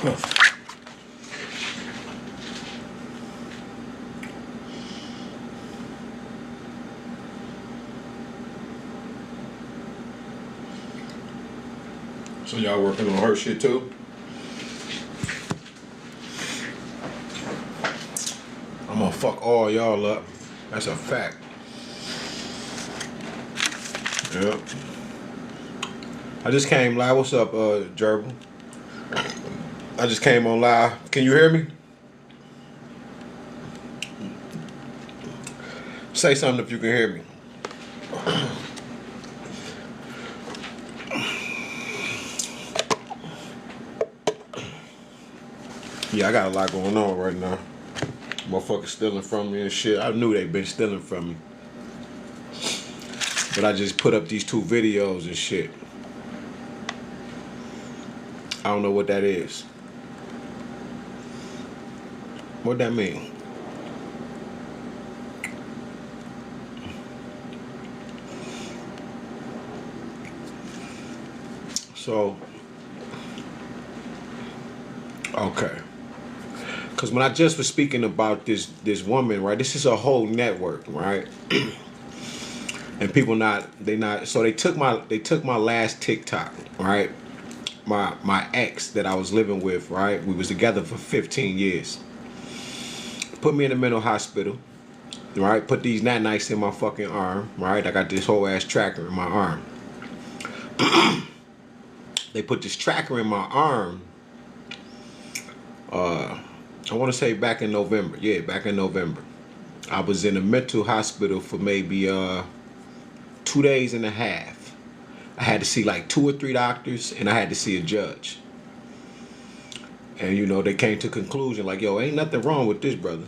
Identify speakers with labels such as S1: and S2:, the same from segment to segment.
S1: So y'all working on her shit too? I'm gonna fuck all y'all up. That's a fact. Yep. I just came live. What's up, Gerbil? I just came on live. Can you hear me? Say something if you can hear me. Yeah, I got a lot going on right now. Motherfuckers stealing from me and shit. I knew they been stealing from me. But I just put up these 2 videos and shit. I don't know what that is. What that mean? So, okay. Because when I just was speaking about this woman, right? This is a whole network, right? And people so they took my last TikTok, right? My ex that I was living with, right? We was together for 15 years. Put me in a mental hospital, right? Put these nanites in my fucking arm, right? I got this whole ass tracker in my arm. They put this tracker in my arm. I want to say back in November. Yeah, back in November. I was in a mental hospital for maybe 2 days and a half. I had to see like 2 or 3 doctors, and I had to see a judge. And you know, they came to a conclusion like, yo, ain't nothing wrong with this brother.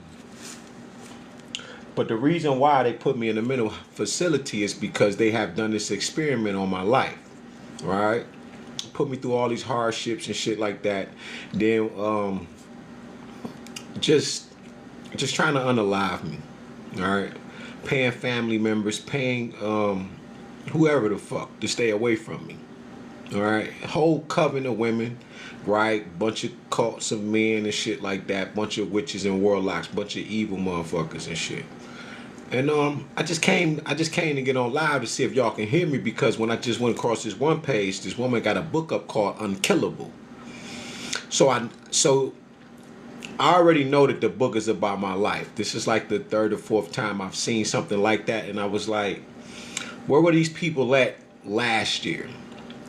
S1: But the reason why they put me in a mental facility is because they have done this experiment on my life, right? Put me through all these hardships and shit like that. Then just trying to unalive me, all right? Paying family members, paying whoever the fuck to stay away from me, all right? Whole coven of women, right? Bunch of cults of men and shit like that. Bunch of witches and warlocks, bunch of evil motherfuckers and shit. And I just came to get on live to see if y'all can hear me, because when I just went across this one page, this woman got a book up called Unkillable. So I already know that the book is about my life. This is like the 3rd or 4th time I've seen something like that, and I was like, where were these people at last year?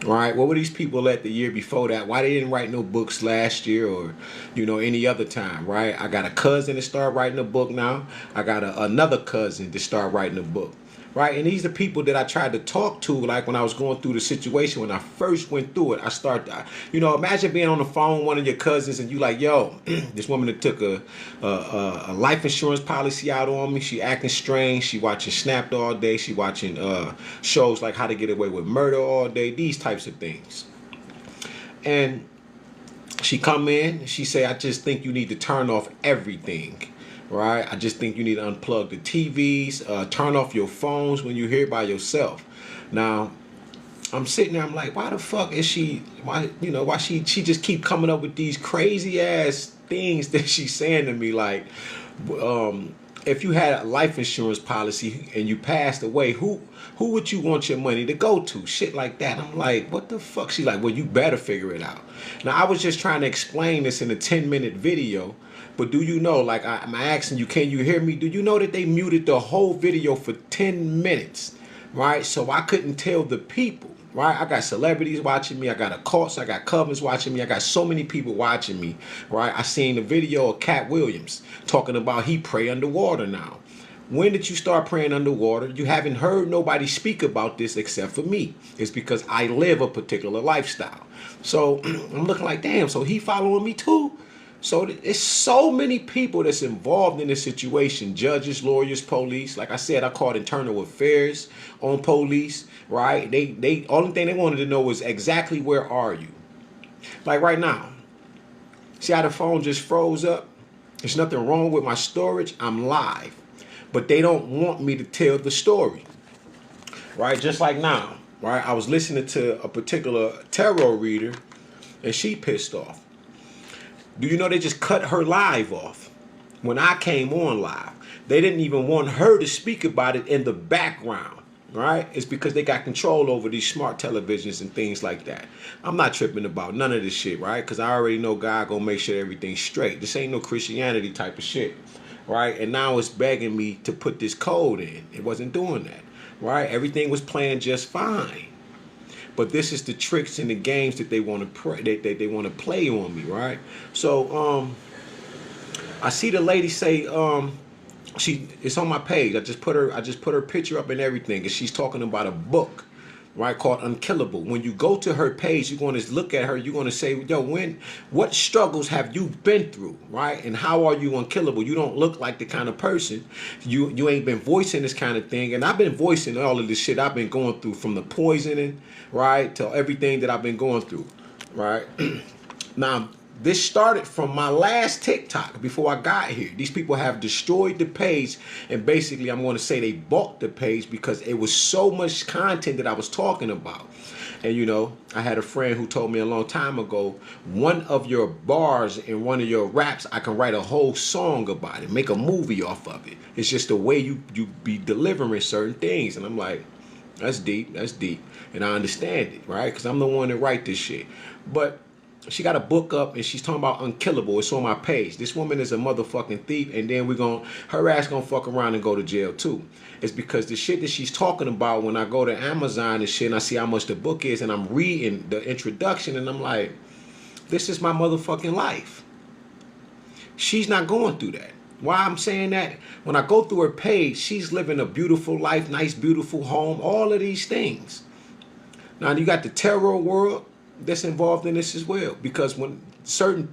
S1: Right? Where were these people at the year before that? Why they didn't write no books last year or, you know, any other time, right? I got a cousin to start writing a book now. I got another cousin to start writing a book, right? And these are people that I tried to talk to, like when I was going through the situation, when I first went through it. I started, you know, imagine being on the phone with one of your cousins and you like, yo, this woman that took a life insurance policy out on me. She acting strange. She watching Snapped all day. She watching shows like How to Get Away with Murder all day. These types of things. And she come in. She say, I just think you need to turn off everything. Right? I just think you need to unplug the TVs, turn off your phones when you're here by yourself. Now, I'm sitting there, I'm like, why the fuck is she, why she just keep coming up with these crazy ass things that she's saying to me, like, if you had a life insurance policy and you passed away, who would you want your money to go to? Shit like that. I'm like, what the fuck? She's like, well, you better figure it out. Now, I was just trying to explain this in a 10-minute video. But do you know, like I'm asking you, can you hear me? Do you know that they muted the whole video for 10 minutes, right? So I couldn't tell the people, right? I got celebrities watching me. I got occults. I got covens watching me. I got so many people watching me, right? I seen the video of Cat Williams talking about he pray underwater now. When did you start praying underwater? You haven't heard nobody speak about this except for me. It's because I live a particular lifestyle. So I'm looking like, damn, so he following me too? So it's so many people that's involved in this situation. Judges, lawyers, police. Like I said, I called internal affairs on police, right? They only thing they wanted to know was exactly where are you? Like right now. See how the phone just froze up? There's nothing wrong with my storage. I'm live. But they don't want me to tell the story. Right? Just like now. Right? I was listening to a particular tarot reader and she pissed off. Do you know they just cut her live off when I came on live? They didn't even want her to speak about it in the background, right? It's because they got control over these smart televisions and things like that. I'm not tripping about none of this shit, right? Because I already know God gonna make sure everything's straight. This ain't no Christianity type of shit, right? And now it's begging me to put this code in. It wasn't doing that, right? Everything was playing just fine. But this is the tricks and the games that they want to they want to play on me, right? So I see the lady say it's on my page. I just put her picture up and everything, and she's talking about a book, right, called Unkillable. When you go to her page, you're going to look at her. You're going to say, yo, what struggles have you been through, right? And how are you unkillable? You don't look like the kind of person. You ain't been voicing this kind of thing. And I've been voicing all of this shit I've been going through, from the poisoning, right, to everything that I've been going through, right? Now, this started from my last TikTok before I got here. These people have destroyed the page, and basically I'm going to say they bought the page because it was so much content that I was talking about. And you know, I had a friend who told me a long time ago, one of your bars in one of your raps, I can write a whole song about it, make a movie off of it. It's just the way you be delivering certain things. And I'm like, that's deep, and I understand it, right? Because I'm the one that write this shit. But she got a book up and she's talking about Unkillable. It's on my page. This woman is a motherfucking thief, and then her ass gonna fuck around and go to jail too. It's because the shit that she's talking about, when I go to Amazon and shit and I see how much the book is and I'm reading the introduction and I'm like, this is my motherfucking life. She's not going through that. Why I'm saying that? When I go through her page, she's living a beautiful life, nice, beautiful home, all of these things. Now you got the terror world that's involved in this as well, because when certain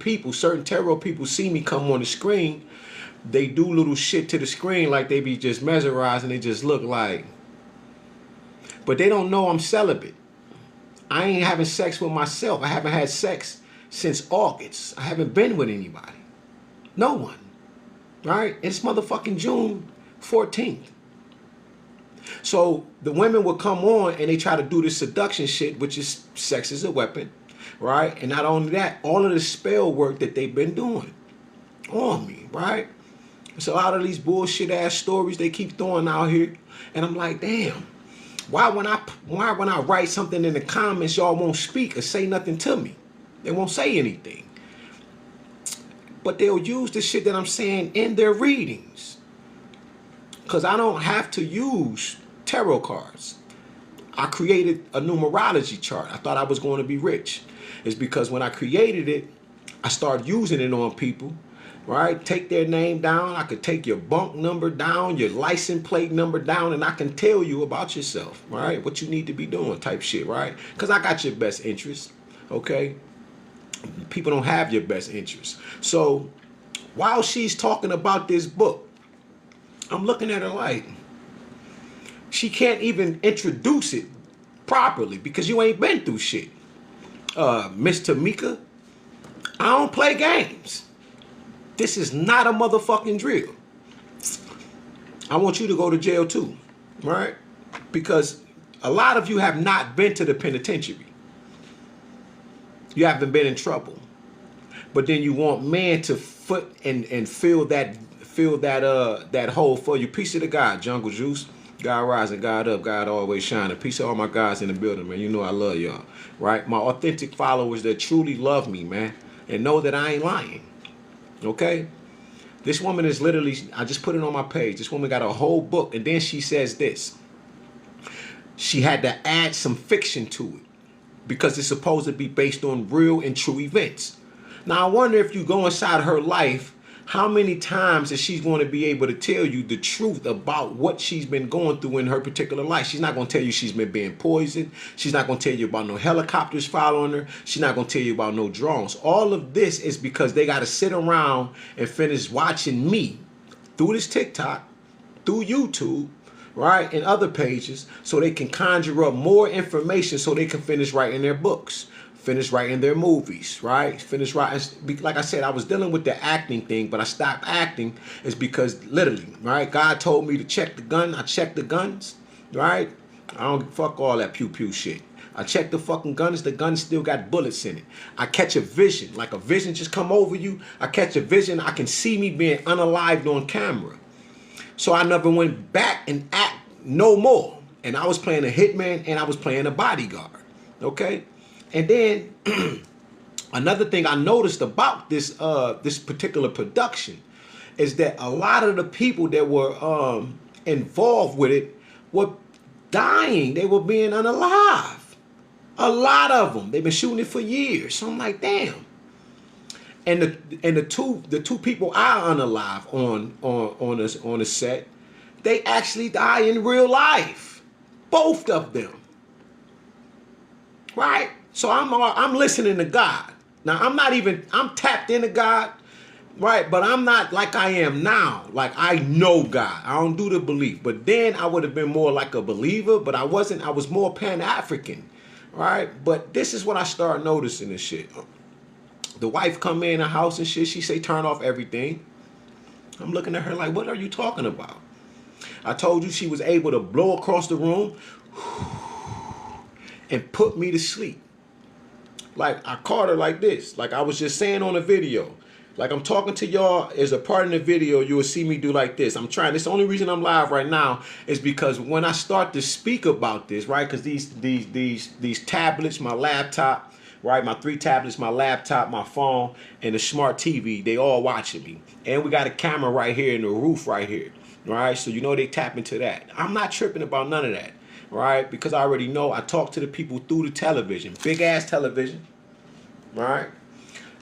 S1: terror people see me come on the screen, they do little shit to the screen like they be just mesmerized and they just look like, but they don't know I'm celibate. I ain't having sex with myself. I haven't had sex since August. I haven't been with anybody. No one. Right? It's motherfucking June 14th. So the women will come on and they try to do this seduction shit, which is sex is a weapon, right? And not only that, all of the spell work that they've been doing on me, right? It's a lot of these bullshit ass stories they keep throwing out here, and I'm like, damn, why when I write something in the comments, y'all won't speak or say nothing to me? They won't say anything, but they'll use the shit that I'm saying in their readings. Because I don't have to use tarot cards. I created a numerology chart. I thought I was going to be rich. It's because when I created it, I started using it on people, right? Take their name down. I could take your bunk number down, your license plate number down, and I can tell you about yourself, right? What you need to be doing type shit, right? Because I got your best interest, okay? People don't have your best interest. So while she's talking about this book, I'm looking at her like, she can't even introduce it properly because you ain't been through shit. Miss Tamika, I don't play games. This is not a motherfucking drill. I want you to go to jail too, right? Because a lot of you have not been to the penitentiary. You haven't been in trouble. But then you want man to foot and fill that hole for you. Peace to the God, Jungle Juice. God rising, God up, God always shining. Peace to all my guys in the building, man. You know I love y'all, right? My authentic followers that truly love me, man, and know that I ain't lying, okay? This woman is literally, I just put it on my page. This woman got a whole book, and then she says this. She had to add some fiction to it because it's supposed to be based on real and true events. Now, I wonder if you go inside her life, how many times is she going to be able to tell you the truth about what she's been going through in her particular life? She's not going to tell you she's been being poisoned. She's not going to tell you about no helicopters following her. She's not going to tell you about no drones. All of this is because they got to sit around and finish watching me through this TikTok, through YouTube, right, and other pages, so they can conjure up more information so they can finish writing their books. Finish writing their movies, right? Finish writing. Like I said, I was dealing with the acting thing, but I stopped acting is because literally, right? God told me to check the gun. I checked the guns, right? I don't fuck all that pew pew shit. I check the fucking guns. The gun still got bullets in it. I catch a vision, like a vision just come over you. I catch a vision. I can see me being unalived on camera. So I never went back and act no more. And I was playing a hitman and I was playing a bodyguard. Okay? And then another thing I noticed about this this particular production is that a lot of the people that were involved with it were dying. They were being unalive. A lot of them. They've been shooting it for years. So I'm like, damn. And the two people I unalive on the set, they actually die in real life. Both of them. Right? So I'm listening to God. Now I'm tapped into God, right? But I'm not like I am now. Like I know God. I don't do the belief. But then I would have been more like a believer, but I wasn't. I was more Pan-African, right? But this is what I started noticing this shit. The wife come in the house and shit. She say turn off everything. I'm looking at her like, what are you talking about? I told you she was able to blow across the room and put me to sleep. Like I caught her like this. Like I was just saying on the video. Like I'm talking to y'all as a part in the video, you will see me do like this. I'm trying. This the only reason I'm live right now is because when I start to speak about this, right? Because these tablets, my laptop, right? My 3 tablets, my laptop, my phone, and the smart TV, they all watching me. And we got a camera right here and the roof right here, right? So you know they tap into that. I'm not tripping about none of that, right? Because I already know I talk to the people through the television, big ass television, right?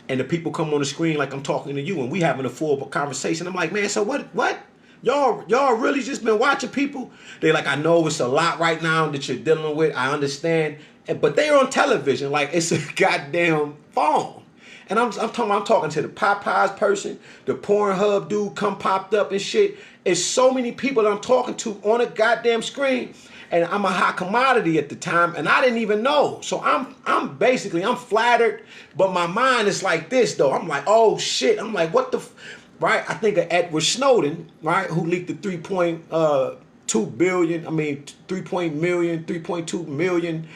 S1: And the people come on the screen like I'm talking to you and we having a full conversation. I'm like, man, so what? Y'all really just been watching people? They like, I know it's a lot right now that you're dealing with. I understand. But they're on television like it's a goddamn phone. And I'm talking to the Popeyes person, the Pornhub dude come popped up and shit. It's so many people that I'm talking to on a goddamn screen. And I'm a hot commodity at the time, and I didn't even know. So I'm basically flattered, but my mind is like this though. I'm like, oh shit. I'm like, what the, right? I think of Edward Snowden, right, who leaked the 3.2 billion. I mean, 3.2 million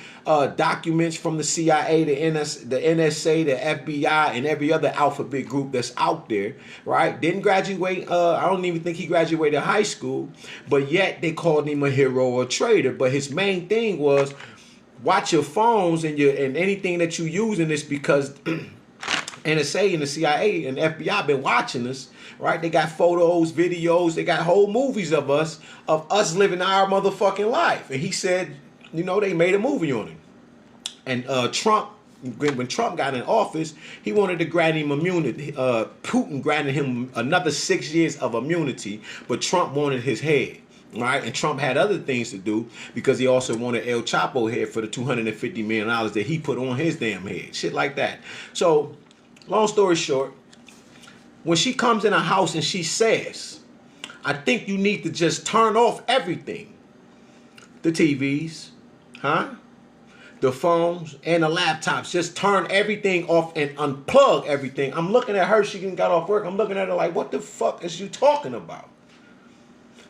S1: documents from the CIA, the NSA, the FBI, and every other alphabet group that's out there, right? Didn't graduate. I don't even think he graduated high school, but yet they called him a hero or a traitor. But his main thing was watch your phones and anything that you use in this because NSA and the CIA and the FBI been watching us, right? They got photos, videos, they got whole movies of us living our motherfucking life. And he said, you know, they made a movie on him. And Trump, when Trump got in office, he wanted to grant him immunity. Putin granted him another 6 years of immunity, but Trump wanted his head. Right, and Trump had other things to do because he also wanted El Chapo head for the $250 million that he put on his damn head. Shit like that. So, long story short, when she comes in a house and she says, I think you need to just turn off everything. The TVs, the phones and the laptops. Just turn everything off and unplug everything. I'm looking at her. She got off work. I'm looking at her like, what the fuck is you talking about?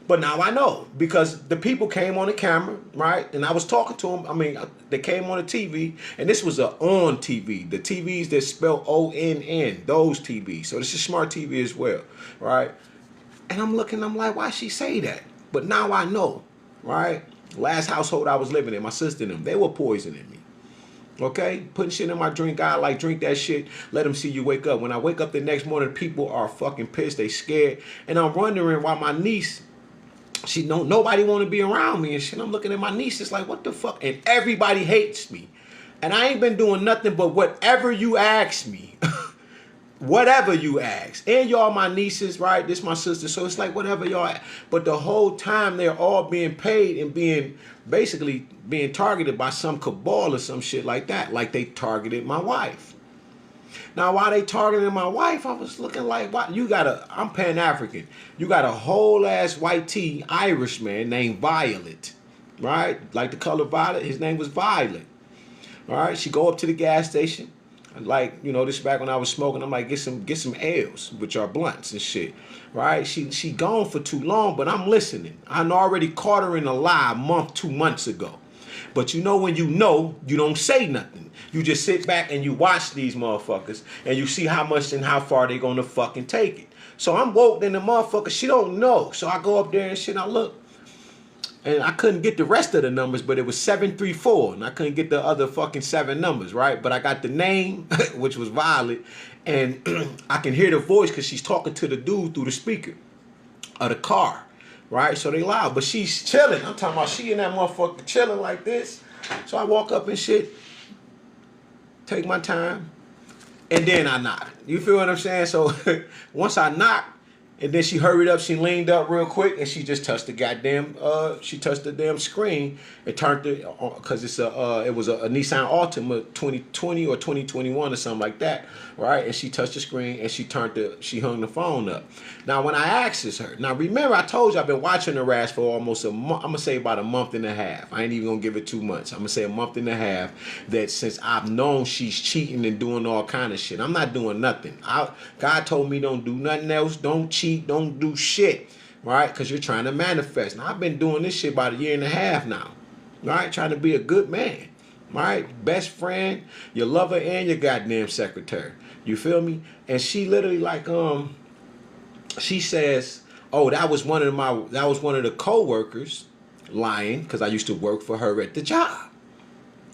S1: But now I know because the people came on the camera, right? And I was talking to them. I mean, they came on the TV, and this was a on TV. The TVs that spell ONN, those TVs. So this is smart TV as well, right? And I'm looking, I'm like, why she say that? But now I know, right? Last household I was living in, my sister and them, they were poisoning me. Okay? Putting shit in my drink. I like drink that shit. Let them see you wake up. When I wake up the next morning, people are fucking pissed. They scared. And I'm wondering why my niece, nobody want to be around me and shit. I'm looking at my niece, it's like, what the fuck? And everybody hates me. And I ain't been doing nothing but whatever you ask me. Whatever you ask. And y'all my nieces, right? This my sister. So it's like whatever y'all. But the whole time they're all being paid and basically being targeted by some cabal or some shit like that. Like they targeted my wife. Now, while they targeted my wife, I was looking like, what? I'm Pan-African. You got a whole ass white tea Irish man named Violet, right? Like the color violet. His name was Violet. All right. She go up to the gas station. Like, you know, this is back when I was smoking. I'm like, get some L's, which are blunts and shit, right? She gone for too long, but I'm listening. I already caught her in a lie a month, 2 months ago. But you know when you know, you don't say nothing. You just sit back and you watch these motherfuckers and you see how much and how far they gonna fucking take it. So I'm woke in the motherfucker, she don't know. So I go up there and shit, I look. And I couldn't get the rest of the numbers, but it was 734, and I couldn't get the other fucking 7 numbers, right? But I got the name, which was Violet, and I can hear the voice because she's talking to the dude through the speaker of the car, right? So they loud, but she's chilling. I'm talking about she and that motherfucker chilling like this. So I walk up and shit, take my time, and then I knock. You feel what I'm saying? So once I knock, and then she hurried up, she leaned up real quick, and she just touched the goddamn, she touched the damn screen and turned it, because it was a Nissan Altima 2020 or 2021 or something like that, right? And she touched the screen and she hung the phone up. Now, when I asked her, now remember I told you I've been watching her ass for almost a month, I'm going to say about a month and a half. I ain't even going to give it 2 months. I'm going to say a month and a half that since I've known she's cheating and doing all kind of shit. I'm not doing nothing. God told me don't do nothing else, don't cheat, don't do shit, right? Because you're trying to manifest. Now, I've been doing this shit about 1.5 years now, right? Trying to be a good man, right? Best friend, your lover, and your goddamn secretary. You feel me? And she literally like, she says, oh, that was one of the co-workers lying because I used to work for her at the job.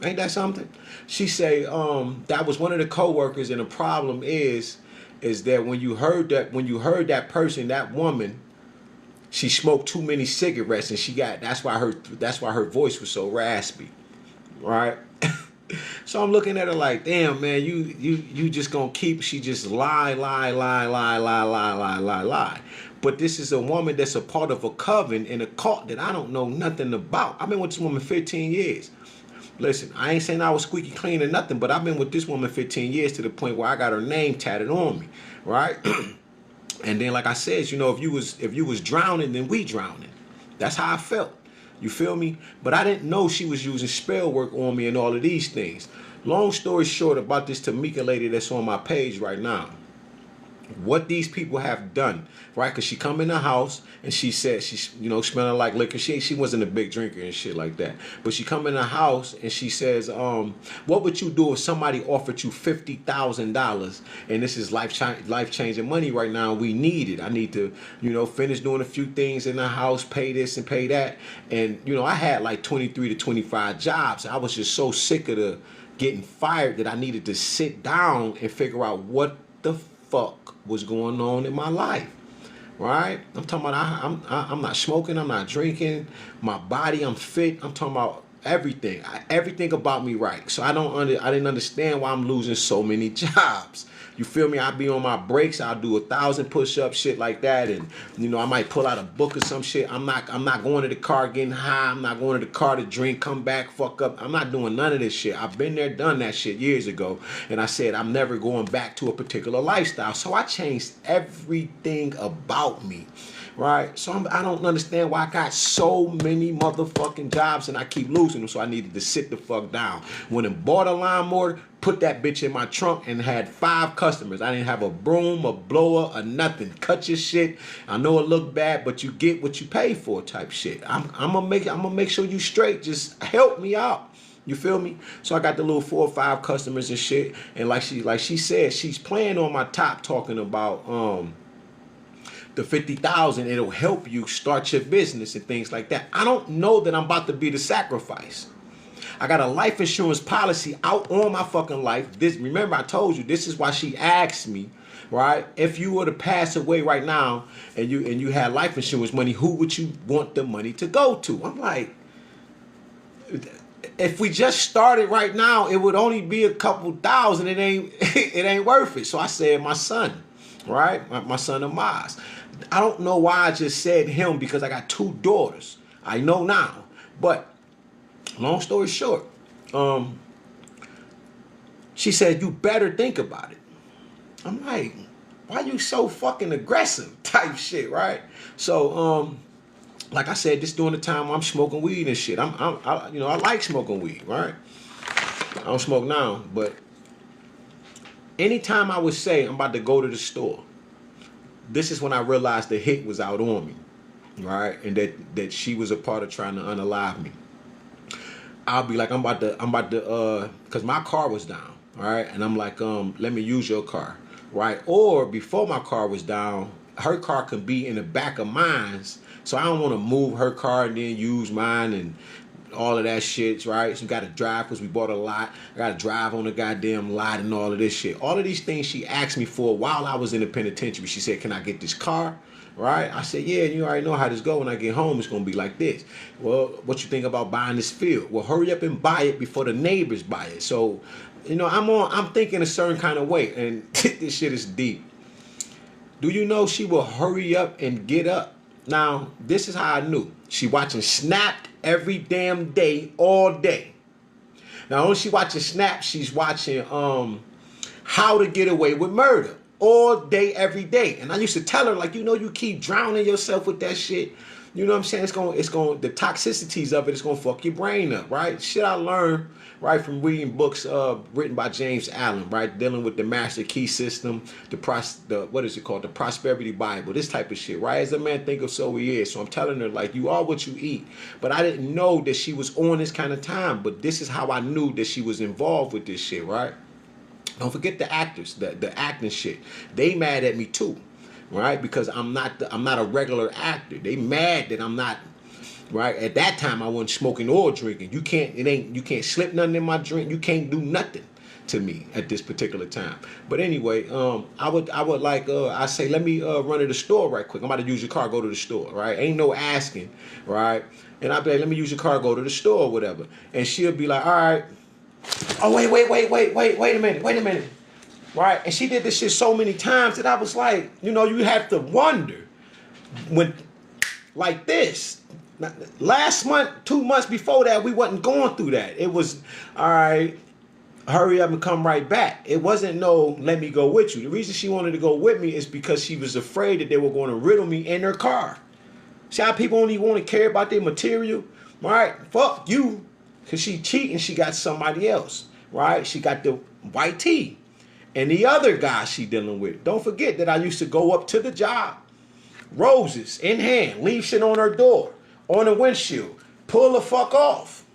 S1: Ain't that something? She say, that was one of the co-workers, and the problem is that when you heard that person, that woman, she smoked too many cigarettes, and that's why her voice was so raspy, right? So I'm looking at her like, damn, man, you just gonna keep, she just lie. But this is a woman that's a part of a coven in a cult that I don't know nothing about. I've been with this woman 15 years. Listen, I ain't saying I was squeaky clean or nothing, but I've been with this woman 15 years to the point where I got her name tatted on me, right? And then, like I said, you know, if you was drowning, then we drowning. That's how I felt. You feel me? But I didn't know she was using spell work on me and all of these things. Long story short about this Tamika lady that's on my page right now. What these people have done, right? Because she come in the house and she said she's, you know, smelling like liquor. She wasn't a big drinker and shit like that. But she come in the house and she says, what would you do if somebody offered you $50,000 and this is life-changing money right now? We need it. I need to, you know, finish doing a few things in the house, pay this and pay that. And, you know, I had like 23 to 25 jobs. I was just so sick of getting fired that I needed to sit down and figure out what the fuck was going on in my life, right? I'm talking about I'm not smoking, I'm not drinking, my body, I'm fit. I'm talking about everything, everything about me right. So I didn't understand why I'm losing so many jobs. You feel me? I'll be on my breaks, I'll do 1,000 push-ups, shit like that, and you know I might pull out a book or some shit. I'm not going to the car getting high. I'm not going to the car to drink, come back, fuck up. I'm not doing none of this shit. I've been there, done that shit years ago, and I said I'm never going back to a particular lifestyle. So I changed everything about me. Right, so I don't understand why I got so many motherfucking jobs and I keep losing them. So I needed to sit the fuck down. When I bought a lawnmower, put that bitch in my trunk and had 5 customers. I didn't have a broom, a blower, or nothing. Cut your shit. I know it look bad, but you get what you pay for, type shit. I'm gonna make sure you straight. Just help me out. You feel me? So I got the little 4 or 5 customers and shit. And like she said, she's playing on my top, talking about the 50,000, it'll help you start your business and things like that. I don't know that I'm about to be the sacrifice. I got a life insurance policy out on my fucking life. Remember I told you, this is why she asked me, right? If you were to pass away right now and you had life insurance money, who would you want the money to go to? I'm like, if we just started right now, it would only be a couple thousand. It ain't worth it. So I said my son, right? My son Amaz. I don't know why I just said him because I got 2 daughters. I know now. But long story short, she said, you better think about it. I'm like, why you so fucking aggressive type shit, right? So, like I said, this during the time I'm smoking weed and shit. I like smoking weed, right? I don't smoke now, but anytime I would say I'm about to go to the store, this is when I realized the hit was out on me, right? And that she was a part of trying to unalive me. I'll be like, I'm about to, cause my car was down, all right, and I'm like, let me use your car, right? Or before my car was down, her car could be in the back of mine's, so I don't want to move her car and then use mine and all of that shit, right? So you got to drive because we bought a lot. I got to drive on the goddamn lot and all of this shit. All of these things she asked me for while I was in the penitentiary. She said, "Can I get this car?" Right? I said, "Yeah, you already know how this go. When I get home, it's gonna be like this." "Well, what you think about buying this field?" "Well, hurry up and buy it before the neighbors buy it." So, I'm thinking a certain kind of way, and this shit is deep. Do you know she will hurry up and get up? Now, this is how I knew. She watching Snapped every damn day, all day. Not only she watching Snap, she's watching How to Get Away with Murder all day, every day. And I used to tell her, like, you keep drowning yourself with that shit. You know what I'm saying? The toxicities of it is gonna fuck your brain up, right? Shit I learned, right, from reading books written by James Allen, right, dealing with the master key system, what is it called? The prosperity Bible, this type of shit, right? As a man thinketh, so he is. So I'm telling her, like, you are what you eat. But I didn't know that she was on this kind of time. But this is how I knew that she was involved with this shit, right? Don't forget the actors, the acting shit. They mad at me too, right? Because I'm not a regular actor. They mad that I'm not, right? At that time I wasn't smoking or drinking. You can't slip nothing in my drink. You can't do nothing to me at this particular time. But anyway, I would like I say, let me run to the store right quick. I'm about to use your car, go to the store, right? Ain't no asking, right? And I'll be like, let me use your car, go to the store or whatever. And she'll be like, all right. Oh, wait a minute. Right? And she did this shit so many times that I was like, you have to wonder when, like this. Last month, 2 months before that, we wasn't going through that. It was, all right, hurry up and come right back. It wasn't no, let me go with you. The reason she wanted to go with me is because she was afraid that they were going to riddle me in her car. See how people only want to care about their material? Right? Fuck you. Because she cheating, she got somebody else, right? She got the white tee. And the other guy she dealing with. Don't forget that I used to go up to the job, roses in hand, leave shit on her door, on the windshield, pull the fuck off.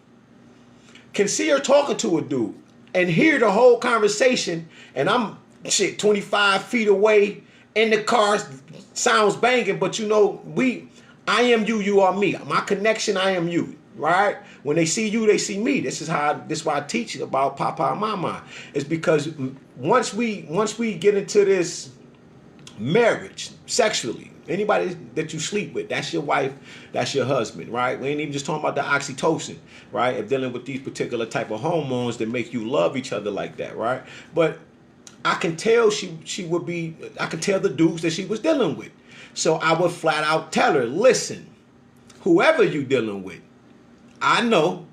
S1: Can see her talking to a dude and hear the whole conversation, and I'm 25 feet away in the car, sounds banging, but I am you, you are me. My connection, I am you. Right? When they see you, they see me. This is why I teach about Papa and Mama. It's because once we get into this marriage sexually, anybody that you sleep with, that's your wife, that's your husband, right? We ain't even just talking about the oxytocin, right? Of dealing with these particular type of hormones that make you love each other like that, right? But I can tell I can tell the dudes that she was dealing with. So I would flat out tell her, listen, whoever you dealing with, I know,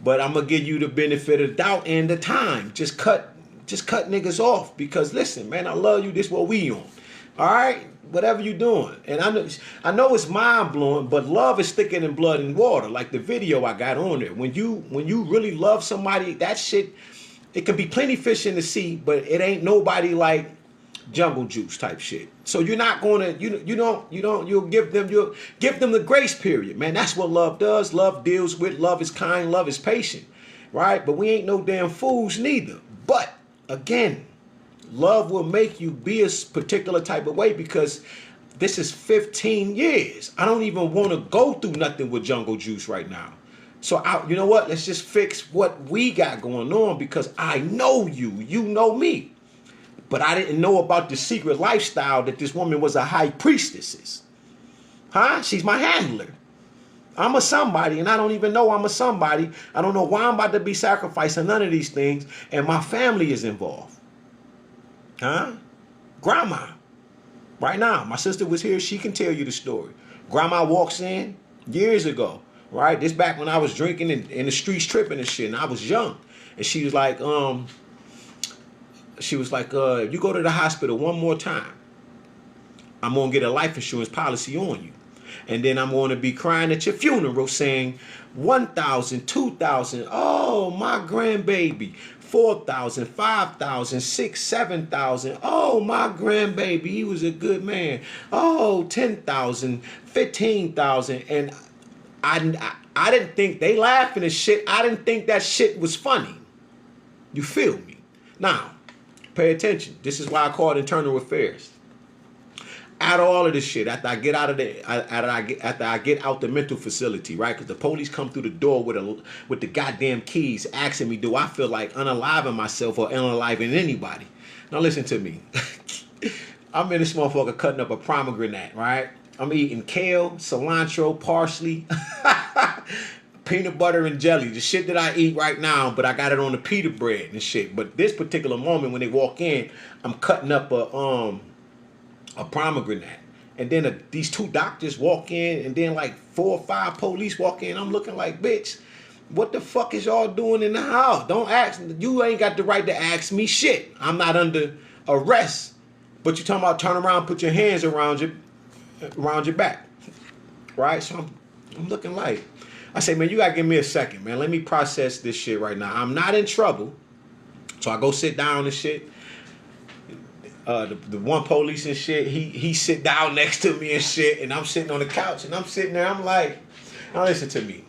S1: but I'm gonna give you the benefit of the doubt and the time. Just cut niggas off, because listen, man, I love you. This what we on. All right, whatever you doing. And I know it's mind blowing, but love is thicker than blood and water. Like the video I got on there. When you really love somebody, that shit, it can be plenty fish in the sea, but it ain't nobody like Jungle Juice type shit. So you're not gonna you'll give them the grace period, man. That's what love does. Love deals with, love is kind, love is patient, right? But we ain't no damn fools neither. But again, love will make you be a particular type of way, because this is 15 years. I don't even want to go through nothing with Jungle Juice right now. So you know what? Let's just fix what we got going on, because I know you know me. But I didn't know about the secret lifestyle that this woman was a high priestess. Huh? She's my handler. I'm a somebody, and I don't even know I'm a somebody. I don't know why I'm about to be sacrificing none of these things, and my family is involved. Huh? Grandma. Right now, my sister was here. She can tell you the story. Grandma walks in years ago, right? This back when I was drinking in the streets, tripping and shit, and I was young. And she was like, you go to the hospital one more time, I'm going to get a life insurance policy on you. And then I'm going to be crying at your funeral saying 1,000, 2,000. Oh, my grandbaby. 4,000, 5,000, 6,000, 7,000. Oh, my grandbaby, he was a good man. Oh, 10,000, 15,000. And I didn't think they laughing and shit. I didn't think that shit was funny. You feel me? Now, pay attention. This is why I call it internal affairs. Out of all of this shit, after I get out of after I get out the mental facility, right? Because the police come through the door with the goddamn keys, asking me, do I feel like unaliving myself or unaliving anybody? Now listen to me. I'm in this motherfucker cutting up a pomegranate, right? I'm eating kale, cilantro, parsley, peanut butter and jelly, the shit that I eat right now, but I got it on the pita bread and shit. But this particular moment when they walk in, I'm cutting up a pomegranate. And then these two doctors walk in, and then like 4 or 5 police walk in. I'm looking like, bitch, what the fuck is y'all doing in the house? Don't ask. You ain't got the right to ask me shit. I'm not under arrest. But you talking about turn around, put your hands around your back. Right? So I'm looking like, I say, man, you gotta give me a second, man. Let me process this shit right now. I'm not in trouble. So I go sit down and shit. The one police and shit, he sit down next to me and shit, and I'm sitting on the couch, and I'm sitting there, I'm like, now listen to me.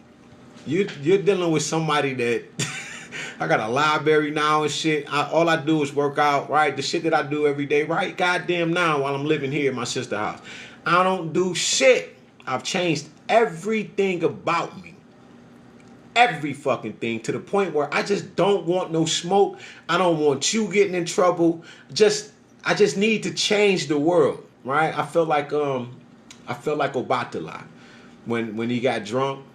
S1: You're dealing with somebody that I got a library now and shit. All I do is work out, right? The shit that I do every day, right? Goddamn now while I'm living here in my sister's house. I don't do shit. I've changed everything about me. Every fucking thing, to the point where I just don't want no smoke. I don't want you getting in trouble. I just need to change the world, right? I feel like Obatala when he got drunk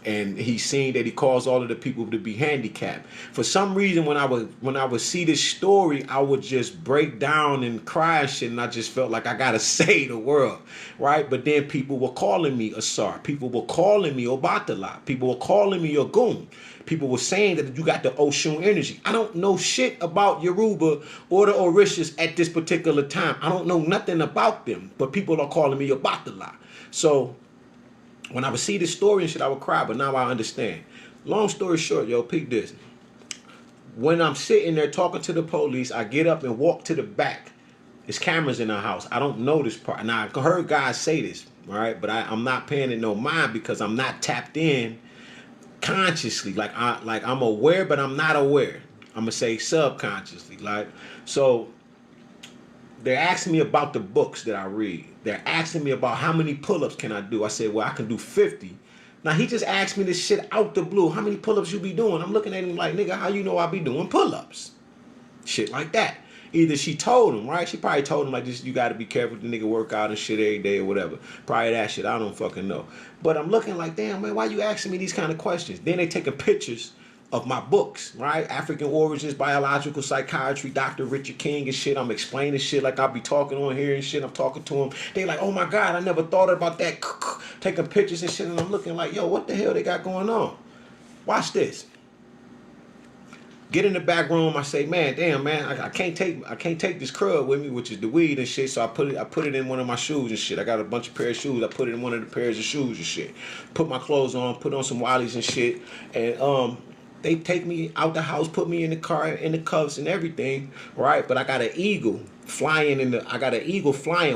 S1: and he seen that he caused all of the people to be handicapped. For some reason, when I would see this story, I would just break down and cry and shit, and I just felt like I gotta save the world, right? But then people were calling me Asar. People were calling me Obatala. People were calling me a goon. People were saying that you got the Oshun energy. I don't know shit about Yoruba or the Orishas at this particular time. I don't know nothing about them, but people are calling me Obatala. So when I would see this story and shit, I would cry, but now I understand. Long story short, yo, peep this. When I'm sitting there talking to the police, I get up and walk to the back. There's cameras in the house. I don't know this part. Now, I heard guys say this, all right? But I'm not paying it no mind because I'm not tapped in consciously. Like I'm aware, but I'm not aware. I'm going to say subconsciously. Like, so they're asking me about the books that I read. They're asking me about how many pull-ups can I do. I said, well, I can do 50. Now, he just asked me this shit out the blue. How many pull-ups you be doing? I'm looking at him like, nigga, how you know I be doing pull-ups? Shit like that. Either she told him, right? She probably told him like this, you got to be careful, the nigga work out and shit every day or whatever. Probably that shit. I don't fucking know. But I'm looking like, damn, man, why you asking me these kind of questions? Then they taking pictures of my books, right? African Origins, Biological Psychiatry, Dr. Richard King and shit. I'm explaining shit like I'll be talking on here and shit. I'm talking to them. They like, oh my God, I never thought about that. Taking pictures and shit. And I'm looking like, yo, what the hell they got going on? Watch this. Get in the back room. I say, man, damn, man, I can't take this crud with me, which is the weed and shit. So I put it in one of my shoes and shit. I got a bunch of pairs of shoes. I put it in one of the pairs of shoes and shit. Put my clothes on, put on some Wallies and shit. And they take me out the house, put me in the car, in the cuffs and everything, right? But I got an eagle flying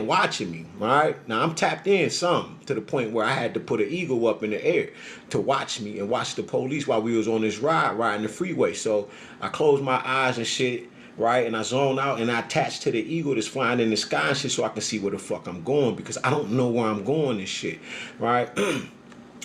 S1: watching me, right? Now I'm tapped in some to the point where I had to put an eagle up in the air to watch me and watch the police while we was on this riding the freeway. So I closed my eyes and shit, right? And I zone out and I attach to the eagle that's flying in the sky and shit so I can see where the fuck I'm going because I don't know where I'm going and shit, right?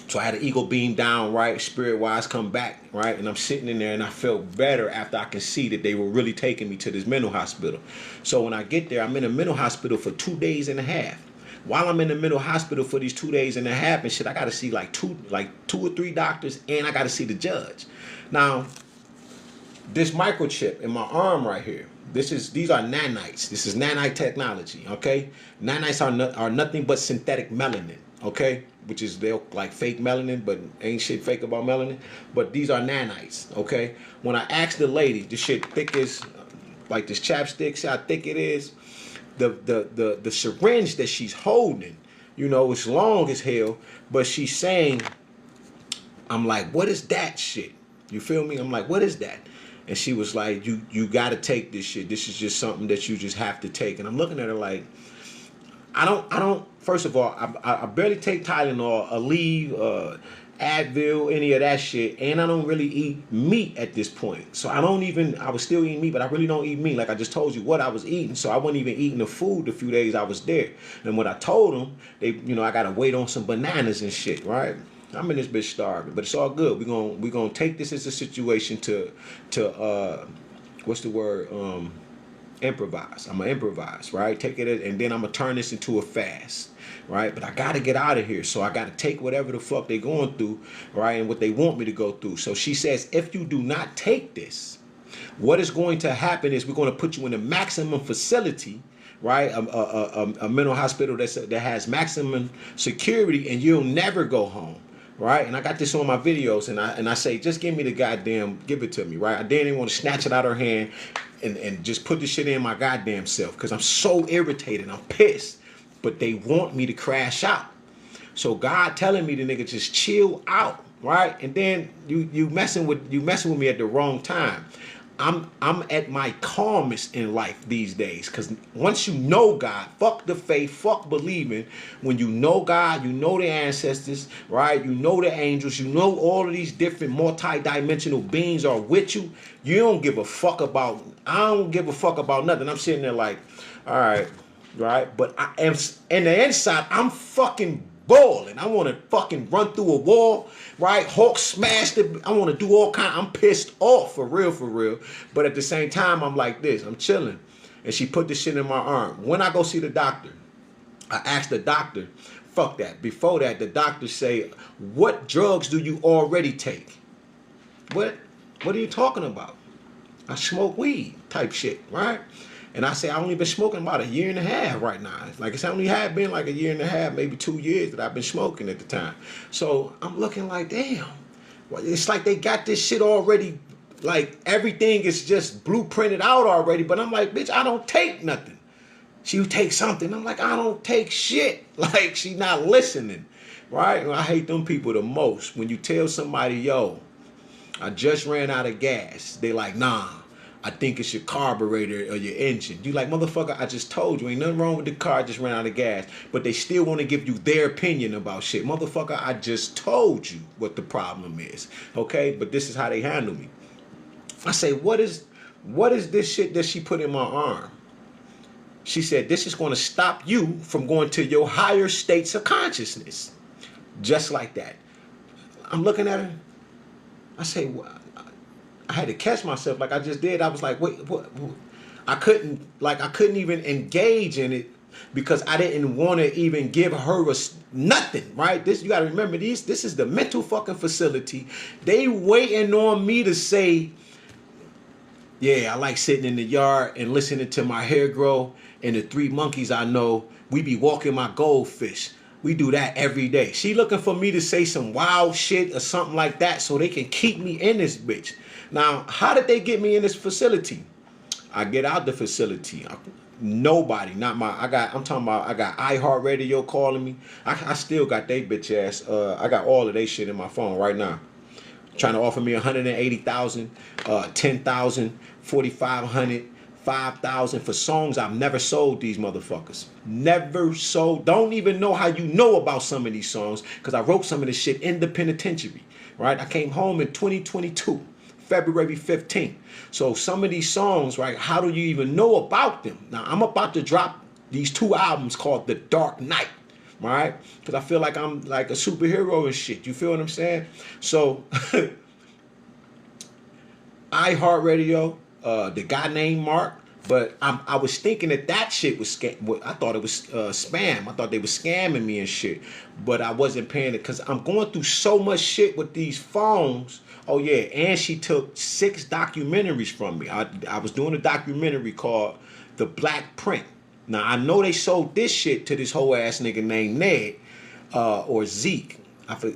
S1: So I had an eagle beam down, right? Spirit-wise come back, right? And I'm sitting in there and I felt better after I could see that they were really taking me to this mental hospital. So when I get there, I'm in a mental hospital for 2 days and a half. While I'm in the mental hospital for these 2 days and a half and shit, I got to see like two or three doctors and I got to see the judge. Now, this microchip in my arm right here, these are nanites. This is nanite technology, okay? Nanites are nothing but synthetic melanin, okay? Which is they're like fake melanin, but ain't shit fake about melanin. But these are nanites, okay? When I asked the lady, this shit thick as like this chapstick, see how thick it is? The syringe that she's holding, you know, it's long as hell, but she's saying, I'm like, what is that shit? You feel me? I'm like, what is that? And she was like, you gotta take this shit. This is just something that you just have to take. And I'm looking at her like, I don't. First of all, I barely take Tylenol, Aleve, Advil, any of that shit, and I don't really eat meat at this point. So I was still eating meat, but I really don't eat meat. Like I just told you what I was eating. So I wasn't even eating the food the few days I was there. And when I told them, I gotta wait on some bananas and shit, right? I'm in this bitch starving, but it's all good. We're gonna take this as a situation to what's the word? Improvise. I'm gonna improvise, right? Take it, and then I'm gonna turn this into a fast, right? But I gotta get out of here, so I gotta take whatever the fuck they going through, right, and what they want me to go through. So she says, if you do not take this, what is going to happen is we're going to put you in a maximum facility, right? A mental hospital that has maximum security, and you'll never go home. Right, and I got this on my videos, and I say, just give me give it to me, right? I didn't want to snatch it out of her hand and just put the shit in my goddamn self, because I'm so irritated, I'm pissed, but they want me to crash out. So God telling me, the nigga, just chill out, right? And then you messing with me at the wrong time. I'm at my calmest in life these days, because once you know God, fuck the faith, fuck believing. When you know God, you know the ancestors, right? You know the angels, you know all of these different multi-dimensional beings are with you. You don't give a fuck about, I don't give a fuck about nothing. I'm sitting there like, all right, right? But I am, in the inside, I'm fucking boiling. I want to fucking run through a wall, right? Hulk smashed it. I want to do all kind. I'm pissed off, for real, for real. But at the same time, I'm like this. I'm chilling. And she put this shit in my arm. When I go see the doctor, I asked the doctor, fuck that. Before that, the doctor say, what drugs do you already take? What are you talking about? I smoke weed type shit, right? And I say, I only been smoking about a year and a half right now. Like, it's only had been like a year and a half, maybe 2 years that I've been smoking at the time. So I'm looking like, damn. Well, it's like they got this shit already, like everything is just blueprinted out already. But I'm like, bitch, I don't take nothing. She take something. I'm like, I don't take shit. Like, she not listening, right? I hate them people the most. When you tell somebody, yo, I just ran out of gas. They like, nah. I think it's your carburetor or your engine. You like, motherfucker, I just told you, ain't nothing wrong with the car, I just ran out of gas. But they still want to give you their opinion about shit. Motherfucker, I just told you what the problem is. Okay? But this is how they handle me. I say, what is this shit that she put in my arm? She said, this is going to stop you from going to your higher states of consciousness. Just like that. I'm looking at her. I say, what? I had to catch myself like I just did. I was like, wait, what? I couldn't even engage in it because I didn't want to even give her nothing, right? This, you got to remember, this is the mental fucking facility. They waiting on me to say, yeah, I like sitting in the yard and listening to my hair grow, and the 3 monkeys I know, we be walking my goldfish. We do that every day. She looking for me to say some wild shit or something like that so they can keep me in this bitch. Now, how did they get me in this facility? I get out the facility. Nobody, not my, I got iHeartRadio calling me. I still got they bitch ass. I got all of they shit in my phone right now. Trying to offer me 180,000, 10,000, 4,500, 5,000 for songs I've never sold these motherfuckers. Never sold. Don't even know how you know about some of these songs, because I wrote some of this shit in the penitentiary, right? I came home in 2022. February 15th. So some of these songs, right, how do you even know about them? Now, I'm about to drop these 2 albums called The Dark Knight, right? Because I feel like I'm like a superhero and shit. You feel what I'm saying? So, iHeartRadio, the guy named Mark, but I was thinking that shit was scam. I thought it was spam. I thought they were scamming me and shit. But I wasn't paying it because I'm going through so much shit with these phones. Oh yeah, and she took 6 documentaries from me. I was doing a documentary called The Black Print. Now I know they sold this shit to this whole ass nigga named Ned or Zeke.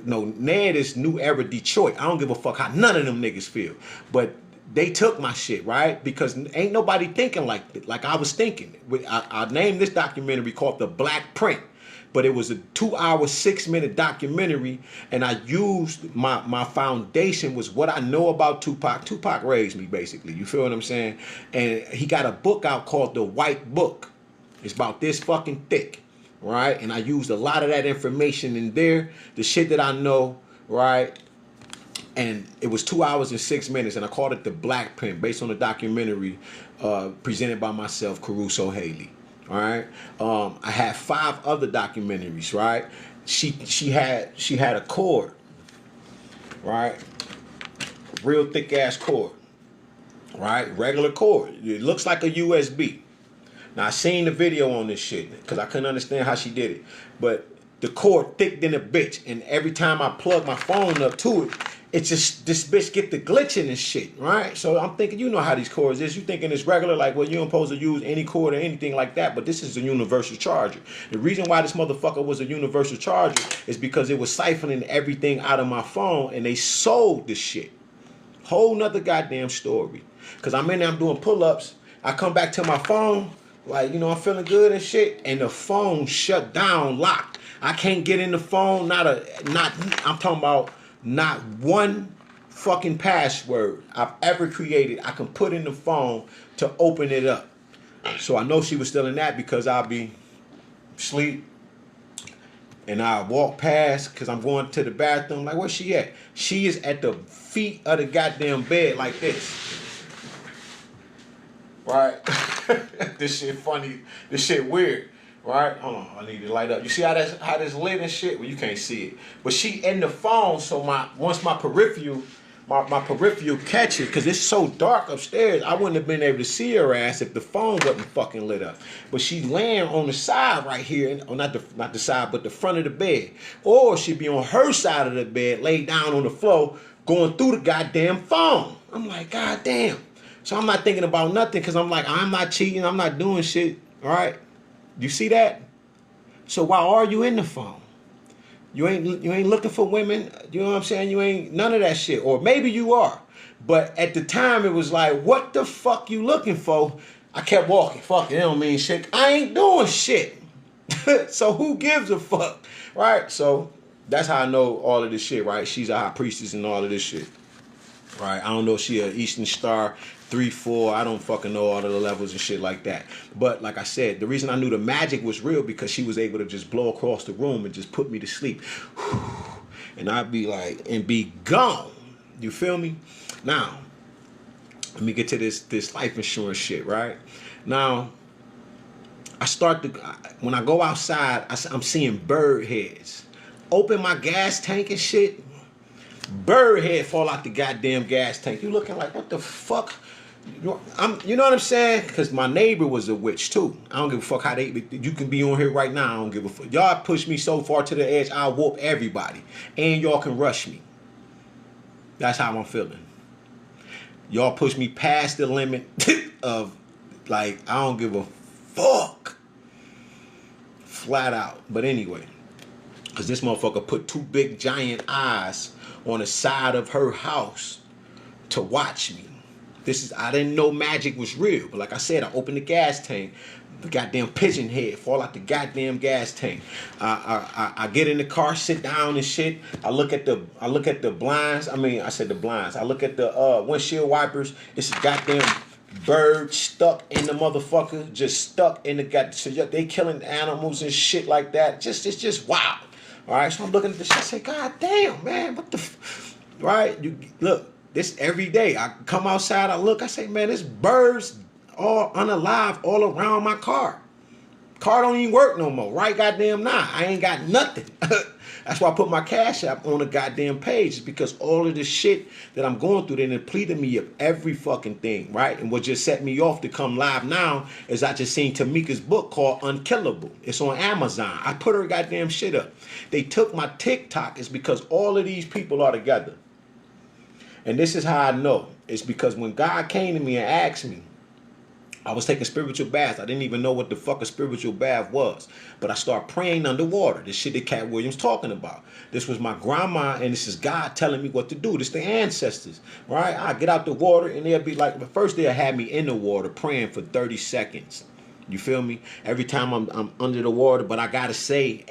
S1: No, Ned is New Era Detroit. I don't give a fuck how none of them niggas feel. But they took my shit, right? Because ain't nobody thinking like I was thinking. I named this documentary called The Black Print. But it was a 2-hour, 6-minute documentary, and I used my foundation was what I know about Tupac. Tupac raised me, basically. You feel what I'm saying? And he got a book out called The White Book. It's about this fucking thick, right? And I used a lot of that information in there, the shit that I know, right? And it was 2 hours and 6 minutes, and I called it the Black Print, based on a documentary presented by myself, Caruso Haley. All right. I had 5 other documentaries. Right. She had a cord. Right. Real thick ass cord. Right. Regular cord. It looks like a USB. Now I seen the video on this shit because I couldn't understand how she did it, but the cord thick than a bitch, and every time I plug my phone up to it, it's just this bitch get the glitching and shit, right? So I'm thinking, you know how these cords is. You thinking it's regular, like, well, you don't supposed to use any cord or anything like that, but this is a universal charger. The reason why this motherfucker was a universal charger is because it was siphoning everything out of my phone, and they sold the shit. Whole nother goddamn story. Because I'm in there, I'm doing pull-ups. I come back to my phone, like, you know, I'm feeling good and shit, and the phone shut down, locked. I can't get in the phone, I'm talking about not one fucking password I've ever created I can put in the phone to open it up. So I know she was still in that because I'll be asleep and I walk past because I'm going to the bathroom. Like, where's she at? She is at the feet of the goddamn bed like this. Right? This shit funny. This shit weird. Right? Hold on, I need to light up. You see how this lit and shit? Well, you can't see it. But she in the phone, so once my peripheral catch it, because it's so dark upstairs, I wouldn't have been able to see her ass if the phone wasn't fucking lit up. But she's laying on the side right here, or not the side, but the front of the bed. Or she'd be on her side of the bed, laid down on the floor, going through the goddamn phone. I'm like, God damn. So I'm not thinking about nothing because I'm like, I'm not cheating, I'm not doing shit. All right? You see that? So why are you in the phone? You ain't looking for women. You know what I'm saying? You ain't none of that shit. Or maybe you are. But at the time it was like, what the fuck you looking for? I kept walking. Fuck it, it don't mean shit. I ain't doing shit. So who gives a fuck? Right? So that's how I know all of this shit, right? She's a high priestess and all of this shit. Right? I don't know if she a Eastern Star 3, 4, I don't fucking know all of the levels and shit like that. But like I said, the reason I knew the magic was real because she was able to just blow across the room and just put me to sleep. And I'd be like, and be gone. You feel me? Now, let me get to this life insurance shit, right? Now, when I go outside, I'm seeing bird heads. Open my gas tank and shit, bird head fall out the goddamn gas tank. You looking like, what the fuck? You know what I'm saying? Because my neighbor was a witch too. I don't give a fuck how you can be on here right now. I don't give a fuck. Y'all push me so far to the edge, I'll whoop everybody. And y'all can rush me. That's how I'm feeling. Y'all push me past the limit of, like, I don't give a fuck. Flat out. But anyway, because this motherfucker put 2 big giant eyes on the side of her house to watch me. I didn't know magic was real, but like I said, I opened the gas tank, the goddamn pigeon head fall out the goddamn gas tank. I get in the car, sit down and shit. I look at the blinds. I look at the windshield wipers. It's a goddamn bird stuck in the motherfucker, just stuck in the goddamn. So they killing animals and shit like that. It's just wild. All right, so I'm looking at this shit. I say, God damn, man, what the, right? You look. This every day. I come outside, I look, I say, man, there's birds all unalive all around my car. Car don't even work no more. Right goddamn now. I ain't got nothing. That's why I put my Cash App on the goddamn page. It's because all of this shit that I'm going through, they depleted me of every fucking thing, right? And what just set me off to come live now is I just seen Tamika's book called Unkillable. It's on Amazon. I put her goddamn shit up. They took my TikTok. It's because all of these people are together. And this is how I know. It's because when God came to me and asked me, I was taking spiritual baths. I didn't even know what the fuck a spiritual bath was. But I started praying underwater. This shit that Cat Williams talking about. This was my grandma, and this is God telling me what to do. This the ancestors, right? I get out the water, and they'll be like, first they'll have me in the water praying for 30 seconds. You feel me? Every time I'm under the water, but I gotta say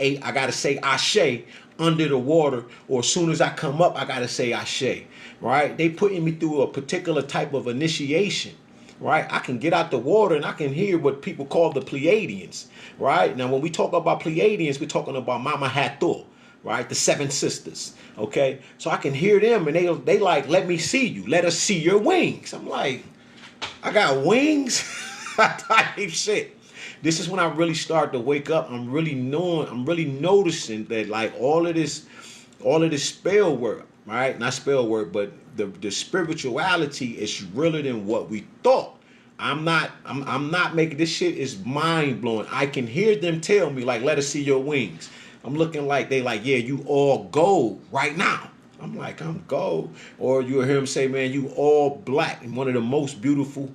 S1: Ashe under the water, or as soon as I come up, I gotta say Ashe. Right? They putting me through a particular type of initiation. Right? I can get out the water and I can hear what people call the Pleiadians. Right? Now, when we talk about Pleiadians, we're talking about Mama Hathor. right? The seven sisters, okay? So I can hear them, and they like, let me see you. Let us see your wings. I'm like, I got wings? Type shit. This is when I really start to wake up. I'm really noticing that like all of this spell work, right? Not spell work, but the spirituality is realer than what we thought. I'm not making this shit is mind blowing. I can hear them tell me like, let us see your wings. I'm looking like they like, yeah, you all gold right now. I'm like, I'm gold. Or you'll hear him say, man, you all black and one of the most beautiful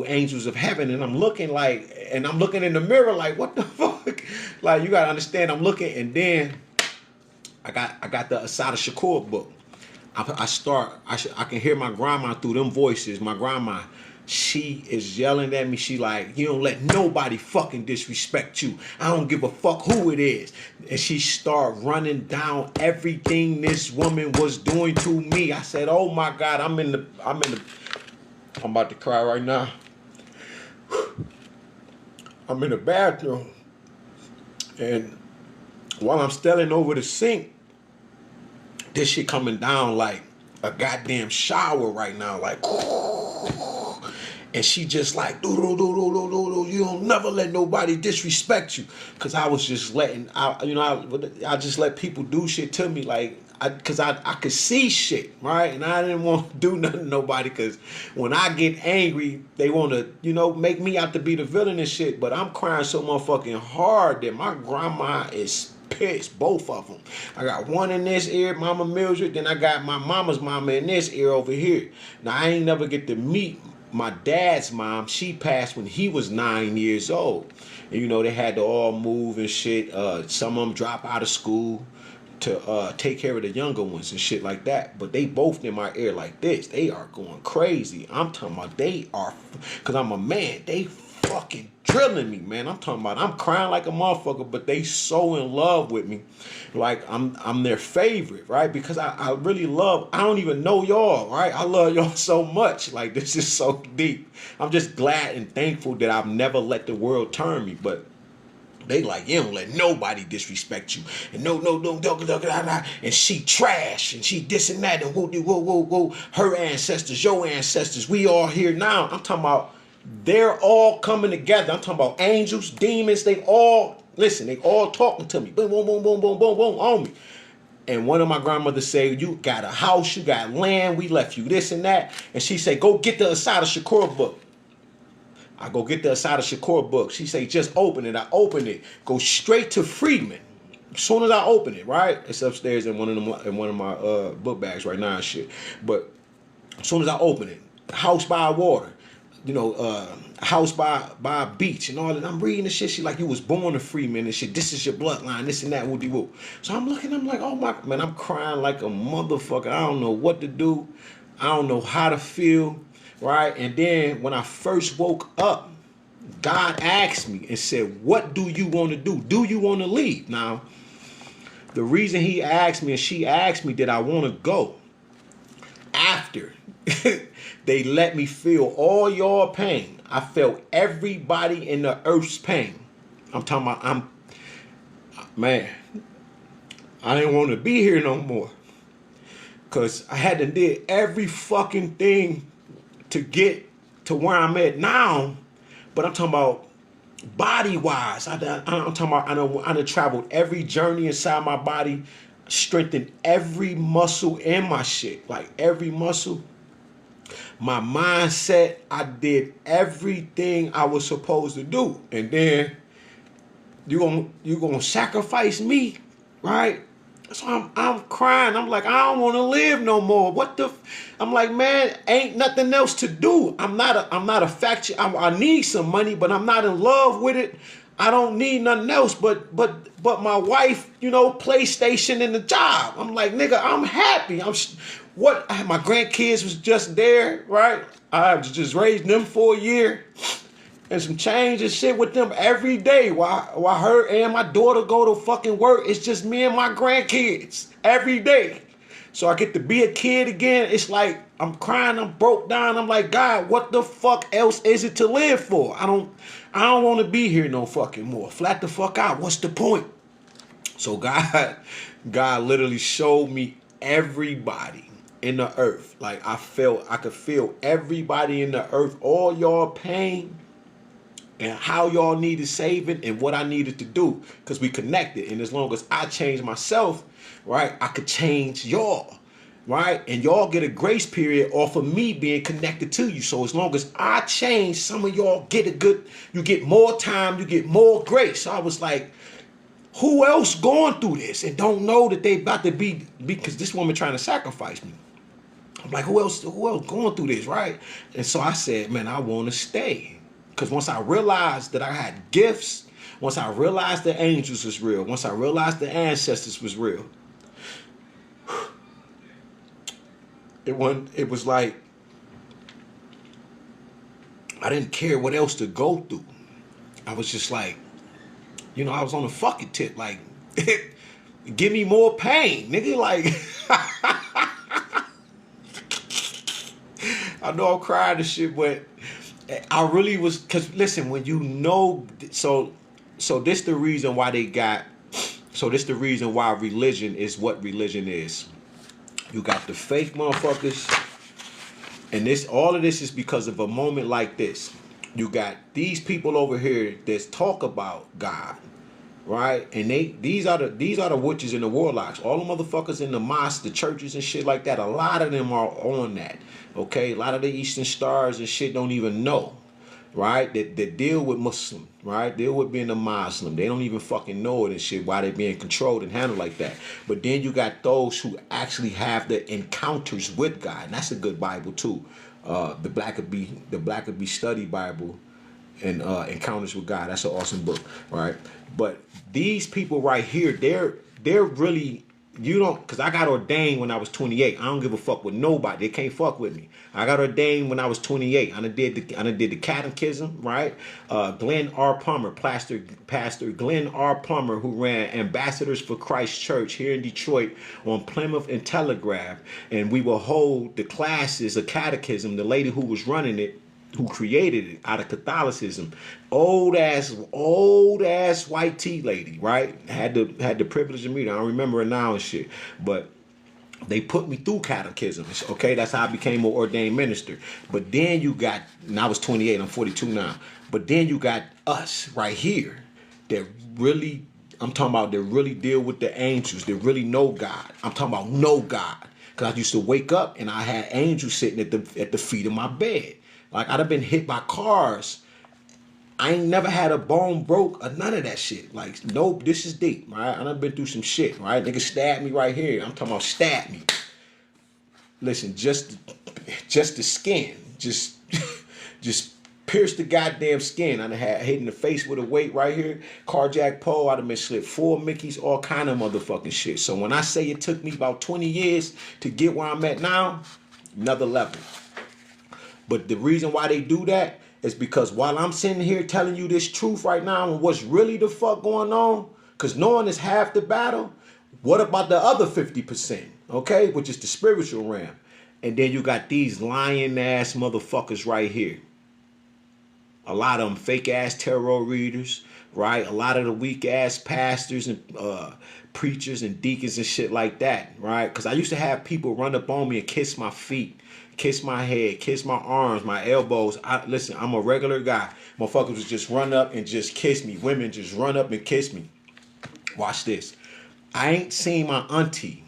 S1: angels of heaven. And I'm looking in the mirror like, what the fuck? Like, you gotta understand, I'm looking, and then I got the Asada Shakur book. I can hear my grandma through them voices. My grandma, she is yelling at me. She like, you don't let nobody fucking disrespect you. I don't give a fuck who it is. And she start running down everything this woman was doing to me. I said, oh my God, I'm about to cry right now. I'm in the bathroom. And while I'm standing over the sink, this shit coming down like a goddamn shower right now, like, and she just like, you don't never let nobody disrespect you. Cause I was just I just let people do shit to me, like, cause I could see shit, right? And I didn't want to do nothing to nobody, cause when I get angry, they want to, make me out to be the villain and shit. But I'm crying so motherfucking hard that my grandma is pissed, both of them. I got one in this ear, Mama Mildred, then I got my mama's mama in this ear over here. Now, I ain't never get to meet my dad's mom. She passed when he was 9 years old. And, they had to all move and shit. Some of them drop out of school to take care of the younger ones and shit like that. But they both in my ear like this. They are going crazy. I'm talking about because I'm a man, they fucking drilling me, man. I'm talking about, I'm crying like a motherfucker, but they so in love with me. Like I'm their favorite, right? Because I really I don't even know y'all, right? I love y'all so much. Like, this is so deep. I'm just glad and thankful that I've never let the world turn me, but they like, you don't let nobody disrespect you. And no, and she trash, and she this and that, and whoa. Her ancestors, your ancestors, we all here now. I'm talking about, they're all coming together. I'm talking about angels, demons, they all talking to me. Boom, on me. And one of my grandmothers say, you got a house, you got land, we left you this and that. And she say, go get the Asada Shakur book. I go get the Asada Shakur book. She say, just open it. I open it. Go straight to Friedman. As soon as I open it, right? It's upstairs in one of my book bags right now and shit. But as soon as I open it, house by water, house by a beach and all that. I'm reading the shit. She like, you was born a Freeman and shit. This is your bloodline, this and that, woody woo. So I'm looking, I'm like, oh my, man, I'm crying like a motherfucker. I don't know what to do. I don't know how to feel, right? And then when I first woke up, God asked me and said, what do you want to do? Do you want to leave? Now, the reason he asked me and she asked me, did I want to go? After they let me feel all your pain. I felt everybody in the earth's pain. I'm talking about, man, I didn't want to be here no more. Because I had to did every fucking thing to get to where I'm at now. But I'm talking about body-wise. I'm talking about, I done traveled every journey inside my body, strengthened every muscle in my shit. Like, every muscle. My mindset, I did everything I was supposed to do. And then you gonna sacrifice me, right? So I'm crying. I'm like, I don't want to live no more. I'm like, man, ain't nothing else to do. I'm not a factory. I need some money, but I'm not in love with it. I don't need nothing else but my wife, PlayStation and the job. I'm like, nigga, I'm happy. My grandkids was just there, right? I just raised them for a year and some change and shit with them every day while her and my daughter go to fucking work. It's just me and my grandkids every day. So I get to be a kid again. It's like I'm crying, I'm broke down. I'm like, God, what the fuck else is it to live for? I don't want to be here no fucking more. Flat the fuck out. What's the point? So God literally showed me everybody in the earth. Like I could feel everybody in the earth, all y'all pain and how y'all needed saving and what I needed to do. Because we connected. And as long as I change myself, right, I could change y'all. Right? And y'all get a grace period off of me being connected to you. So as long as I change, some of y'all you get more time, you get more grace. So I was like, who else going through this and don't know that they about to be, because this woman trying to sacrifice me. I'm like, who else going through this, right? And so I said, man, I want to stay. Because once I realized that I had gifts, once I realized the angels was real, once I realized the ancestors was real, it was like, I didn't care what else to go through. I was just like, I was on a fucking tip, like, give me more pain, nigga, like, I know I'm crying and shit, but I really was, because listen, when so this the reason why this the reason why religion is what religion is. You got the fake motherfuckers, and all of this is because of a moment like this. You got these people over here that talk about God, right? And these are the witches and the warlocks. All the motherfuckers in the mosques, the churches and shit like that. A lot of them are on that. Okay, a lot of the Eastern Stars and shit don't even know, right? That deal with Muslim, right? Deal with being a Muslim. They don't even fucking know it and shit. Why they being controlled and handled like that? But then you got those who actually have the encounters with God, and that's a good Bible too. The Blackaby Study Bible and Encounters with God. That's an awesome book, right? But these people right here, they're really, because I got ordained when I was 28. I don't give a fuck with nobody. They can't fuck with me. I got ordained when I was 28. I done did the catechism, right? Glenn R. Plummer, Pastor Glenn R. Plummer, who ran Ambassadors for Christ Church here in Detroit on Plymouth and Telegraph, and we will hold the classes of catechism. The lady who was running it, who created it out of Catholicism, old ass white tea lady, right? Had the privilege of meeting. I don't remember her now and shit, but they put me through catechism. Okay, that's how I became an ordained minister. But then you got, and I was 28, I'm 42 now. But then you got us right here that really, I'm talking about, that really deal with the angels, that really know God. I'm talking about know God. Because I used to wake up and I had angels sitting at the feet of my bed. Like, I'd have been hit by cars. I ain't never had a bone broke or none of that shit. Like, nope, this is deep, right? I done been through some shit, right? Nigga stabbed me right here. I'm talking about stab me. Listen, just the skin. Just pierced the goddamn skin. I done had hit in the face with a weight right here. Carjack pole. I done been slipped 4 Mickeys, all kind of motherfucking shit. So when I say it took me about 20 years to get where I'm at now, another level. But the reason why they do that is because while I'm sitting here telling you this truth right now and what's really the fuck going on, because knowing is half the battle, what about the other 50%? Okay, which is the spiritual realm. And then you got these lying ass motherfuckers right here. A lot of them fake ass tarot readers, right? A lot of the weak ass pastors and preachers and deacons and shit like that, right? Because I used to have people run up on me and kiss my feet, kiss my head, kiss my arms, my elbows. Listen, I'm a regular guy. Motherfuckers would just run up and just kiss me. Women just run up and kiss me. Watch this. I ain't seen my auntie,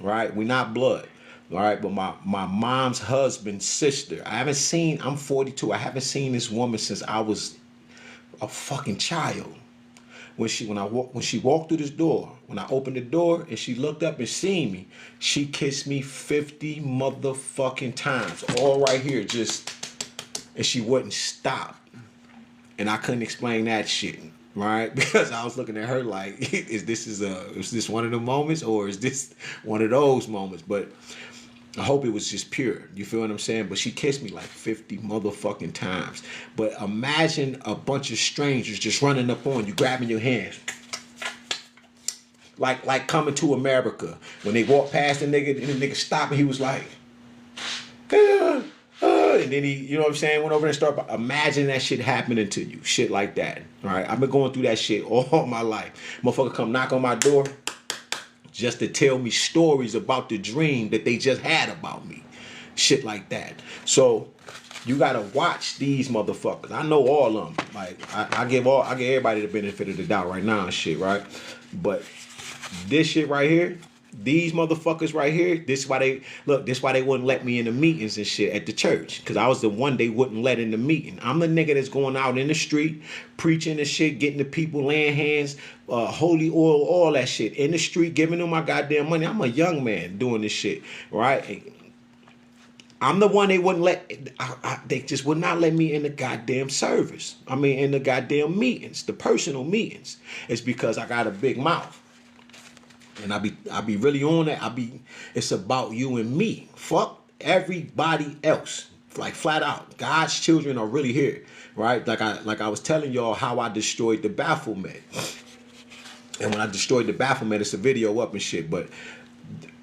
S1: right? We not blood, all right? But my mom's husband's sister. I'm 42. I haven't seen this woman since I was a fucking child. When she walked through this door, when I opened the door and she looked up and seen me, she kissed me 50 motherfucking times, all right here, and she wouldn't stop. And I couldn't explain that shit, right? Because I was looking at her like, is this one of the moments, or is this one of those moments? But I hope it was just pure. You feel what I'm saying? But she kissed me like 50 motherfucking times. But imagine a bunch of strangers just running up on you, grabbing your hands. Like Coming to America. When they walked past the nigga, and the nigga stopped and he was like, good. And then he, you know what I'm saying, went over there and started imagine that shit happening to you. Shit like that. All right. I've been going through that shit all my life. Motherfucker come knock on my door just to tell me stories about the dream that they just had about me. Shit like that. So you gotta watch these motherfuckers. I know all of them. Like I give everybody the benefit of the doubt right now and shit, right? But this shit right here, these motherfuckers right here, this why they wouldn't let me in the meetings and shit at the church. Cause I was the one they wouldn't let in the meeting. I'm the nigga that's going out in the street, preaching and shit, getting the people laying hands, holy oil, all that shit. In the street, giving them my goddamn money. I'm a young man doing this shit, right? I'm the one they wouldn't let, they just would not let me in the goddamn service. I mean, in the goddamn meetings, the personal meetings. It's because I got a big mouth. And I be really on that. It's about you and me. Fuck everybody else. Like flat out. God's children are really here. Right? Like I was telling y'all how I destroyed the Baphomet. And when I destroyed the Baphomet, it's a video up and shit. But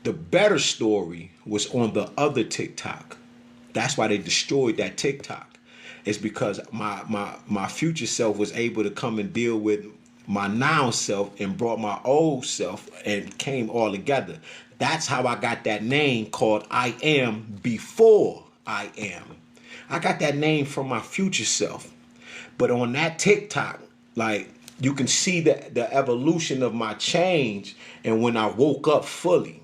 S1: the better story was on the other TikTok. That's why they destroyed that TikTok. It's because my future self was able to come and deal with my now self and brought my old self and came all together. That's how I got that name called I Am Before I Am. I got that name from my future self. But on that TikTok, like you can see the evolution of my change and when I woke up fully.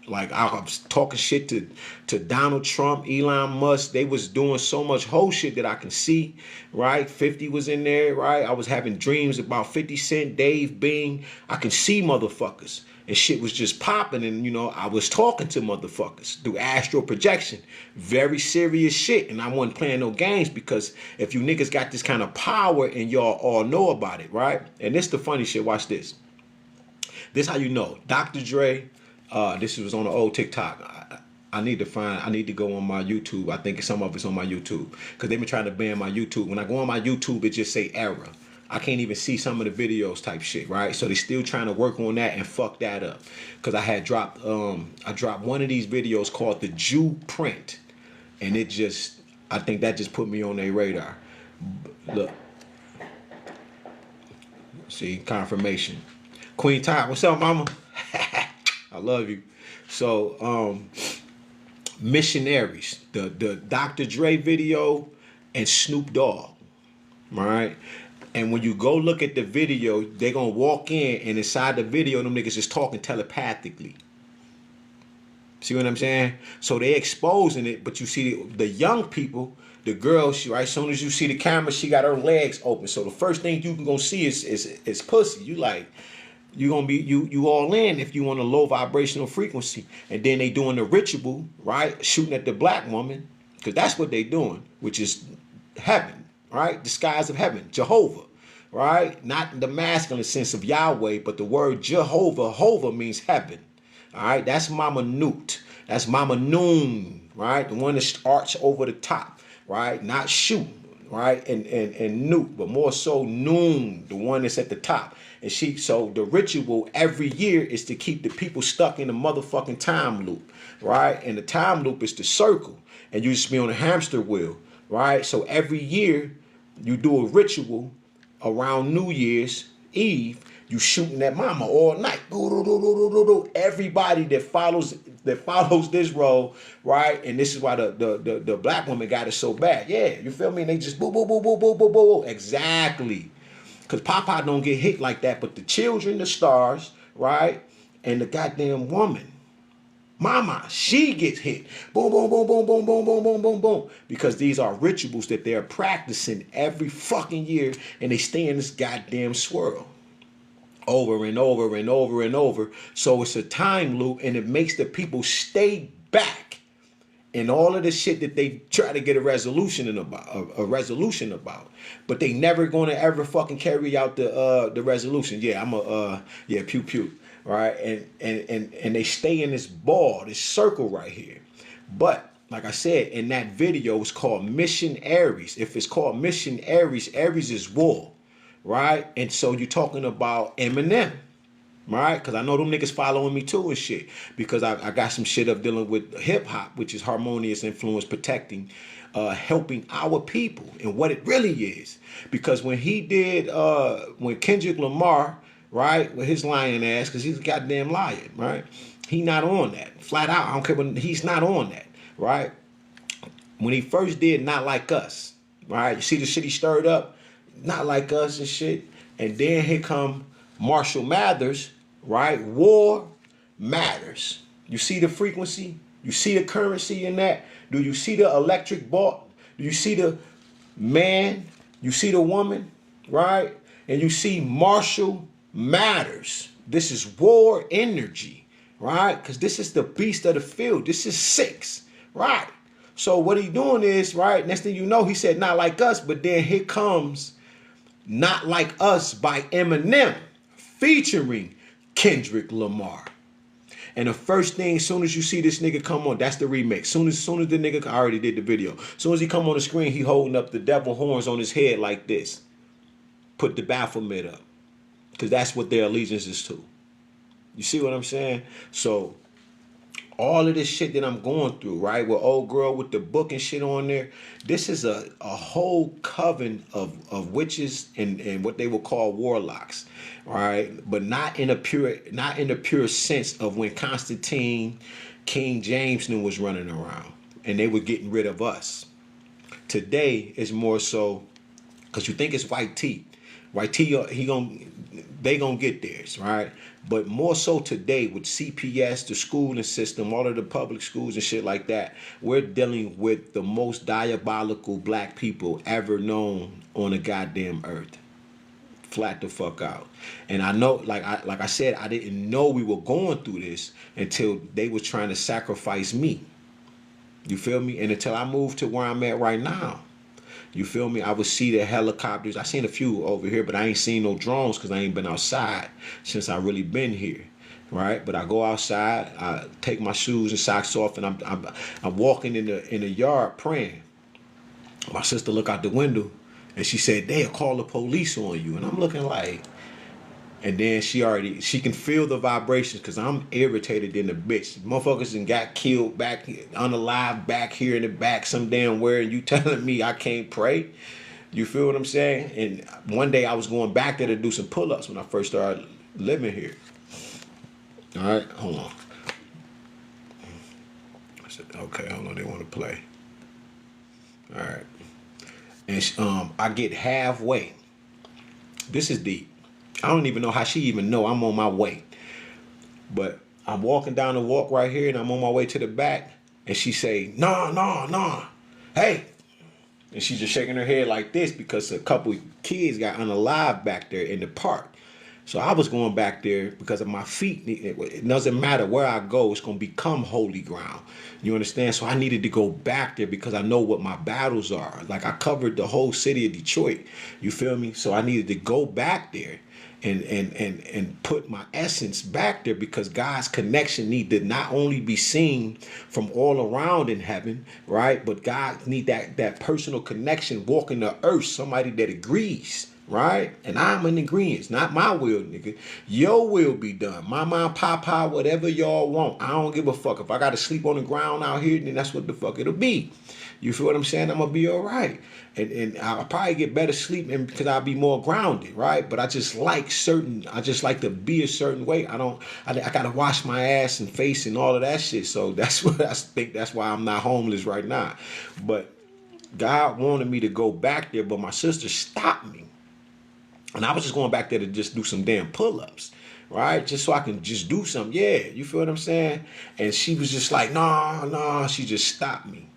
S1: Like I was talking shit to Donald Trump, Elon Musk. They was doing so much whole shit that I can see, right? 50 was in there, right? I was having dreams about 50 Cent, Dave Bing. I can see motherfuckers. And shit was just popping. And, you know, I was talking to motherfuckers through astral projection. Very serious shit. And I wasn't playing no games because if you niggas got this kind of power and y'all all know about it, right? And this the funny shit. Watch this. This how you know. Dr. Dre... this was on the old TikTok. I need to go on my YouTube. I think some of it's on my YouTube because they've been trying to ban my YouTube. When I go on my YouTube, it just say error. I can't even see some of the videos type shit, right? So they still trying to work on that and fuck that up. Because I had dropped one of these videos called the Jew Print, and it just, I think that just put me on their radar. Look, see, confirmation. Queen Ty, what's up, mama? I love you. So, Missionaries, the Dr. Dre video and Snoop Dogg, all right? And when you go look at the video, they're going to walk in and inside the video, them niggas is talking telepathically. See what I'm saying? So they exposing it, but you see the young people, the girl, she, right, as soon as you see the camera, she got her legs open. So the first thing you can go see is pussy. You like... You're gonna be you all in if you want a low vibrational frequency. And then they doing the ritual, right? Shooting at the black woman, because that's what they doing, which is heaven, right? The skies of heaven, Jehovah, right? Not in the masculine sense of Yahweh, but the word Jehovah, Hova means heaven. All right, that's Mama Newt. That's Mama Noon, right? The one that arch over the top, right? Not shoot, right? And Newt, but more so Noon, the one that's at the top. And so the ritual every year is to keep the people stuck in the motherfucking time loop, right? And the time loop is the circle. And you just be on a hamster wheel, right? So every year you do a ritual around New Year's Eve. You shooting that mama all night. Everybody that follows this role, right? And this is why the black woman got it so bad. Yeah, you feel me? And they just boo, boo, boo, boo, boo, boo, boo. Exactly. Because Papa don't get hit like that, but the children, the stars, right? And the goddamn woman, mama, she gets hit. Boom, boom, boom, boom, boom, boom, boom, boom, boom, boom. Because these are rituals that they're practicing every fucking year, and they stay in this goddamn swirl. Over and over and over and over. So it's a time loop, and it makes the people stay back in all of the shit that they try to get a resolution about, but they never gonna ever fucking carry out the resolution. Yeah, pew pew, right? And they stay in this ball, this circle right here. But like I said, in that video, it's called Mission Aries. If it's called Mission Aries, Aries is war, right? And so you're talking about Eminem. right? Because I know them niggas following me too and shit. Because I got some shit up dealing with hip hop, which is harmonious influence protecting, helping our people and what it really is. Because when he did, when Kendrick Lamar, right, with his lying ass, because he's a goddamn liar, right? He not on that. Flat out, I don't care, but he's not on that, right? When he first did Not Like Us, right? You see the shit he stirred up? Not Like Us and shit. And then here come Marshall Mathers, right? War matters. You see the frequency? You see the currency in that? Do you see the electric ball? Do you see the man? You see the woman, right? And you see Marshall Mathers. This is war energy, right? Because this is the beast of the field. This is 6, right? So what he doing is, right, next thing you know, he said Not Like Us, but then here comes Not Like Us by Eminem featuring Kendrick Lamar. And the first thing, as soon as you see this nigga come on, that's the remix. Soon as the nigga, I already did the video. Soon as he come on the screen, he holding up the devil horns on his head like this. Put the Baphomet up. Because that's what their allegiance is to. You see what I'm saying? So all of this shit that I'm going through, right, with old girl with the book and shit on there, this is a whole coven of witches and what they would call warlocks, right? But not in the pure sense of when Constantine, King James was running around and they were getting rid of us. Today is more so because you think it's white tea. White tea, they gonna get theirs, right? But more so today with CPS, the schooling system, all of the public schools and shit like that, we're dealing with the most diabolical black people ever known on the goddamn earth. Flat the fuck out. And I know, like I said, I didn't know we were going through this until they was trying to sacrifice me. You feel me? And until I moved to where I'm at right now. You feel me? I would see the helicopters. I seen a few over here, but I ain't seen no drones because I ain't been outside since I really been here, right? But I go outside, I take my shoes and socks off, and I'm walking in the yard praying. My sister look out the window, and she said, "They'll call the police on you." And I'm looking like, and then she can feel the vibrations because I'm irritated in the bitch. Motherfuckers and got killed back, unalive back here in the back some damn where, and you telling me I can't pray? You feel what I'm saying? And one day I was going back there to do some pull-ups when I first started living here. All right, hold on. I said, okay, hold on, they want to play. All right. And I get halfway. This is deep. I don't even know how she even know I'm on my way. But I'm walking down the walk right here and I'm on my way to the back. And she say, nah, hey. And she's just shaking her head like this because a couple kids got unalive back there in the park. So I was going back there because of my feet. It doesn't matter where I go, it's going to become holy ground. You understand? So I needed to go back there because I know what my battles are. Like I covered the whole city of Detroit. You feel me? So I needed to go back there and put my essence back there because God's connection need to not only be seen from all around in heaven, right? But God need that personal connection walking the earth, somebody that agrees. Right? And I'm in agreement. Not my will, nigga. Your will be done. Mama, papa, whatever y'all want. I don't give a fuck. If I got to sleep on the ground out here, then that's what the fuck it'll be. You feel what I'm saying? I'm going to be all right. And I'll probably get better sleep because I'll be more grounded, right? But I just like to be a certain way. I got to wash my ass and face and all of that shit. So that's what I think. That's why I'm not homeless right now. But God wanted me to go back there, but my sister stopped me. And I was just going back there to just do some damn pull-ups, right? Just so I can just do something. Yeah, you feel what I'm saying? And she was just like, nah. She just stopped me.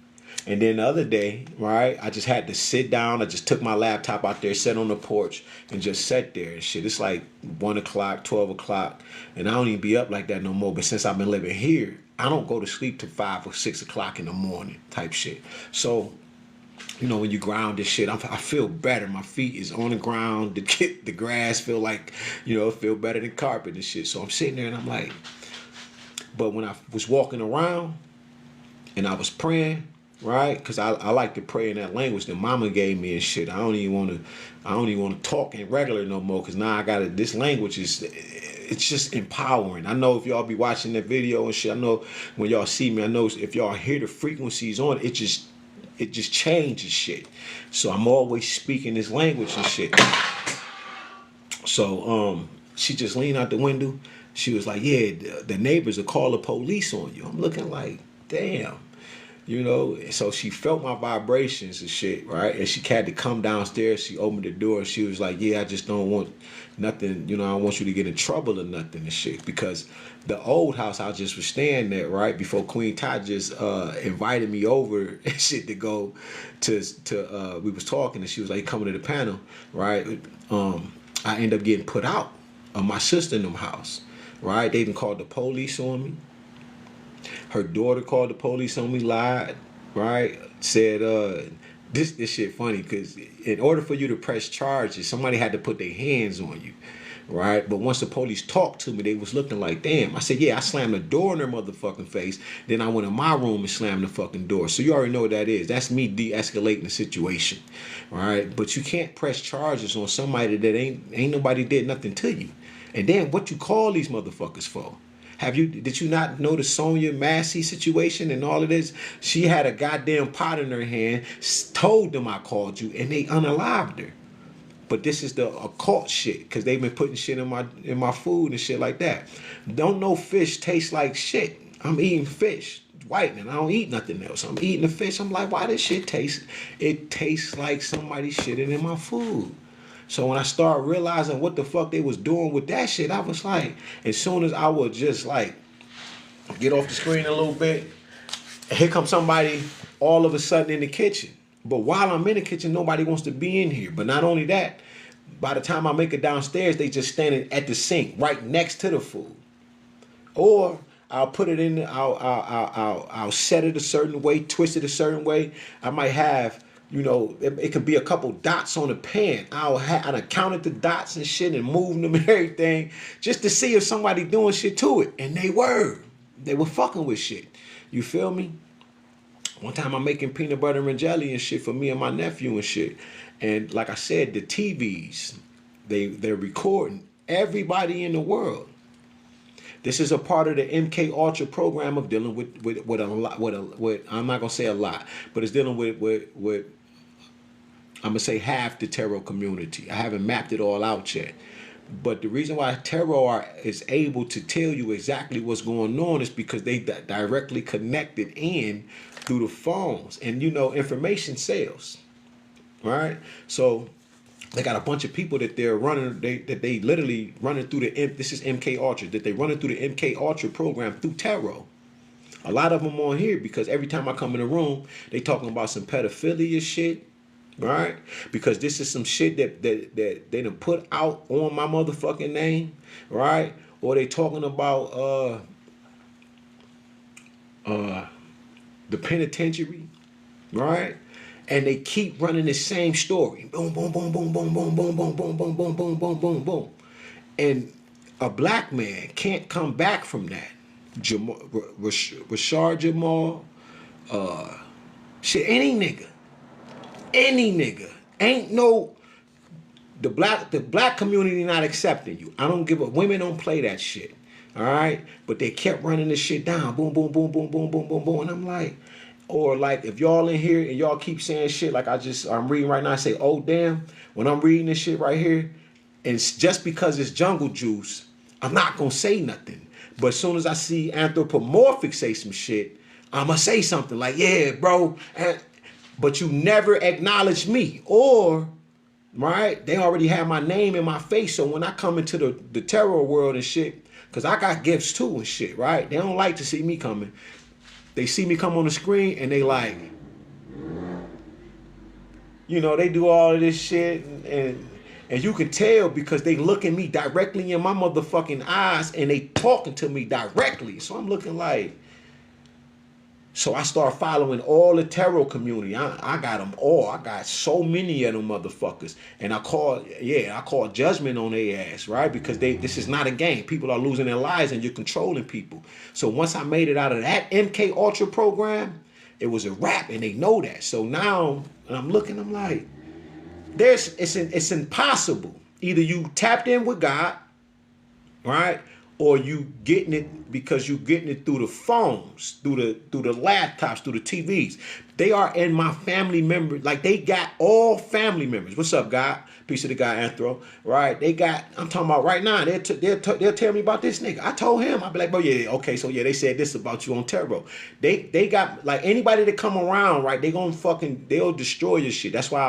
S1: And then the other day, right, I just had to sit down. I just took my laptop out there, sat on the porch, and just sat there and shit. It's like 1 o'clock, 12 o'clock, and I don't even be up like that no more. But since I've been living here, I don't go to sleep till 5 or 6 o'clock in the morning type shit. So, you know, when you ground this shit, I feel better. My feet is on the ground. The grass feel like, feel better than carpet and shit. So I'm sitting there and I'm like, but when I was walking around and I was praying, right? Because I like to pray in that language that mama gave me and shit. I don't even want to talk in regular no more because now I got it. This language is it's just empowering. I know if y'all be watching that video and shit, I know when y'all see me, I know if y'all hear the frequencies on it, it just changes shit. So I'm always speaking this language and shit. So she just leaned out the window. She was like, yeah, the neighbors will call the police on you. I'm looking like, damn. You know, so she felt my vibrations and shit, right? And she had to come downstairs. She opened the door. She was like, yeah, I just don't want nothing, you know, I don't want you to get in trouble or nothing and shit. Because the old house I just was staying at, right, before Queen Ty just invited me over and shit to go to we was talking and she was like coming to the panel, right? I ended up getting put out of my sister in them house, right? They even called the police on me. Her daughter called the police on me, lied, right? Said, this shit funny, because in order for you to press charges, somebody had to put their hands on you, right? But once the police talked to me, they was looking like, damn. I said, yeah, I slammed the door in their motherfucking face. Then I went in my room and slammed the fucking door. So you already know what that is. That's me de-escalating the situation, right? But you can't press charges on somebody that ain't nobody did nothing to you. And then what you call these motherfuckers for? Did you not know the Sonia Massey situation and all of this? She had a goddamn pot in her hand, told them I called you, and they unalived her. But this is the occult shit, because they've been putting shit in my food and shit like that. Don't know fish taste like shit. I'm eating fish, whitening. I don't eat nothing else. I'm eating the fish. I'm like, why this shit taste? It tastes like somebody shitting in my food. So when I started realizing what the fuck they was doing with that shit, I was like, as soon as I would just like get off the screen a little bit, here comes somebody all of a sudden in the kitchen. But while I'm in the kitchen, nobody wants to be in here. But not only that, by the time I make it downstairs, they just standing at the sink right next to the food. Or I'll put it in, I'll set it a certain way, twist it a certain way. I might have, you know, it could be a couple dots on the pan. I'd counted the dots and shit and moved them and everything just to see if somebody doing shit to it. And they were fucking with shit. You feel me? One time I'm making peanut butter and jelly and shit for me and my nephew and shit. And like I said, the TVs, they're recording everybody in the world. This is a part of the MK Ultra program of dealing with a lot, I'm not gonna say a lot, but it's dealing with I'm gonna say half the tarot community. I haven't mapped it all out yet. But the reason why tarot is able to tell you exactly what's going on is because they directly connected in through the phones. And you know, information sells, right? So they got a bunch of people that they're running, they literally running through this is MK Ultra, that they running through the MK Ultra program through tarot. A lot of them on here because every time I come in the room, they talking about some pedophilia shit. Right? Because this is some shit that they done put out on my motherfucking name, right? Or they talking about the penitentiary, right? And they keep running the same story. Boom, boom, boom, boom, boom, boom, boom, boom, boom, boom, boom, boom, boom, boom, boom. And a black man can't come back from that. Rashard Jamal, shit, any nigga. Ain't no the black community not accepting you. I don't give a women don't play that shit. All right? But they kept running this shit down. Boom, boom, boom, boom, boom, boom, boom, boom. And I'm like, or like if y'all in here and y'all keep saying shit like I'm reading right now, I say, oh damn, when I'm reading this shit right here, and it's just because it's jungle juice, I'm not gonna say nothing. But as soon as I see anthropomorphic say some shit, I'ma say something like, yeah, bro. But you never acknowledge me. Or, right, they already have my name in my face. So when I come into the terror world and shit, because I got gifts too and shit, right? They don't like to see me coming. They see me come on the screen and they like, you know, they do all of this shit. And you can tell because they looking me directly in my motherfucking eyes and they talking to me directly. So I'm looking like, so I start following all the tarot community. I got them all. I got so many of them motherfuckers. And I call judgment on their ass, right? Because this is not a game. People are losing their lives and you're controlling people. So once I made it out of that MK Ultra program, it was a wrap and they know that. So now I'm looking, I'm like, it's impossible. Either you tapped in with God right? Or you getting it because you getting it through the phones, through the laptops, through the TVs. They are in my family members. Like they got all family members. What's up, God? Piece of the guy Anthro, right? They got. I'm talking about right now. They'll tell me about this nigga. I told him. I'll be like, bro, yeah, okay, so yeah, they said this about you on Terro. They got like anybody that come around, right? They'll destroy your shit. That's why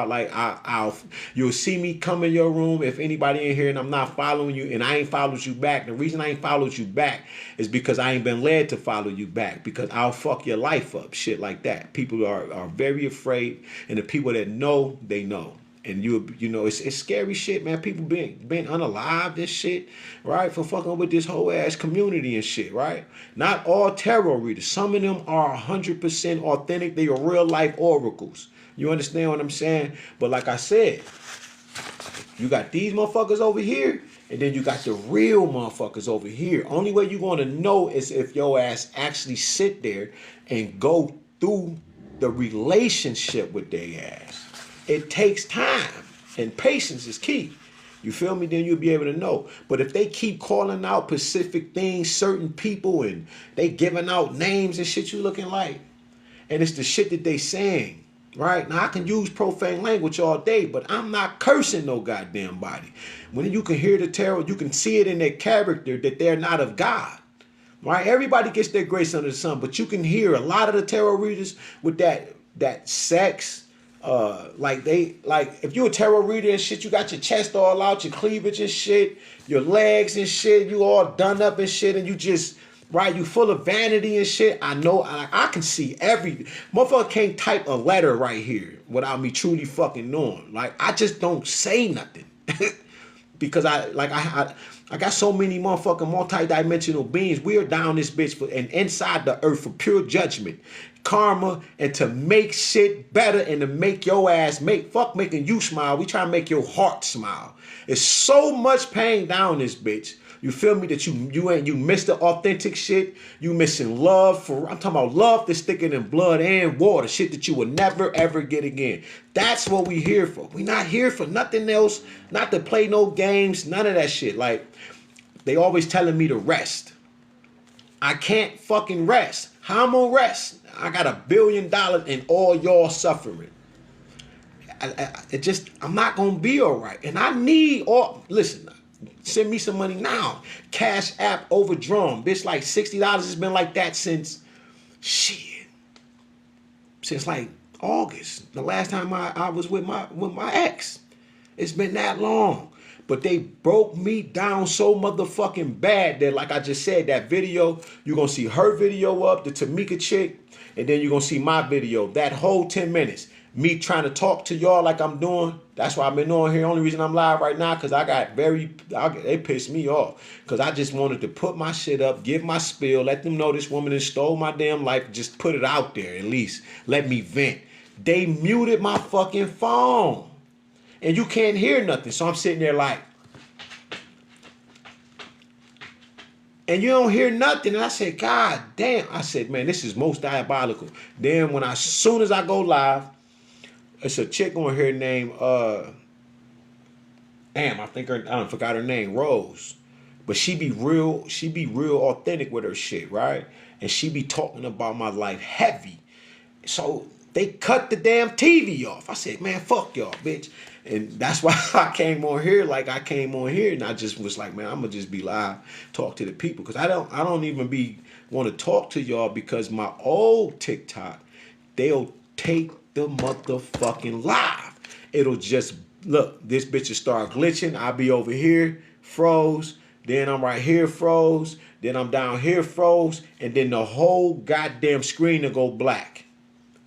S1: I'll you'll see me come in your room if anybody in here and I'm not following you and I ain't followed you back. The reason I ain't followed you back is because I ain't been led to follow you back because I'll fuck your life up, shit like that. People are very afraid, and the people that know, they know. And you know it's scary shit, man. People being unalived and shit, right? For fucking with this whole ass community and shit, right? Not all tarot readers. Some of them are 100% authentic. They are real life oracles. You understand what I'm saying? But like I said, you got these motherfuckers over here, and then you got the real motherfuckers over here. Only way you're gonna know is if your ass actually sit there and go through the relationship with their ass. It takes time, and patience is key. You feel me? Then you'll be able to know. But if they keep calling out specific things, certain people, and they giving out names and shit, you looking like, and it's the shit that they saying, right? Now I can use profane language all day, but I'm not cursing no goddamn body. When you can hear the tarot, you can see it in their character that they're not of God. Right? Everybody gets their grace under the sun, but you can hear a lot of the tarot readers with that sex. Like if you're a tarot reader and shit, you got your chest all out, your cleavage and shit, your legs and shit, you all done up and shit, and you just, right, you full of vanity and shit. I know, I can see every motherfucker can't type a letter right here without me truly fucking knowing. Like I just don't say nothing because I got so many motherfucking multi-dimensional beings. We are down this bitch and inside the earth for pure judgment, karma, and to make shit better and to make your ass making you smile. We try to make your heart smile. It's so much pain down this bitch. You feel me? That you miss the authentic shit. You missing love I'm talking about love that's thicker than blood and water. Shit that you will never ever get again. That's what we here for. We not here for nothing else. Not to play no games. None of that shit. Like they always telling me to rest. I can't fucking rest. How I'm gonna rest? I got $1 billion and all y'all suffering. I'm not gonna be all right. And I need listen. Send me some money now. Cash App overdrawn. Bitch, like $60 has been like that since like August. The last time I was with my ex. It's been that long. But they broke me down so motherfucking bad that, like I just said, that video, you're gonna see her video up, the Tamika chick, and then you're gonna see my video. That whole 10 minutes. Me trying to talk to y'all like I'm doing. That's why I've been on here. Only reason I'm live right now because they pissed me off. Because I just wanted to put my shit up, give my spiel, let them know this woman has stole my damn life. Just put it out there at least. Let me vent. They muted my fucking phone. And you can't hear nothing. So I'm sitting there like, and you don't hear nothing. And I said, God damn. I said, man, this is most diabolical. Then as soon as I go live, it's a chick on here named I forgot her name, Rose. But she be real authentic with her shit, right? And she be talking about my life heavy. So they cut the damn TV off. I said, man, fuck y'all, bitch. And that's why I came on here and I just was like, man, I'm gonna just be live, talk to the people. Cause I don't even want to talk to y'all because my old TikTok, they'll take the motherfucking live. It'll just look, this bitch will start glitching. I'll be over here, froze. Then I'm right here, froze. Then I'm down here, froze. And then the whole goddamn screen will go black.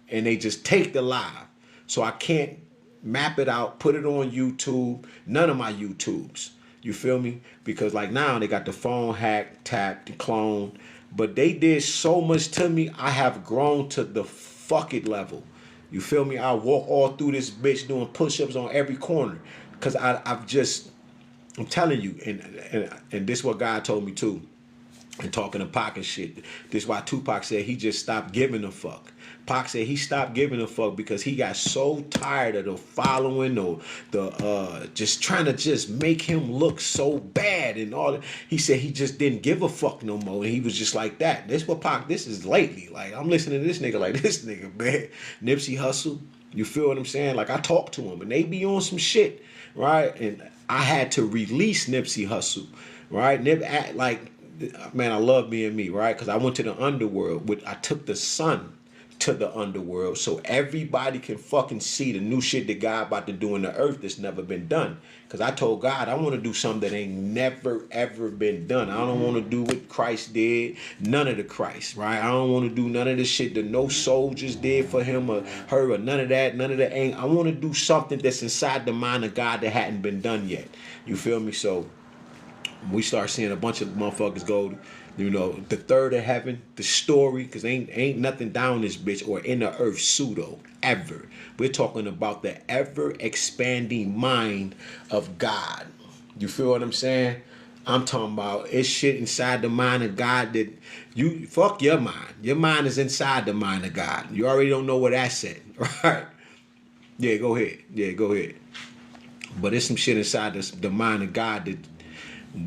S1: And they just take the live. So I can't map it out, put it on YouTube. None of my YouTubes. You feel me? Because like now they got the phone hacked, tapped, and cloned. But they did so much to me. I have grown to the fuck it level. You feel me? I walk all through this bitch doing push-ups on every corner. Because I'm telling you, and this is what God told me too. And talking to Pac and shit. This is why Tupac said he just stopped giving a fuck. Pac said he stopped giving a fuck because he got so tired of the following or the just trying to just make him look so bad and all that. He said he just didn't give a fuck no more, and he was just like that. This what Pac. This is lately. Like I'm listening to this nigga like this nigga, man. Nipsey Hussle. You feel what I'm saying? Like I talk to him and they be on some shit, right? And I had to release Nipsey Hussle, right? Like, man, I love being me, right? Because I went to the underworld. I took the sun to the underworld so everybody can fucking see the new shit that God about to do in the earth that's never been done. Because I told God I want to do something that ain't never ever been done. I don't want to do what Christ did, none of the Christ, right? I don't want to do none of the shit that no soldiers did for him or her or none of that, ain't. I want to do something that's inside the mind of God that hadn't been done yet. You feel me? So we start seeing a bunch of motherfuckers go, you know, the third of heaven, the story, because ain't nothing down this bitch or in the earth pseudo ever. We're talking about the ever expanding mind of God. You feel what I'm saying? I'm talking about it's shit inside the mind of God that you fuck your mind. Your mind is inside the mind of God. You already don't know where that's at, right? Yeah, go ahead. Yeah, go ahead. But it's some shit inside the mind of God that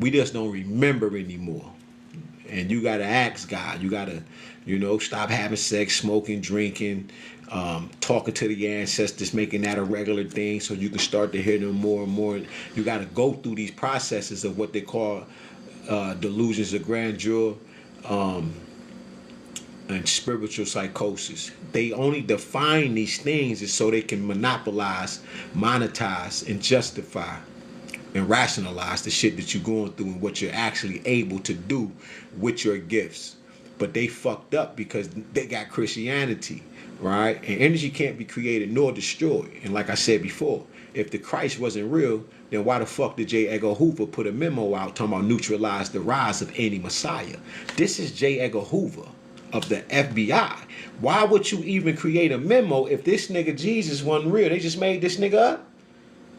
S1: we just don't remember anymore. And you got to ask God. You got to, you know, stop having sex, smoking, drinking, talking to the ancestors, making that a regular thing so you can start to hear them more and more. You got to go through these processes of what they call delusions of grandeur and spiritual psychosis. They only define these things is so they can monopolize, monetize, and justify and rationalize the shit that you're going through and what you're actually able to do with your gifts. But they fucked up because they got Christianity, right? And energy can't be created nor destroyed. And like I said before, if the Christ wasn't real, then why the fuck did J. Edgar Hoover put a memo out talking about neutralize the rise of any Messiah? This is J. Edgar Hoover of the FBI. Why would you even create a memo if this nigga Jesus wasn't real? They just made this nigga up.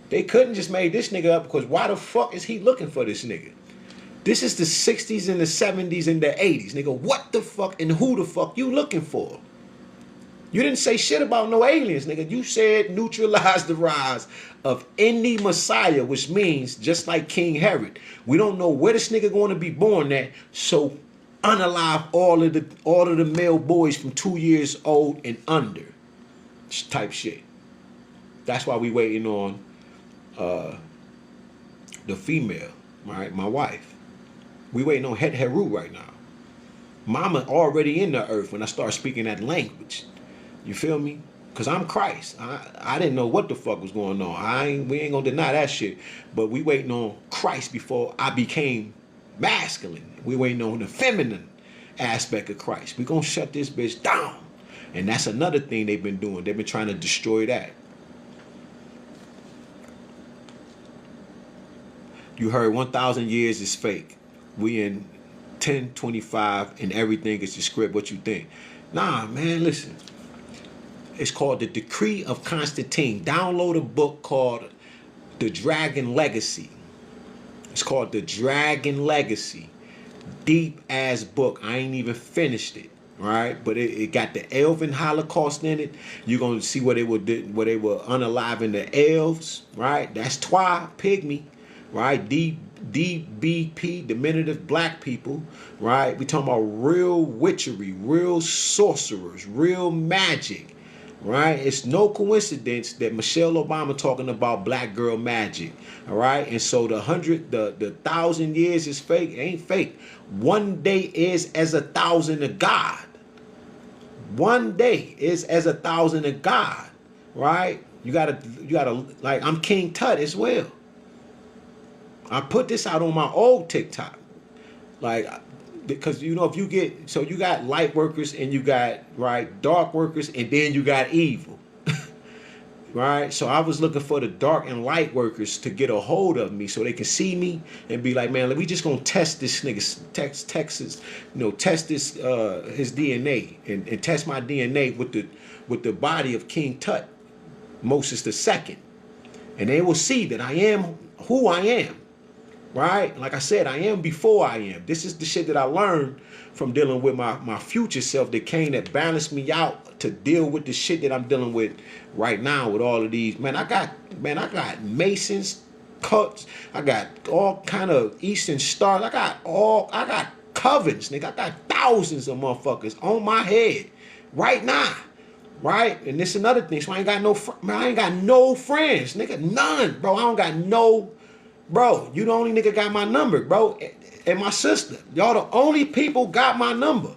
S1: They couldn't just made this nigga up because why the fuck is he looking for this nigga? This is the 60s and the 70s and the 80s. Nigga, what the fuck and who the fuck you looking for? You didn't say shit about no aliens, nigga. You said neutralize the rise of any Messiah, which means just like King Herod. We don't know where this nigga going to be born at, so unalive all of the male boys from 2 years old and under. Type shit. That's why we waiting on the female, right? My wife. We waiting on Het Heru right now. Mama already in the earth when I start speaking that language. You feel me? Because I'm Christ. I didn't know what the fuck was going on. We ain't gonna deny that shit. But we waiting on Christ before I became masculine. We waiting on the feminine aspect of Christ. We gonna shut this bitch down. And that's another thing they've been doing. They've been trying to destroy that. You heard 1,000 years is fake. We in 1025 and everything is the script. What you think? Nah, man, listen. It's called The Decree of Constantine. Download a book called The Dragon Legacy. It's called The Dragon Legacy. Deep ass book. I ain't even finished it. Right? But it got the Elven Holocaust in it. You're gonna see what they were unaliving the elves, right? That's Twa, pygmy. Right, DBP, diminutive black people, right? We talking about real witchery, real sorcerers, real magic, right? It's no coincidence that Michelle Obama talking about black girl magic, all right? And so the 1,000 years is fake, it ain't fake. One day is as 1,000 of God. One day is as 1,000 of God, right? You gotta like I'm King Tut as well. I put this out on my old TikTok. Like, because, you know, if you get, so you got light workers and you got, right, dark workers and then you got evil. Right? So I was looking for the dark and light workers to get a hold of me so they can see me and be like, man, we just gonna test this nigga, test this, test this, his DNA and test my DNA with the body of King Tut, Moses II. And they will see that I am who I am. right? Like I said, I am before I am. This is the shit that I learned from dealing with my future self that came that balanced me out to deal with the shit that I'm dealing with right now with all of these. I got Masons, cuts, I got all kind of Eastern stars, I got covens, nigga. I got thousands of motherfuckers on my head right now. Right? And this another thing. So I ain't got no friends, nigga. None, bro. I don't got no. Bro, you the only nigga got my number, bro. And my sister. Y'all the only people got my number.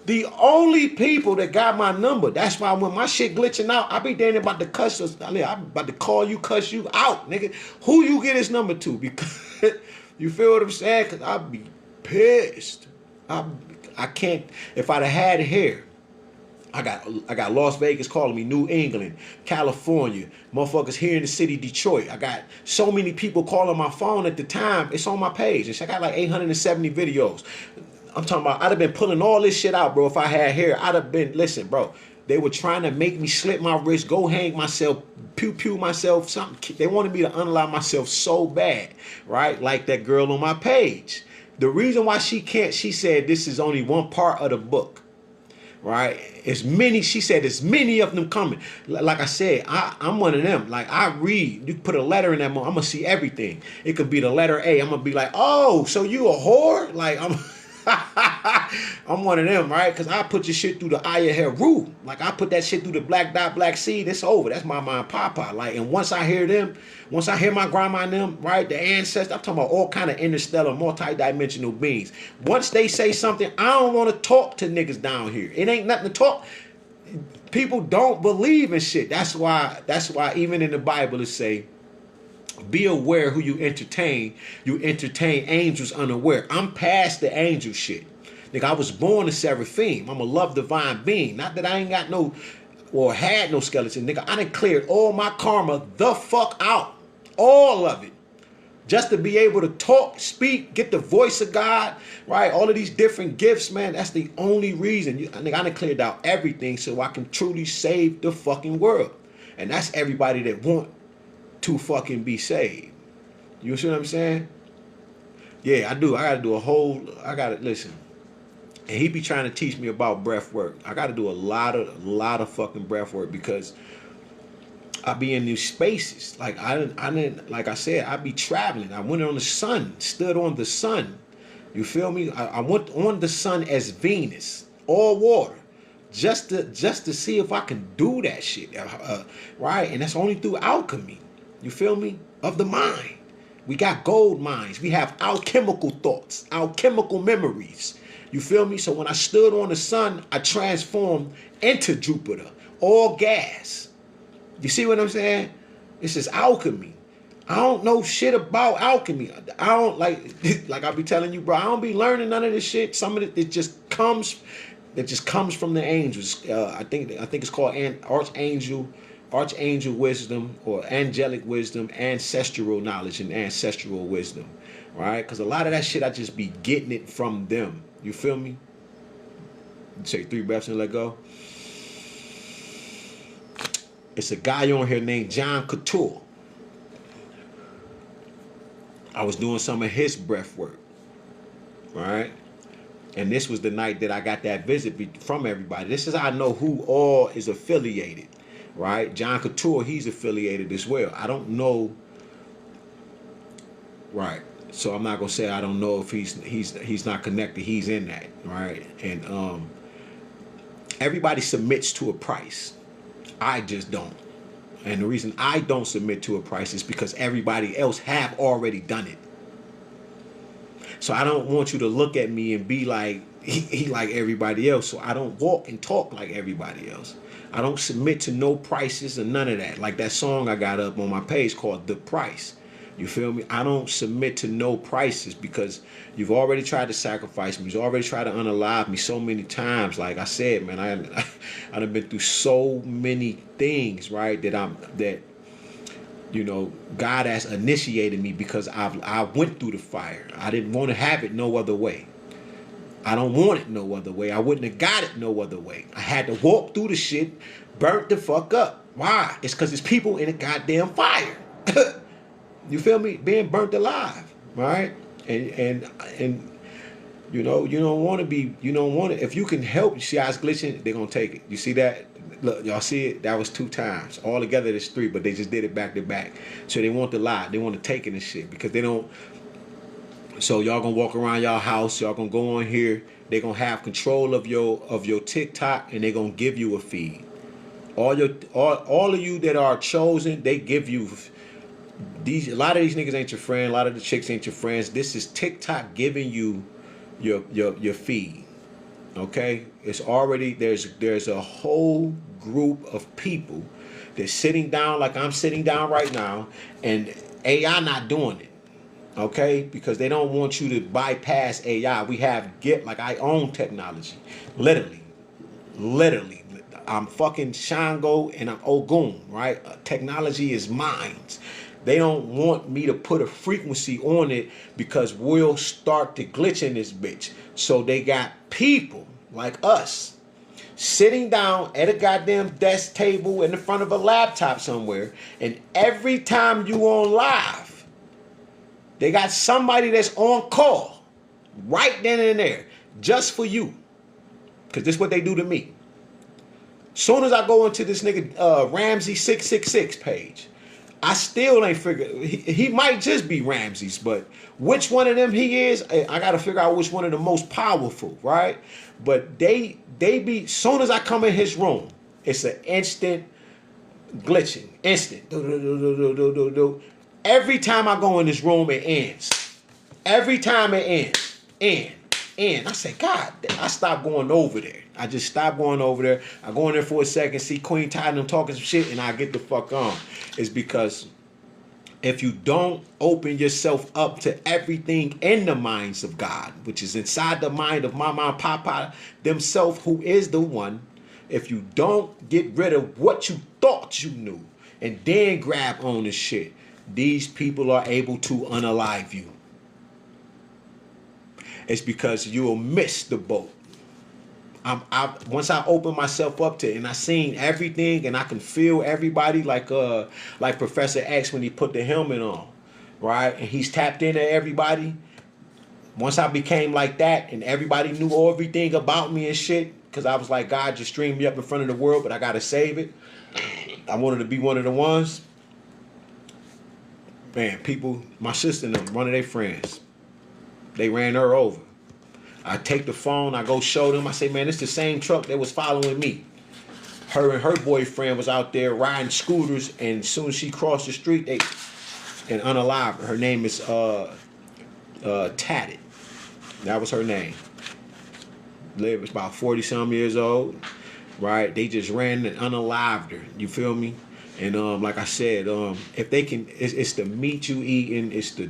S1: The only people that got my number. That's why when my shit glitching out, I be damn about to cuss us. I'm about to call you, cuss you out, nigga. Who you get his number to? Because you feel what I'm saying? Because I be pissed. I can't. If I'd have had hair, I got Las Vegas calling me, New England, California, motherfuckers here in the city, Detroit. I got so many people calling my phone at the time. It's on my page. I got like 870 videos. I'm talking about, I'd have been pulling all this shit out, bro. If I had hair, I'd have been, listen, bro. They were trying to make me slit my wrist, go hang myself, pew myself, something. They wanted me to unalive myself so bad, right? Like that girl on my page. The reason why she can't, she said this is only one part of the book. Right? She said, there's many of them coming. Like I said, I'm one of them. Like I read, you put a letter in that, I'm going to see everything. It could be the letter A. I'm going to be like, oh, so you a whore? Like I'm one of them, right? Because I put your shit through the eye of Heru. Like I put that shit through the black dot, black seed. It's over. That's my mom and papa. Like, and once I hear my grandma and them, right, the ancestors, I'm talking about all kind of interstellar, multi-dimensional beings. Once they say something, I don't want to talk to niggas down here. It ain't nothing to talk. People don't believe in shit. That's why even in the Bible it say, be aware who you entertain. You entertain angels unaware. I'm past the angel shit. Nigga, I was born a seraphim. I'm a love divine being. Not that I ain't got no or had no skeleton. Nigga, I done cleared all my karma the fuck out. All of it. Just to be able to talk, speak, get the voice of God, right? All of these different gifts, man. That's the only reason. Nigga, I done cleared out everything so I can truly save the fucking world. And that's everybody that want to fucking be saved. You see what I'm saying? Yeah, I do. I gotta listen. And he be trying to teach me about breath work. I gotta do a lot of fucking breath work because I be in these spaces. Like I didn't like I said, I be traveling. I went on the sun, stood on the sun. You feel me? I went on the sun as Venus, all water. Just to see if I can do that shit. Right? And that's only through alchemy. You feel me? Of the mind. We got gold minds. We have alchemical thoughts, alchemical memories. You feel me? So when I stood on the sun, I transformed into Jupiter. All gas. You see what I'm saying? This is alchemy. I don't know shit about alchemy. I don't like I be telling you, bro, I don't be learning none of this shit. Some of it just comes from the angels. I think it's called archangel wisdom or angelic wisdom, ancestral knowledge and ancestral wisdom, right? Because a lot of that shit I just be getting it from them. You feel me? Take 3 breaths and let go. It's a guy on here named John Couture. I was doing some of his breath work, right? And this was the night that I got that visit from everybody. This is how I know who all is affiliated. Right? John Couture, he's affiliated as well. I don't know. Right. So I'm not gonna say I don't know if he's not connected. He's in that, right? And everybody submits to a price. I just don't. And the reason I don't submit to a price is because everybody else have already done it. So I don't want you to look at me and be like he like everybody else. So I don't walk and talk like everybody else. I don't submit to no prices or none of that. Like that song I got up on my page called The Price. You feel me? I don't submit to no prices because you've already tried to sacrifice me. You've already tried to unalive me so many times. Like I said, man, I've been through so many things, right? That you know, God has initiated me because I went through the fire. I didn't want to have it no other way. I don't want it no other way. I wouldn't have got it no other way. I had to walk through the shit, burnt the fuck up. Why? It's because there's people in a goddamn fire. You feel me? Being burnt alive, right? And you don't want to be, you don't want to. If you can help, you see how it's glitching, they're gonna take it. You see that? Look, y'all see it? That was 2 times. All together, it's 3, but they just did it back to back. So they want the lie. They want to take it and shit because they don't. So y'all gonna walk around y'all house. Y'all gonna go on here. They gonna have control of your TikTok, and they gonna give you a feed. All of you that are chosen, they give you these. A lot of these niggas ain't your friend. A lot of the chicks ain't your friends. This is TikTok giving you your feed. Okay, it's already there's a whole group of people that's sitting down like I'm sitting down right now, and AI not doing it. Okay, because they don't want you to bypass AI. We have like I own technology, literally. I'm fucking Shango and I'm Ogun, right? Technology is mine. They don't want me to put a frequency on it because we'll start to glitch in this bitch. So they got people like us sitting down at a goddamn desk table in the front of a laptop somewhere, and every time you on live, they got somebody that's on call right then and there just for you. Because this is what they do to me. Soon as I go into this nigga Ramsey 666 page, I still ain't figured. He might just be Ramses, but which one of them he is, I gotta figure out which one of the most powerful, right? But they be, soon as I come in his room, it's an instant glitching, instant. Every time I go in this room, it ends. Every time it ends, end. I say, God, I stopped going over there. I just stopped going over there. I go in there for a second, see Queen Tide and them talking some shit, and I get the fuck on. It's because if you don't open yourself up to everything in the minds of God, which is inside the mind of Mama and Papa themselves, who is the one, if you don't get rid of what you thought you knew and then grab on this shit, these people are able to unalive you. It's because you'll miss the boat. Once I open myself up to it and I seen everything and I can feel everybody like Professor X when he put the helmet on, right? And he's tapped into everybody. Once I became like that and everybody knew everything about me and shit, because I was like, God just streamed me up in front of the world, but I gotta save it. I wanted to be one of the ones. Man, people, my sister and them, one of their friends, they ran her over. I take the phone, I go show them. I say, man, it's the same truck that was following me. Her and her boyfriend was out there riding scooters, and as soon as she crossed the street, they and unalive her. Her name is Tatted. That was her name. Lived about 40-some years old, right? They just ran and unalived her. You feel me? And like I said, if they can, it's the meat you eating, it's the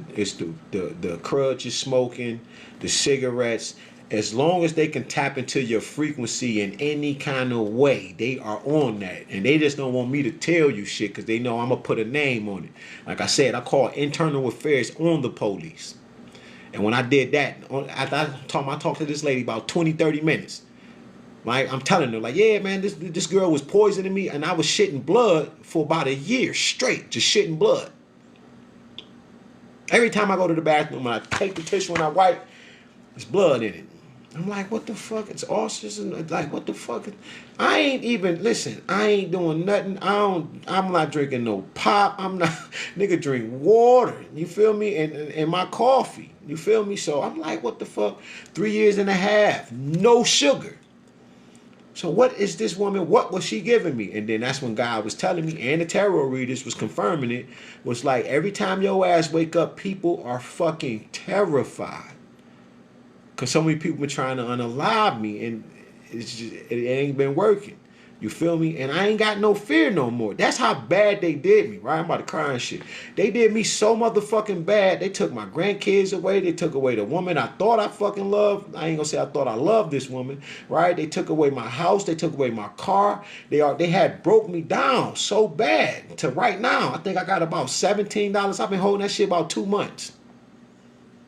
S1: crud you're smoking, the cigarettes. As long as they can tap into your frequency in any kind of way, they are on that. And they just don't want me to tell you shit because they know I'm gonna put a name on it. Like I said, I call internal affairs on the police. And when I did that, I talked to this lady about 20-30 minutes. Like, I'm telling her, like, yeah, man, this girl was poisoning me, and I was shitting blood for about a year straight, just shitting blood. Every time I go to the bathroom, when I take the tissue and I wipe, there's blood in it. I'm like, what the fuck? It's ulcers and like, what the fuck? I ain't doing nothing. I'm not drinking no pop. I'm not, nigga, drink water. You feel me? And my coffee. You feel me? So I'm like, what the fuck? 3 years and a half, no sugar. So what is this woman, what was she giving me? And then that's when God was telling me, and the tarot readers was confirming it, was like, every time your ass wake up, people are fucking terrified. Because so many people been trying to unalive me, and it ain't been working. You feel me? And I ain't got no fear no more. That's how bad they did me, right? I'm about to cry and shit. They did me so motherfucking bad. They took my grandkids away. They took away the woman I thought I fucking loved. I ain't gonna say I thought I loved this woman, right? They took away my house. They took away my car. They had broke me down so bad to right now. I think I got about $17. I've been holding that shit about 2 months.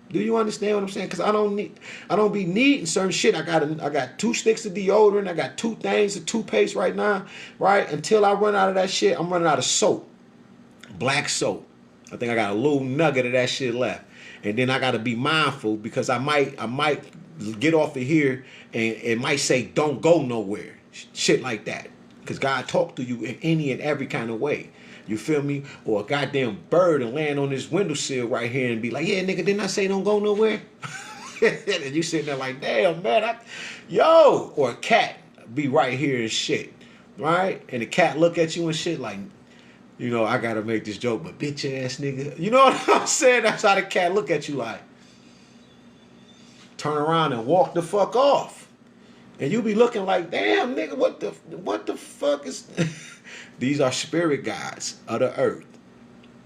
S1: Do you understand what I'm saying? Because I don't be needing certain shit. I got 2 sticks of deodorant. I got 2 things of toothpaste right now, right? Until I run out of that shit, I'm running out of soap. Black soap. I think I got a little nugget of that shit left. And then I gotta be mindful because I might get off of here and it might say don't go nowhere. Shit like that. Because God talked to you in any and every kind of way. You feel me? Or a goddamn bird and land on this windowsill right here and be like, yeah, nigga, didn't I say don't go nowhere? And you sitting there like, damn, man, yo. Or a cat be right here and shit, right? And the cat look at you and shit like, you know, I gotta make this joke, but bitch ass nigga. You know what I'm saying? That's how the cat look at you like. Turn around and walk the fuck off. And you be looking like, damn, nigga, what the fuck is... These are spirit guides of the earth.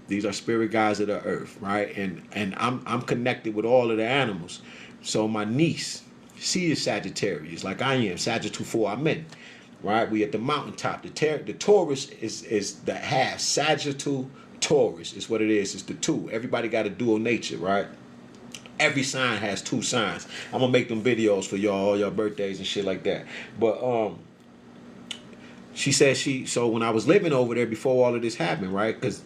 S1: These are spirit guides of the earth, right? And I'm connected with all of the animals. So my niece, she is Sagittarius, like I am, Sagittarius 4 Amen. Right? We at the mountaintop. The Taurus is the half. Sagittarius Taurus is what it is. It's the two. Everybody got a dual nature, right? Every sign has two signs. I'm gonna make them videos for y'all, all your birthdays and shit like that. But she said so when I was living over there before all of this happened, right? Because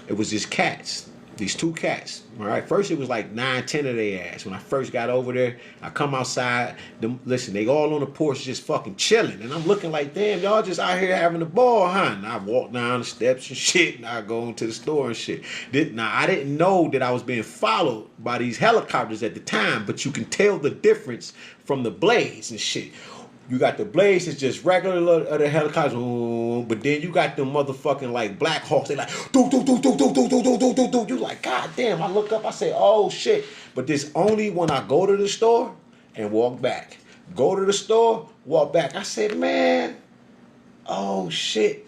S1: it was just cats. These two cats, all right? First, it was like 9, 10 of their ass. When I first got over there, I come outside. Listen, they all on the porch just fucking chilling. And I'm looking like, damn, y'all just out here having a ball, huh? And I walk down the steps and shit, and I go into the store and shit. Now, I didn't know that I was being followed by these helicopters at the time, but you can tell the difference from the blades and shit. You got the blades, it's just regular of the helicopters, but then you got them motherfucking like Black Hawks. They like do. You like, god damn. I look up, I say, oh shit. But this only when I go to the store and walk back. Go to the store, walk back. I said, man, oh shit.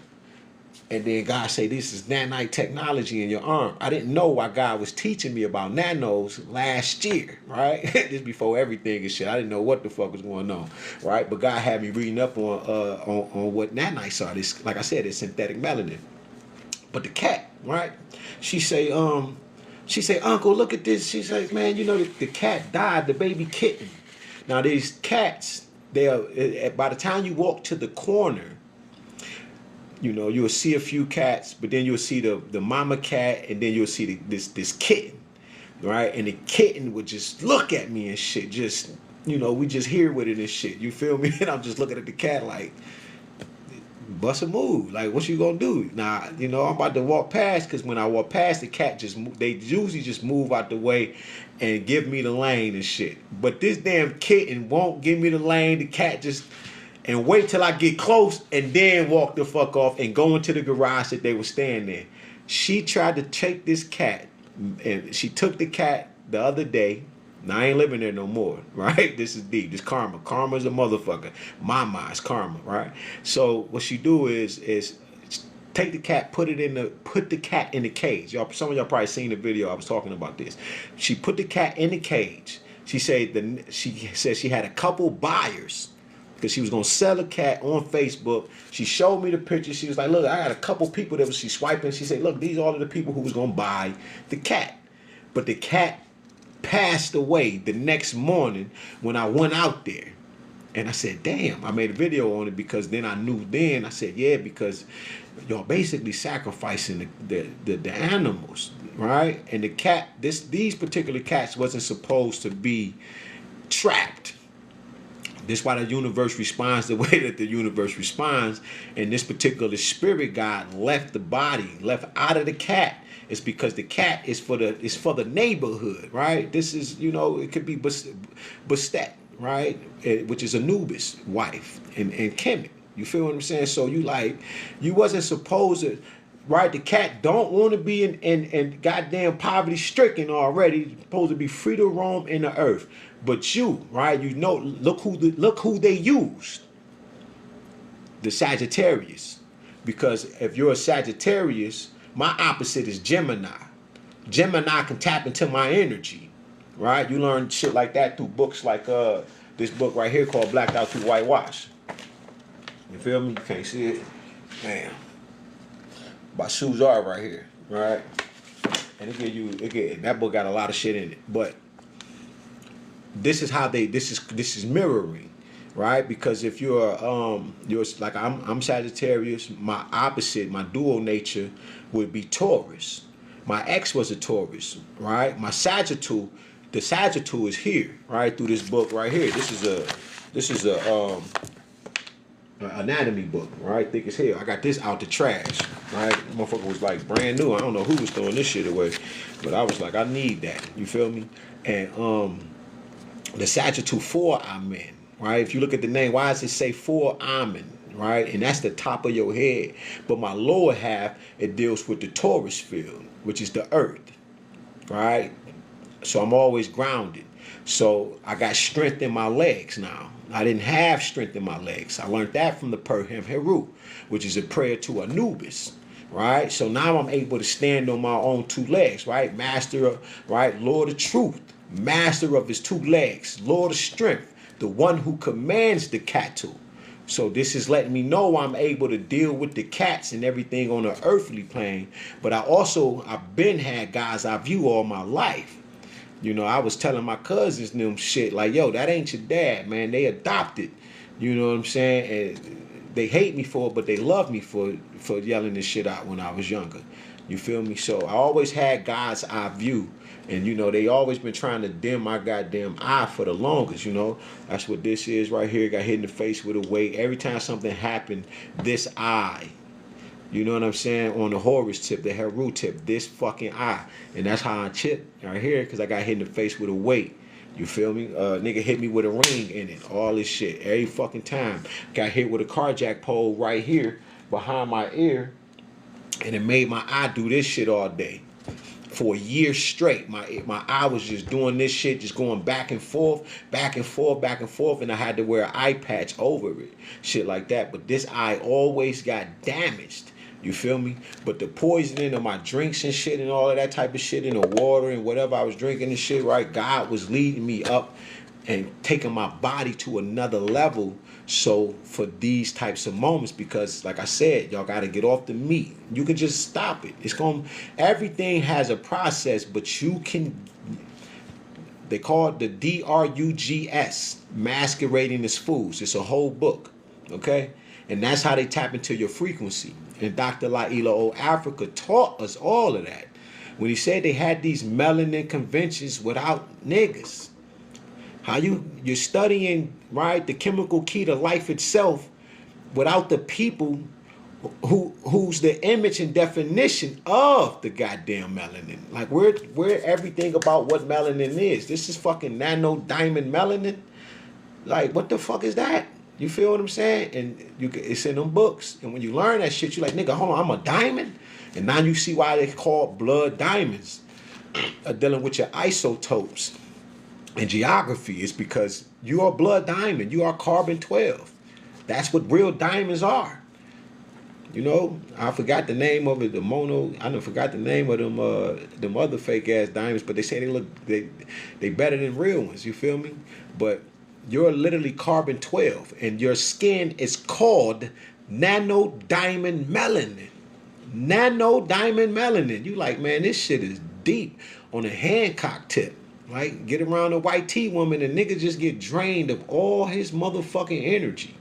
S1: And then God say, this is nanite technology in your arm. I didn't know why God was teaching me about nanos last year, right? This before everything and shit. I didn't know what the fuck was going on, right? But God had me reading up on what nanites are. This, like I said, it's synthetic melanin. But the cat, right? She say, Uncle, look at this. She says, man, you know, the cat died, the baby kitten. Now these cats, they are, by the time you walk to the corner, you know, you'll see a few cats, but then you'll see the mama cat, and then you'll see this kitten, right? And the kitten would just look at me and shit, just, you know, we just here with it and shit. You feel me? And I'm just looking at the cat like, bust a move. Like, what you gonna do? Nah, you know, I'm about to walk past, because when I walk past, the cat they usually just move out the way and give me the lane and shit. But this damn kitten won't give me the lane. The cat just... and wait till I get close and then walk the fuck off and go into the garage that they were staying in. She tried to take this cat, and she took the cat the other day. Now, I ain't living there no more, right? This is deep. This karma. Karma's a motherfucker. Mama is karma, right? So what she do is take the cat, put the cat in the cage. Y'all, some of y'all probably seen the video. I was talking about this. She put the cat in the cage. She said she had a couple buyers, because she was going to sell a cat on Facebook. She showed me the picture. She was like, look, I got a couple people that was she swiping. She said, look, these are all of the people who was going to buy the cat. But the cat passed away the next morning when I went out there. And I said, damn, I made a video on it, because then I knew then. I said, yeah, because y'all basically sacrificing the animals, right? And the cat, these particular cats wasn't supposed to be trapped. This is why the universe responds the way that the universe responds. And this particular spirit guide left the body, left out of the cat. It's because the cat is for the neighborhood, right? This is, you know, it could be Bastet, right? Which is Anubis' wife, and Kemet. You feel what I'm saying? So you wasn't supposed to, right? The cat don't want to be in goddamn poverty stricken already. It's supposed to be free to roam in the earth. But you, right? You know, look who they used. The Sagittarius. Because if you're a Sagittarius, my opposite is Gemini. Gemini can tap into my energy, right? You learn shit like that through books like this book right here called Blacked Out Through Whitewash. You feel me? You can't see it. Man. By Suzar right here, right? And that book got a lot of shit in it. But this is how this is mirroring, right? Because if you're like I'm Sagittarius, my opposite, my dual nature would be Taurus. My ex was a Taurus, right? My Sagittal, the Sagittal is here, right? Through this book right here. This is a anatomy book, right? Thick as hell. I got this out the trash, right? Motherfucker was like brand new. I don't know who was throwing this shit away, but I was like, I need that. You feel me? And the Sagittal 4 Amen, right? If you look at the name, why does it say 4 Amen, right? And that's the top of your head. But my lower half, it deals with the Taurus field, which is the earth, right? So I'm always grounded. So I got strength in my legs now. I didn't have strength in my legs. I learned that from the Perhem Heru, which is a prayer to Anubis, right? So now I'm able to stand on my own 2 legs, right? Master of, right? Lord of truth, master of his 2 legs, Lord of strength, the one who commands the cattle. So this is letting me know I'm able to deal with the cats and everything on the earthly plane. But I've been had God's eye view all my life. You know, I was telling my cousins them shit like, yo, that ain't your dad, man. They adopted. You know what I'm saying? And they hate me for it, but they love me for yelling this shit out when I was younger. You feel me? So I always had God's eye view. And, you know, they always been trying to dim my goddamn eye for the longest, you know. That's what this is right here. Got hit in the face with a weight. Every time something happened, this eye, you know what I'm saying? On the Horus tip, the Heru tip, this fucking eye. And that's how I chip right here, because I got hit in the face with a weight. You feel me? Nigga hit me with a ring in it. All this shit. Every fucking time. Got hit with a carjack pole right here behind my ear. And it made my eye do this shit all day. For a year straight, my eye was just doing this shit, just going back and forth, back and forth, back and forth, and I had to wear an eye patch over it, shit like that. But this eye always got damaged. You feel me? But the poisoning of my drinks and shit and all of that type of shit in the water and whatever I was drinking and shit, right? God was leading me up and taking my body to another level. So for these types of moments, because like I said, y'all got to get off the meat. You can just stop it. Everything has a process, but you can, they call it the DRUGS, masquerading as foods. It's a whole book, okay? And that's how they tap into your frequency. And Dr. Laila O. Africa taught us all of that. When he said they had these melanin conventions without niggas. How you're studying, right, the chemical key to life itself without the people who's the image and definition of the goddamn melanin. Like we're everything about what melanin is. This is fucking nano diamond melanin. Like what the fuck is that? You feel what I'm saying? And it's in them books. And when you learn that shit, you're like, nigga, hold on, I'm a diamond? And now you see why they call blood diamonds. Dealing with your isotopes and geography is because you are blood diamond. You are carbon 12. That's what real diamonds are. You know, I forgot the name of it, the mono. I done forgot the name of them other fake ass diamonds, but they say they better than real ones. You feel me? But you're literally carbon 12, and your skin is called nano diamond melanin. Nano diamond melanin. You like, man, this shit is deep on a Hancock tip. Right? Get around a white tea woman and nigga just get drained of all his motherfucking energy.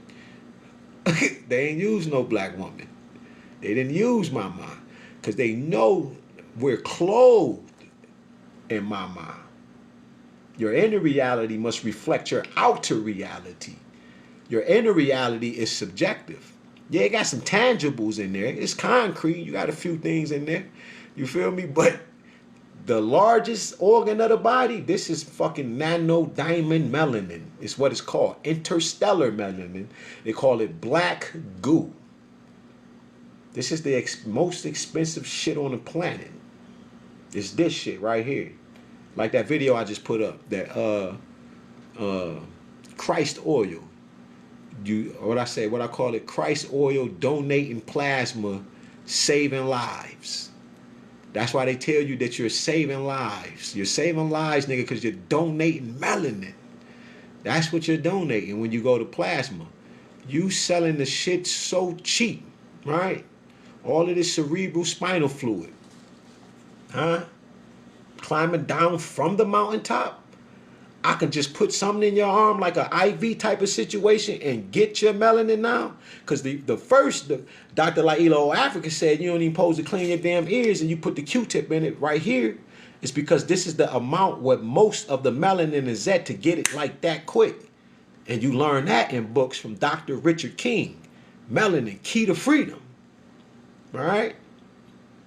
S1: They ain't use no black woman. They didn't use my mind. Because they know we're clothed in my mind. Your inner reality must reflect your outer reality. Your inner reality is subjective. Yeah, it got some tangibles in there. It's concrete. You got a few things in there. You feel me? But the largest organ of the body, this is fucking nano diamond melanin. It's what it's called. Interstellar melanin. They call it black goo. This is the most expensive shit on the planet. It's this shit right here. Like that video I just put up. That Christ oil. What I call it, Christ oil donating plasma, saving lives. That's why they tell you that you're saving lives. You're saving lives, nigga, because you're donating melanin. That's what you're donating when you go to plasma. You selling the shit so cheap, right? All of this cerebral spinal fluid. Huh? Climbing down from the mountaintop. I can just put something in your arm like an IV type of situation and get your melanin now. Because the Dr. Laila Africa said you don't even supposed to clean your damn ears and you put the Q-tip in it right here. It's because this is the amount where most of the melanin is at to get it like that quick. And you learn that in books from Dr. Richard King. Melanin, Key to Freedom. All right?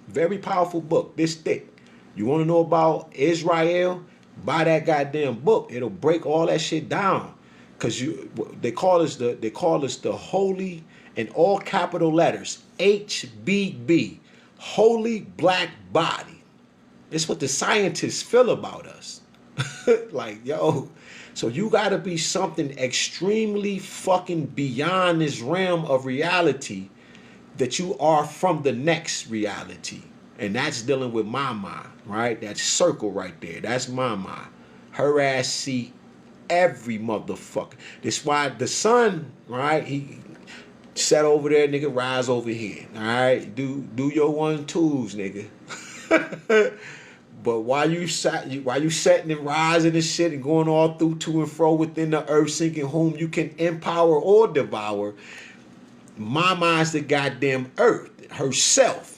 S1: Very powerful book, this thick. You want to know about Israel? Buy that goddamn book. It'll break all that shit down. Cause they call us the holy, in all capital letters, HBB, holy black body. It's what the scientists feel about us. Like, yo, so you gotta be something extremely fucking beyond this realm of reality that you are from the next reality. And that's dealing with Mama, right? That circle right there. That's Mama. Her ass see every motherfucker. That's why the sun, right? He sat over there, nigga, rise over here. All right? Do your 1-2s, nigga. But while you setting and rising and shit and going all through to and fro within the earth, seeking whom you can empower or devour, Mama is the goddamn earth herself.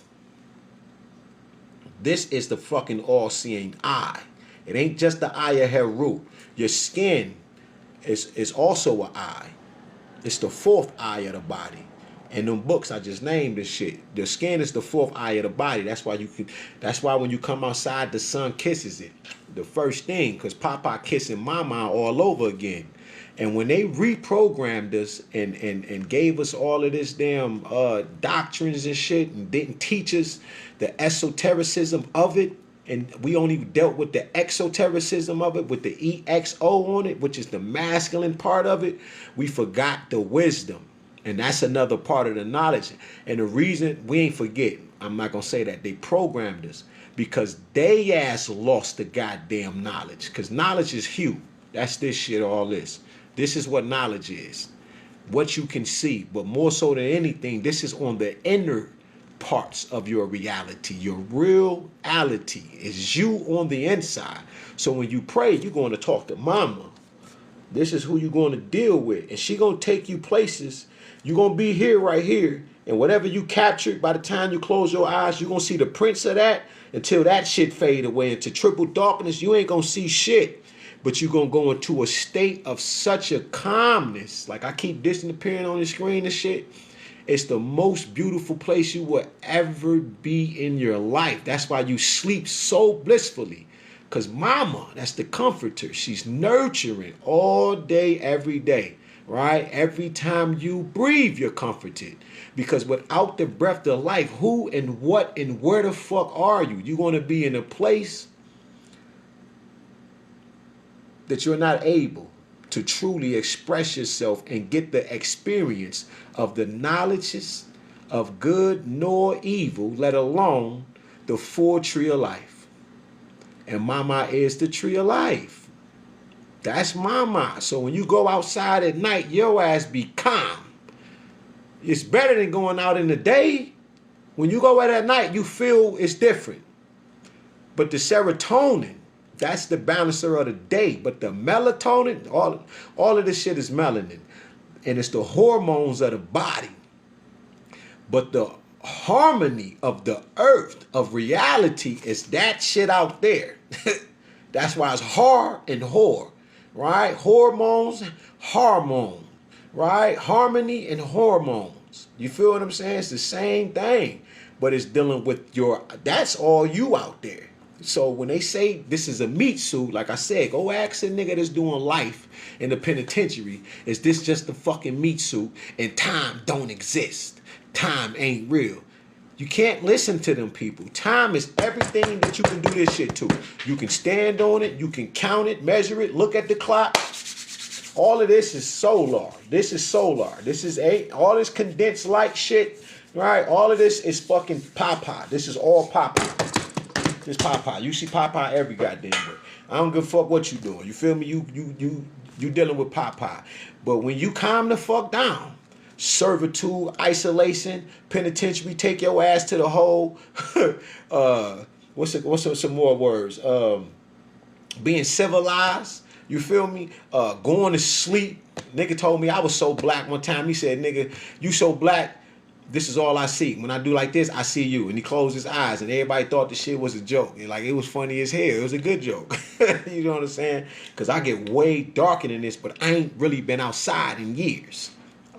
S1: This is the fucking all-seeing eye. It ain't just the eye of Heru. Your skin is also an eye. It's the fourth eye of the body. And them books I just named this shit. The skin is the fourth eye of the body. That's why when you come outside, the sun kisses it. The first thing, because Papa kissing Mama all over again. And when they reprogrammed us and gave us all of this damn doctrines and shit and didn't teach us the esotericism of it, and we only dealt with the exotericism of it, with the EXO on it, which is the masculine part of it, we forgot the wisdom. And that's another part of the knowledge. And the reason we ain't forgetting, I'm not going to say that, they programmed us because they ass lost the goddamn knowledge. Because knowledge is Hugh. That's this shit, all this. This is what knowledge is. What you can see. But more so than anything, this is on the inner parts of your reality. Your reality is you on the inside. So when you pray, you're going to talk to Mama. This is who you're going to deal with. And she going to take you places. You're going to be here, right here. And whatever you captured, by the time you close your eyes, you're going to see the prints of that until that shit fade away into triple darkness. You ain't going to see shit. But you're going to go into a state of such a calmness. Like I keep disappearing on the screen and shit. It's the most beautiful place you will ever be in your life. That's why you sleep so blissfully. Because Mama, that's the comforter. She's nurturing all day, every day. Right? Every time you breathe, you're comforted. Because without the breath of life, who and what and where the fuck are you? You're going to be in a place that you're not able to truly express yourself and get the experience of the knowledges of good nor evil, let alone the full tree of life. And Mama is the tree of life. That's Mama. So when you go outside at night, your ass be calm. It's better than going out in the day. When you go out at night, you feel it's different. But the serotonin, that's the balancer of the day. But the melatonin, all of this shit is melanin. And it's the hormones of the body. But the harmony of the earth, of reality, is that shit out there. That's why it's har and whore. Right? Hormones, hormone. Right? Harmony and hormones. You feel what I'm saying? It's the same thing. But it's dealing with that's all you out there. So when they say this is a meat suit, like I said, go ask a nigga that's doing life in the penitentiary. Is this just a fucking meat suit and time don't exist? Time ain't real. You can't listen to them people. Time is everything that you can do this shit to. You can stand on it. You can count it, measure it, look at the clock. All of this is solar. This is solar. This is all this condensed light shit, right? All of this is fucking Papa. This is all Papa. This Papa. You see Papa every goddamn way. I don't give a fuck what you doing. You feel me? You dealing with Papa. But when you calm the fuck down, servitude, isolation, penitentiary, take your ass to the hole. What's some more words? Being civilized. You feel me? Going to sleep. Nigga told me I was so black one time. He said, nigga, you so black, this is all I see. When I do like this, I see you. And he closed his eyes, and everybody thought the shit was a joke. And like, it was funny as hell. It was a good joke. You know what I'm saying? Because I get way darker than this, but I ain't really been outside in years.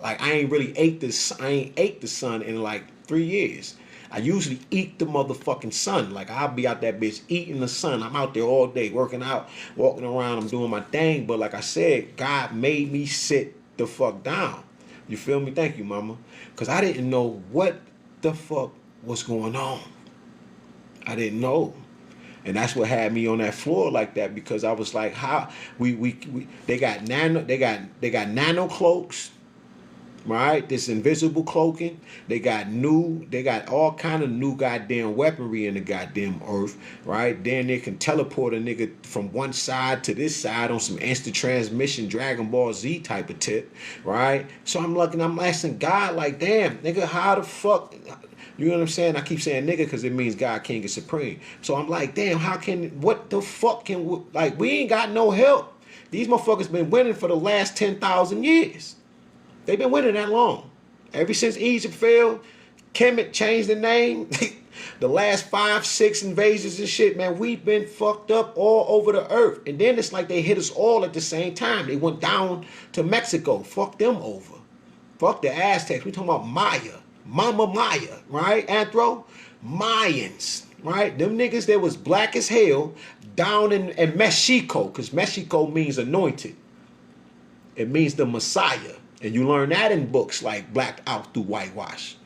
S1: Like, I ain't ate the sun in like 3 years. I usually eat the motherfucking sun. Like, I'll be out that bitch eating the sun. I'm out there all day working out, walking around. I'm doing my thing. But like I said, God made me sit the fuck down. You feel me? Thank you, mama. Because I didn't know what the fuck was going on. I didn't know. And that's what had me on that floor like that, because I was like, how they got nano cloaks. Right, this invisible cloaking. They got all kind of new goddamn weaponry in the goddamn earth. Right, then they can teleport a nigga from one side to this side on some instant transmission Dragon Ball Z type of tip. Right, so I'm asking God, like, damn, nigga, how the fuck? You know what I'm saying? I keep saying nigga because it means God, King, and Supreme. So I'm like, damn, what the fuck like, we ain't got no help. These motherfuckers been winning for the last 10,000 years. They've been winning that long. Ever since Egypt fell, Kemet changed the name. The last 5, 6 invasions and shit, man, we've been fucked up all over the earth. And then it's like they hit us all at the same time. They went down to Mexico. Fuck them over. Fuck the Aztecs. We talking about Maya. Mama Maya, right? Anthro? Mayans, right? Them niggas that was black as hell down in Mexico, because Mexico means anointed. It means the Messiah. And you learn that in books like Black Out Through Whitewash.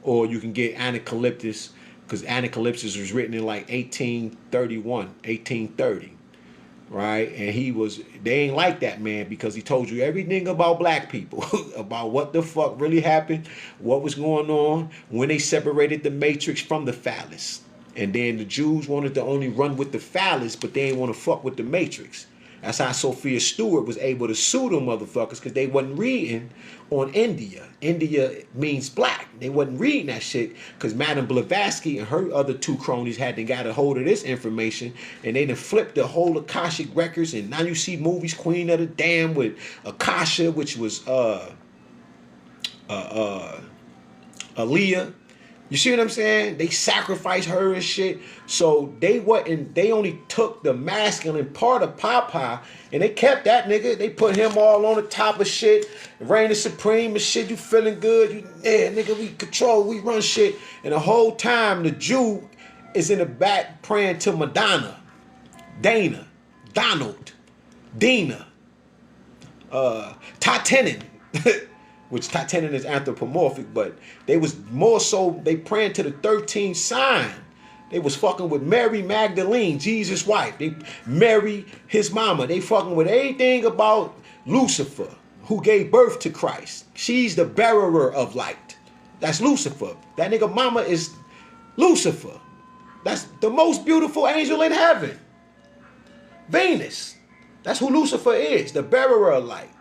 S1: Or you can get Anacalyptus, because Anacalyptus was written in like 1830. Right? And they ain't like that, man, because he told you everything about black people, about what the fuck really happened, what was going on, when they separated the matrix from the phallus. And then the Jews wanted to only run with the phallus, but they didn't want to fuck with the matrix. That's how Sophia Stewart was able to sue them motherfuckers, because they wasn't reading on India. India means black. They wasn't reading that shit because Madame Blavatsky and her other 2 cronies hadn't got a hold of this information, and they done flipped the whole Akashic records. And now you see movies, Queen of the Damned with Akasha, which was Aaliyah. You see what I'm saying? They sacrificed her and shit. So they only took the masculine part of Papa, and they kept that nigga. They put him all on the top of shit. Reign of Supreme and shit. You feeling good? Nigga, we control, we run shit. And the whole time the Jew is in the back praying to Madonna, Dana, Donald, Dina, Titanen. Which Titanen is anthropomorphic, but they was more so, they praying to the 13th sign. They was fucking with Mary Magdalene, Jesus' wife. They Mary, his mama. They fucking with everything about Lucifer, who gave birth to Christ. She's the bearer of light. That's Lucifer. That nigga mama is Lucifer. That's the most beautiful angel in heaven. Venus. That's who Lucifer is, the bearer of light.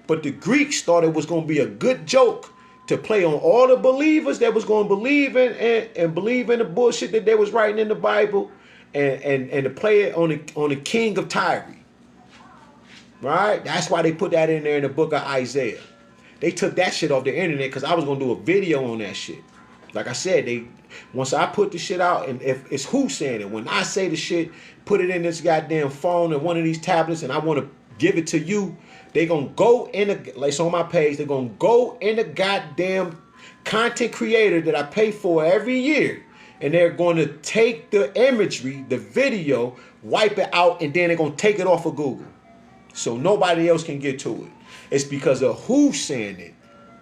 S1: But the Greeks thought it was going to be a good joke to play on all the believers that was going to believe in and believe in the bullshit that they was writing in the Bible, and to play it on the king of Tyre. Right? That's why they put that in there in the book of Isaiah. They took that shit off the internet because I was going to do a video on that shit. Like I said, once I put the shit out, and if it's who saying it, when I say the shit, put it in this goddamn phone and one of these tablets, and I want to give it to you, they gonna go in like it's on my page, they're gonna go in the goddamn content creator that I pay for every year, and they're gonna take the imagery, the video, wipe it out, and then they're gonna take it off of Google. So nobody else can get to it. It's because of who's saying it.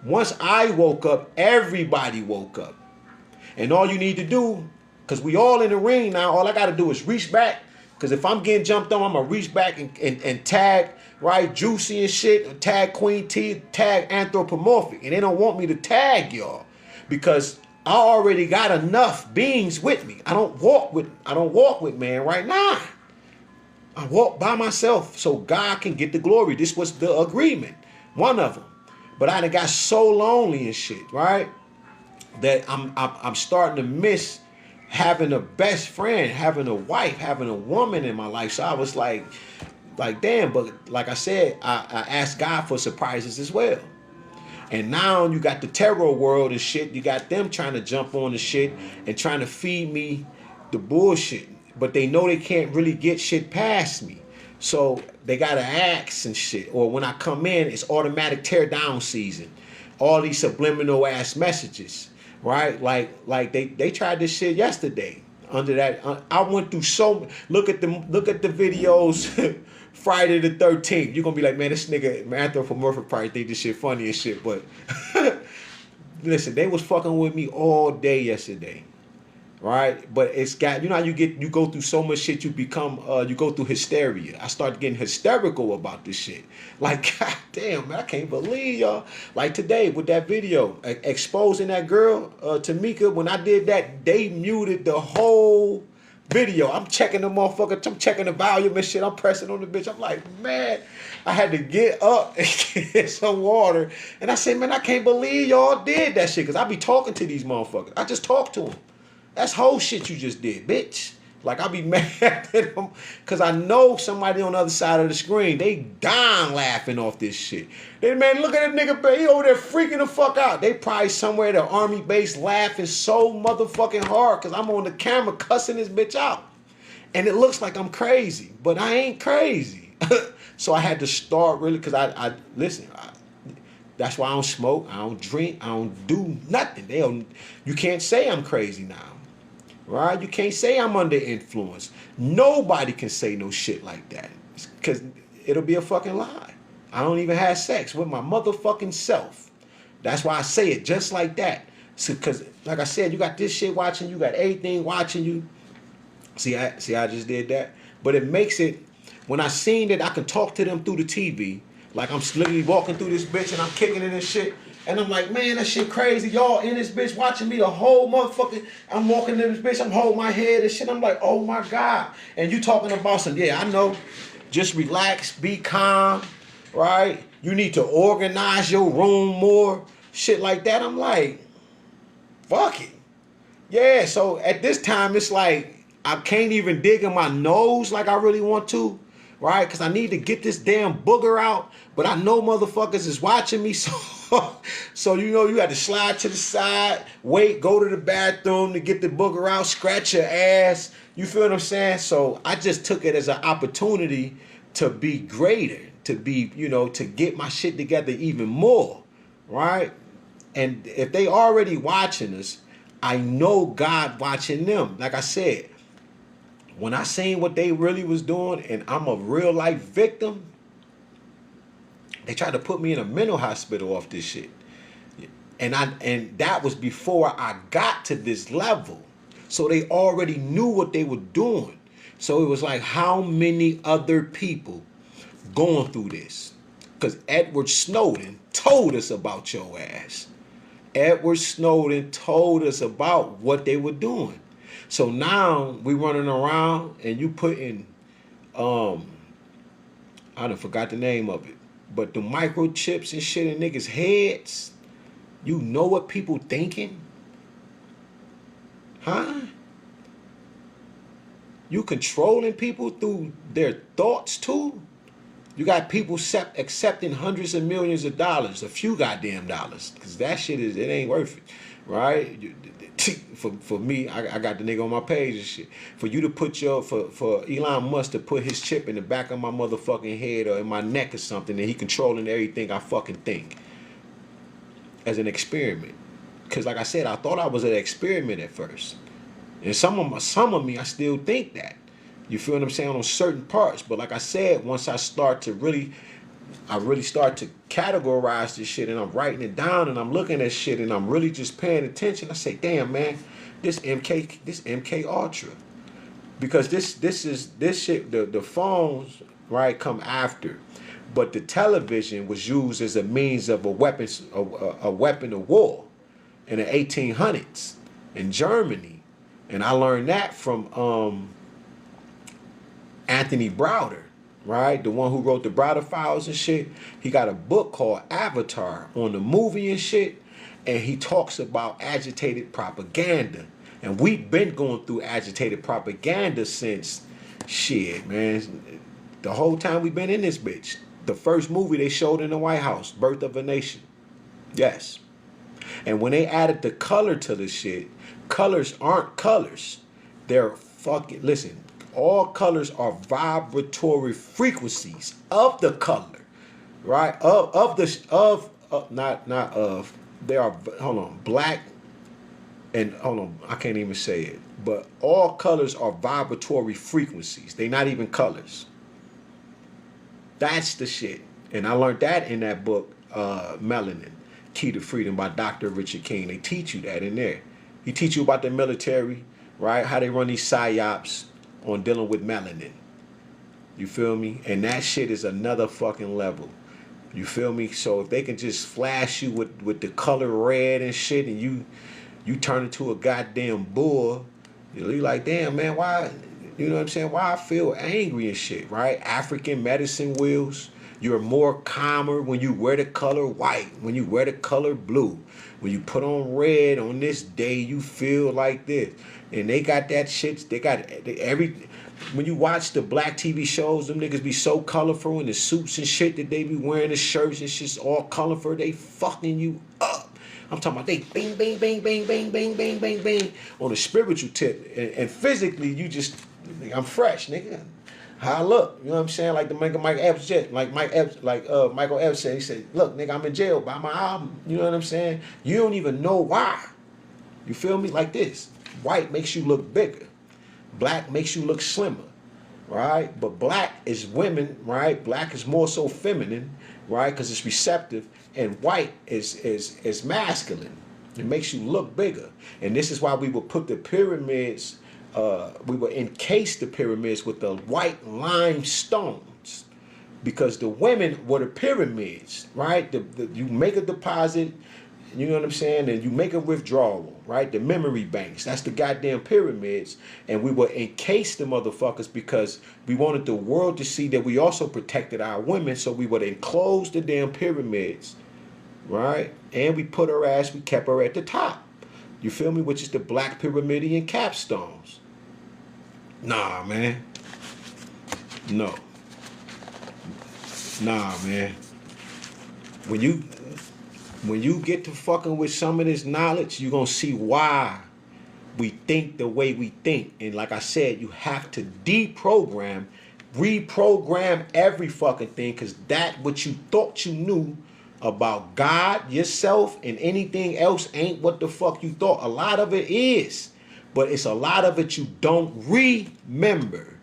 S1: Once I woke up, everybody woke up. And all you need to do, because we all in the ring now, all I gotta do is reach back. Because if I'm getting jumped on, I'm gonna reach back and tag, right, Juicy and shit, tag Queen T, tag Anthropomorphic. And they don't want me to tag y'all because I already got enough beings with me. I don't walk with man right now. I walk by myself so God can get the glory. This was the agreement, one of them. But I done got so lonely and shit, right, that I'm starting to miss having a best friend, having a wife, having a woman in my life. So I was like, Like, damn, but like I said, I asked God for surprises as well. And now you got the terror world and shit. You got them trying to jump on the shit and trying to feed me the bullshit. But they know they can't really get shit past me. So they gotta ask and shit. Or when I come in, it's automatic tear down season. All these subliminal ass messages, right? Like they tried this shit yesterday. Under that, I went through so. Look at the videos. Friday the 13th. You're gonna be like, man, this nigga anthropomorphic probably think this shit funny and shit. But listen, they was fucking with me all day yesterday. Right? But it's got, you know how you go through so much shit, you become you go through hysteria. I started getting hysterical about this shit. Like, god damn, man, I can't believe y'all. Like today with that video exposing that girl, Tamika, when I did that, they muted the whole video. I'm checking the motherfucker, I'm checking the volume and shit. I'm pressing on the bitch. I'm like, man, I had to get up and get some water. And I said, man, I can't believe y'all did that shit. Cause I be talking to these motherfuckers. I just talked to them. That's whole shit you just did, bitch. Like, I be mad at them because I know somebody on the other side of the screen, they dying laughing off this shit. They, man, look at that nigga, he over there freaking the fuck out. They probably somewhere at the army base laughing so motherfucking hard because I'm on the camera cussing this bitch out. And it looks like I'm crazy, but I ain't crazy. So I had to start really, because I listen, that's why I don't smoke, I don't drink, I don't do nothing. You can't say I'm crazy now. Right? You can't say I'm under influence. Nobody can say no shit like that. Because it'll be a fucking lie. I don't even have sex with my motherfucking self. That's why I say it just like that. Because, like I said, you got this shit watching, you got everything watching you. See, I just did that. But it makes it, when I seen that I can talk to them through the TV, like I'm literally walking through this bitch and I'm kicking it and shit. And I'm like, man, that shit crazy. Y'all in this bitch watching me the whole motherfucking, I'm walking in this bitch, I'm holding my head and shit. I'm like, oh my God. And you talking about some, yeah, I know. Just relax, be calm, right? You need to organize your room more. Shit like that. I'm like, fuck it. Yeah, so at this time, it's like, I can't even dig in my nose like I really want to. Right? Because I need to get this damn booger out. But I know motherfuckers is watching me. So you know, you had to slide to the side, wait, go to the bathroom to get the booger out, scratch your ass. You feel what I'm saying? So I just took it as an opportunity to be greater, to be, you know, to get my shit together even more. Right? And if they already watching us, I know God watching them. Like I said, when I seen what they really was doing and I'm a real life victim, they tried to put me in a mental hospital off this shit. And that was before I got to this level. So they already knew what they were doing. So it was like, how many other people going through this? Because Edward Snowden told us about your ass. Edward Snowden told us about what they were doing. So now we running around and you putting, I done forgot the name of it, but the microchips and shit in niggas' heads. You know what people thinking? Huh? You controlling people through their thoughts too? You got people accepting hundreds of millions of dollars, a few goddamn dollars, because that shit it ain't worth it, right? For me, I got the nigga on my page and shit. For you to put for Elon Musk to put his chip in the back of my motherfucking head or in my neck or something, and he controlling everything I fucking think as an experiment. Because like I said, I thought I was an experiment at first, and some of me, I still think that. You feel what I'm saying on certain parts, but like I said, once I start to really start to categorize this shit and I'm writing it down and I'm looking at shit and I'm really just paying attention. I say, damn, man, this MK Ultra. Because this shit, the phones, right, come after. But the television was used as a means of a weapon of war in the 1800s in Germany. And I learned that from Anthony Browder. Right? The one who wrote the Browder Files and shit. He got a book called Avatar on the movie and shit. And he talks about agitated propaganda. And we've been going through agitated propaganda since shit, man. The whole time we been in this bitch. The first movie they showed in the White House, Birth of a Nation. Yes. And when they added the color to the shit, colors aren't colors. They're fucking, listen, all colors are vibratory frequencies of the color, right? They are, hold on, black, and hold on, I can't even say it, but all colors are vibratory frequencies. They're not even colors. That's the shit. And I learned that in that book, Melanin, Key to Freedom by Dr. Richard King. They teach you that in there. He teach you about the military, right? How they run these psyops on dealing with melanin. You feel me? And that shit is another fucking level. You feel me? So if they can just flash you with the color red and shit, and you turn into a goddamn bull, you're like, damn, man, why? You know what I'm saying? Why I feel angry and shit, right? African medicine wheels. You're more calmer when you wear the color white, when you wear the color blue. When you put on red on this day, you feel like this. And they got that shit, when you watch the black TV shows, them niggas be so colorful in the suits and shit that they be wearing, the shirts and shit's all colorful, they fucking you up. I'm talking about they bing, bing, bing, bing, bing, bing, bing, bing, bing on the spiritual tip. And physically, you just, I'm fresh, nigga. How I look, you know what I'm saying? Like the Mike Epps jet, Michael Epps said, he said, look, nigga, I'm in jail by my album. You know what I'm saying? You don't even know why. You feel me? Like this. White makes you look bigger. Black makes you look slimmer, right? But black is women, right? Black is more so feminine, right? Because it's receptive. And white is masculine. It makes you look bigger. And this is why we would put the pyramids, we would encase the pyramids with the white limestones, because the women were the pyramids, right? You make a deposit, you know what I'm saying, and you make a withdrawal, right? The memory banks, that's the goddamn pyramids. And we would encase the motherfuckers because we wanted the world to see that we also protected our women, so we would enclose the damn pyramids, right? And we kept her at the top. You feel me? Which is the black pyramidian capstones. Nah, man. No. Nah, man. When you get to fucking with some of this knowledge, you're gonna see why we think the way we think. And like I said, you have to reprogram every fucking thing, because that what you thought you knew about God, yourself, and anything else ain't what the fuck you thought. A lot of it is, but it's a lot of it you don't remember,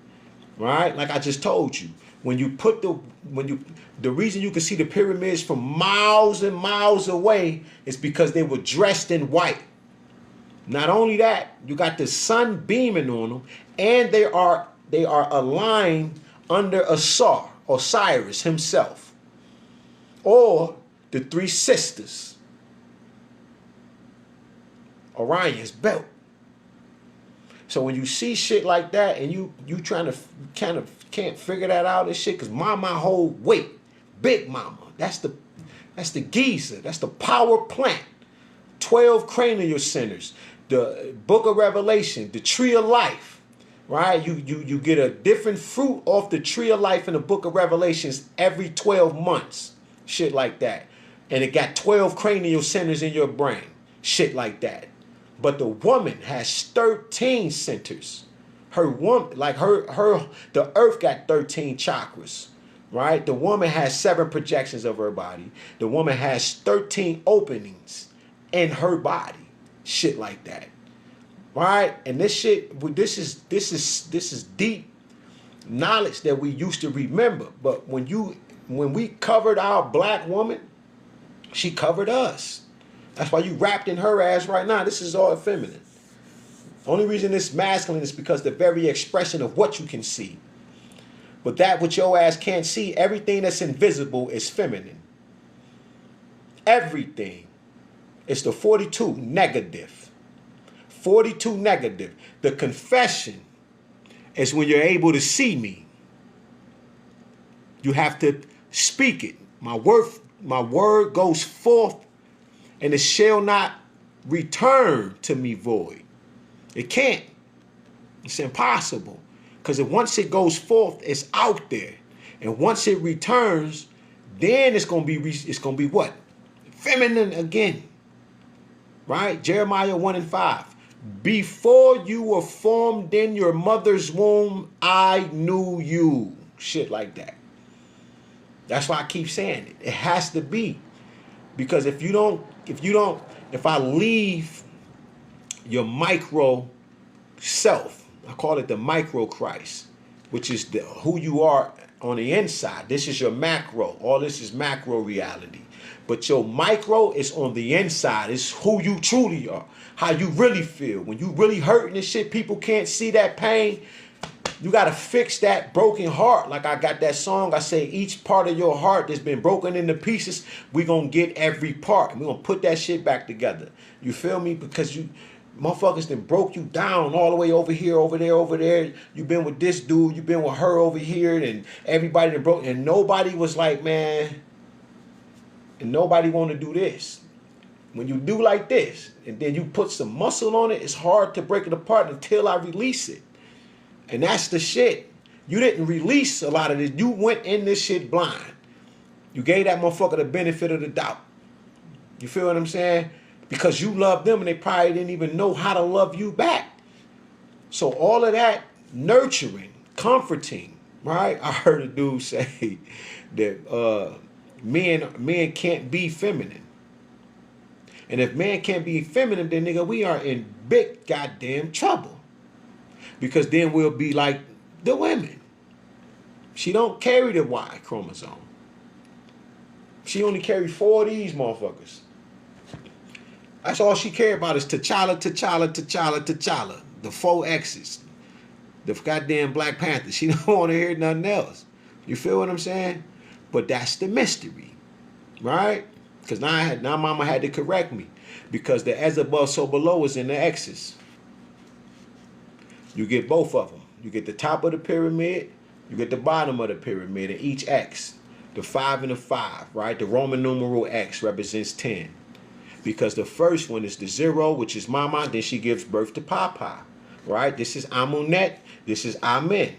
S1: right? Like I just told you, the reason you can see the pyramids from miles and miles away is because they were dressed in white. Not only that, you got the sun beaming on them, and they are aligned under Osiris himself, or the three sisters, Orion's belt. So when you see shit like that and you trying to kind of can't figure that out and shit, because my whole weight, Big Mama, that's the Giza, that's the power plant, 12 cranial centers, the Book of Revelation, the Tree of Life, right? You get a different fruit off the Tree of Life in the Book of Revelations every 12 months, shit like that. And it got 12 cranial centers in your brain, shit like that. But the woman has 13 centers. The earth got 13 chakras, right? The woman has 7 projections of her body. The woman has 13 openings in her body, shit like that, right? And this is deep knowledge that we used to remember. But when we covered our black woman, she covered us. That's why you wrapped in her ass right now. This is all feminine. Only reason it's masculine is because the very expression of what you can see. But that which your ass can't see, everything that's invisible is feminine. Everything. It's the 42 negative. 42 negative. The confession is when you're able to see me. You have to speak it. My word goes forth, and it shall not return to me void. It can't. It's impossible. Because once it goes forth, it's out there. And once it returns, then it's gonna be what? Feminine again. Right? Jeremiah 1:5. Before you were formed in your mother's womb, I knew you. Shit like that. That's why I keep saying it. It has to be. Because if I leave your micro self, I call it the micro Christ, which is who you are on the inside. This is your macro. All this is macro reality. But your micro is on the inside. It's who you truly are. How you really feel. When you really hurting and shit, people can't see that pain. You got to fix that broken heart. Like I got that song. I say each part of your heart that's been broken into pieces, we're going to get every part. And we're going to put that shit back together. You feel me? Because you motherfuckers then broke you down all the way over here, over there, over there. You've been with this dude. You've been with her over here. And everybody that broke. And nobody was like, man. And nobody want to do this. When you do like this, and then you put some muscle on it, it's hard to break it apart until I release it. And that's the shit. You didn't release a lot of this. You went in this shit blind. You gave that motherfucker the benefit of the doubt. You feel what I'm saying? Because you love them and they probably didn't even know how to love you back. So all of that nurturing, comforting, right? I heard a dude say that men can't be feminine. And if man can't be feminine, then nigga, we are in big goddamn trouble. Because then we'll be like the women. She don't carry the Y chromosome. She only carry 4 of these motherfuckers. That's all she care about is T'Challa, T'Challa, T'Challa, T'Challa. The 4 X's. The goddamn Black Panther. She don't want to hear nothing else. You feel what I'm saying? But that's the mystery. Right? Because now mama had to correct me. Because the as above, so below is in the X's. You get both of them. You get the top of the pyramid. You get the bottom of the pyramid in each X. The 5 and the 5, right? The Roman numeral X represents 10. Because the first one is the 0, which is mama. Then she gives birth to papa, right? This is Amunet. This is Amen,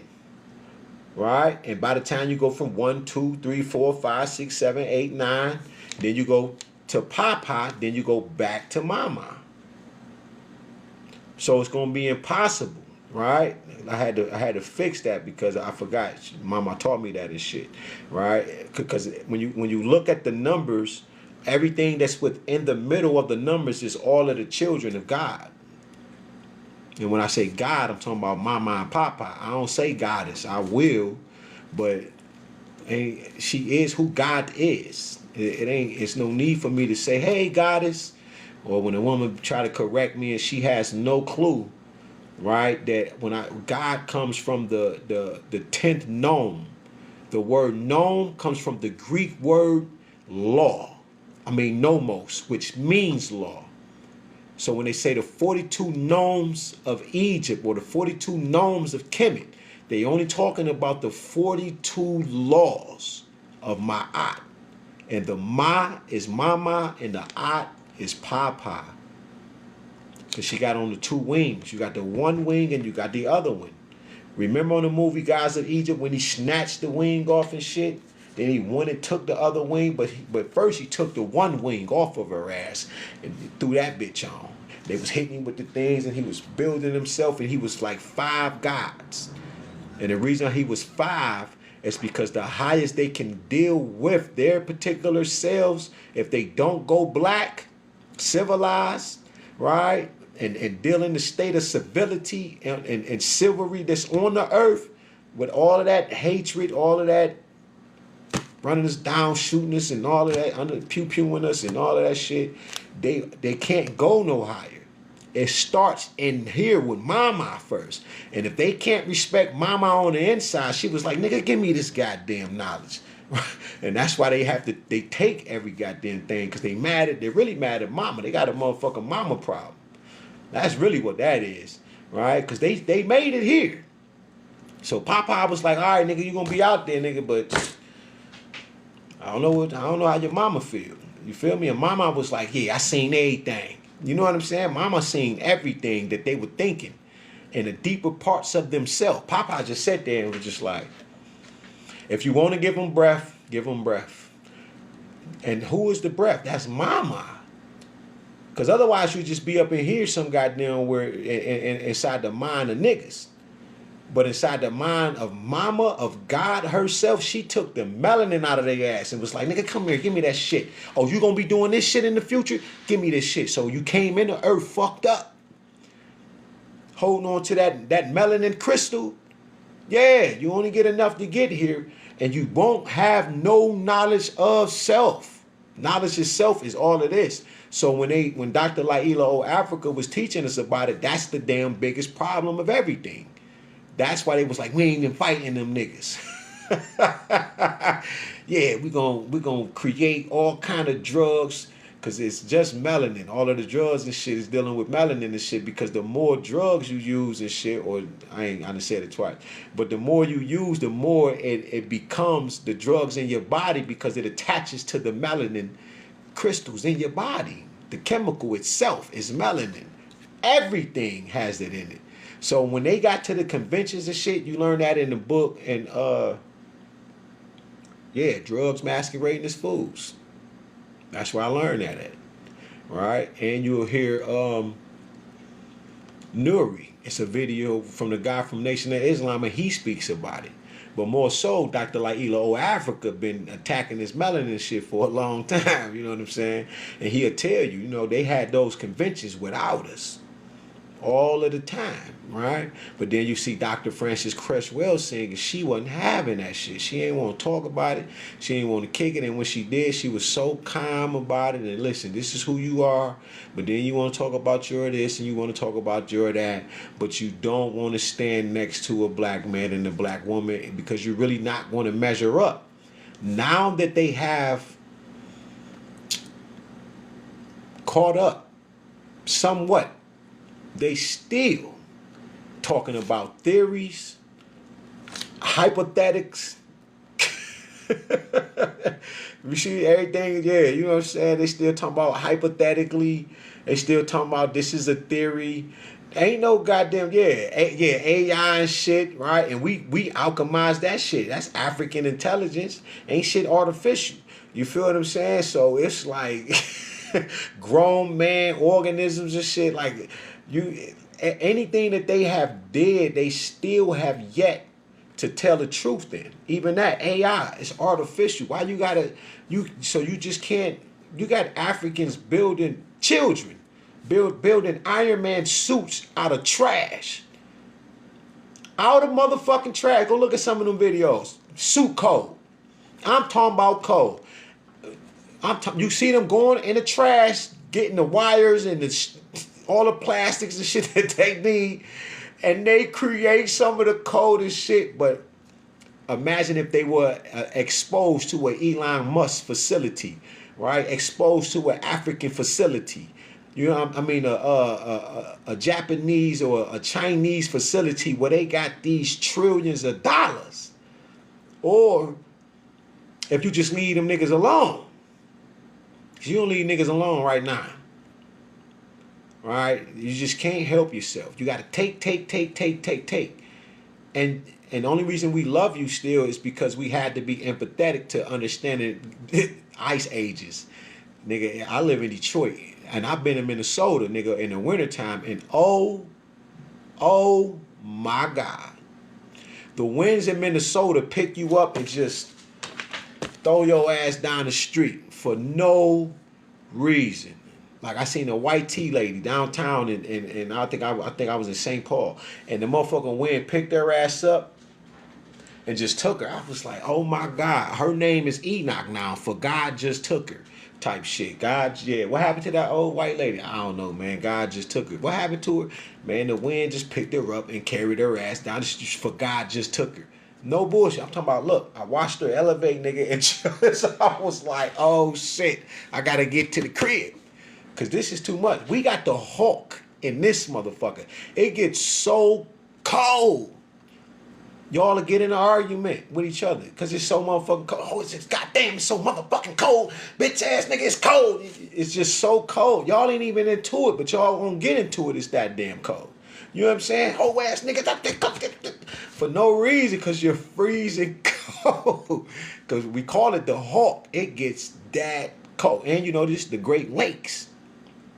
S1: right? And by the time you go from 1, 2, 3, 4, 5, 6, 7, 8, 9, then you go to papa, then you go back to mama. So it's going to be impossible, right? I had to fix that because I forgot. Mama taught me that and shit, right? Because when you look at the numbers, everything that's within the middle of the numbers is all of the children of God. And when I say God, I'm talking about mama and papa. I don't say goddess. I will, but she is who God is. It's no need for me to say, hey, goddess. Or when a woman try to correct me and she has no clue, right? That God comes from the 10th gnome. The word gnome comes from the Greek word law. Nomos, which means law. So when they say the 42 gnomes of Egypt or the 42 gnomes of Kemet, they only talking about the 42 laws of Ma'at. And the Ma is mama and the At is papa. Because she got on the 2 wings. You got the 1 wing and you got the other one. Remember on the movie Gods of Egypt when he snatched the wing off and shit? Then he went and took the other wing, but first he took the 1 wing off of her ass and threw that bitch on. They was hitting him with the things and he was building himself and he was like 5 gods. And the reason he was 5 is because the highest they can deal with their particular selves, if they don't go black, civilized, right? And deal in the state of civility and chivalry that's on the earth with all of that hatred, all of that running us down, shooting us and all of that, pew-pewing us and all of that shit, they can't go no higher. It starts in here with mama first. And if they can't respect mama on the inside, she was like, nigga, give me this goddamn knowledge. And that's why they take every goddamn thing because they're really mad at mama. They got a motherfucking mama problem. That's really what that is, right? Because they made it here. So Papa was like, all right, nigga, you gonna be out there, nigga, but I don't know how your mama feel. You feel me? And mama was like, yeah, I seen everything. You know what I'm saying? Mama seen everything that they were thinking in the deeper parts of themselves. Papa just sat there and was just like, If you want to give them breath, give them breath. And who is the breath? That's mama. Because otherwise you just be up in here some goddamn where inside the mind of niggas. But inside the mind of mama, of God herself, she took the melanin out of their ass and was like, nigga, come here, give me that shit. Oh, you gonna be doing this shit in the future? Give me this shit. So you came into earth fucked up. Holding on to that melanin crystal. Yeah, you only get enough to get here. And you won't have no knowledge of self. Knowledge of self is all it is. So when Dr. Laila O. Afrika was teaching us about it, that's the damn biggest problem of everything. That's why they was like, we ain't even fighting them niggas. Yeah, we gonna create all kind of drugs because it's just melanin. All of the drugs and shit is dealing with melanin and shit because the more drugs you use and shit, or I done said it twice, but the more you use, the more it becomes the drugs in your body because it attaches to the melanin crystals in your body. The chemical itself is melanin. Everything has it in it. So when they got to the conventions and shit, you learn that in the book, and yeah, drugs masquerading as foods. That's where I learned that at. Right? And you'll hear Nuri. It's a video from the guy from Nation of Islam, and he speaks about it. But more so, Dr. Laila O. Afrika been attacking this melanin shit for a long time, you know what I'm saying? And he'll tell you, you know, they had those conventions without us. All of the time, right? But then you see Dr. Frances Cresswell saying she wasn't having that shit. She ain't want to talk about it. She ain't want to kick it. And when she did, she was so calm about it. And listen, this is who you are. But then you want to talk about your this and you want to talk about your that. But you don't want to stand next to a black man and a black woman because you're really not going to measure up. Now that they have caught up somewhat, they still talking about theories, hypothetics. You see everything, yeah, you know what I'm saying? They still talking about hypothetically. They still talking about this is a theory. Ain't no goddamn, AI and shit, right? And we alchemize that shit. That's African intelligence. Ain't shit artificial. You feel what I'm saying? So it's like grown man organisms and shit, like anything that they have did, they still have yet to tell the truth in. Even that AI is artificial. Why you gotta so you just can't, you got Africans building children, building Iron Man suits out of trash. Out of motherfucking trash. Go look at some of them videos. Suit code. I'm talking about code. You see them going in the trash, getting the wires and all the plastics and shit that they need, and they create some of the code and shit. But imagine if they were exposed to an Elon Musk facility, right? Exposed to an African facility. You know, I mean, a Japanese or a Chinese facility where they got these trillions of dollars. Or if you just leave them niggas alone. You don't leave niggas alone right now. Right? You just can't help yourself. You got to take. And the only reason we love you still is because we had to be empathetic to understanding ice ages. Nigga, I live in Detroit. And I've been in Minnesota, nigga, in the wintertime. And oh my God. The winds in Minnesota pick you up and just throw your ass down the street for no reason. Like I seen a white tea lady downtown and I think I was in St. Paul. And the motherfucking wind picked her ass up and just took her. I was like, oh my God. Her name is Enoch now, for God just took her. Type shit. God, yeah. What happened to that old white lady? I don't know, man. God just took her. What happened to her? Man, the wind just picked her up and carried her ass down the street, for God just took her. No bullshit. I'm talking about, look, I watched her elevate, nigga, and just, I was like, oh shit, I gotta get to the crib. Cause this is too much. We got the Hulk in this motherfucker. It gets so cold. Y'all are getting an argument with each other because it's so motherfucking cold. Oh, it's just goddamn, it's so motherfucking cold. Bitch ass nigga, it's cold. It's just so cold. Y'all ain't even into it, but y'all won't get into it. It's that damn cold. You know what I'm saying? Oh ass nigga, for no reason, because you're freezing cold. Because we call it the Hawk. It gets that cold. And you know, this the Great Lakes.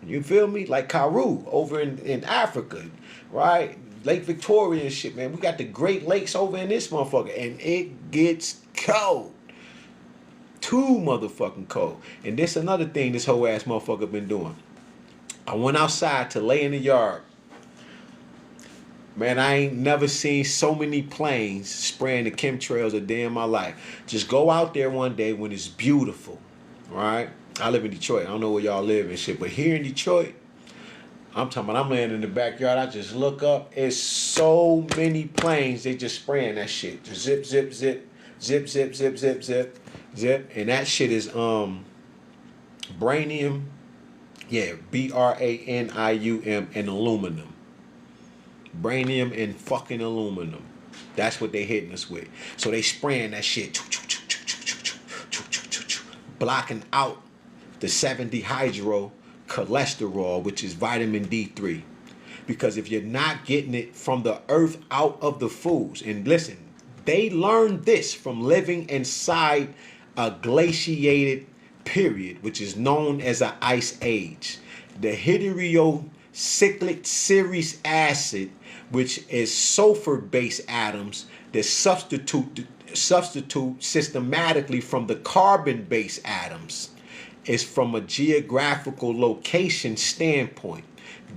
S1: You feel me? Like Karoo over in Africa, right? Lake Victoria and shit, man. We got the Great Lakes over in this motherfucker. And it gets cold. Too motherfucking cold. And this another thing this whole ass motherfucker been doing. I went outside to lay in the yard. Man, I ain't never seen so many planes spraying the chemtrails a day in my life. Just go out there one day when it's beautiful, right? I live in Detroit. I don't know where y'all live and shit, but here in Detroit, I'm talking about I'm laying in the backyard. I just look up. It's so many planes. They just spraying that shit. Just zip, zip, zip, zip, zip, zip, zip, zip, zip. And that shit is branium. Yeah, branium and aluminum. Branium and fucking aluminum. That's what they hitting us with. So they spraying that shit, blocking out the 7-dehydro cholesterol, which is vitamin D3. Because if you're not getting it from the earth out of the foods, and listen, they learned this from living inside a glaciated period, which is known as an ice age. The hydrocyclic series acid, which is sulfur-based atoms that substitute systematically from the carbon-based atoms, is from a geographical location standpoint.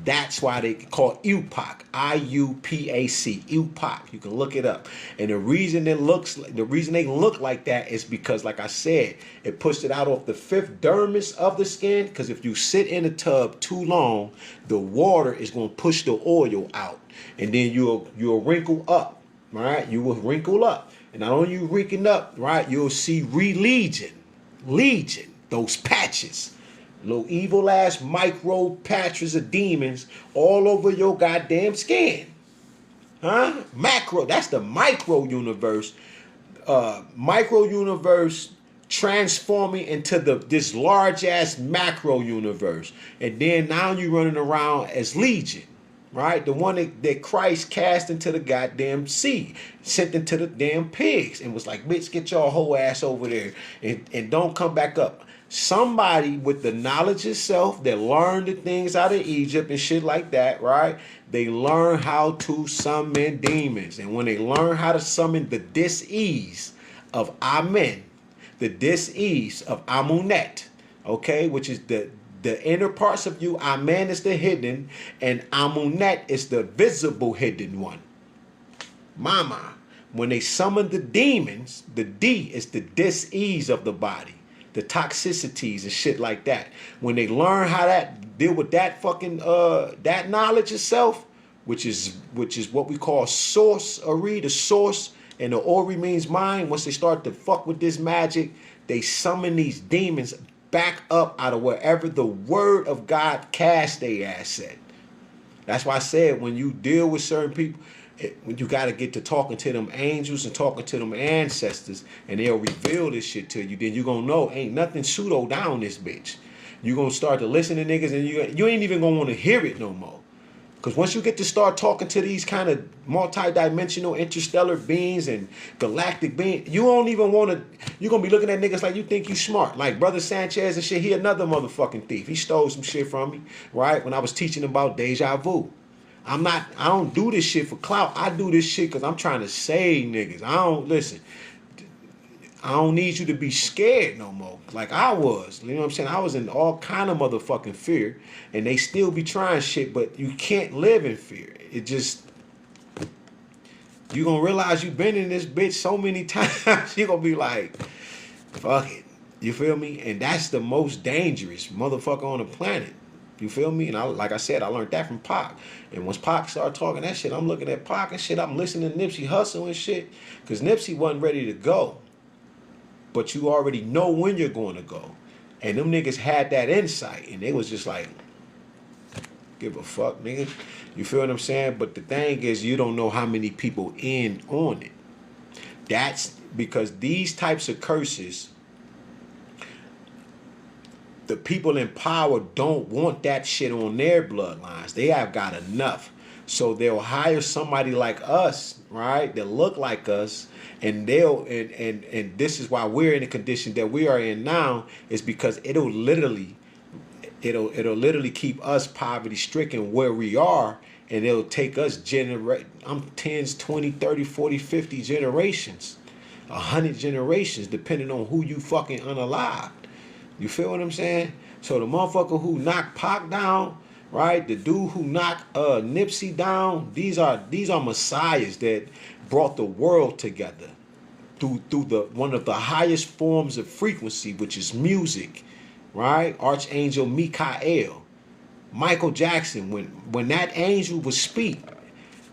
S1: That's why they call IUPAC, IUPAC, IUPAC. You can look it up. And the reason they look like that is because, like I said, it pushed it out off the fifth dermis of the skin. Because if you sit in a tub too long, the water is going to push the oil out, and then you'll wrinkle up, right? You will wrinkle up, and not only you wrinkling up, right? You'll see legion, those patches. Little evil ass micro patches of demons all over your goddamn skin. Huh? Macro, that's the micro universe. Micro universe transforming into this large ass macro universe. And then now you running around as Legion. Right? The one that Christ cast into the goddamn sea, sent into the damn pigs, and was like, bitch, get your whole ass over there and don't come back up. Somebody with the knowledge of self that learned the things out of Egypt and shit like that, right? They learn how to summon demons. And when they learn how to summon the dis-ease of Amen, the dis-ease of Amunet, okay, which is the inner parts of you. Amen is the hidden, and Amunet is the visible hidden one. Mama, when they summon the demons, the D is the dis-ease of the body, the toxicities and shit like that. When they learn how that deal with that fucking that knowledge itself, which is what we call sorcery, the source, and the ori means mind. Once they start to fuck with this magic, they summon these demons back up out of wherever the word of God cast they ass at. That's why I said when you deal with certain people, when you got to get to talking to them angels and talking to them ancestors, and they'll reveal this shit to you, then you're going to know ain't nothing pseudo down this bitch. You're going to start to listen to niggas, and you ain't even going to want to hear it no more. Because once you get to start talking to these kind of multi-dimensional interstellar beings and galactic beings, you don't even want to, you're going to be looking at niggas like you think you smart. Like Brother Sanchez and shit, he another motherfucking thief. He stole some shit from me, right? When I was teaching about deja vu. I don't do this shit for clout. I do this shit because I'm trying to save niggas. I don't need you to be scared no more like I was. You know what I'm saying? I was in all kind of motherfucking fear, and they still be trying shit, but you can't live in fear. It just, you gonna realize you've been in this bitch so many times, you gonna be like, fuck it. You feel me? And that's the most dangerous motherfucker on the planet. You feel me? And like I said, I learned that from Pac. And once Pac started talking that shit, I'm looking at Pac and shit. I'm listening to Nipsey Hussle and shit. Because Nipsey wasn't ready to go. But you already know when you're going to go. And them niggas had that insight. And they was just like, give a fuck, nigga. You feel what I'm saying? But the thing is, you don't know how many people in on it. That's because these types of curses, the people in power don't want that shit on their bloodlines. They have got enough. So they'll hire somebody like us, right? That look like us, and they'll and this is why we're in the condition that we are in now, is because it'll literally keep us poverty stricken where we are, and it'll take us I'm 10s, 20, 30, 40, 50 generations, 100 generations, depending on who you fucking unalived. You feel what I'm saying? So the motherfucker who knocked Pac down, right? The dude who knocked Nipsey down, these are messiahs that brought the world together through the one of the highest forms of frequency, which is music, right? Archangel Michael, Michael Jackson. When that angel would speak,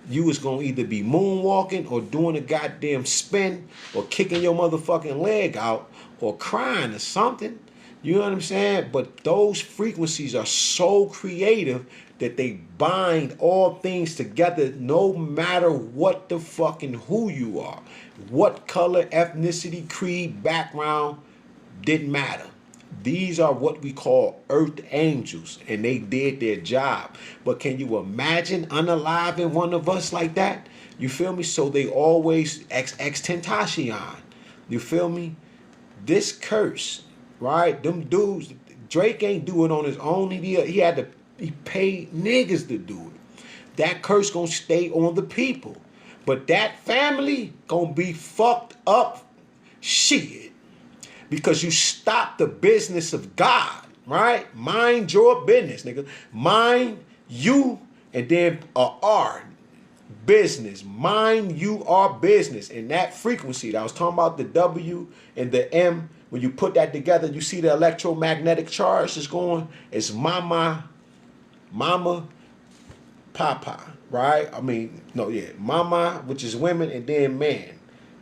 S1: you was gonna either be moonwalking or doing a goddamn spin or kicking your motherfucking leg out or crying or something. You know what I'm saying? But those frequencies are so creative that they bind all things together, no matter what the fucking who you are. What color, ethnicity, creed, background, didn't matter. These are what we call earth angels, and they did their job. But can you imagine unaliving one of us like that? You feel me? So they always ex Tentacion. You feel me? This curse, right? Them dudes, Drake ain't do it on his own. He paid niggas to do it. That curse gonna stay on the people. But that family gonna be fucked up shit. Because you stop the business of God, right? Mind your business, nigga. Mind you, and then R. Business. Mind you are business. And that frequency that I was talking about, the W and the M, when you put that together, you see the electromagnetic charge is going. It's mama, papa, right? I mean, no, yeah. Mama, which is women, and then man.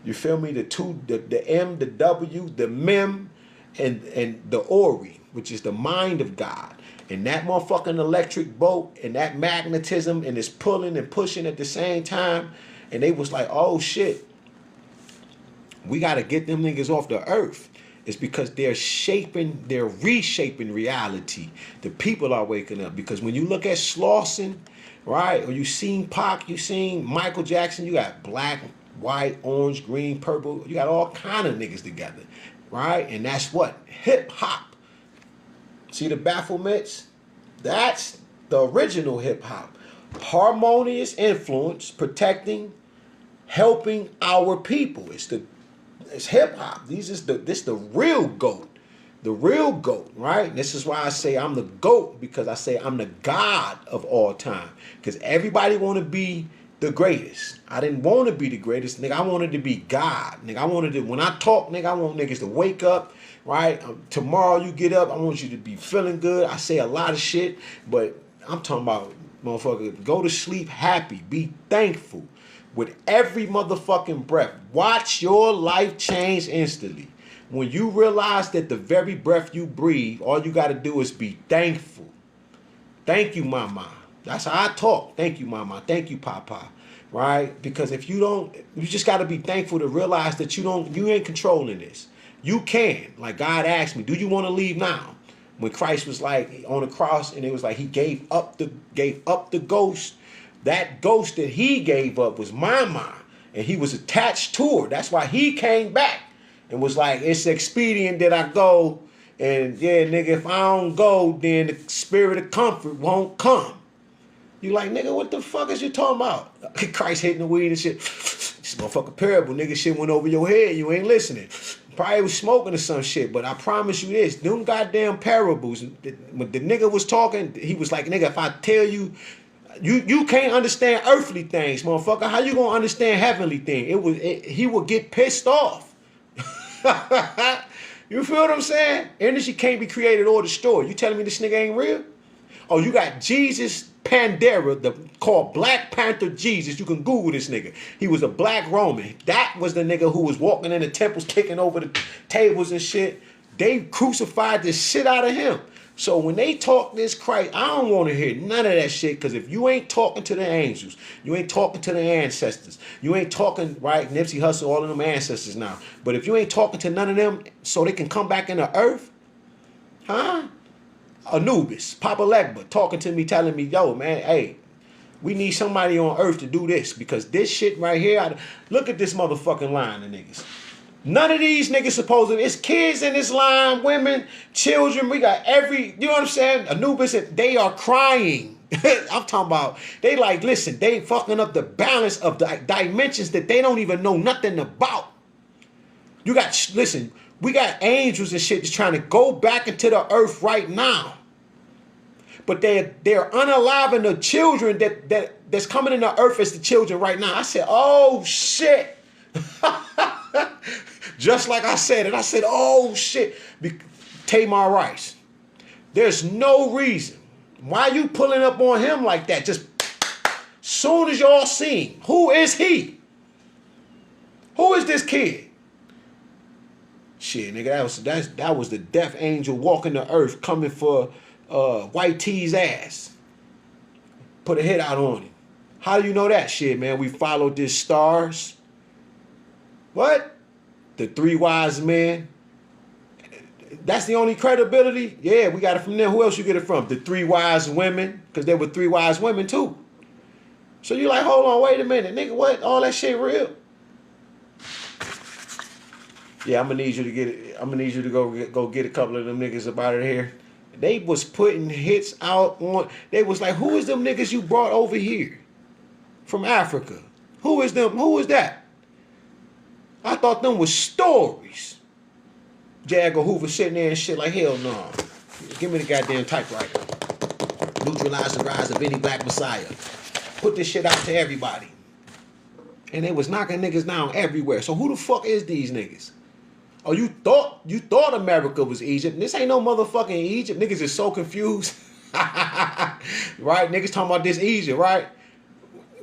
S1: You feel me? The M, the W, the Mem, and the Ori, which is the mind of God. And that motherfucking electric boat and that magnetism, and it's pulling and pushing at the same time. And they was like, oh shit, we got to get them niggas off the earth. It's because they're reshaping reality. The people are waking up. Because when you look at Slauson, right, or you seen Pac, you seen Michael Jackson, you got black, white, orange, green, purple. You got all kind of niggas together, right? And that's what? Hip hop. See the bafflements? That's the original hip hop. Harmonious influence, protecting, helping our people. It's hip hop. This the real GOAT. The real GOAT, right? This is why I say I'm the GOAT, because I say I'm the God of all time. Because everybody want to be the greatest. I didn't want to be the greatest, nigga. I wanted to be God, nigga. When I talk, nigga, I want niggas to wake up, right? Tomorrow you get up, I want you to be feeling good. I say a lot of shit, but I'm talking about, motherfucker, go to sleep happy, be thankful with every motherfucking breath. Watch your life change instantly. When you realize that the very breath you breathe, all you got to do is be thankful. Thank you, mama. That's how I talk. Thank you, mama. Thank you, papa. Right? Because if you don't, you just got to be thankful to realize that you ain't controlling this. You can. Like God asked me, do you want to leave now? When Christ was like on the cross, and it was like he gave up the ghost. That ghost that he gave up was mama, and he was attached to her. That's why he came back and was like, it's expedient that I go. And yeah, nigga, if I don't go, then the spirit of comfort won't come. You like, nigga, what the fuck is you talking about? Christ hitting the weed and shit. This motherfucker parable, nigga, shit went over your head. You ain't listening. Probably was smoking or some shit, but I promise you this, them goddamn parables, when the nigga was talking, he was like, nigga, if I tell you, you can't understand earthly things, motherfucker. How you gonna understand heavenly things? He would get pissed off. You feel what I'm saying? Energy can't be created or destroyed. You telling me this nigga ain't real? Oh, you got Jesus Pandera, called Black Panther Jesus. You can Google this nigga. He was a black Roman. That was the nigga who was walking in the temples, kicking over the tables and shit. They crucified the shit out of him. So when they talk this Christ, I don't want to hear none of that shit, because if you ain't talking to the angels, you ain't talking to the ancestors, you ain't talking, right, Nipsey Hussle, all of them ancestors now, but if you ain't talking to none of them so they can come back in the earth, huh? Anubis, Papa Legba, talking to me, telling me, yo, man, hey, We need somebody on earth to do this because this shit right here, look at this motherfucking line of niggas. None of these niggas supposed to, it's kids in this line, women, children, we got every, you know what I'm saying? Anubis, they are crying. I'm talking about, they like, listen, they fucking up the balance of the dimensions that they don't even know nothing about. You got, listen, we got angels and shit that's trying to go back into the earth right now. But they're unaliving the children that's coming in the earth as the children right now. I said, oh shit. Just like I said it. I said, oh shit. Tamar Rice. There's no reason. Why you pulling up on him like that? Just soon as y'all see him. Who is he? Who is this kid? Shit, nigga, that was the death angel walking the earth coming for White T's ass. Put a hit out on him. How do you know that shit, man? We followed this stars. What? The three wise men. That's the only credibility? Yeah, we got it from them. Who else you get it from? The three wise women, because there were three wise women too. So you like, hold on, wait a minute, nigga, what? All that shit real? Yeah, I'm gonna need you to get it. I'm gonna need you to go get a couple of them niggas up out of here. They was putting hits out on. They was like, who is them niggas you brought over here from Africa? Who is them? Who is that? I thought them was stories. J. Edgar Hoover sitting there and shit like, hell no. Give me the goddamn typewriter. Neutralize the rise of any black messiah. Put this shit out to everybody. And they was knocking niggas down everywhere. So who the fuck is these niggas? Oh, you thought America was Egypt. This ain't no motherfucking Egypt. Niggas is so confused. Right? Niggas talking about this Egypt, right?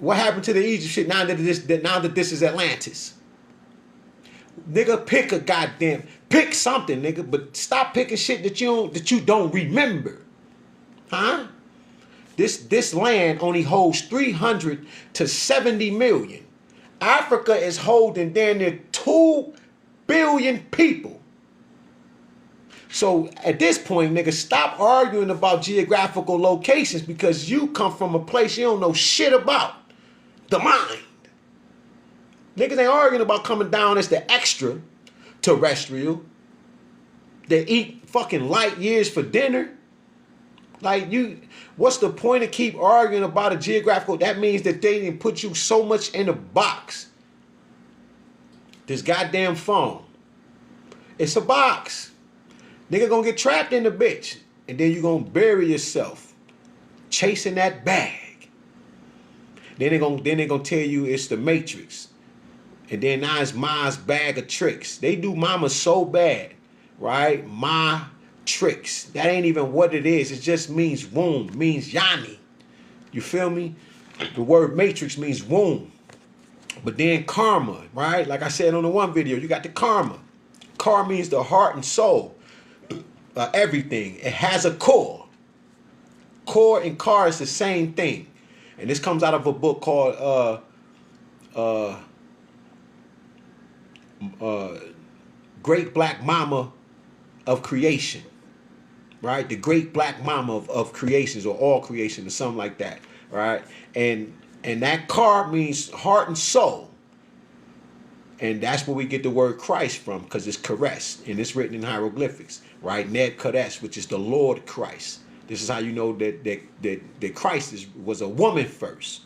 S1: What happened to the Egypt shit now that this is Atlantis? Nigga, pick something, nigga, but stop picking shit that you don't remember. Huh? This land only holds 300 to 70 million. Africa is holding damn near 2 billion people. So at this point, nigga, stop arguing about geographical locations because you come from a place you don't know shit about. The mind. Niggas ain't arguing about coming down as the extra terrestrial. They eat fucking light years for dinner. Like what's the point of keep arguing about a geographical? That means that they didn't put you so much in a box. This goddamn phone. It's a box. Nigga gonna get trapped in the bitch. And then you gonna bury yourself chasing that bag. Then they gonna tell you it's the Matrix. And then now it's Ma's bag of tricks. They do mama so bad, right? Ma tricks. That ain't even what it is. It just means womb, means Yanni. You feel me? The word matrix means womb. But then karma, right? Like I said on the one video, you got the karma. Karma means the heart and soul. Everything. It has a core. Core and car is the same thing. And this comes out of a book called Great Black Mama of Creation. Right? The Great Black Mama of creations or all creation or something like that. Right? And that car means heart and soul. And that's where we get the word Christ from, because it's Kodesh, and it's written in hieroglyphics, right? Ned Kodesh, which is the Lord Christ. This is how you know that Christ was a woman first,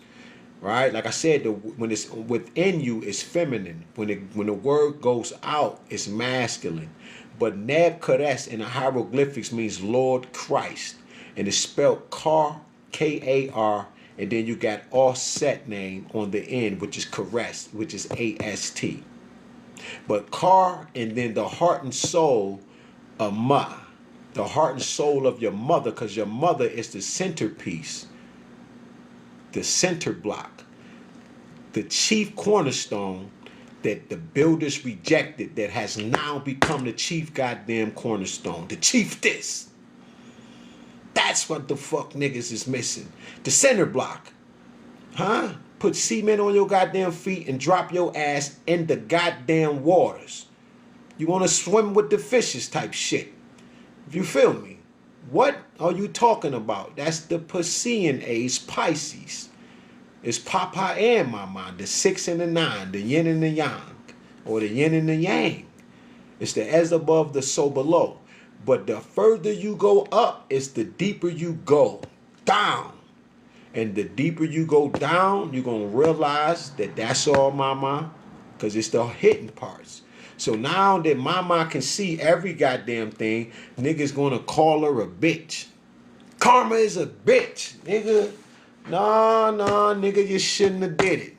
S1: right? Like I said, when it's within you, it's feminine. When the word goes out, it's masculine. But Ned Kodesh in the hieroglyphics means Lord Christ, and it's spelled Kar, K-A-R. And then you got offset name on the end, which is Kodesh, which is A-S-T. But Kar and then the heart and soul of Ma. The heart and soul of your mother, because your mother is the centerpiece, the center block, the chief cornerstone that the builders rejected that has now become the chief goddamn cornerstone. The chief this. That's what the fuck niggas is missing. The center block. Huh? Put cement on your goddamn feet and drop your ass in the goddamn waters. You want to swim with the fishes type shit. If you feel me. What are you talking about? That's the Piscean age, Pisces. It's Papa and Mama, the 6 and the 9, the yin and the yang, or the yin and the yang. It's the as above, the so below. But the further you go up, it's the deeper you go down. And the deeper you go down, you're going to realize that that's all Mama, because it's the hidden parts. So now that Mama can see every goddamn thing, niggas going to call her a bitch. Karma is a bitch, nigga. Nah, nigga, you shouldn't have did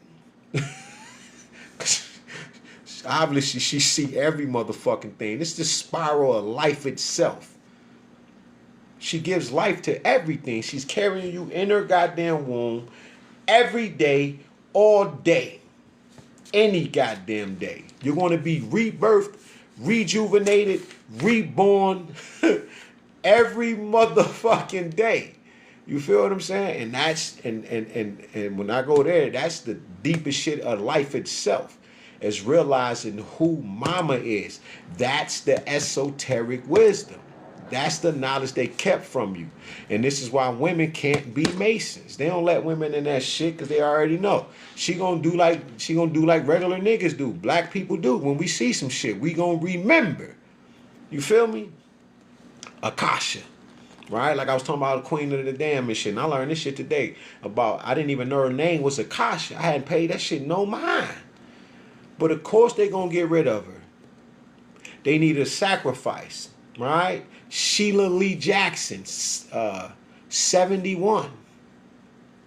S1: it. Obviously, she see every motherfucking thing. It's the spiral of life itself. She gives life to everything. She's carrying you in her goddamn womb every day, all day. Any goddamn day. You're going to be rebirthed, rejuvenated, reborn every motherfucking day. You feel what I'm saying? And that's and when I go there, that's the deepest shit of life itself. Is realizing who Mama is. That's the esoteric wisdom. That's the knowledge they kept from you. And this is why women can't be Masons. They don't let women in that shit because they already know. She gonna do like regular niggas do. Black people do. When we see some shit, we gonna remember. You feel me? Akasha. Right? Like I was talking about the Queen of the Damn and shit. And I learned this shit today about, I didn't even know her name was Akasha. I hadn't paid that shit no mind. But of course they gonna get rid of her. They need a sacrifice, right? Sheila Lee Jackson, 71.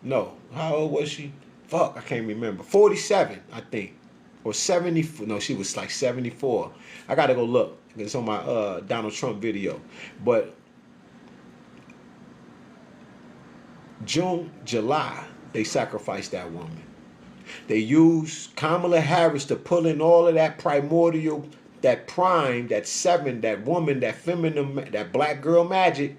S1: No, how old was she? Fuck, I can't remember. 47, I think. Or 70, no, she was like 74. I gotta go look. It's on my Donald Trump video. But June, July, they sacrificed that woman. They used Kamala Harris to pull in all of that primordial, that prime, that seven, that woman, that feminine, that black girl magic.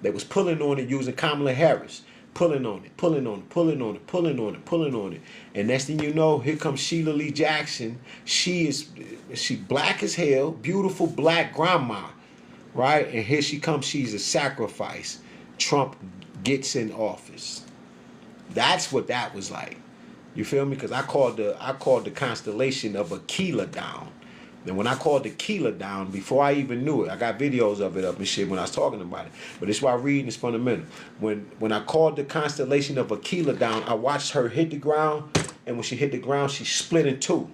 S1: They was pulling on it using Kamala Harris. Pulling on it, pulling on it, pulling on it, pulling on it, pulling on it. And next thing you know, here comes Sheila Lee Jackson. She black as hell, beautiful black grandma, right? And here she comes, she's a sacrifice. Trump gets in office. That's what that was like. You feel me? Because I called the constellation of Aquila down. And when I called Aquila down, before I even knew it, I got videos of it up and shit when I was talking about it. But this is why reading is fundamental. When I called the constellation of Aquila down, I watched her hit the ground, and when she hit the ground, she split in two.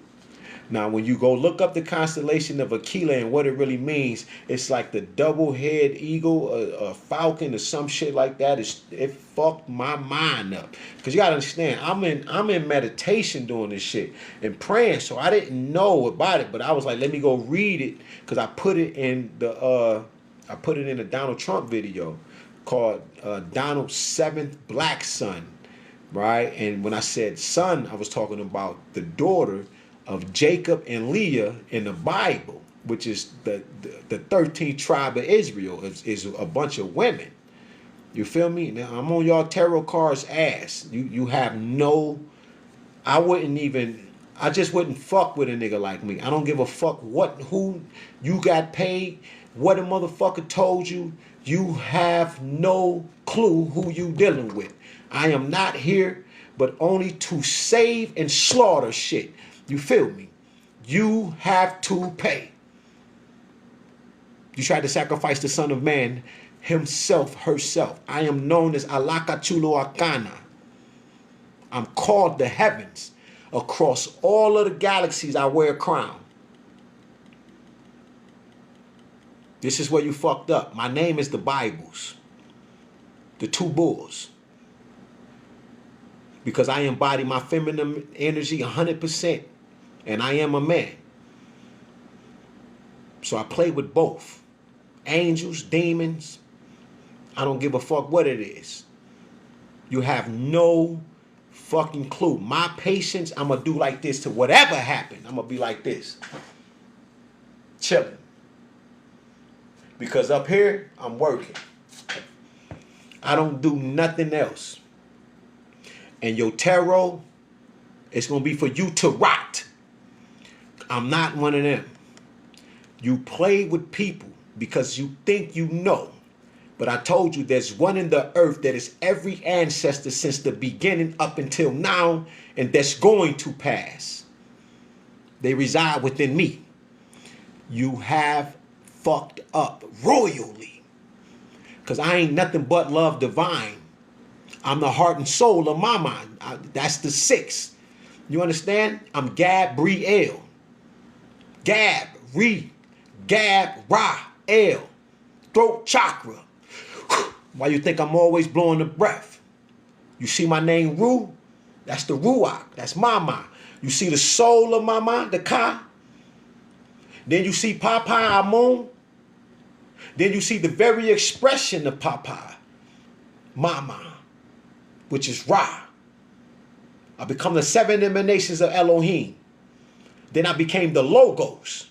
S1: Now, when you go look up the constellation of Aquila and what it really means, it's like the double-head eagle, a falcon, or some shit like that. It fucked my mind up. Because you gotta understand, I'm in meditation doing this shit and praying, so I didn't know about it, but I was like, let me go read it, because I put it in the Donald Trump video called Donald's Seventh Black Son, right? And when I said son, I was talking about the daughter of Jacob and Leah in the Bible, which is the 13th tribe of Israel, is a bunch of women. You feel me? Now, I'm on y'all tarot cards ass. You have no, I just wouldn't fuck with a nigga like me. I don't give a fuck who you got paid, what a motherfucker told you. You have no clue who you dealing with. I am not here but only to save and slaughter shit. You feel me? You have to pay. You tried to sacrifice the Son of Man himself, herself. I am known as Alaka Chulo Akana. I'm called the heavens. Across all of the galaxies, I wear a crown. This is where you fucked up. My name is the Bibles. The two bulls. Because I embody my feminine energy 100%. And I am a man. So I play with both. Angels, demons. I don't give a fuck what it is. You have no fucking clue. My patience, I'm going to do like this to whatever happened. I'm going to be like this. Chilling. Because up here, I'm working. I don't do nothing else. And your tarot, it's going to be for you to rot. I'm not one of them. You play with people because you think you know. But I told you there's one in the earth that is every ancestor since the beginning up until now, and that's going to pass. They reside within me. You have fucked up royally. Because I ain't nothing but love divine. I'm the heart and soul of my mind. That's the sixth. You understand? I'm Gabriel. Gab, Re, Gab, Ra, El. Throat chakra. Why you think I'm always blowing the breath? You see my name Ru? That's the Ruach. That's Mama. You see the soul of Mama, the Ka. Then you see Papa Amun. Then you see the very expression of Papa, Mama, which is Ra. I become the seven emanations of Elohim. Then I became the Logos,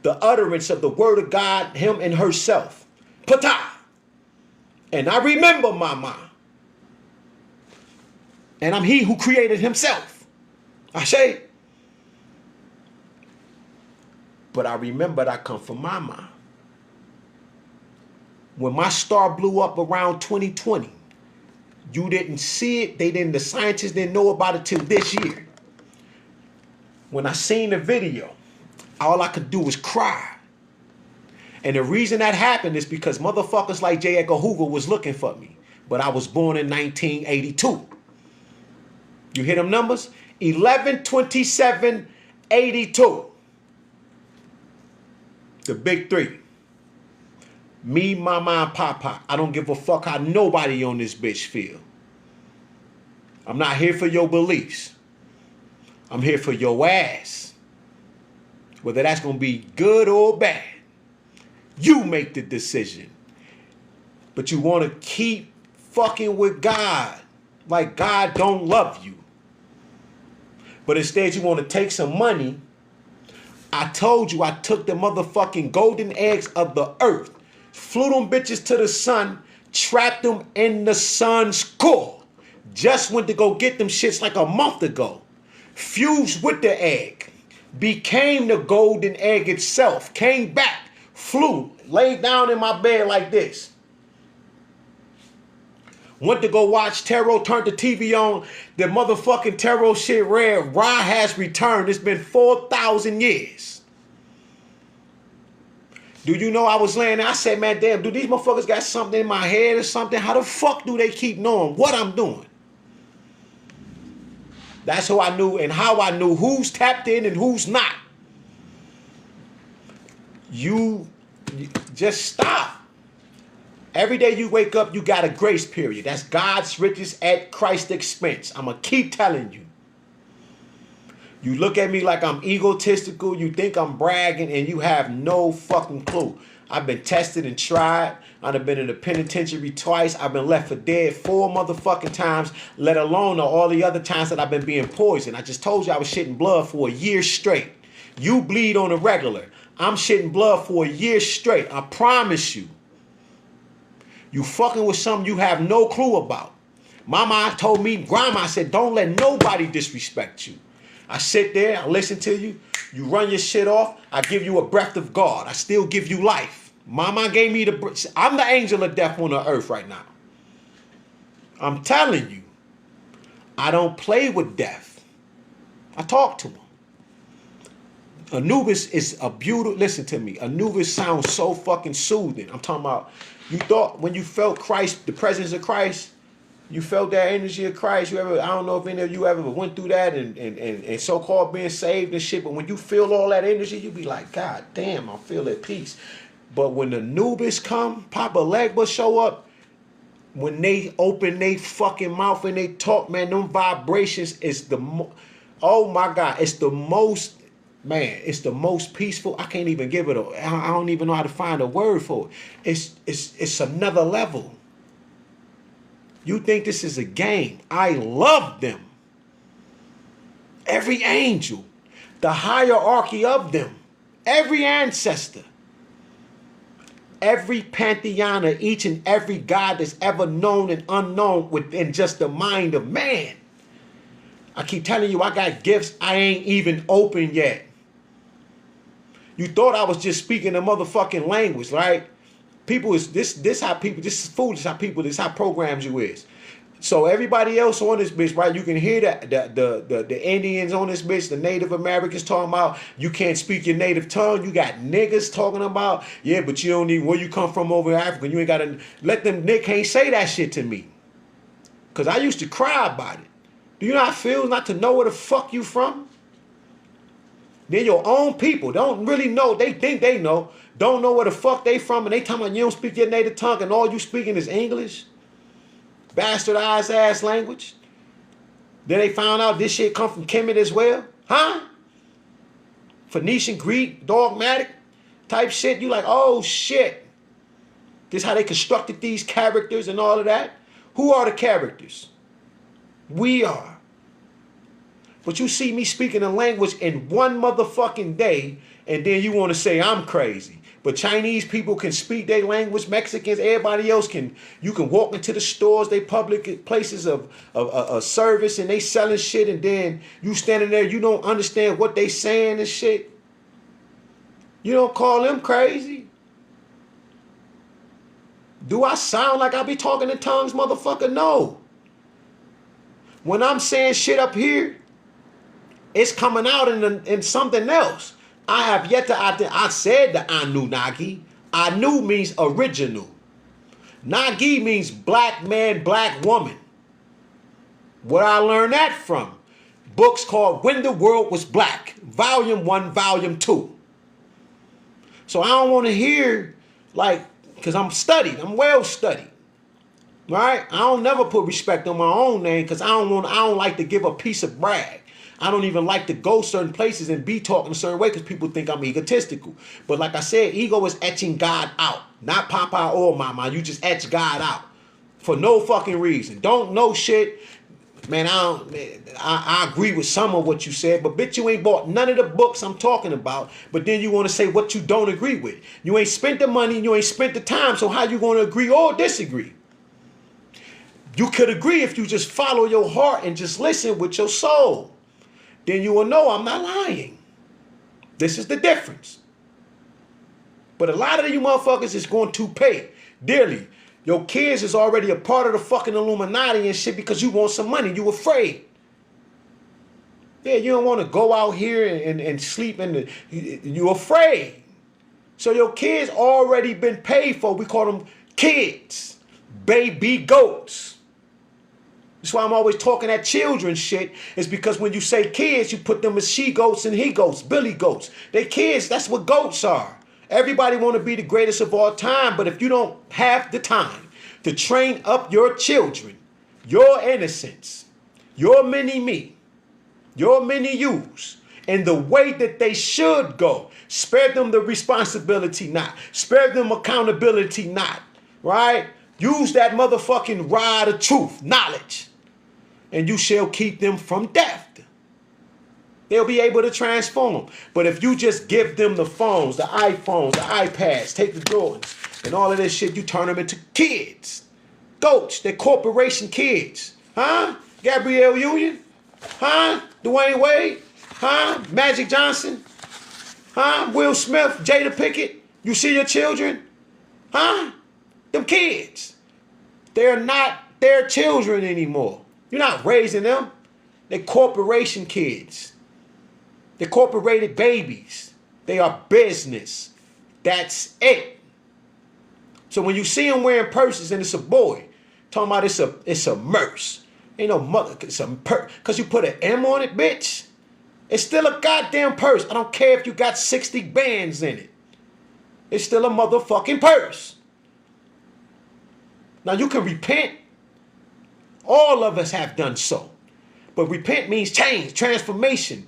S1: the utterance of the word of God, him and herself. Ptah. And I remember Mama. And I'm he who created himself. I say. But I remember I come from Mama. When my star blew up around 2020, you didn't see it. The scientists didn't know about it till this year. When I seen the video, all I could do was cry. And the reason that happened is because motherfuckers like J. Edgar Hoover was looking for me. But I was born in 1982. You hear them numbers? 11/27/82. The big three. Me, Mama, and Papa. I don't give a fuck how nobody on this bitch feel. I'm not here for your beliefs. I'm here for your ass. Whether that's going to be good or bad. You make the decision. But you want to keep fucking with God. Like God don't love you. But instead you want to take some money. I told you I took the motherfucking golden eggs of the earth. Flew them bitches to the sun. Trapped them in the sun's core. Just went to go get them shits like a month ago. Fused with the egg. Became the golden egg itself. Came back. Flew. Laid down in my bed like this. Went to go watch tarot. Turned the TV on. The motherfucking tarot shit read. Ra has returned. It's been 4,000 years. Do you know I was laying there? I said, man, damn, do these motherfuckers got something in my head or something? How the fuck do they keep knowing what I'm doing? That's how I knew and how I knew who's tapped in and who's not. You just stop. Every day you wake up, you got a grace period. That's God's riches at Christ's expense. I'm going to keep telling you. You look at me like I'm egotistical. You think I'm bragging and you have no fucking clue. I've been tested and tried. I've been in the penitentiary twice. I've been left for dead 4 motherfucking times, let alone all the other times that I've been being poisoned. I just told you I was shitting blood for a year straight. You bleed on a regular. I'm shitting blood for a year straight. I promise you. You fucking with something you have no clue about. Mama told me, Grandma said, don't let nobody disrespect you. I sit there, I listen to you, you run your shit off, I give you a breath of God. I still give you life. Mama gave me I'm the angel of death on the earth right now. I'm telling you, I don't play with death. I talk to him. Anubis is a beautiful, listen to me, Anubis sounds so fucking soothing. I'm talking about, you thought when you felt Christ, the presence of Christ, you felt that energy of Christ. I don't know if any of you ever went through that and so-called being saved and shit, but when you feel all that energy, you be like, God damn, I feel at peace. But when the Anubis come, Papa Legba show up, when they open they fucking mouth and they talk, man, them vibrations is oh my God, it's the most, man, it's the most peaceful. I can't even give it I don't even know how to find a word for it. It's another level. You think this is a game. I love them. Every angel. The hierarchy of them. Every ancestor. Every pantheon of each and every God that's ever known and unknown within just the mind of man. I keep telling you, I got gifts I ain't even open yet. You thought I was just speaking a motherfucking language, right? People is this how people, this is foolish how people, this how programs you is. So everybody else on this bitch, right? You can hear the Indians on this bitch, the Native Americans talking about you can't speak your native tongue. You got niggas talking about, yeah, but you don't need where you come from over in Africa. You ain't gotta let them. They can't say that shit to me. Cause I used to cry about it. Do you know how it feels not to know where the fuck you from? Then your own people don't really know. They think they know. Don't know where the fuck they from, and they talking about you don't speak your native tongue and all you speaking is English. Bastardized ass language. Then they found out this shit come from Kemet as well. Huh? Phoenician, Greek, dogmatic type shit. You like, oh shit. This how they constructed these characters and all of that. Who are the characters? We are. But you see me speaking a language in one motherfucking day, and then you want to say I'm crazy. But Chinese people can speak their language. Mexicans, everybody else can. You can walk into the stores, they public places of service, and they selling shit, and then you standing there, you don't understand what they saying and shit. You don't call them crazy. Do I sound like I be talking in tongues, motherfucker? No. When I'm saying shit up here, it's coming out in something else. I have yet to, I said the Anunnaki. Anu means original. Nagi means black man, black woman. Where I learned that from? Books called When the World Was Black. Volume 1, Volume 2. So I don't want to hear, like, because I'm studied. I'm well studied. Right? I don't never put respect on my own name because I don't like to give a piece of brag. I don't even like to go certain places and be talking a certain way because people think I'm egotistical. But like I said, ego is etching God out. Not Papa or Mama. You just etch God out. For no fucking reason. Don't know shit. Man, I agree with some of what you said, but bitch, you ain't bought none of the books I'm talking about. But then you want to say what you don't agree with. You ain't spent the money, you ain't spent the time, so how you going to agree or disagree? You could agree if you just follow your heart and just listen with your soul. Then you will know I'm not lying. This is the difference. But a lot of you motherfuckers is going to pay dearly. Your kids is already a part of the fucking Illuminati and shit because you want some money. You afraid. Yeah, you don't want to go out here and sleep in you afraid. So your kids already been paid for. We call them kids. Baby goats. That's why I'm always talking that children shit. Is because when you say kids, you put them as she-goats and he-goats, billy goats. They kids, that's what goats are. Everybody want to be the greatest of all time, but if you don't have the time to train up your children, your innocence, your mini-me, your mini-yous, in the way that they should go, spare them the responsibility not, spare them accountability not, right? Use that motherfucking rod of truth, knowledge, and you shall keep them from death. They'll be able to transform. But if you just give them the phones, the iPhones, the iPads, take the Jordans, and all of this shit, you turn them into kids. Goats, they're corporation kids. Huh? Gabrielle Union? Huh? Dwayne Wade? Huh? Magic Johnson? Huh? Will Smith? Jada Pinkett? You see your children? Huh? Them kids. They're not their children anymore. You're not raising them. They're corporation kids. They're corporated babies. They are business. That's it. So when you see them wearing purses and it's a boy, talking about it's a merce. Ain't no mother, it's a purse. Because you put an M on it, bitch. It's still a goddamn purse. I don't care if you got 60 bands in it. It's still a motherfucking purse. Now you can repent. All of us have done so. But repent means change, transformation,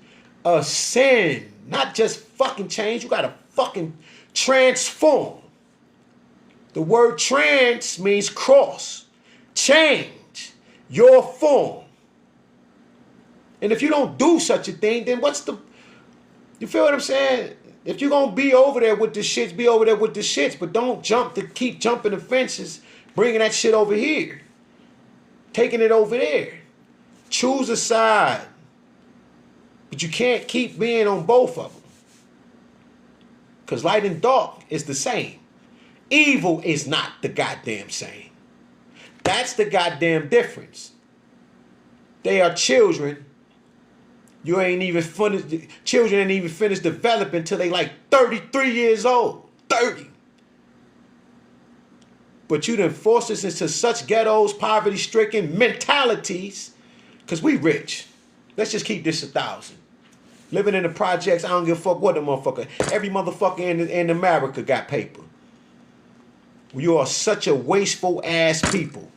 S1: sin. Not just fucking change. You gotta fucking transform. The word trans means cross. Change your form. And if you don't do such a thing, then what's the... You feel what I'm saying? If you're gonna be over there with the shits, be over there with the shits. But don't keep jumping the fences, bringing that shit over here. Taking it over there. Choose a side. But you can't keep being on both of them. Because light and dark is the same. Evil is not the goddamn same. That's the goddamn difference. They are children. You ain't even finished. Children ain't even finished developing until they like 33 years old. 30. But you done forced us into such ghettos, poverty-stricken mentalities, because we rich. Let's just keep this 1,000. Living in the projects, I don't give a fuck what the motherfucker. Every motherfucker in America got paper. You are such a wasteful ass people.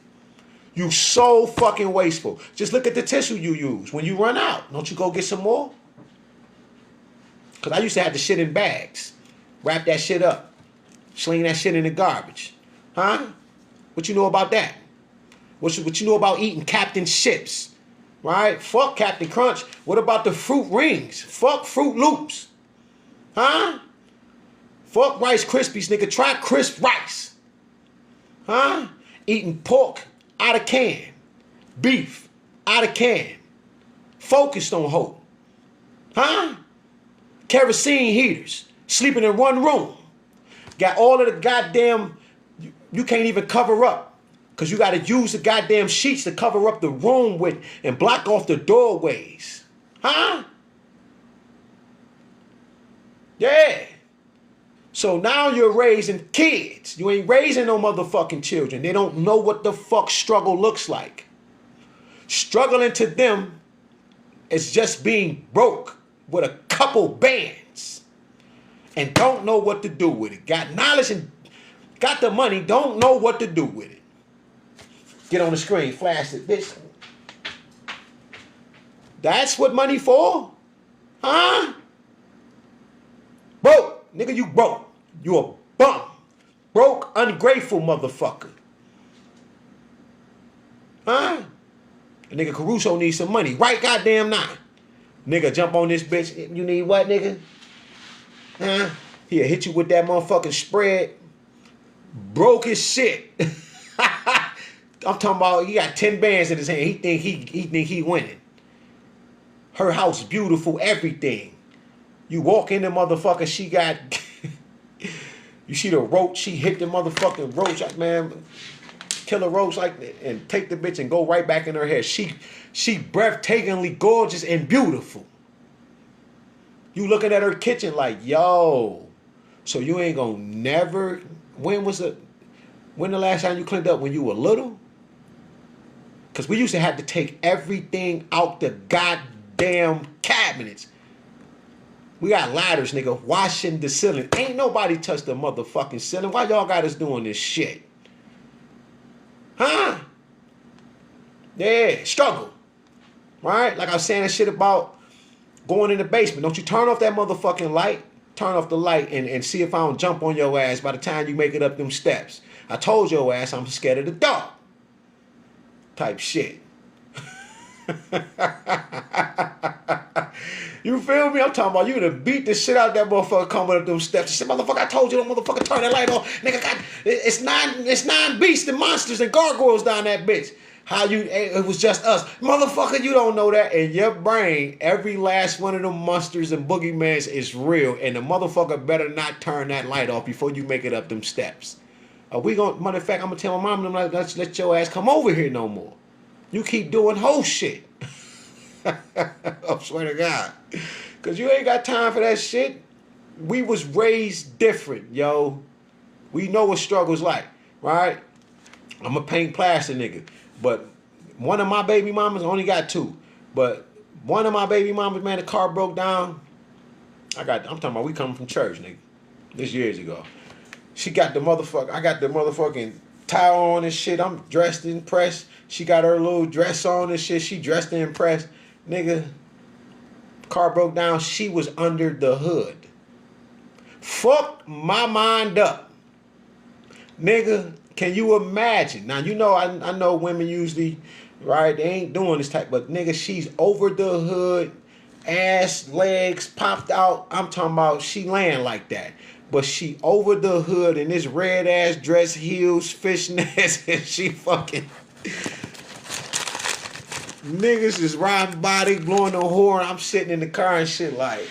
S1: You so fucking wasteful. Just look at the tissue you use. When you run out, don't you go get some more? Because I used to have the shit in bags. Wrap that shit up. Sling that shit in the garbage. Huh? What you know about that? What you know about eating Captain Chips? Right? Fuck Captain Crunch. What about the Fruit Rings? Fuck Fruit Loops. Huh? Fuck Rice Krispies, nigga. Try crisp rice. Huh? Eating pork out of can. Beef out of can. Focused on hope. Huh? Kerosene heaters. Sleeping in one room. Got all of the goddamn... You can't even cover up. Because you got to use the goddamn sheets to cover up the room with and block off the doorways. Huh? Yeah. So now you're raising kids. You ain't raising no motherfucking children. They don't know what the fuck struggle looks like. Struggling to them is just being broke with a couple bands and don't know what to do with it. Got knowledge and got the money, don't know what to do with it. Get on the screen, flash it, bitch. That's what money for? Huh? Broke. Nigga, you broke. You a bum. Broke, ungrateful motherfucker. Huh? Nigga Caruso needs some money. Right goddamn now. Nigga, jump on this bitch. You need what, nigga? Huh? He'll hit you with that motherfucking spread. Broke as shit. I'm talking about he got 10 bands in his hand. He think he winning. Her house beautiful, everything. You walk in the motherfucker, she got you see the roach, she hit the motherfucking roach, like, man, kill a roach like that and take the bitch and go right back in her head. She breathtakingly gorgeous and beautiful. You looking at her kitchen like, yo, so you ain't gonna never, when the last time you cleaned up? When you were little? Because we used to have to take everything out the goddamn cabinets. We got ladders, nigga, washing the ceiling. Ain't nobody touched the motherfucking ceiling. Why y'all got us doing this shit? Huh? Yeah, struggle. Right? Like I was saying that shit about going in the basement. Don't you turn off that motherfucking light. Turn off the light and see if I don't jump on your ass by the time you make it up them steps. I told your ass I'm scared of the dark. Type shit. You feel me? I'm talking about you to beat the shit out of that motherfucker coming up them steps. She said, motherfucker, I told you, that motherfucker, turn that light on. Nigga, it's nine beasts and monsters and gargoyles down that bitch. It was just us. Motherfucker, you don't know that. In your brain, every last one of them monsters and boogeymans is real. And the motherfucker better not turn that light off before you make it up them steps. Matter of fact, I'm going to tell my mom, I'm like, let's let your ass come over here no more. You keep doing whole shit. I swear to God. Because you ain't got time for that shit. We was raised different, yo. We know what struggle's like, right? I'm a paint plaster nigga. But one of my baby mamas, only got 2. But one of my baby mamas, man, the car broke down. I'm talking about we coming from church, nigga. This years ago. I got the motherfucking towel on and shit. I'm dressed and pressed. She got her little dress on and shit. She dressed and pressed. Nigga, car broke down. She was under the hood. Fucked my mind up. Nigga, can you imagine? Now, you know, I know women usually, right, they ain't doing this type, but nigga, she's over the hood, ass, legs popped out. I'm talking about she laying like that. But she over the hood in this red ass dress, heels, fishnets, and she fucking... Niggas is riding body, blowing the horn. I'm sitting in the car and shit like...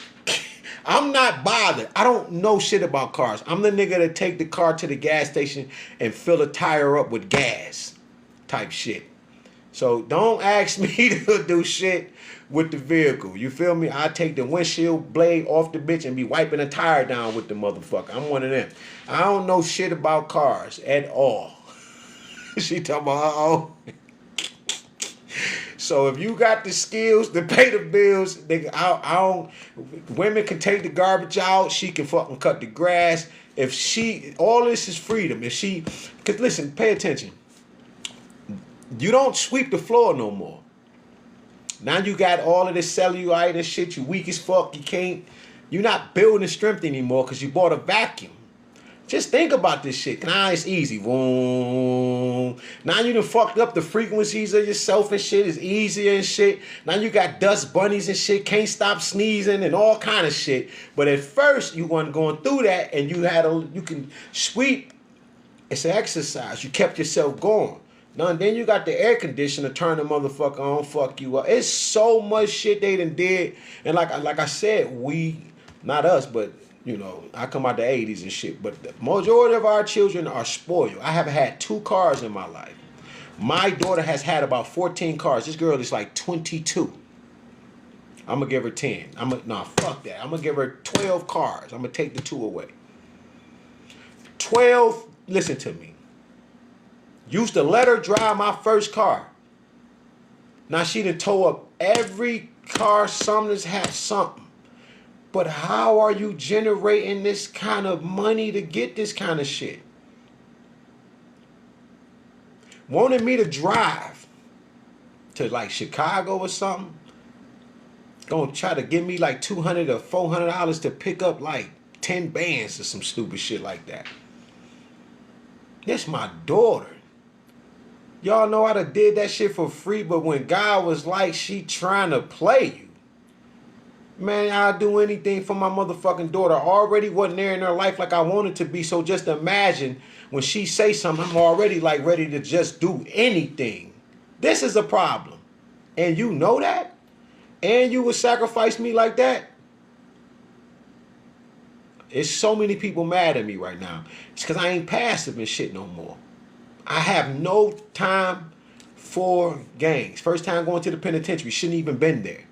S1: I'm not bothered. I don't know shit about cars. I'm the nigga that take the car to the gas station and fill the tire up with gas type shit. So don't ask me to do shit with the vehicle. You feel me? I take the windshield blade off the bitch and be wiping the tire down with the motherfucker. I'm one of them. I don't know shit about cars at all. She talking about, uh-oh. So if you got the skills to pay the bills, nigga, I don't. Women can take the garbage out. She can fucking cut the grass. If she, all this is freedom. If she, cause listen, pay attention. You don't sweep the floor no more. Now you got all of this cellulite and shit. You weak as fuck. You can't. You're not building strength anymore because you bought a vacuum. Just think about this shit. Nah, it's easy. Boom. Now you done fucked up the frequencies of yourself and shit. It's easier and shit. Now you got dust bunnies and shit. Can't stop sneezing and all kind of shit. But at first you weren't going through that and you can sweep. It's an exercise. You kept yourself going. Now and then you got the air conditioner, turn the motherfucker on, fuck you up. It's so much shit they done did. And like I said, we, not us, but you know, I come out the 80s and shit, but the majority of our children are spoiled. I have had 2 cars in my life. My daughter has had about 14 cars. This girl is like 22. I'm going to give her 10. Nah, fuck that. I'm going to give her 12 cars. I'm going to take the 2 away. 12, listen to me. Used to let her drive my first car. Now she done tore up every car. Some that's had something. But how are you generating this kind of money to get this kind of shit? Wanted me to drive to like Chicago or something. Gonna try to give me like $200 or $400 to pick up like 10 bands or some stupid shit like that. That's my daughter. Y'all know I done did that shit for free, but when God was like, she trying to play you. Man, I'll do anything for my motherfucking daughter. I already wasn't there in her life like I wanted to be. So just imagine when she say something, I'm already like ready to just do anything. This is a problem. And you know that? And you would sacrifice me like that? It's so many people mad at me right now. It's because I ain't passive and shit no more. I have no time for gangs. First time going to the penitentiary, shouldn't even been there.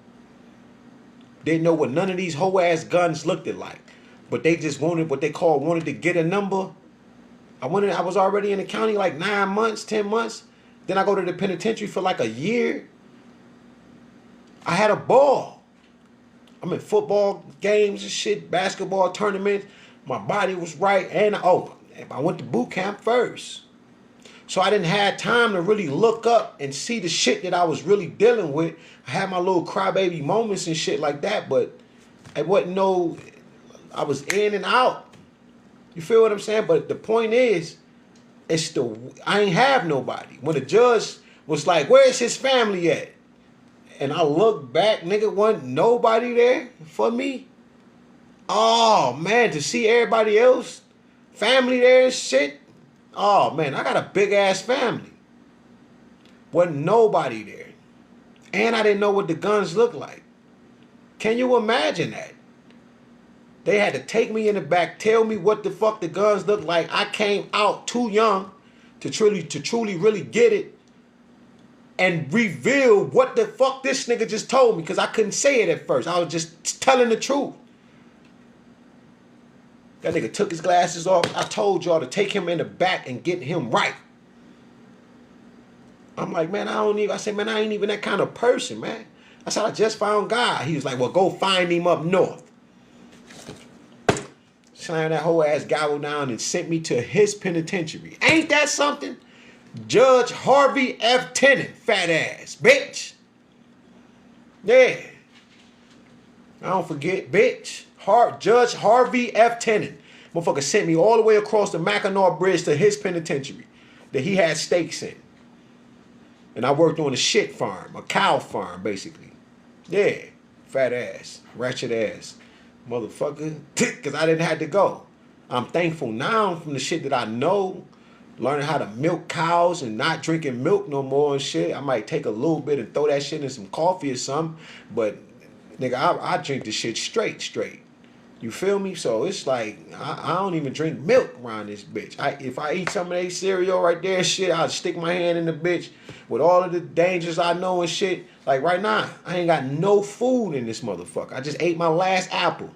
S1: Didn't know what none of these whole ass guns looked like. But they just wanted what they wanted to get a number. I was already in the county like 9 months, 10 months. Then I go to the penitentiary for like a year. I had a ball. I'm in football games and shit, basketball tournaments. My body was right. And I went to boot camp first. So I didn't have time to really look up and see the shit that I was really dealing with. I had my little crybaby moments and shit like that, but it wasn't I was in and out. You feel what I'm saying? But the point is, I ain't have nobody. When the judge was like, where's his family at? And I looked back, nigga, wasn't nobody there for me. Oh, man, to see everybody else, family there and shit. Oh, man, I got a big-ass family. Wasn't nobody there. And I didn't know what the guns looked like. Can you imagine that? They had to take me in the back, tell me what the fuck the guns looked like. I came out too young to truly really get it and reveal what the fuck this nigga just told me, because I couldn't say it at first. I was just telling the truth. That nigga took his glasses off. I told y'all to take him in the back and get him right. I'm like, man, I said, man, I ain't even that kind of person, man. I said, I just found God. He was like, well, go find him up north. Slammed that whole ass gavel down and sent me to his penitentiary. Ain't that something? Judge Harvey F. Tennant, fat ass, bitch. Yeah. I don't forget, bitch. Judge Harvey F. Tennant. Motherfucker sent me all the way across the Mackinac Bridge to his penitentiary that he had stakes in. And I worked on a shit farm, a cow farm, basically. Yeah. Fat ass, ratchet ass. Motherfucker. Because I didn't have to go. I'm thankful now from the shit that I know. Learning how to milk cows and not drinking milk no more and shit. I might take a little bit and throw that shit in some coffee or something. But, nigga, I drink the shit straight. You feel me? So it's like I don't even drink milk around this bitch. If I eat some of that cereal right there, shit, I'll stick my hand in the bitch with all of the dangers I know and shit. Like right now, I ain't got no food in this motherfucker. I just ate my last apple.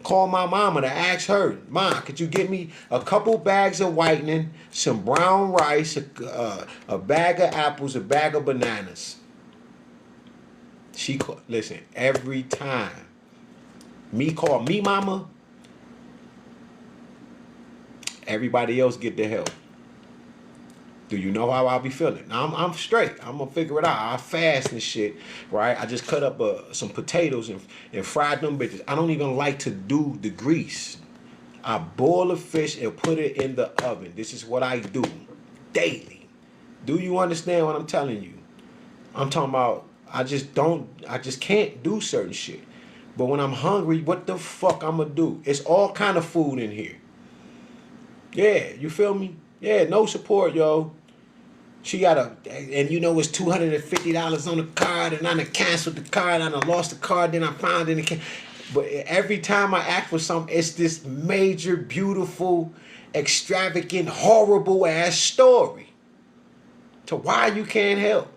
S1: Call my mama to ask her, Ma, could you get me a couple bags of whitening, some brown rice, a bag of apples, a bag of bananas? Listen, every time me call me mama, everybody else get the help. Do you know how I be feeling? Now I'm straight. I'm gonna figure it out. I fast and shit, right? I just cut up some potatoes and fried them bitches. I don't even like to do the grease. I boil a fish and put it in the oven. This is what I do daily. Do you understand what I'm telling you? I'm talking about I just can't do certain shit. But when I'm hungry, what the fuck I'm gonna do? It's all kind of food in here. Yeah, you feel me? Yeah, no support, yo. She got and you know it's $250 on the card, and I done canceled the card, I done lost the card, then I found it again. But every time I ask for something, it's this major, beautiful, extravagant, horrible ass story to why you can't help.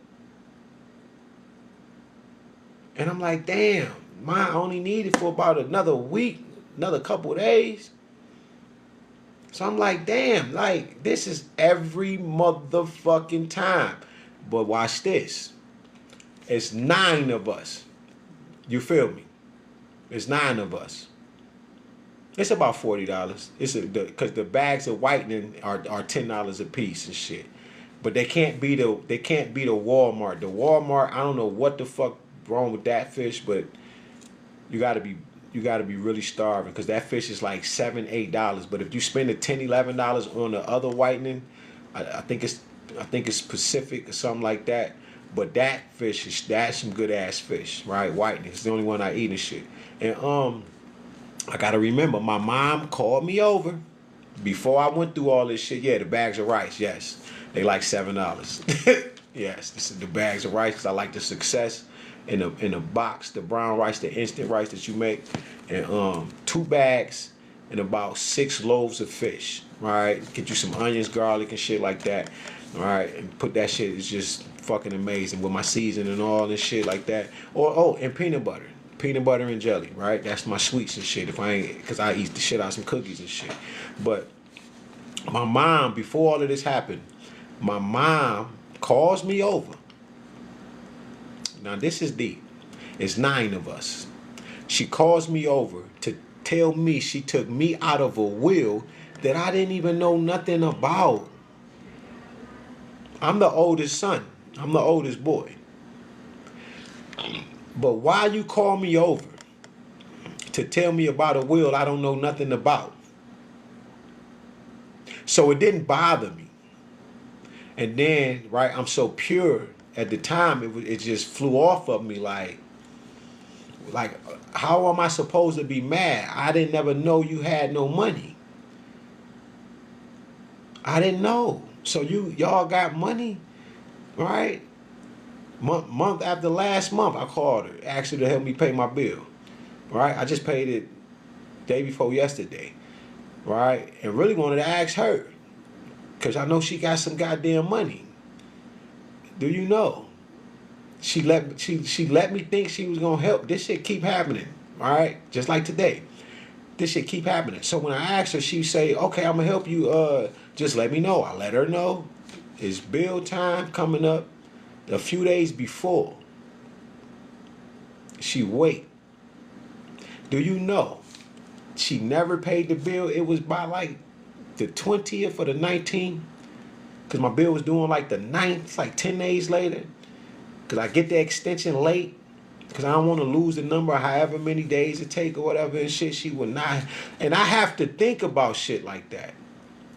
S1: And I'm like, damn, mine only needed for about another week, another couple of days. So I'm like, damn, like, this is every motherfucking time. But watch this. It's 9 of us. You feel me? It's 9 of us. It's about $40. Because the bags of whitening are $10 a piece and shit. But they can't beat the Walmart. The Walmart, I don't know what the fuck wrong with that fish, but you gotta be really starving, because that fish is like $7, $8. But if you spend the $10, $11 on the other whitening, I think it's Pacific or something like that. But that fish that's some good ass fish, right? Whitening. It's the only one I eat and shit. And I gotta remember, my mom called me over before I went through all this shit. Yeah, the bags of rice, yes, they like $7. Yes, this is the bags of rice, because I like the success in a box, the brown rice, the instant rice that you make, and 2 bags and about 6 loaves of fish. Right, get you some onions, garlic, and shit like that. All right, and put that shit. It's just fucking amazing with my seasoning and all this shit like that. Or and peanut butter and jelly. Right, that's my sweets and shit. Because I eat the shit out of some cookies and shit. But my mom, before all of this happened, my mom calls me over. Now this is deep. It's 9 of us. She calls me over to tell me she took me out of a will that I didn't even know nothing about. I'm the oldest son. I'm the oldest boy. But why you call me over to tell me about a will I don't know nothing about? So it didn't bother me. And then, right, I'm so pure. At the time, it just flew off of me like, how am I supposed to be mad? I didn't never know you had no money. I didn't know. So y'all got money, right? Month after last month, I called her, asked her to help me pay my bill, right? I just paid it day before yesterday, right? And really wanted to ask her, because I know she got some goddamn money. Do you know? She let me think she was gonna help. This shit keep happening, all right? Just like today, this shit keep happening. So when I asked her, she say, "Okay, I'm gonna help you. Just let me know." I let her know. It's bill time coming up. A few days before, she wait. Do you know? She never paid the bill. It was by like the 20th or the 19th. Because my bill was due on like the 9th. It's like 10 days later. Because I get the extension late. Because I don't want to lose the number however many days it take or whatever and shit. She would not. And I have to think about shit like that.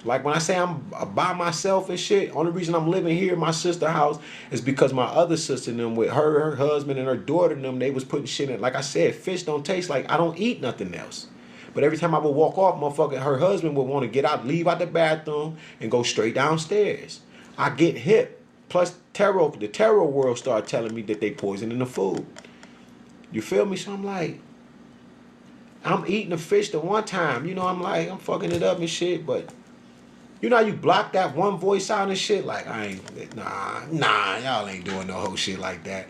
S1: Like when I say I'm by myself and shit, only reason I'm living here in my sister's house is because my other sister and them, with her husband and her daughter and them, they was putting shit in. Like I said, fish don't taste like, I don't eat nothing else. But every time I would walk off, motherfucker, her husband would want to get out, leave out the bathroom, and go straight downstairs. I get hip. Plus, the tarot world started telling me that they poisoning the food. You feel me? So I'm like, I'm eating the fish the one time. You know, I'm like, I'm fucking it up and shit, but you know how you block that one voice out and shit? Like, I ain't, nah, y'all ain't doing no whole shit like that.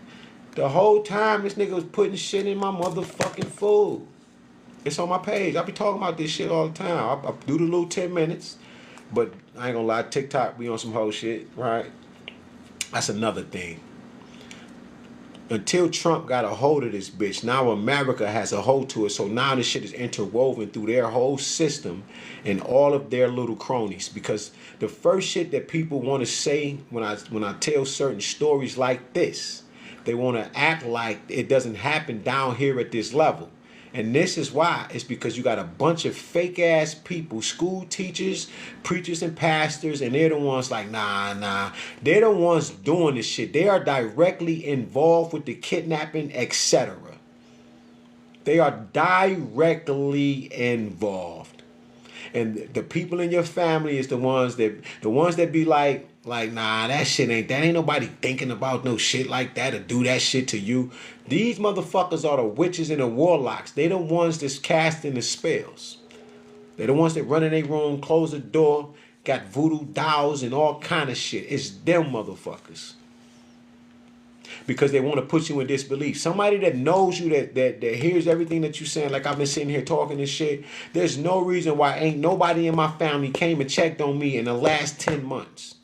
S1: The whole time this nigga was putting shit in my motherfucking food. It's on my page. I be talking about this shit all the time. I do the little 10 minutes, but I ain't gonna lie, TikTok be on some whole shit, right? That's another thing. Until Trump got a hold of this bitch, now America has a hold to it. So now this shit is interwoven through their whole system and all of their little cronies. Because the first shit that people want to say when I tell certain stories like this, they want to act like it doesn't happen down here at this level. And this is why. It's because you got a bunch of fake ass people, school teachers, preachers, and pastors, and they're the ones like, nah. They're the ones doing this shit. They are directly involved with the kidnapping, etc. They are directly involved. And the people in your family is the ones that be like, nah, that ain't nobody thinking about no shit like that or do that shit to you. These motherfuckers are the witches and the warlocks. They the ones that's casting the spells. They the ones that run in their room, close the door, got voodoo dolls and all kind of shit. It's them motherfuckers. Because they want to put you in disbelief. Somebody that knows you, that hears everything that you're saying, like I've been sitting here talking this shit, there's no reason why ain't nobody in my family came and checked on me in the last 10 months.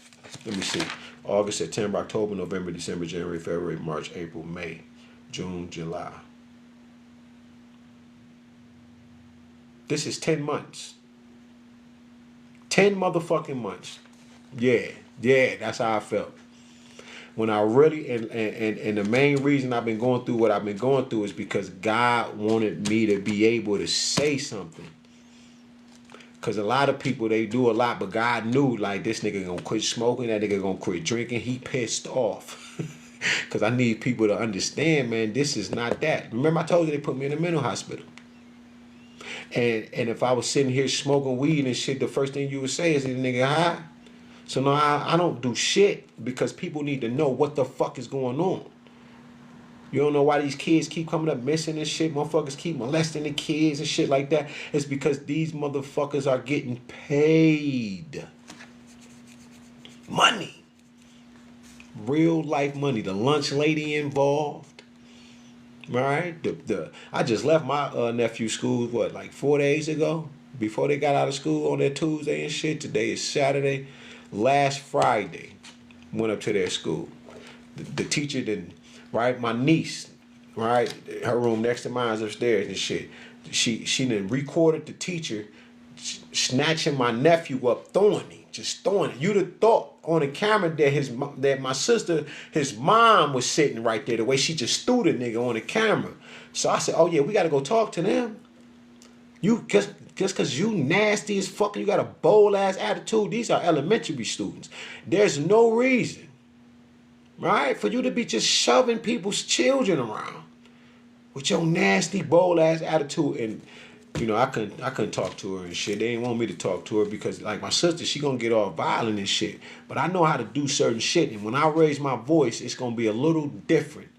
S1: Let me see. August, September, October, November, December, January, February, March, April, May, June, July. This is 10 months. 10 motherfucking months. Yeah, that's how I felt. When I really, and the main reason I've been going through what I've been going through is because God wanted me to be able to say something. Because a lot of people, they do a lot, but God knew, like, this nigga gonna quit smoking, that nigga gonna quit drinking. He pissed off. Because I need people to understand, man, this is not that. Remember I told you they put me in a mental hospital. And if I was sitting here smoking weed and shit, the first thing you would say is, this nigga high? So no, I don't do shit because people need to know what the fuck is going on. You don't know why these kids keep coming up missing and shit. Motherfuckers keep molesting the kids and shit like that. It's because these motherfuckers are getting paid. Money. Real life money. The lunch lady involved. Right? I just left my nephew's school, like 4 days ago? Before they got out of school on their Tuesday and shit. Today is Saturday. Last Friday, went up to their school. The teacher didn't, right? My niece, right? Her room next to mine's upstairs and shit. She done recorded the teacher snatching my nephew up, throwing it. You'd have thought on the camera that my sister, his mom was sitting right there, the way she just threw the nigga on the camera. So I said, oh yeah, we got to go talk to them. You just because you nasty as fuck, you got a bold ass attitude. These are elementary students. There's no reason, right, for you to be just shoving people's children around with your nasty bold ass attitude. And you know, I couldn't talk to her and shit. They didn't want me to talk to her because, like, my sister, she gonna get all violent and shit. But I know how to do certain shit, and when I raise my voice, it's gonna be a little different,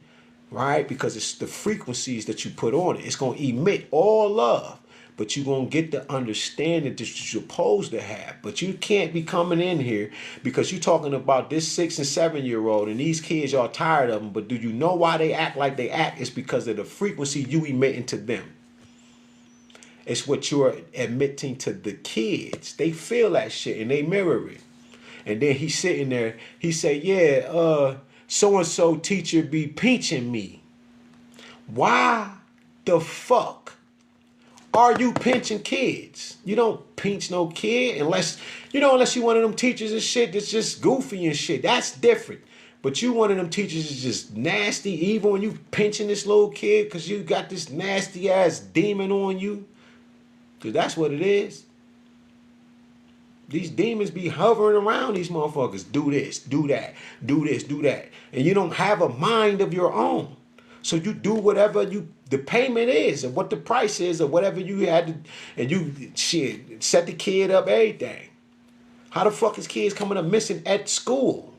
S1: right? Because it's the frequencies that you put on it. It's gonna emit all love. But you're going to get the understanding that you're supposed to have. But you can't be coming in here because you're talking about this 6 and 7 year old and these kids, y'all tired of them. But do you know why they act like they act? It's because of the frequency you emitting to them. It's what you're emitting to the kids. They feel that shit and they mirror it. And then he's sitting there. He say, yeah, so-and-so teacher be pinching me. Why the fuck are you pinching kids? You don't pinch no kid unless you one of them teachers and shit that's just goofy and shit. That's different. But you one of them teachers is just nasty, evil, and you pinching this little kid because you got this nasty ass demon on you. Because that's what it is. These demons be hovering around these motherfuckers. Do this, do that, do this, do that. And you don't have a mind of your own. So you do whatever the payment is, or what the price is, or whatever you had to, and you set the kid up, everything. How the fuck is kids coming up missing at school?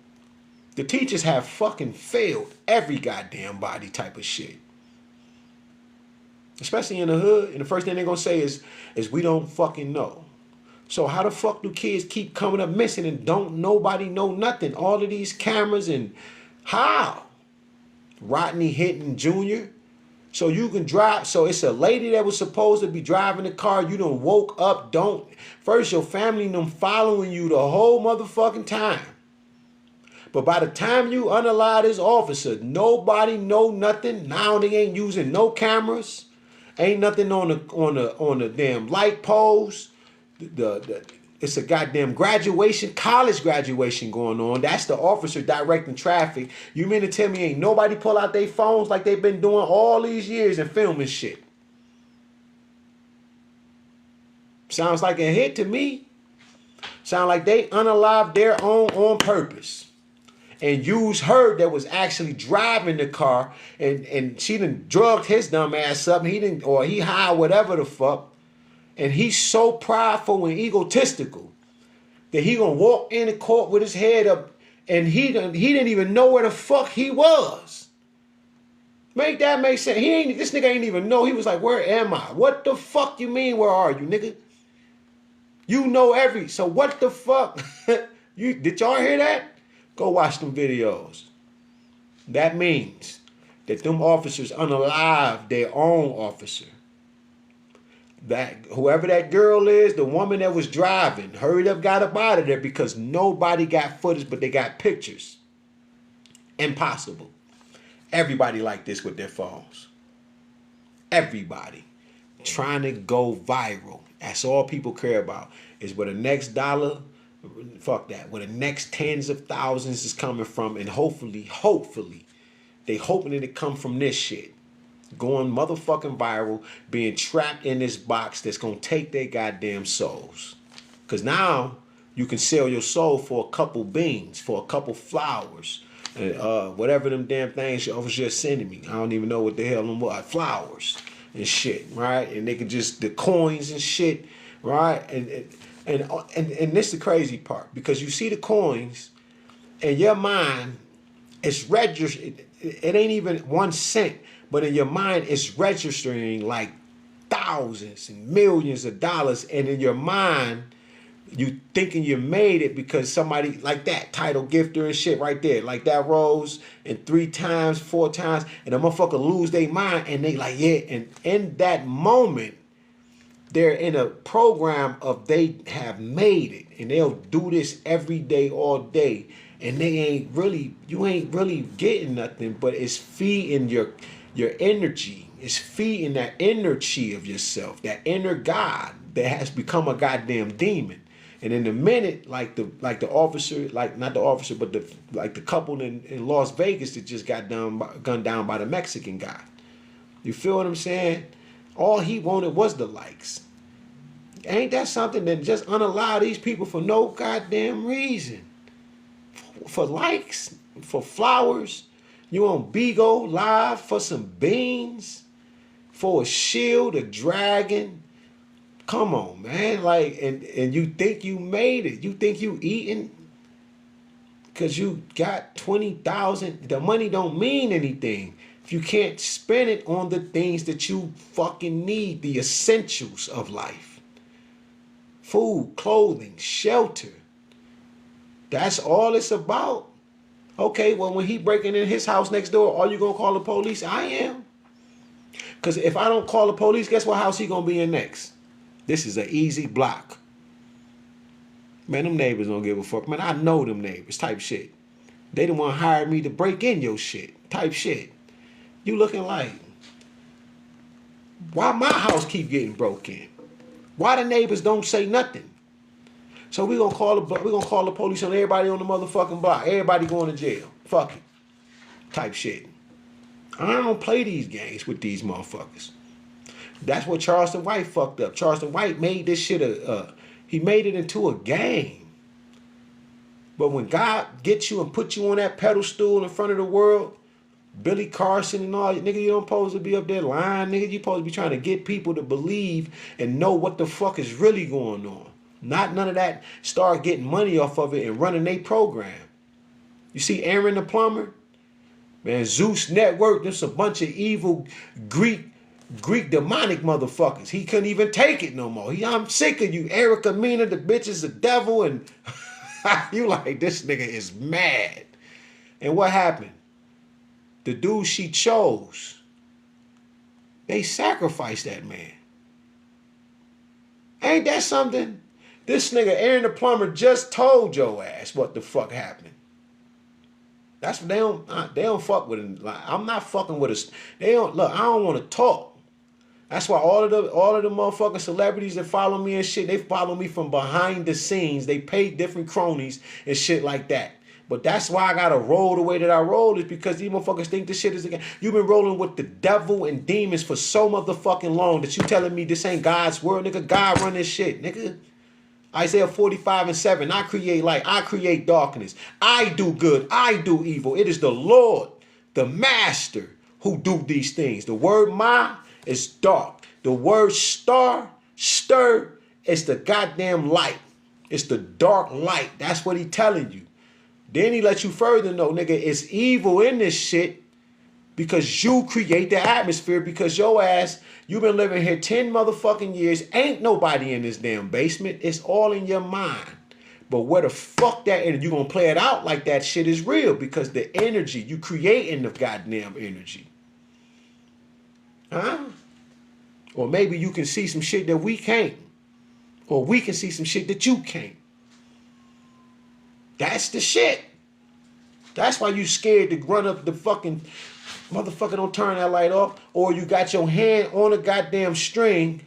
S1: The teachers have fucking failed every goddamn body type of shit. especially in the hood. And the first thing they're gonna say is we don't fucking know. So how the fuck do kids keep coming up missing and don't nobody know nothing? All of these cameras and how? Rodney Hinton Jr. So you can drive. So it's a lady that was supposed to be driving the car. You done woke up. Don't. First, your family them following you the whole motherfucking time. But by the time you unalive this officer, nobody know nothing. Now they ain't using no cameras. Ain't nothing on the damn light poles. It's a goddamn graduation, college graduation going on. That's the officer directing traffic. You mean to tell me ain't nobody pull out their phones like they've been doing all these years and filming shit? Sounds like a hit to me. Sound like they unalived their own on purpose. And used her that was actually driving the car, and she done drugged his dumb ass up, and he high, whatever the fuck. And he's so prideful and egotistical that he gonna walk in the court with his head up, and he didn't even know where the fuck he was. Make that make sense? This nigga ain't even know. He was like, where am I? What the fuck you mean, where are you, nigga? You know so what the fuck? Did y'all hear that? Go watch them videos. That means that them officers unalive their own officer. That whoever that girl is, the woman that was driving, hurried up, got up out of there because nobody got footage, but they got pictures. Impossible. Everybody like this with their phones. Everybody trying to go viral. That's all people care about is where the next dollar. Fuck that. Where the next tens of thousands is coming from, and hopefully, they hoping that it come from this shit. Going motherfucking viral, being trapped in this box that's gonna take their goddamn souls. Cause now you can sell your soul for a couple beans, for a couple flowers, whatever them damn things you was just sending me. I don't even know what the hell them was. Flowers and shit, right? And they could just the coins and shit, right? And this is the crazy part, because you see the coins and your mind is registered. It ain't even 1 cent, but in your mind it's registering like thousands and millions of dollars. And in your mind, you thinking you made it because somebody like that title gifter and shit right there, like that rose and 3 times, 4 times, and the motherfucker lose their mind and they like, yeah. And in that moment, they're in a program of they have made it, and they'll do this every day, all day, and you ain't really getting nothing, but it's feeding your energy. It's feeding that inner chi of yourself, that inner God that has become a goddamn demon. And in a minute, like the officer, like not the officer, but the couple in Las Vegas that just got gunned down by the Mexican guy. You feel what I'm saying? All he wanted was the likes. Ain't that something that just unallow these people for no goddamn reason? For likes, for flowers. You on Bigo Live for some beans, for a shield, a dragon. Come on, man. Like, and you think you made it. You think you eating because you got 20,000. The money don't mean anything if you can't spend it on the things that you fucking need, the essentials of life. Food, clothing, shelter. That's all it's about. Okay, well, when he breaking in his house next door, are you gonna call the police? I am. Because if I don't call the police, guess what house he gonna be in next? This is an easy block. Man, them neighbors don't give a fuck. Man, I know them neighbors type shit. They the one hired me to break in your shit type shit. You looking like, why my house keep getting broke in? Why the neighbors don't say nothing? So we gonna call the police on everybody on the motherfucking block. Everybody going to jail. Fuck it. Type shit. I don't play these games with these motherfuckers. That's what Charleston White fucked up. Charleston White made this shit he made it into a game. But when God gets you and put you on that pedestal in front of the world, Billy Carson and all, nigga, you don't supposed to be up there lying, nigga. You supposed to be trying to get people to believe and know what the fuck is really going on. Not none of that start getting money off of it and running their program. You see Aaron the plumber? Man, Zeus Network, there's a bunch of evil Greek Greek demonic motherfuckers. He couldn't even take it no more. I'm sick of you, Erica Mena. The bitch is the devil, and you like, this nigga is mad. And what happened? The dude she chose, they sacrificed that man. Ain't that something? This nigga Aaron the plumber just told your ass what the fuck happened. That's what they don't fuck with it. Like, I'm not fucking with us. They don't look. I don't want to talk. That's why all of the motherfucking celebrities that follow me and shit, they follow me from behind the scenes. They pay different cronies and shit like that. But that's why I gotta roll the way that I roll, is because these motherfuckers think this shit is again. You've been rolling with the devil and demons for so motherfucking long that you telling me this ain't God's word, nigga. God run this shit, nigga. Isaiah 45:7. I create light. I create darkness. I do good. I do evil. It is the Lord, the master, who do these things. The word ma is dark. The word stir, is the goddamn light. It's the dark light. That's what he telling you. Then he let you further know, nigga, it's evil in this shit because you create the atmosphere, because your ass, you been living here 10 motherfucking years. Ain't nobody in this damn basement. It's all in your mind. But where the fuck that, and you gonna play it out like that shit is real, because the energy, you creating the goddamn energy. Huh? Or maybe you can see some shit that we can't. Or we can see some shit that you can't. That's the shit. That's why you scared to run up the fucking motherfucker, don't turn that light off. Or you got your hand on a goddamn string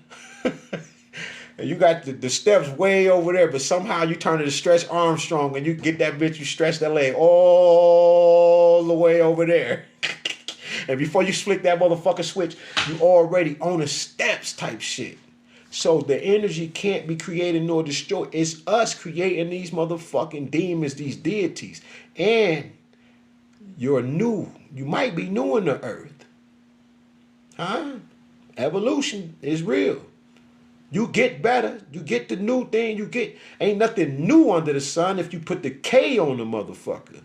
S1: and you got the steps way over there, but somehow you turn it to Stretch Armstrong and you get that bitch, you stretch that leg all the way over there. And before you flick that motherfucker switch, you already on the steps type shit. So the energy can't be created nor destroyed. It's us creating these motherfucking demons, these deities. And you're new. You might be new in the earth. Huh? Evolution is real. You get better. You get the new thing. You get, ain't nothing new under the sun. If you put the K on the motherfucker,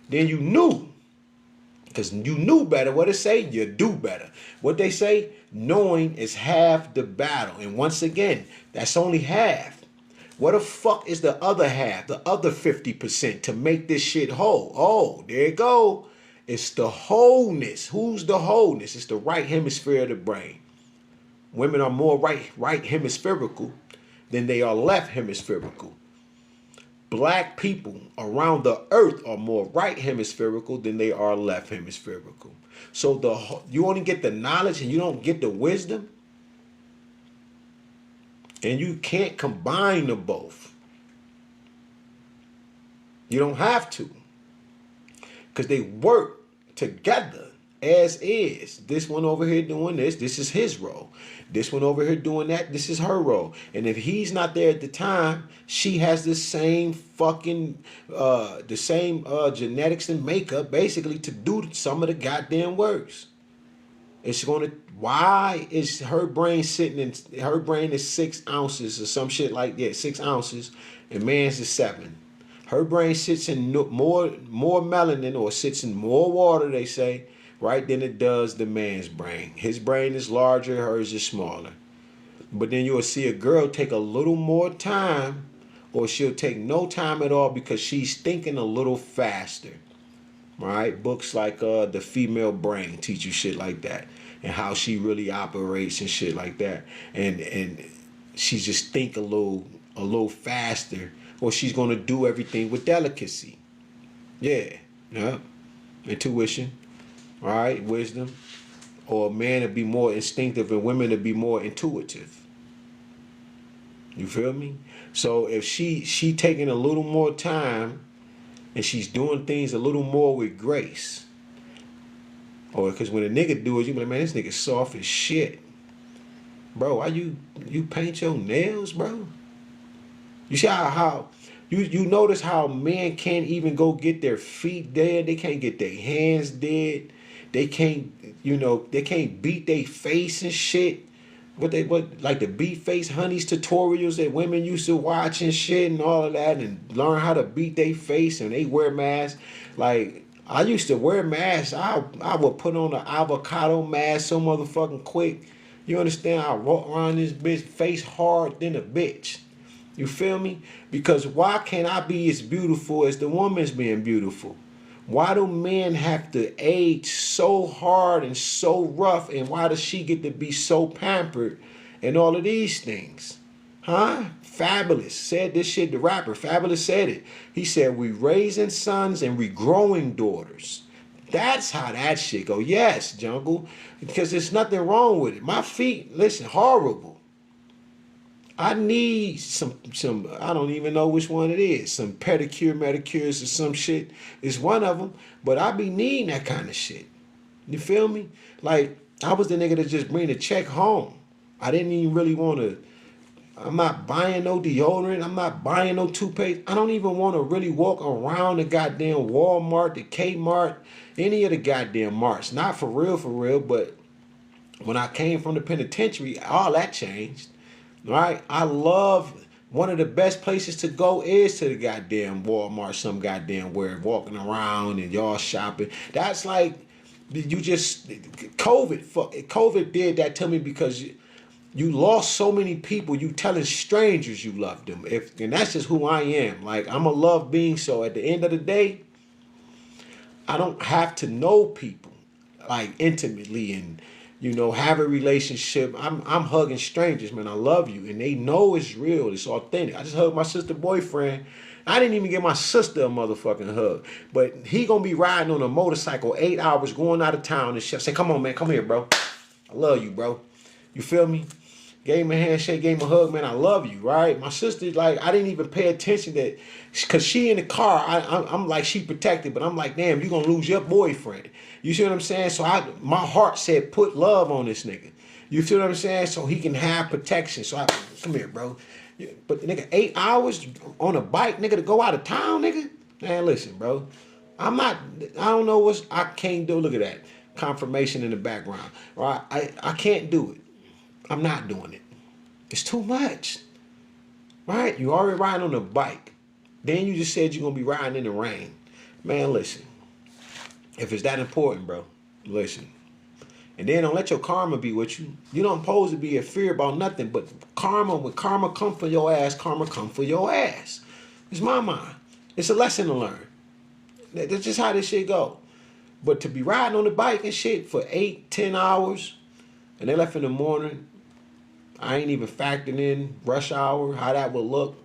S1: then you knew. Because you knew better. What it say? You do better. What they say? Knowing is half the battle. And once again, that's only half. What the fuck is the other half? The other 50% to make this shit whole? Oh, there you go. It's the wholeness. Who's the wholeness? It's the right hemisphere of the brain. Women are more right hemispherical than they are left hemispherical. Black people around the earth are more right hemispherical than they are left hemispherical. So you only get the knowledge and you don't get the wisdom. And you can't combine the both. You don't have to. Because they work together as is. This one over here doing this is his role. This one over here doing that, this is her role. And if he's not there at the time, she has the same fucking, genetics and makeup basically to do some of the goddamn works. It's going to, why is her brain sitting in, her brain is 6 ounces or some shit like that, 6 ounces, and man's is 7. Her brain sits in more melanin, or sits in more water, they say, right, than it does the man's brain. His brain is larger, hers is smaller. But then you'll see a girl take a little more time, or she'll take no time at all because she's thinking a little faster. Right? Books like The Female Brain teach you shit like that, and how she really operates and shit like that. And she just think a little faster, or she's gonna do everything with delicacy. Yeah. Intuition. All right, wisdom. Or men to be more instinctive and women to be more intuitive. You feel me? So if she taking a little more time and she's doing things a little more with grace, or because when a nigga do it, you be like, man, this nigga soft as shit. Bro, why you paint your nails, bro? You see how you notice how men can't even go get their feet dead, they can't get their hands dead, they can't, they can't beat their face and shit. What like the beat face honeys tutorials that women used to watch and shit and all of that, and learn how to beat their face, and they wear masks. Like, I used to wear masks. I would put on an avocado mask so motherfucking quick. You understand? I walk around this bitch face hard than a bitch. You feel me? Because why can't I be as beautiful as the woman's being beautiful? Why do men have to age so hard and so rough? And why does she get to be so pampered and all of these things? Huh? Fabulous said this shit, the rapper. Fabulous said it. He said, we raising sons and we growing daughters. That's how that shit go. Yes, Jungle. Because there's nothing wrong with it. My feet, listen, horrible. I need some I don't even know which one it is. Some pedicure, manicures or some shit. It's one of them. But I be needing that kind of shit. You feel me? Like, I was the nigga that just bring the check home. I didn't even really want to. I'm not buying no deodorant. I'm not buying no toothpaste. I don't even want to really walk around the goddamn Walmart, the Kmart, any of the goddamn marts. Not for real, but when I came from the penitentiary, all that changed. Right? I love, one of the best places to go is to the goddamn Walmart, some goddamn where, walking around and y'all shopping. That's like, you just, COVID did that to me because you lost so many people. You telling strangers you love them. And that's just who I am. Like, I'm a love being. So at the end of the day, I don't have to know people like intimately and have a relationship. I'm hugging strangers, man. I love you, and they know it's real. It's authentic. I just hugged my sister boyfriend. I didn't even give my sister a motherfucking hug, but he gonna be riding on a motorcycle 8 hours going out of town and shit. Say, come on, man, come here, bro. I love you, bro. You feel me? Gave him a handshake, gave him a hug, man. I love you, right? My sister, like, I didn't even pay attention that, cause she in the car. I'm like, she protected, but I'm like, damn, you gonna lose your boyfriend. You see what I'm saying? So my heart said, put love on this nigga. You feel what I'm saying? So he can have protection. So come here, bro. But nigga, 8 hours on a bike, nigga, to go out of town, nigga. Man, listen, bro. I don't know I can't do. Look at that confirmation in the background. Right? I can't do it. I'm not doing it. It's too much. Right? You already riding on a bike. Then you just said you're going to be riding in the rain. Man, listen. If it's that important, bro, listen. And then don't let your karma be with you. You don't supposed to be in fear about nothing, but when karma come for your ass, karma come for your ass. It's my mind. It's a lesson to learn. That's just how this shit go. But to be riding on the bike and shit for 8-10 hours, and they left in the morning, I ain't even factoring in rush hour, how that would look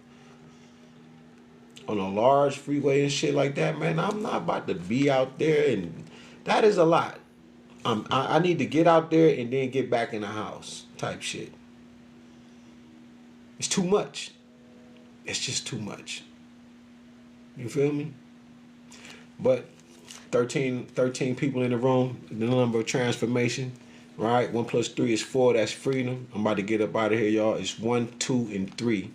S1: on a large freeway and shit like that, man. I'm not about to be out there, and that is a lot. I need to get out there and then get back in the house type shit. It's too much. It's just too much. You feel me? But 13 people in the room, the number of transformation, right? 1 + 3 is 4. That's freedom. I'm about to get up out of here, y'all. It's 1, 2, and 3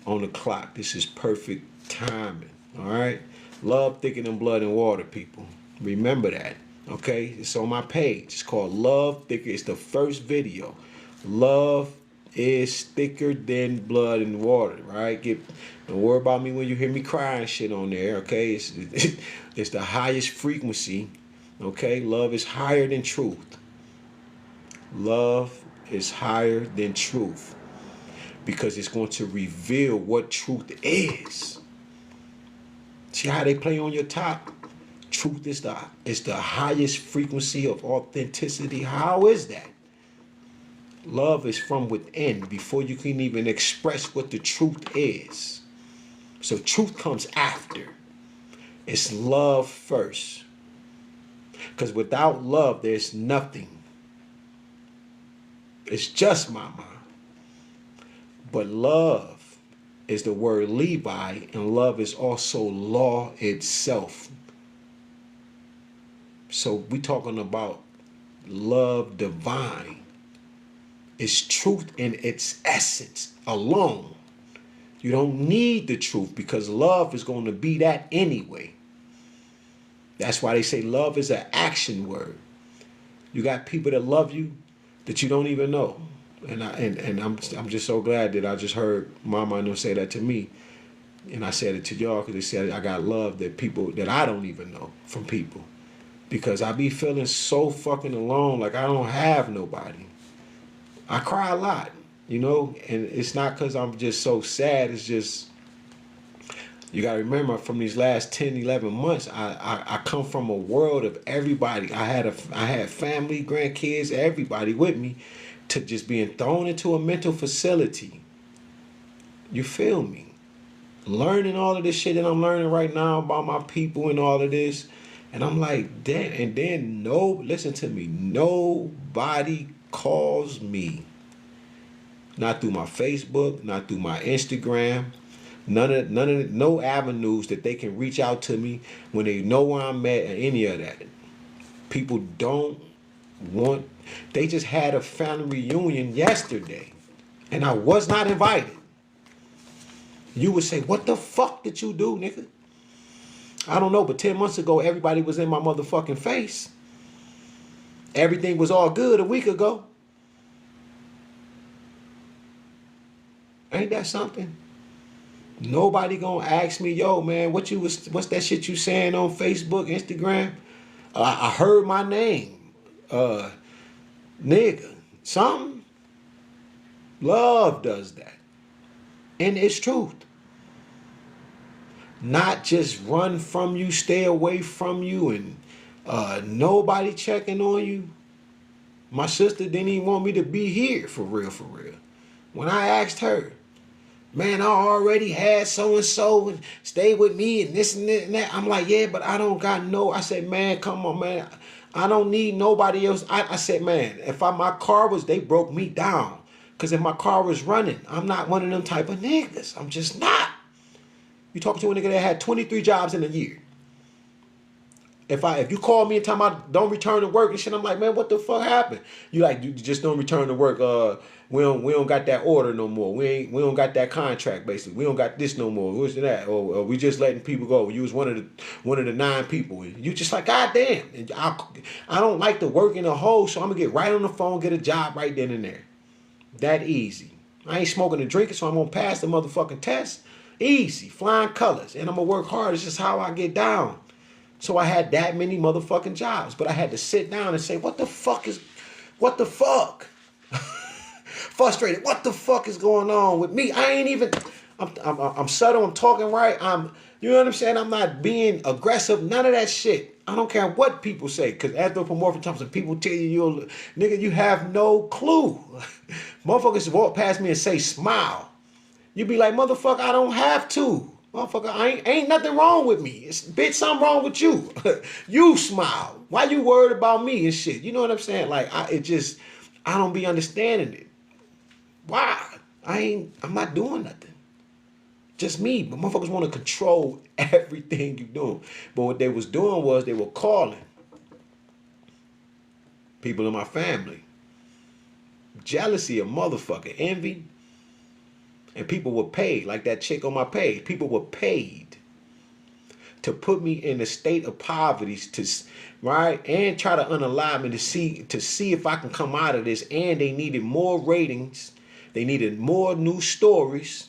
S1: on the clock. This is perfect timing. All right? Love thicker than blood and water, people. Remember that. Okay? It's on my page. It's called Love Thicker. It's the first video. Love is thicker than blood and water, right? Don't worry about me when you hear me crying shit on there, okay? It's the highest frequency, okay? Love is higher than truth. Love is higher than truth because it's going to reveal what truth is. See how they play on your top? Truth is the highest frequency of authenticity. How is that? Love is from within before you can even express what the truth is. So truth comes after. It's love first. Because without love, there's nothing. It's just my mind. But love is the word Levi, and love is also law itself. So we talking about love divine. It's truth in its essence alone. You don't need the truth because love is going to be that anyway. That's why they say love is an action word. You got people that love you that you don't even know. And I'm just so glad that I just heard Mama and them say that to me. And I said it to y'all because they said I got love that people that I don't even know from people. because I be feeling so fucking alone, like I don't have nobody. I cry a lot, you know, and it's not because I'm just so sad. It's just, you got to remember, from these last 10, 11 months, I come from a world of everybody. I had family, grandkids, everybody with me, to just being thrown into a mental facility. You feel me? Learning all of this shit that I'm learning right now about my people and all of this. And I'm like, damn. And then, listen to me. Nobody calls me. Not through my Facebook, not through my Instagram. No avenues that they can reach out to me when they know where I'm at or any of that. People don't want, they just had a family reunion yesterday and I was not invited. You would say, what the fuck did you do, nigga? I don't know, but 10 months ago, everybody was in my motherfucking face. Everything was all good a week ago. Ain't that something? Nobody gonna ask me, yo, man, what's that shit you saying on Facebook, Instagram? I heard my name. Nigga, something. Love does that. And it's truth. Not just run from you, stay away from you, and nobody checking on you. My sister didn't even want me to be here, for real, for real. When I asked her, man, I already had so-and-so and stay with me and this and that. I'm like, yeah, but I don't got no. I said, man, come on, man. I don't need nobody else. I said, man, my car was, they broke me down. Because if my car was running, I'm not one of them type of niggas. I'm just not. You talking to a nigga that had 23 jobs in a year. If you call me and tell me I don't return to work and shit, I'm like, man, what the fuck happened? You just don't return to work. We don't got that order no more. We don't got that contract basically. We don't got this no more. What's that? Or we just letting people go. You was one of the 9 people. You just like, God damn. And I don't like to work in a hole, so I'm gonna get right on the phone, get a job right then and there. That easy. I ain't smoking and drinking, so I'm gonna pass the motherfucking test. Easy, flying colors, and I'm gonna work hard. It's just how I get down. So I had that many motherfucking jobs, but I had to sit down and say, what the fuck? Frustrated. What the fuck is going on with me? I ain't even. I'm subtle. I'm talking right. You know what I'm saying? I'm not being aggressive. None of that shit. I don't care what people say, because anthropomorphic Thompson, people tell you, nigga, you have no clue. Motherfuckers walk past me and say, smile. You be like, motherfucker, I don't have to. Motherfucker, ain't nothing wrong with me. Bitch, something wrong with you. You smile. Why you worried about me and shit? You know what I'm saying? Like, I don't be understanding it. Why? I'm not doing nothing. Just me. But motherfuckers want to control everything you doing. But what they was doing was they were calling people in my family. Jealousy, a motherfucker. Envy. And people were paid, like that chick on my page. People were paid to put me in a state of poverty, right? And try to unalive me to see if I can come out of this. And they needed more ratings. They needed more new stories.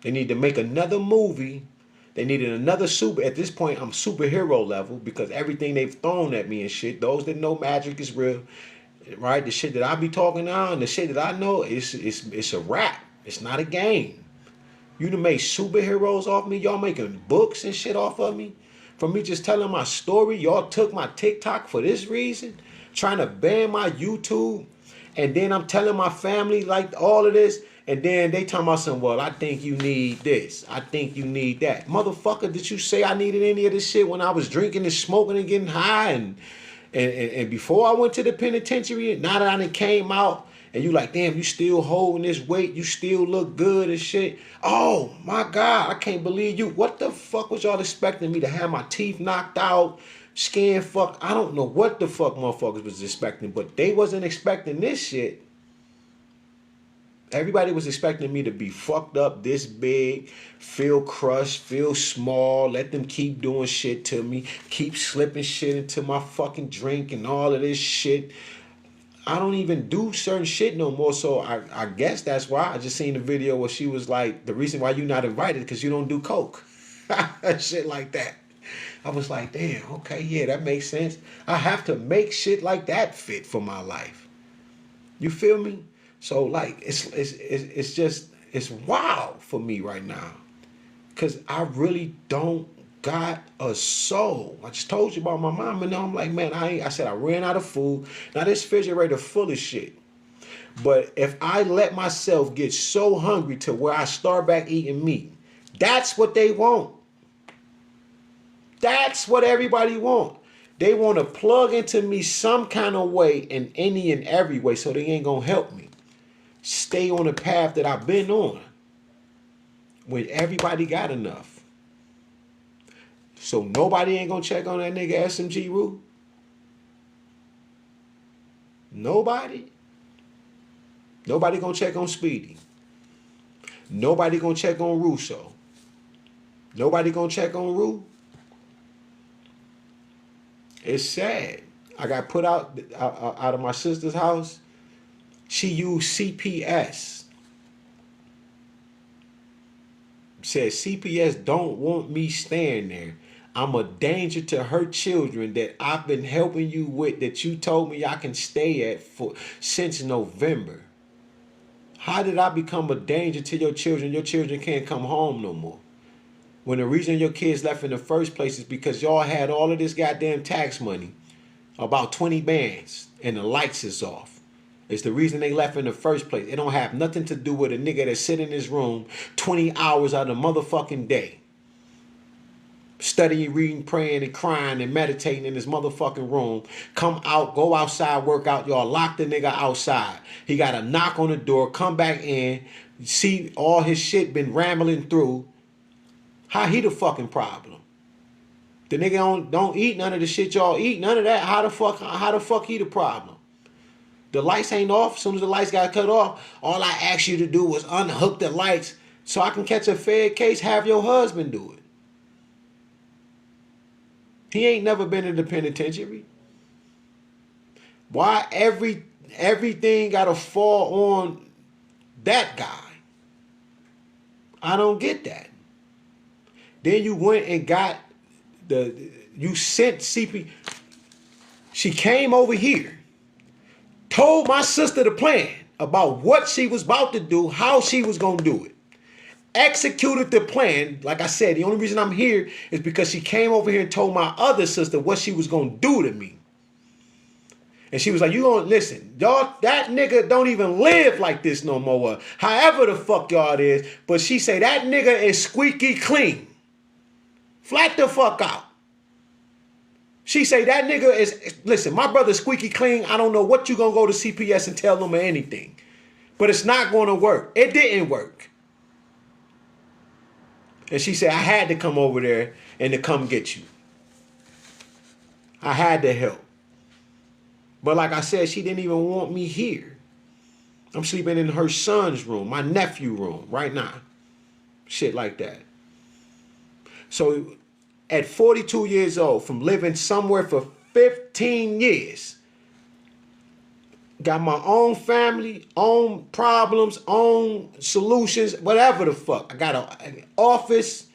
S1: They need to make another movie. They needed another at this point, I'm superhero level because everything they've thrown at me and shit. Those that know magic is real, right? The shit that I be talking now and the shit that I know, it's a rap. It's not a game. You done made superheroes off me. Y'all making books and shit off of me. For me just telling my story. Y'all took my TikTok for this reason. Trying to ban my YouTube. And then I'm telling my family like all of this. And then they talking about something, well, I think you need this. I think you need that. Motherfucker, did you say I needed any of this shit when I was drinking and smoking and getting high? And before I went to the penitentiary, now that I done came out, and you like, damn, you still holding this weight. You still look good and shit. Oh, my God, I can't believe you. What the fuck was y'all expecting me to have my teeth knocked out, skin fucked? I don't know what the fuck motherfuckers was expecting, but they wasn't expecting this shit. Everybody was expecting me to be fucked up this big, feel crushed, feel small, let them keep doing shit to me, keep slipping shit into my fucking drink and all of this shit. I don't even do certain shit no more, so I guess that's why. I just seen the video where she was like, the reason why you not invited because you don't do coke. Shit like that. I was like, damn, okay, yeah, that makes sense. I have to make shit like that fit for my life. You feel me? So like it's just it's wild for me right now. Cause I really don't got a soul. I just told you about my mom, and now I'm like, man, I said I ran out of food. Now this refrigerator full of shit. But if I let myself get so hungry to where I start back eating meat, that's what they want. That's what everybody want. They want to plug into me some kind of way in any and every way, so they ain't gonna help me stay on the path that I've been on when everybody got enough. So nobody ain't gonna check on that nigga SMG Rue. Nobody. Nobody gonna check on Speedy. Nobody gonna check on Russo. Nobody gonna check on Rue. It's sad. I got put out of my sister's house. She used CPS. Said CPS don't want me staying there. I'm a danger to her children that I've been helping you with, that you told me I can stay at for since November. How did I become a danger to your children? Your children can't come home no more. When the reason your kids left in the first place is because y'all had all of this goddamn tax money, about 20 bands, and the lights is off. It's the reason they left in the first place. It don't have nothing to do with a nigga that sit in his room 20 hours out of the motherfucking day, studying, reading, praying, and crying and meditating in his motherfucking room. Come out, go outside, work out. Y'all lock the nigga outside. He got to knock on the door, come back in, see all his shit been rambling through. How he the fucking problem? The nigga don't eat none of the shit y'all eat, none of that. How the fuck he the problem? The lights ain't off. As soon as the lights got cut off, all I asked you to do was unhook the lights so I can catch a Fed case, have your husband do it. He ain't never been in the penitentiary. Why everything gotta fall on that guy? I don't get that. Then you went and got you sent CP. She came over here, told my sister the plan about what she was about to do, how she was going to do it. Executed the plan. Like I said, the only reason I'm here is because she came over here and told my other sister what she was going to do to me. And she was like, you gonna listen, y'all, that nigga don't even live like this no more. However the fuck y'all it is. But she say that nigga is squeaky clean. Flat the fuck out. She say that nigga is, listen, my brother's squeaky clean. I don't know what you gonna go to CPS and tell them or anything. But it's not gonna work. It didn't work. And she said, I had to come over there and to come get you. I had to help. But like I said, she didn't even want me here. I'm sleeping in her son's room, my nephew room right now. Shit like that. So at 42 years old, from living somewhere for 15 years, got my own family, own problems, own solutions, whatever the fuck. I got an office,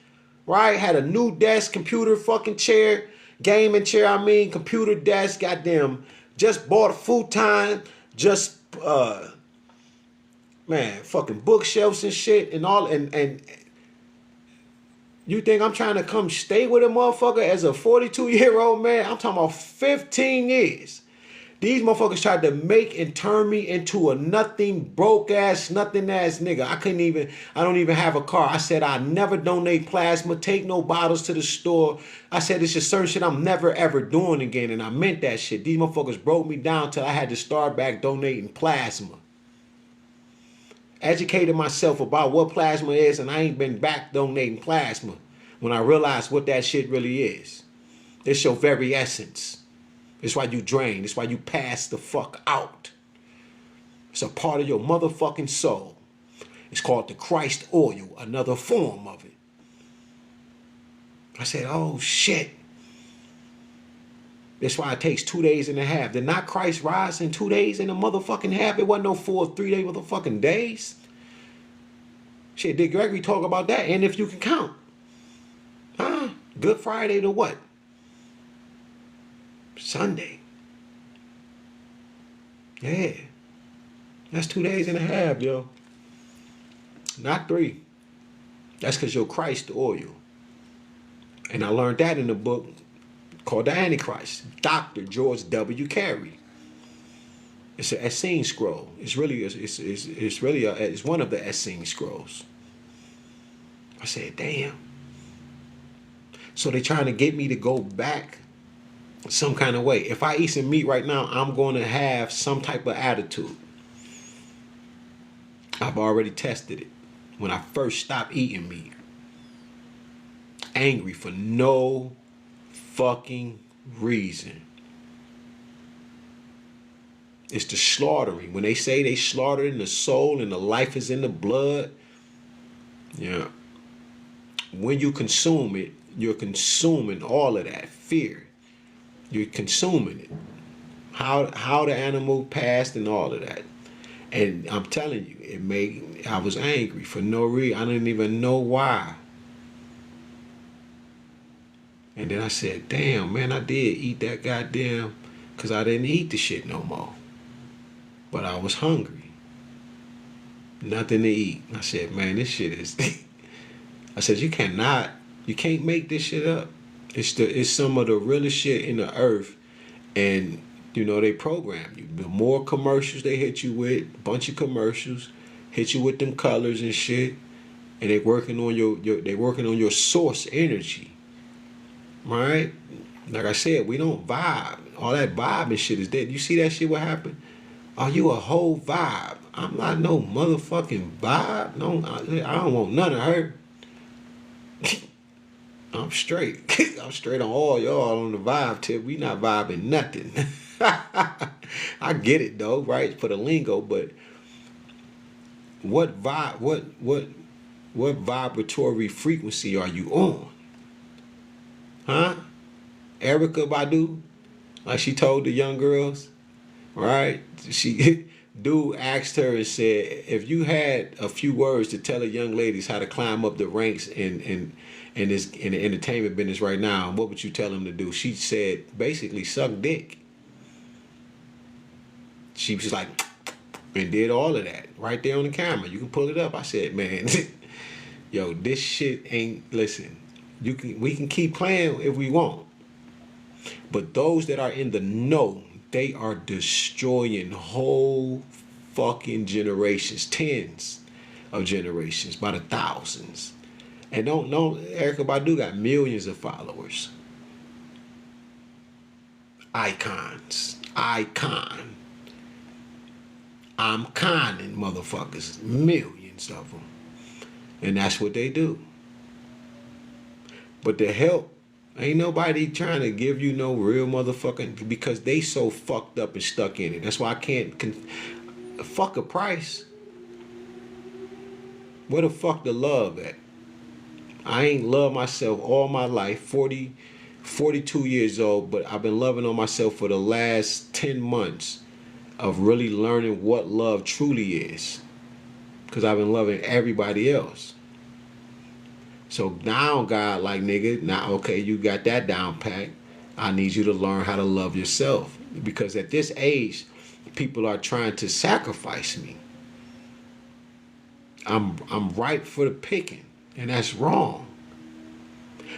S1: right? Had a new desk, computer fucking chair, gaming chair, computer desk, goddamn. Just bought a futon, just, fucking bookshelves and shit and all, and you think I'm trying to come stay with a motherfucker as a 42-year-old man? I'm talking about 15 years. These motherfuckers tried to make and turn me into a nothing, broke ass, nothing ass nigga. I don't even have a car. I said I never donate plasma, take no bottles to the store. I said it's just certain shit I'm never ever doing again. And I meant that shit. These motherfuckers broke me down till I had to start back donating plasma. Educated myself about what plasma is, and I ain't been back donating plasma when I realized what that shit really is. It's your very essence. It's why you drain. It's why you pass the fuck out. It's a part of your motherfucking soul. It's called the Christ oil, another form of it. I said, oh shit. That's why it takes 2 days and a half. Did not Christ rise in 2 days and a motherfucking half? It wasn't no 4 or 3 day motherfucking days. Shit, did Gregory talk about that? And if you can count. Huh? Good Friday to what? Sunday. Yeah. That's 2 days and a half, yo. Not 3. That's because your Christ oil. And I learned that in a book called The Antichrist. Dr. George W. Carey. It's an Essene scroll. It's really it's one of the Essene scrolls. I said, damn. So they trying to get me to go back some kind of way. If I eat some meat right now, I'm going to have some type of attitude. I've already tested it. When I first stopped eating meat, angry for no fucking reason. It's the slaughtering. When they say they slaughtered in the soul and the life is in the blood, yeah. When you consume it, you're consuming all of that fear. You're consuming it. How the animal passed and all of that. And I'm telling you, I was angry for no reason. I didn't even know why. And then I said, damn, man, I did eat that goddamn, because I didn't eat the shit no more. But I was hungry. Nothing to eat. I said, man, this shit is... I said, you can't make this shit up. It's some of the realest shit in the earth. And, you know, they program you. The more commercials they hit you with, a bunch of commercials, hit you with them colors and shit. And they working on your source energy. Right? Like I said, we don't vibe. All that vibe and shit is dead. You see that shit what happened? Are you a whole vibe? I'm not no motherfucking vibe. No, I don't want none of her. I'm straight. I'm straight on all y'all on the vibe tip. We not vibing nothing. I get it though, right? For the lingo, but what vibratory frequency are you on? Huh? Erykah Badu, like she told the young girls, right? Dude asked her and said, if you had a few words to tell the young ladies how to climb up the ranks in the entertainment business right now, what would you tell them to do? She said, basically, suck dick. She was like, and did all of that right there on the camera. You can pull it up. I said, man, yo, this shit ain't, listen, we can keep playing if we want. But those that are in the know, they are destroying whole fucking generations, tens of generations, by the thousands. And don't know, Erykah Badu got millions of followers. Icons. Icon. I'm conning motherfuckers. Millions of them. And that's what they do. But the help, ain't nobody trying to give you no real motherfucking, because they so fucked up and stuck in it. That's why I can't, fuck a price. Where the fuck the love at? I ain't loved myself all my life, 42 years old, but I've been loving on myself for the last 10 months of really learning what love truly is. Because I've been loving everybody else. So now, God, like, nigga, now, okay, you got that down pat. I need you to learn how to love yourself. Because at this age, people are trying to sacrifice me. I'm ripe for the picking. And that's wrong.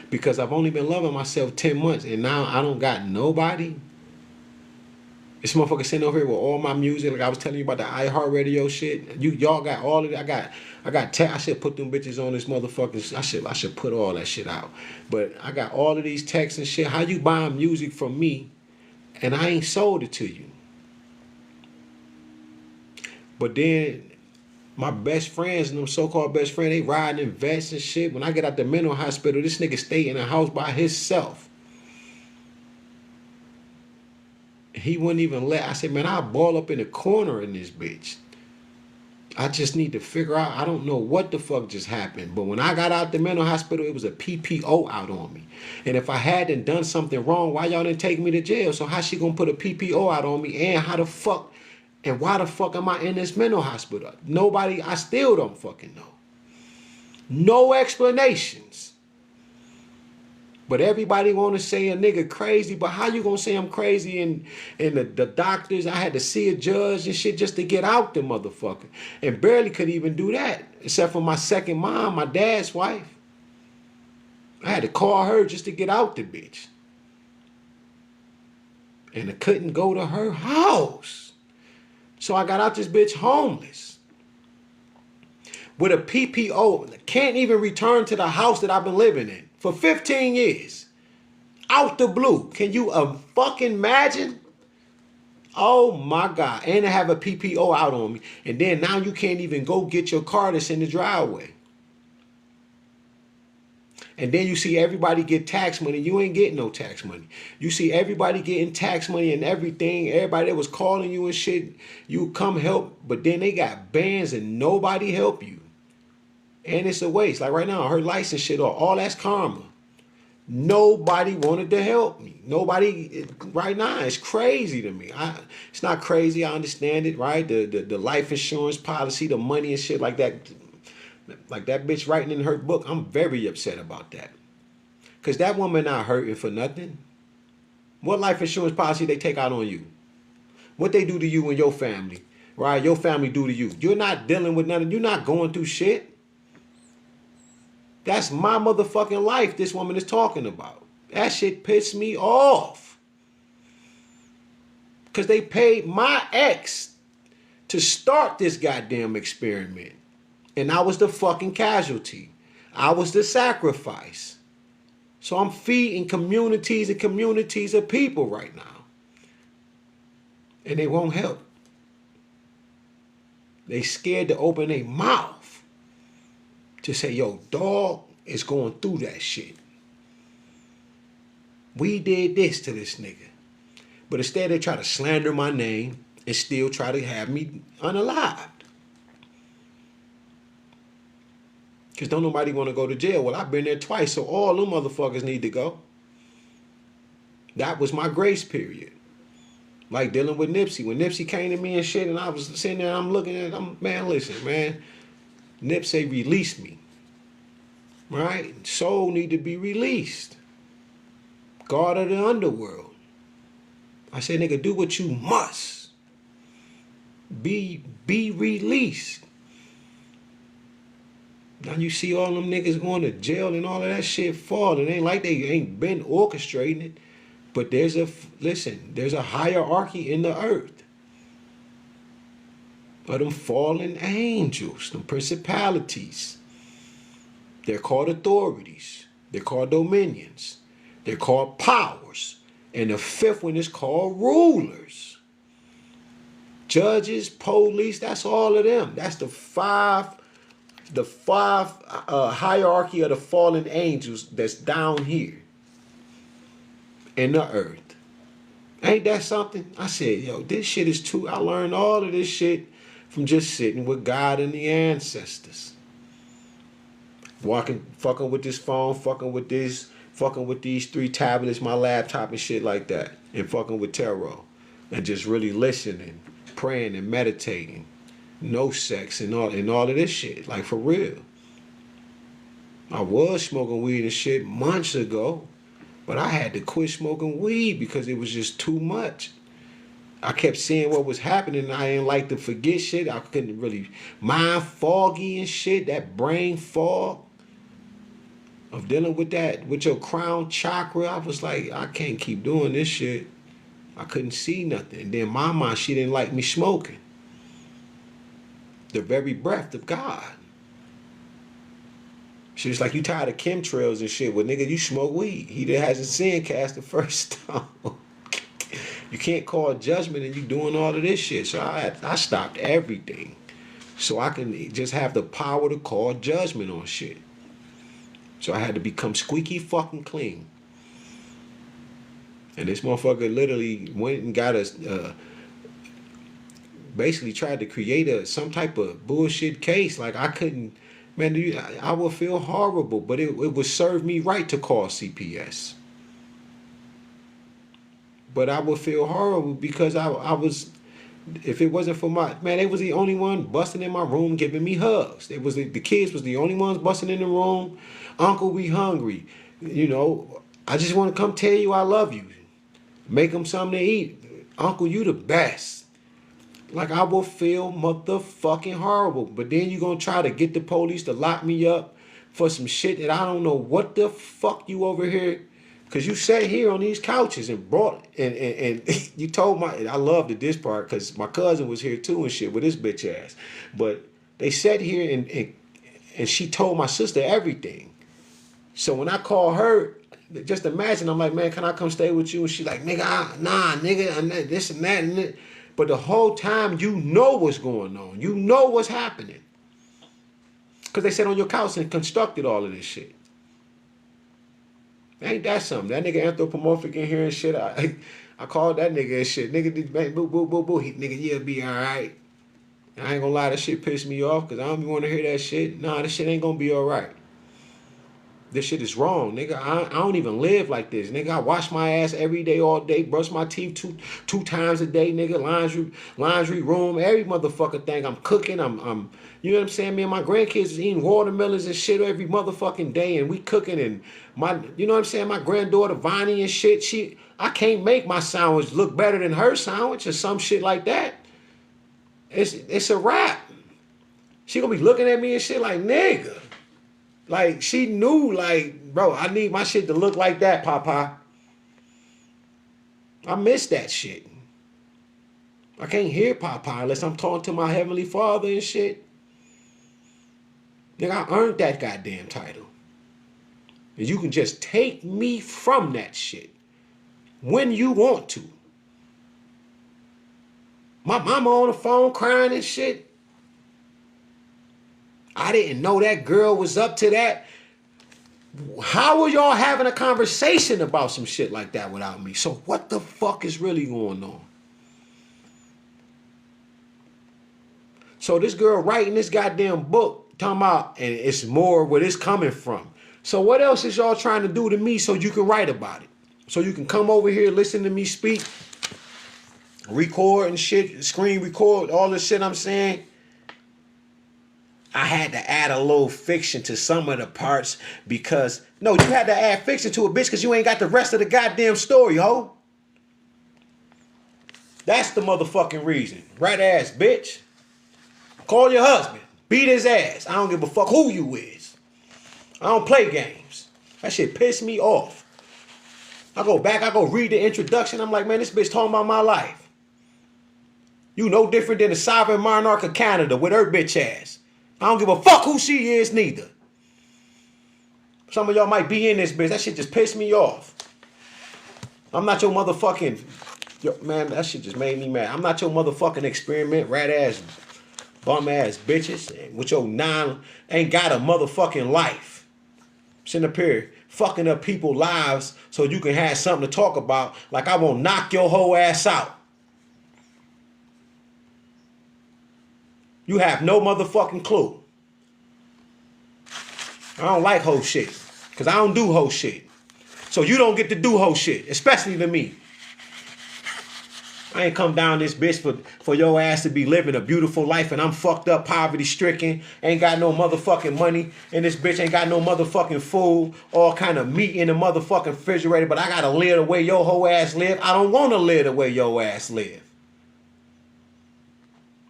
S1: Because I've only been loving myself 10 months and now I don't got nobody. This motherfucker sitting over here with all my music, like I was telling you about the iHeartRadio shit. Y'all got all of it. I should put them bitches on this motherfucking. I should put all that shit out. But I got all of these texts and shit. How you buying music from me and I ain't sold it to you? But then my best friends and them so-called best friends, they riding in vests and shit. When I get out the mental hospital, this nigga stay in a house by himself. He wouldn't even let. I said, man, I'll ball up in the corner in this bitch. I just need to figure out. I don't know what the fuck just happened. But when I got out the mental hospital, it was a PPO out on me. And if I hadn't done something wrong, why y'all didn't take me to jail? So how she gonna put a PPO out on me? And how the fuck, and why the fuck am I in this mental hospital? Nobody, I still don't fucking know. No explanations. But everybody want to say a nigga crazy, but how you gonna say I'm crazy? And the doctors, I had to see a judge and shit just to get out the motherfucker. And barely could even do that, except for my second mom, my dad's wife. I had to call her just to get out the bitch. And I couldn't go to her house. So I got out this bitch homeless. With a PPO, can't even return to the house that I've been living in for 15 years. Out the blue. Can you fucking imagine? Oh my God. And I have a PPO out on me. And then now you can't even go get your car that's in the driveway. And then you see everybody get tax money. You ain't getting no tax money. You see everybody getting tax money and everything. Everybody that was calling you and shit, you come help. But then they got bans and nobody help you. And it's a waste. Like right now, her license shit off. All that's karma. Nobody wanted to help me. Nobody, right now, it's crazy to me. It's not crazy. I understand it, right? The life insurance policy, the money and shit like that. Like that bitch writing in her book, I'm very upset about that. Because that woman not hurting for nothing. What life insurance policy they take out on you? What they do to you and your family, right? Your family do to you. You're not dealing with nothing. You're not going through shit. That's my motherfucking life this woman is talking about. That shit pissed me off. Because they paid my ex to start this goddamn experiment. And I was the fucking casualty. I was the sacrifice. So I'm feeding communities and communities of people right now. And they won't help. They scared to open their mouth to say, yo, dog is going through that shit. We did this to this nigga. But instead they try to slander my name and still try to have me unalived. Because don't nobody want to go to jail. Well, I've been there twice, so all them motherfuckers need to go. That was my grace period. Like dealing with Nipsey. When Nipsey came to me and shit, and I was sitting there, I'm looking at it, man, listen, man. Nipsey released me. Right? Soul need to be released. God of the underworld. I said, nigga, do what you must. Be released. Now you see all them niggas going to jail and all of that shit fall. It ain't like they ain't been orchestrating it. But there's a hierarchy in the earth. Of them fallen angels, them principalities. They're called authorities. They're called dominions. They're called powers. And the fifth one is called rulers. Judges, police, that's all of them. That's the five hierarchy of the fallen angels that's down here in the earth. Ain't that something? I said, yo, this shit is true. I learned all of this shit from just sitting with God and the ancestors. Fucking with this phone, fucking with these 3 tablets, my laptop and shit like that. And fucking with tarot. And just really listening, praying and meditating. No sex and all of this shit. Like for real. I was smoking weed and shit months ago. But I had to quit smoking weed because it was just too much. I kept seeing what was happening and I didn't like to forget shit. I couldn't really mind foggy and shit. That brain fog of dealing with that, with your crown chakra. I was like, I can't keep doing this shit. I couldn't see nothing. And then my mom, she didn't like me smoking. The very breath of God. She was like, you tired of chemtrails and shit. Well, nigga, you smoke weed. He that hasn't sinned cast the first stone. You can't call judgment and you doing all of this shit. So I stopped everything. So I can just have the power to call judgment on shit. So I had to become squeaky fucking clean. And this motherfucker literally went and got us, basically tried to create some type of bullshit case. Like I couldn't, man, I would feel horrible, but it would serve me right to call CPS. But I would feel horrible because I was, if it wasn't for man, they was the only one busting in my room giving me hugs. The kids was the only ones busting in the room. Uncle, we hungry. You know, I just want to come tell you I love you. Make them something to eat. Uncle, you the best. Like, I will feel motherfucking horrible. But then you gonna try to get the police to lock me up for some shit that I don't know what the fuck you over here. Cause you sat here on these couches and brought and you told I loved this part because my cousin was here too and shit with his bitch ass. But they sat here and she told my sister everything. So when I call her, just imagine, I'm like, man, can I come stay with you? And she's like, nigga, nah, nigga, and this and that and that. But the whole time, you know what's going on. You know what's happening. Because they sat on your couch and constructed all of this shit. Ain't that something? That nigga anthropomorphic in here and shit. I called that nigga and shit. Nigga, boo, boo, boo, boo. Nigga, yeah, be all right. I ain't gonna lie, that shit pissed me off because I don't even want to hear that shit. Nah, this shit ain't gonna be all right. This shit is wrong, nigga. I don't even live like this, nigga. I wash my ass every day, all day, brush my teeth two times a day, nigga. Laundry room, every motherfucker thing. I'm cooking. I'm you know what I'm saying? Me and my grandkids is eating watermelons and shit every motherfucking day, and we cooking. And you know what I'm saying? My granddaughter Vonnie and shit. I can't make my sandwich look better than her sandwich or some shit like that. It's a wrap. She gonna be looking at me and shit like, nigga. Like, she knew, like, bro, I need my shit to look like that, Papa. I miss that shit. I can't hear Papa unless I'm talking to my Heavenly Father and shit. Nigga, I earned that goddamn title. And you can just take me from that shit when you want to. My mama on the phone crying and shit. I didn't know that girl was up to that. How were y'all having a conversation about some shit like that without me? So what the fuck is really going on? So this girl writing this goddamn book, talking about, and it's more where it's coming from. So what else is y'all trying to do to me so you can write about it? So you can come over here, listen to me speak, record and shit, screen record, all the shit I'm saying. I had to add a little fiction to some of the parts because, no, you had to add fiction to a bitch because you ain't got the rest of the goddamn story, ho. That's the motherfucking reason. Right ass bitch. Call your husband. Beat his ass. I don't give a fuck who you is. I don't play games. That shit pissed me off. I go back, I go read the introduction. I'm like, man, this bitch talking about my life. You no different than the sovereign monarch of Canada with her bitch ass. I don't give a fuck who she is neither. Some of y'all might be in this bitch. That shit just pissed me off. I'm not your motherfucking... man, that shit just made me mad. I'm not your motherfucking experiment, rat ass, bum ass bitches. With your ain't got a motherfucking life. Sitting up here fucking up people's lives so you can have something to talk about. Like I won't knock your whole ass out. You have no motherfucking clue. I don't like hoe shit. Because I don't do hoe shit. So you don't get to do hoe shit. Especially to me. I ain't come down this bitch for your ass to be living a beautiful life and I'm fucked up, poverty stricken, ain't got no motherfucking money, and this bitch ain't got no motherfucking food, all kind of meat in the motherfucking refrigerator, but I gotta live the way your whole ass live. I don't wanna live the way your ass live.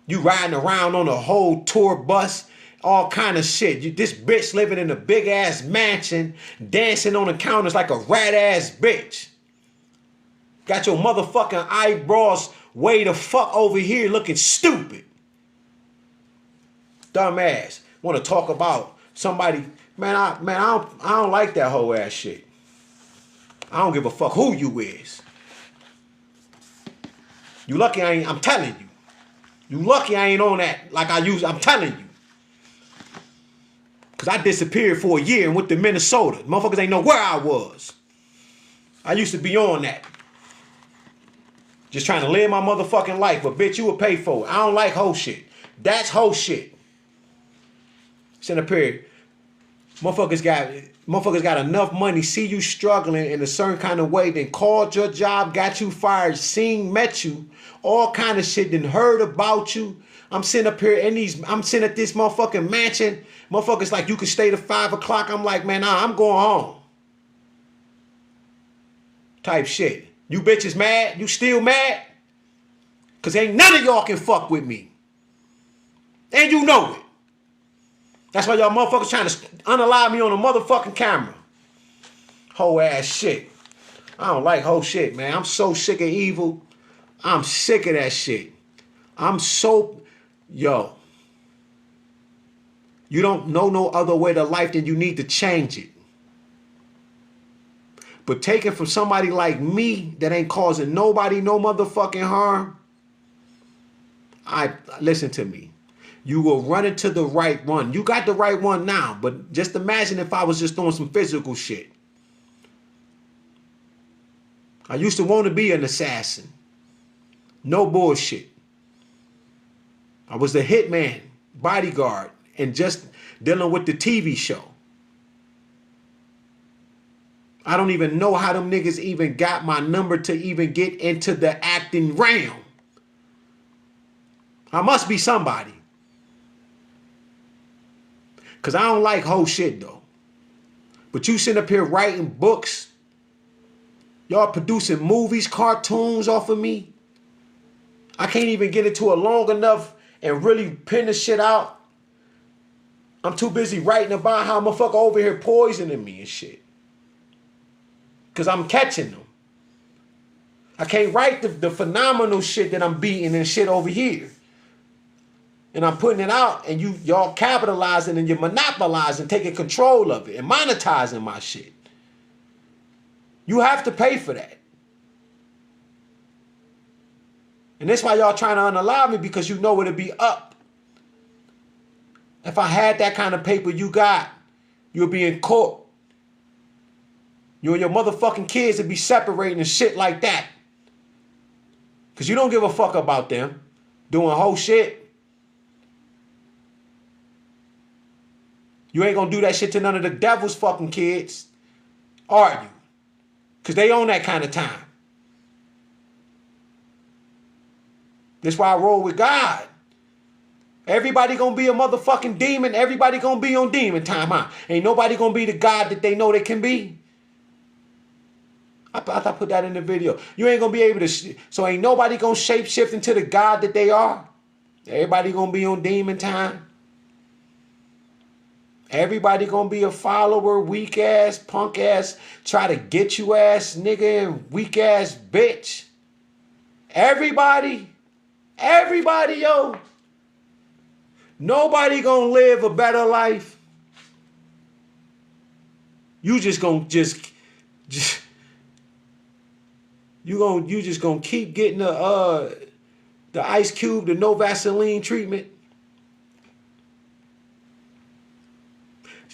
S1: You riding around on a whole tour bus, all kind of shit. This bitch living in a big ass mansion, dancing on the counters like a rat ass bitch. Got your motherfucking eyebrows way the fuck over here looking stupid. Dumbass. Want to talk about somebody. Man, I don't like that whole ass shit. I don't give a fuck who you is. You lucky I ain't, I'm telling you. You lucky I ain't on that like I used, I'm telling you. Because I disappeared for a year and went to Minnesota. Motherfuckers ain't know where I was. I used to be on that. Just trying to live my motherfucking life. But bitch, you will pay for it. I don't like hoe shit. That's hoe shit. Sitting up here. Motherfuckers got enough money, see you struggling in a certain kind of way, then called your job, got you fired, met you, all kind of shit, then heard about you. I'm sitting up here I'm sitting at this motherfucking mansion. Motherfuckers like, you can stay to 5 o'clock. I'm like, man, nah, I'm going home. type shit. You bitches mad? You still mad? Cause ain't none of y'all can fuck with me. And you know it. That's why y'all motherfuckers trying to unalive me on a motherfucking camera. Whole ass shit. I don't like whole shit, man. I'm so sick of evil. I'm sick of that shit. I'm so, yo. You don't know no other way to life than you need to change it. But taking from somebody like me that ain't causing nobody no motherfucking harm, listen to me. You will run into the right one. You got the right one now, but just imagine if I was just doing some physical shit. I used to want to be an assassin. No bullshit. I was the hitman, bodyguard, and just dealing with the TV show. I don't even know how them niggas even got my number to even get into the acting realm. I must be somebody. Because I don't like whole shit though. But you sitting up here writing books. Y'all producing movies, cartoons off of me. I can't even get into it long enough and really pin the shit out. I'm too busy writing about how motherfucker over here poisoning me and shit. Because I'm catching them. I can't write the phenomenal shit that I'm beating and shit over here. And I'm putting it out and y'all capitalizing and you're monopolizing, taking control of it and monetizing my shit. You have to pay for that. And that's why y'all trying to unalive me, because you know it'll be up. If I had that kind of paper you got, you'll be in court. You and your motherfucking kids would be separating and shit like that. Because you don't give a fuck about them doing whole shit. You ain't gonna do that shit to none of the devil's fucking kids, are you? Because they own that kind of time. That's why I roll with God. Everybody gonna be a motherfucking demon. Everybody gonna be on demon time, huh? Ain't nobody gonna be the God that they know they can be. I put that in the video. You ain't gonna be able to, so ain't nobody gonna shape shift into the God that they are. Everybody gonna be on demon time. Everybody gonna be a follower, weak ass, punk ass, try to get you ass nigga and weak ass bitch. Everybody, yo. Nobody gonna live a better life. You just gonna you just gonna keep getting the Ice Cube, the no Vaseline treatment.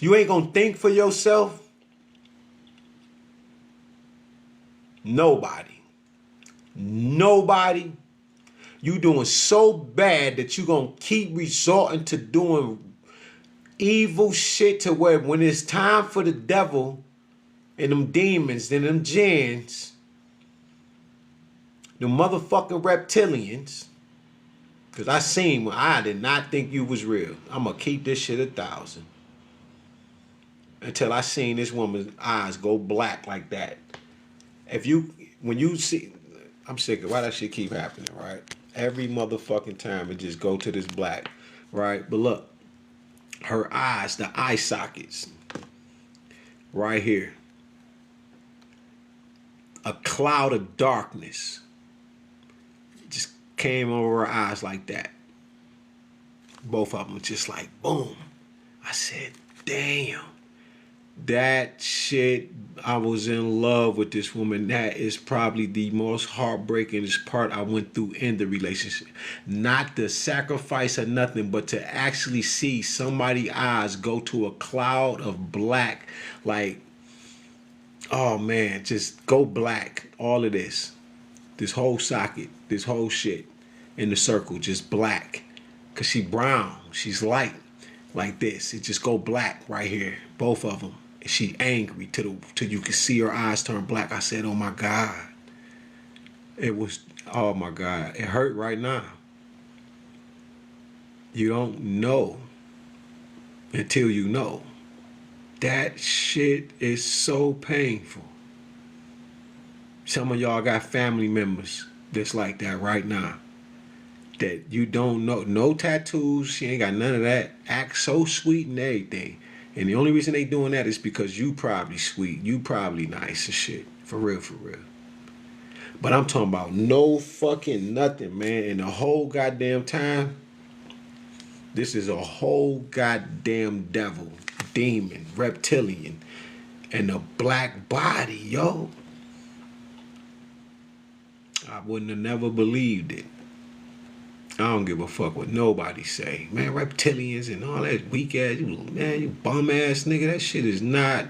S1: You ain't gonna think for yourself. Nobody. You doing so bad that you gonna keep resorting to doing evil shit to where when it's time for the devil and them demons and them jinns, the motherfucking reptilians, because I seen when I did not think you was real. I'm gonna keep this shit 1,000. Until I seen this woman's eyes go black like that. When you see, I'm sick of why that shit keep happening, right? Every motherfucking time it just go to this black, right? But look, her eyes, the eye sockets, right here. A cloud of darkness just came over her eyes like that. Both of them just like, boom. I said, damn. That shit, I was in love with this woman. That is probably the most heartbreakingest part I went through in the relationship. Not the sacrifice or nothing, but to actually see somebody's eyes go to a cloud of black. Like, oh man, just go black. All of this. This whole socket, this whole shit in the circle, just black. Because she brown, she's light. Like this, it just go black right here. Both of them. She angry till you can see her eyes turn black. I said, oh my God. It was, oh my God. It hurt right now. You don't know until you know. That shit is so painful. Some of y'all got family members that's like that right now. That you don't know, no tattoos, she ain't got none of that. Act so sweet and everything. And the only reason they doing that is because you probably sweet, you probably nice and shit. For real, for real. But I'm talking about no fucking nothing, man. In the whole goddamn time, this is a whole goddamn devil, demon, reptilian, and a black body, yo. I wouldn't have never believed it. I don't give a fuck what nobody say. Man, reptilians and all that weak ass, you bum ass nigga, that shit is not.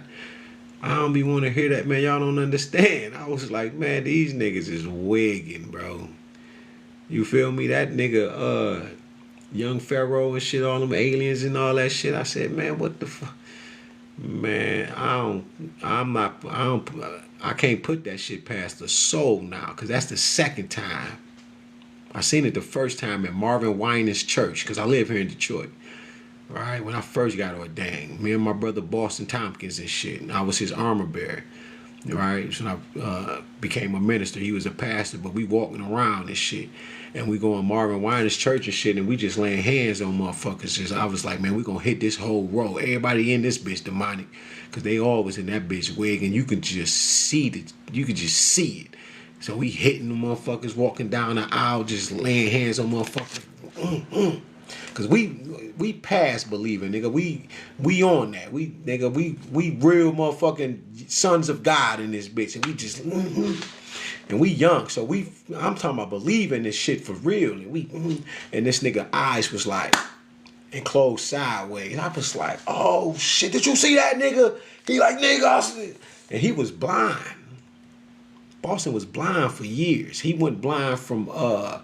S1: I don't be want to hear that, man. Y'all don't understand. I was like, man, these niggas is wigging, bro. You feel me? That nigga, Young Pharaoh and shit, all them aliens and all that shit. I said, man, what the fuck? Man, I can't put that shit past the soul now, because that's the second time. I seen it the first time at Marvin Winans Church, because I live here in Detroit. Right, when I first got ordained, me and my brother Boston Tompkins and shit, and I was his armor bearer. Right, so when I became a minister, he was a pastor, but we walking around and shit, and we going Marvin Winans Church and shit, and we just laying hands on motherfuckers. Just, I was like, man, we gonna hit this whole row. Everybody in this bitch demonic, cause they always in that bitch wig, and you could just see it. You could just see it. So we hitting the motherfuckers, walking down the aisle, just laying hands on motherfuckers. Cause we past believing, nigga. We on that. We real motherfucking sons of God in this bitch, and we just and we young, so I'm talking about believing this shit for real, and and this nigga eyes was like and closed sideways. I was like, oh shit, did you see that nigga? He like, nigga, and he was blind. Boston was blind for years. He went blind from I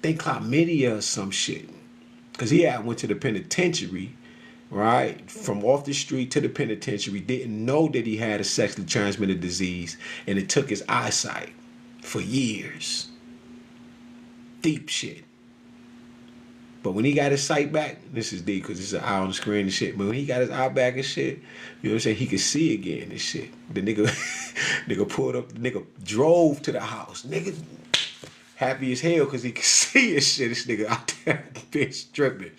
S1: think chlamydia or some shit. Cause he had went to the penitentiary, right? From off the street to the penitentiary, didn't know that he had a sexually transmitted disease, and it took his eyesight for years. Deep shit. But when he got his sight back, this is deep because it's an eye on the screen and shit. But when he got his eye back and shit, you know what I'm saying? He could see again and shit. The nigga pulled up, the nigga drove to the house. Nigga happy as hell because he could see his shit. This nigga out there, bitch, tripping.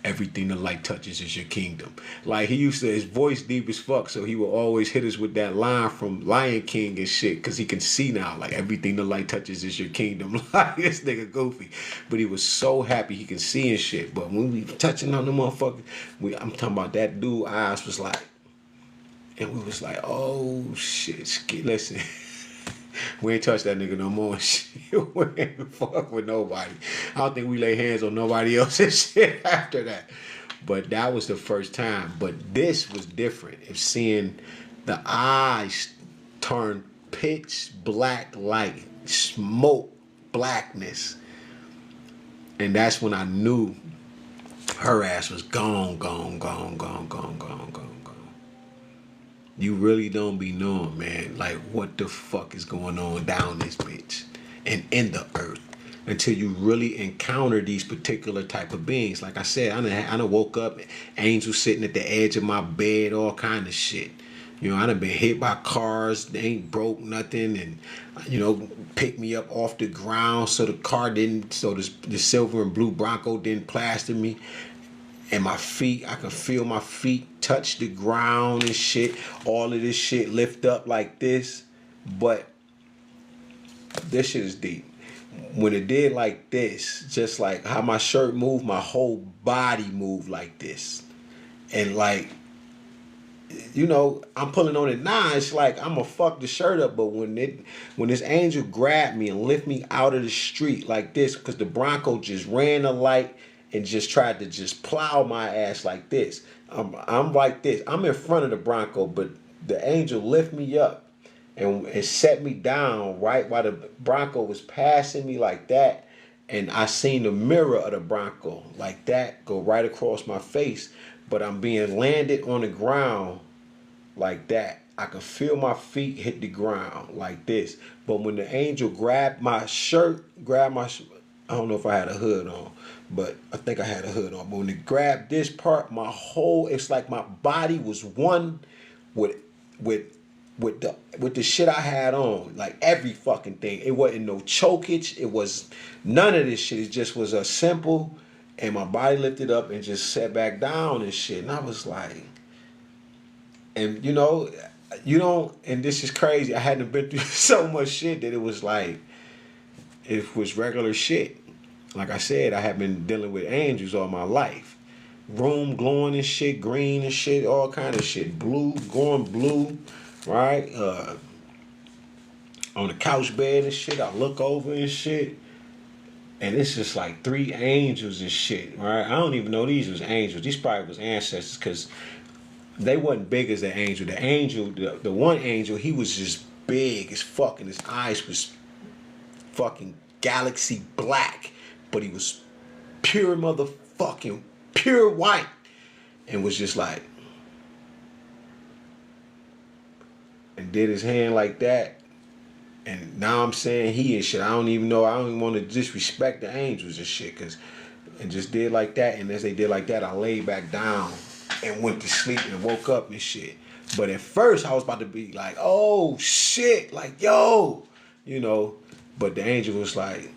S1: Everything the light touches is your kingdom. Like, he used to, his voice deep as fuck, so he would always hit us with that line from Lion King and shit, because he can see now, like, everything the light touches is your kingdom. Like, this nigga goofy. But he was so happy he could see and shit. But when we touching on the motherfucker, I'm talking about that dude eyes was like, and we was like, oh shit, listen. We ain't touch that nigga no more. We ain't fuck with nobody. I don't think we lay hands on nobody else and shit after that. But that was the first time. But this was different. If seeing the eyes turn pitch black like smoke blackness. And that's when I knew her ass was gone. You really don't be knowing, man, like what the fuck is going on down this bitch and in the earth until you really encounter these particular type of beings. Like I said, I done woke up, angels sitting at the edge of my bed, all kind of shit. You know, I done been hit by cars, they ain't broke nothing, and, you know, picked me up off the ground so the car didn't, so the silver and blue Bronco didn't plaster me. And my feet, I can feel my feet touch the ground and shit. All of this shit lift up like this. But this shit is deep. When it did like this, just like how my shirt moved, my whole body moved like this. And like, you know, I'm pulling on it now. It's like I'm gonna fuck the shirt up. But when this angel grabbed me and lift me out of the street like this, because the Bronco just ran a light and just tried to just plow my ass like this. I'm like this. I'm in front of the Bronco, but the angel lift me up and set me down right while the Bronco was passing me like that. And I seen the mirror of the Bronco like that go right across my face. But I'm being landed on the ground like that. I could feel my feet hit the ground like this. But when the angel grabbed my shirt, I don't know if I had a hood on, but I think I had a hood on. But when it grabbed this part, it's like my body was one with with the shit I had on, like every fucking thing. It wasn't no chokage. It was none of this shit. It just was a simple, and my body lifted up and just sat back down and shit. And I was like, and you don't, and this is crazy. I hadn't been through so much shit that it was like, it was regular shit. Like I said, I have been dealing with angels all my life. Room glowing and shit, green and shit, all kind of shit. Blue, going blue, right? On the couch bed and shit, I look over and shit. And it's just like 3 angels and shit, right? I don't even know these was angels. These probably was ancestors because they wasn't big as the angel. The angel, the one angel, he was just big as fuck, and his eyes was fucking galaxy black, but he was pure motherfucking pure white, and was just like, and did his hand like that. And now I'm saying he and shit. I don't even want to disrespect the angels and shit, and just did like that. And as they did like that, I laid back down and went to sleep and woke up and shit. But at first I was about to be like, oh shit, like yo, but the angel was like,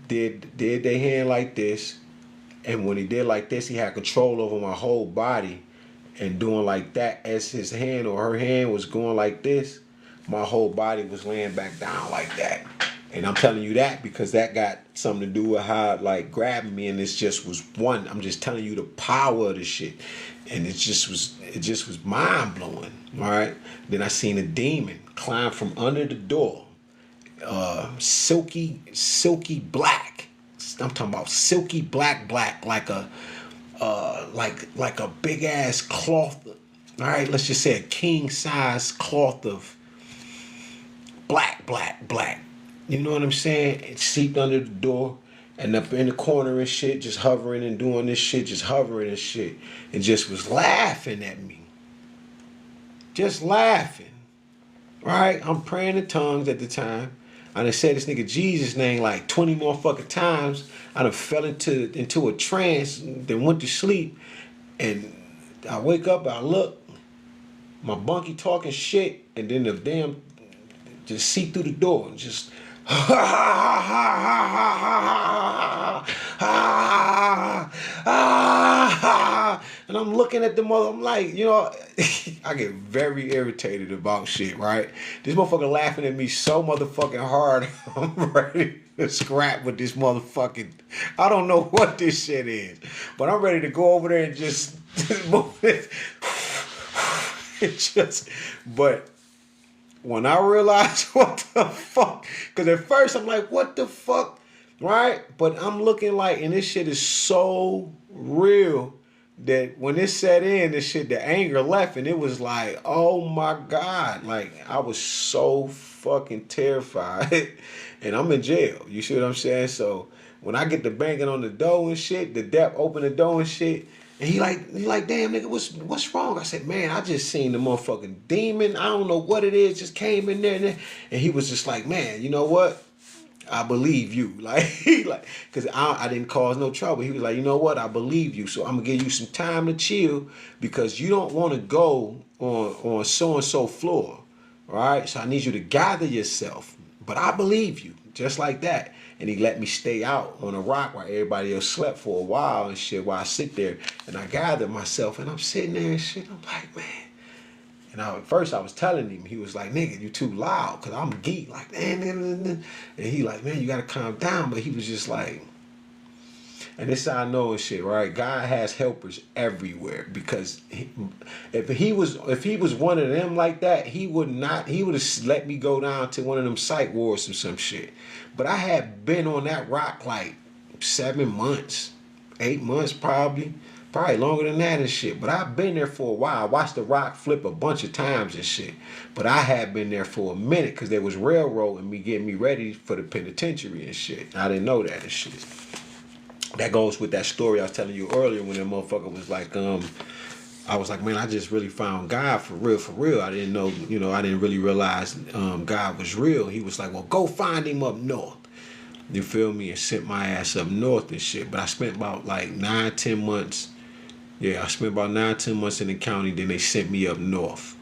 S1: did they hand like this, and when he did like this, he had control over my whole body, and doing like that as his hand or her hand was going like this, my whole body was laying back down like that. And I'm telling you that because that got something to do with how like grabbing me, and it just was one. I'm just telling you the power of the shit, and it just was mind blowing. All right. Then I seen a demon climb from under the door, silky black. I'm talking about silky black, like a like a big ass cloth. All right, let's just say a king size cloth of black. You know what I'm saying? It seeped under the door and up in the corner and shit, just hovering and doing this shit, just hovering and shit. And just was laughing at me. Just laughing. Right? I'm praying in tongues at the time. I done said this nigga Jesus' name like 20 more fucking times. I done fell into a trance, then went to sleep. And I wake up, I look, my bunkie talking shit, and then the damn just see through the door and just and I'm looking at the mother. I'm like, I get very irritated about shit, right? This motherfucker laughing at me so motherfucking hard. I'm ready to scrap with this motherfucking. I don't know what this shit is, but I'm ready to go over there and just move it. But when I realized what the fuck, because at first I'm like, what the fuck, right? But I'm looking like, and this shit is so real that when it set in, this shit, the anger left, and it was like, oh my God. Like, I was so fucking terrified. And I'm in jail. You see what I'm saying? So when I get to banging on the door and shit, the dep open the door and shit, and he like, damn nigga, what's wrong? I said, man, I just seen the motherfucking demon. I don't know what it is, just came in there. And he was just like, man, you know what? I believe you. Cause I didn't cause no trouble. He was like, you know what? I believe you. So I'm gonna give you some time to chill because you don't want to go on so-and-so floor. All right. So I need you to gather yourself. But I believe you. Just like that. And he let me stay out on a rock while everybody else slept for a while and shit, while I sit there. And I gathered myself and I'm sitting there and shit. I'm like, man. And at first I was telling him, he was like, nigga, you too loud. Cause I'm geek. Like, and he like, man, you gotta calm down. But he was just like, and this is how I know and shit, right? God has helpers everywhere because if he was one of them like that, he would have let me go down to one of them psych wards or some shit. But I had been on that rock like 7 months, 8 months probably longer than that and shit. But I've been there for a while. I watched the rock flip a bunch of times and shit. But I had been there for a minute because there was railroading me, getting me ready for the penitentiary and shit. I didn't know that and shit. That goes with that story I was telling you earlier when that motherfucker was like, I was like, man, I just really found God for real. I didn't know, I didn't really realize God was real. He was like, well, go find him up north. You feel me? And sent my ass up north and shit. But I spent about like 9-10 months. Yeah, I spent about 9-10 months in the county. Then they sent me up north.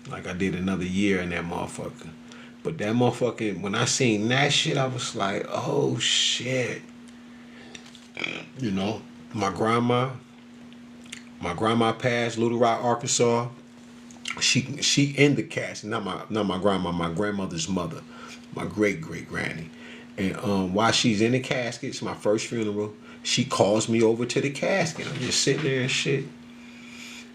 S1: Like I did another year in that motherfucker. But that motherfucking, when I seen that shit, I was like, oh shit. You know, my grandma, my grandma passed, Little Rock, Arkansas. She in the casket, not my grandma, my grandmother's mother, my great granny. And while she's in the casket, it's my first funeral. She calls me over to the casket. I'm just sitting there and shit.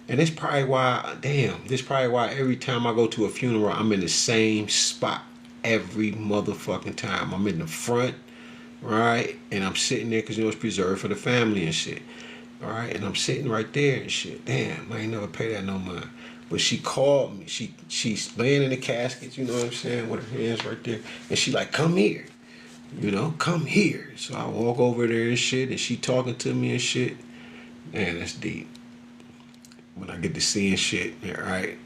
S1: And it's probably why, damn, this probably why every time I go to a funeral, I'm in the same spot every motherfucking time. I'm in the front, right? And I'm sitting there because, you know, it's preserved for the family and shit. All right, and I'm sitting right there and shit. Damn, I ain't never pay that no mind. But she called me. She's laying in the casket, you know what I'm saying, with her hands right there. And she like, come here. You know, come here. So I walk over there and shit, and she talking to me and shit. Man, that's deep. When I get to seeing shit, yeah, right?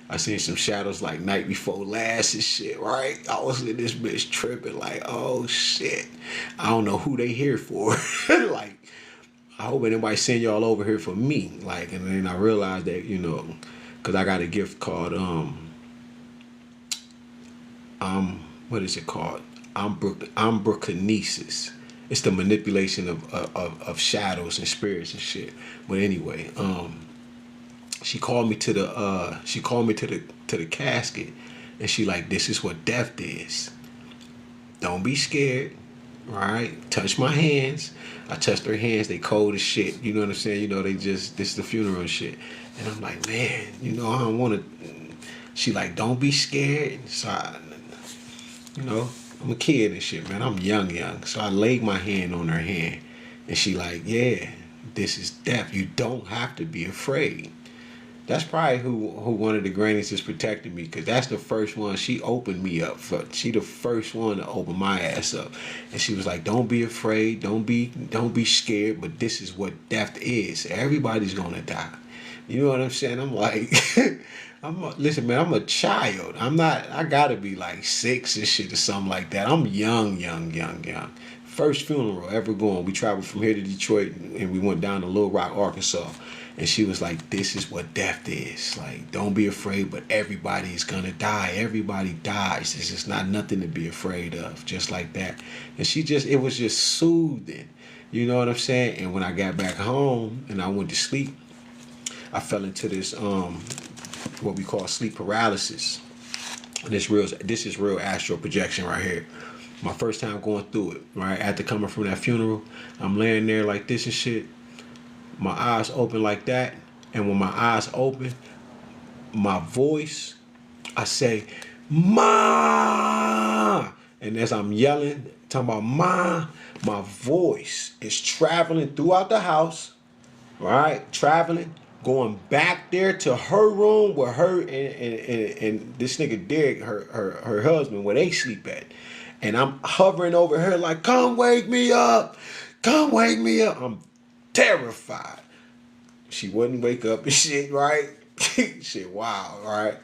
S1: I seen some shadows like night before last and shit, right? I was in this bitch tripping like, oh shit. I don't know who they here for. Like, I hope anybody send y'all over here for me. Like, and then I realized that, you know, because I got a gift called, what is it called? Ambrokinesis. It's the manipulation of shadows and spirits and shit. But anyway, she called me to the casket, and she like, this is what death is. Don't be scared. Right? Touch my hands. I touched her hands. They cold as shit. You know what I'm saying? You know, this is the funeral and shit. And I'm like, man, you know, I don't want to. She like, don't be scared. So you know, I'm a kid and shit, man. I'm young. So I laid my hand on her hand. And she like, yeah, this is death. You don't have to be afraid. That's probably who one of the grannies is protecting me, because that's the first one she opened me up for. She the first one to open my ass up, and she was like, "Don't be afraid, don't be scared, but this is what death is. Everybody's gonna die." You know what I'm saying? I'm like, listen, man, I'm a child. I'm not. I gotta be like 6 and shit or something like that. I'm young. First funeral ever going. We traveled from here to Detroit, and we went down to Little Rock, Arkansas. And she was like, this is what death is. Like, don't be afraid, but everybody is going to die. Everybody dies. It's just not nothing to be afraid of, just like that. And it was just soothing. You know what I'm saying? And when I got back home and I went to sleep, I fell into this, what we call sleep paralysis. And this is real astral projection right here. My first time going through it, right? After coming from that funeral, I'm laying there like this and shit. My eyes open like that, and when my eyes open, my voice, I say, "Ma!" And as I'm yelling, talking about "Ma," my voice is traveling throughout the house, right? Traveling, going back there to her room where her and this nigga Derek, her husband, where they sleep at. And I'm hovering over her like, come wake me up. Come wake me up. I'm terrified. She wouldn't wake up and shit, right? Shit, wow, right?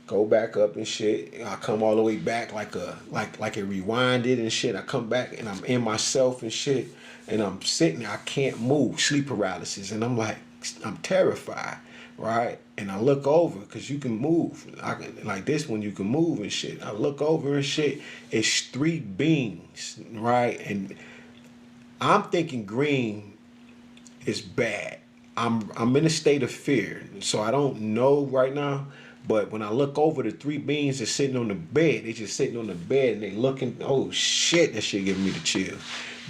S1: Go back up and shit. I come all the way back like it rewinded and shit. I come back and I'm in myself and shit. And I'm sitting there, I can't move, sleep paralysis. And I'm like, I'm terrified, right? And I look over, because you can move. Like this one, you can move and shit. I look over and shit. It's 3 beings, right? And I'm thinking green is bad. I'm in a state of fear, so I don't know right now. But when I look over, the 3 beings are sitting on the bed. They just sitting on the bed and they looking. Oh shit, that shit giving me the chill.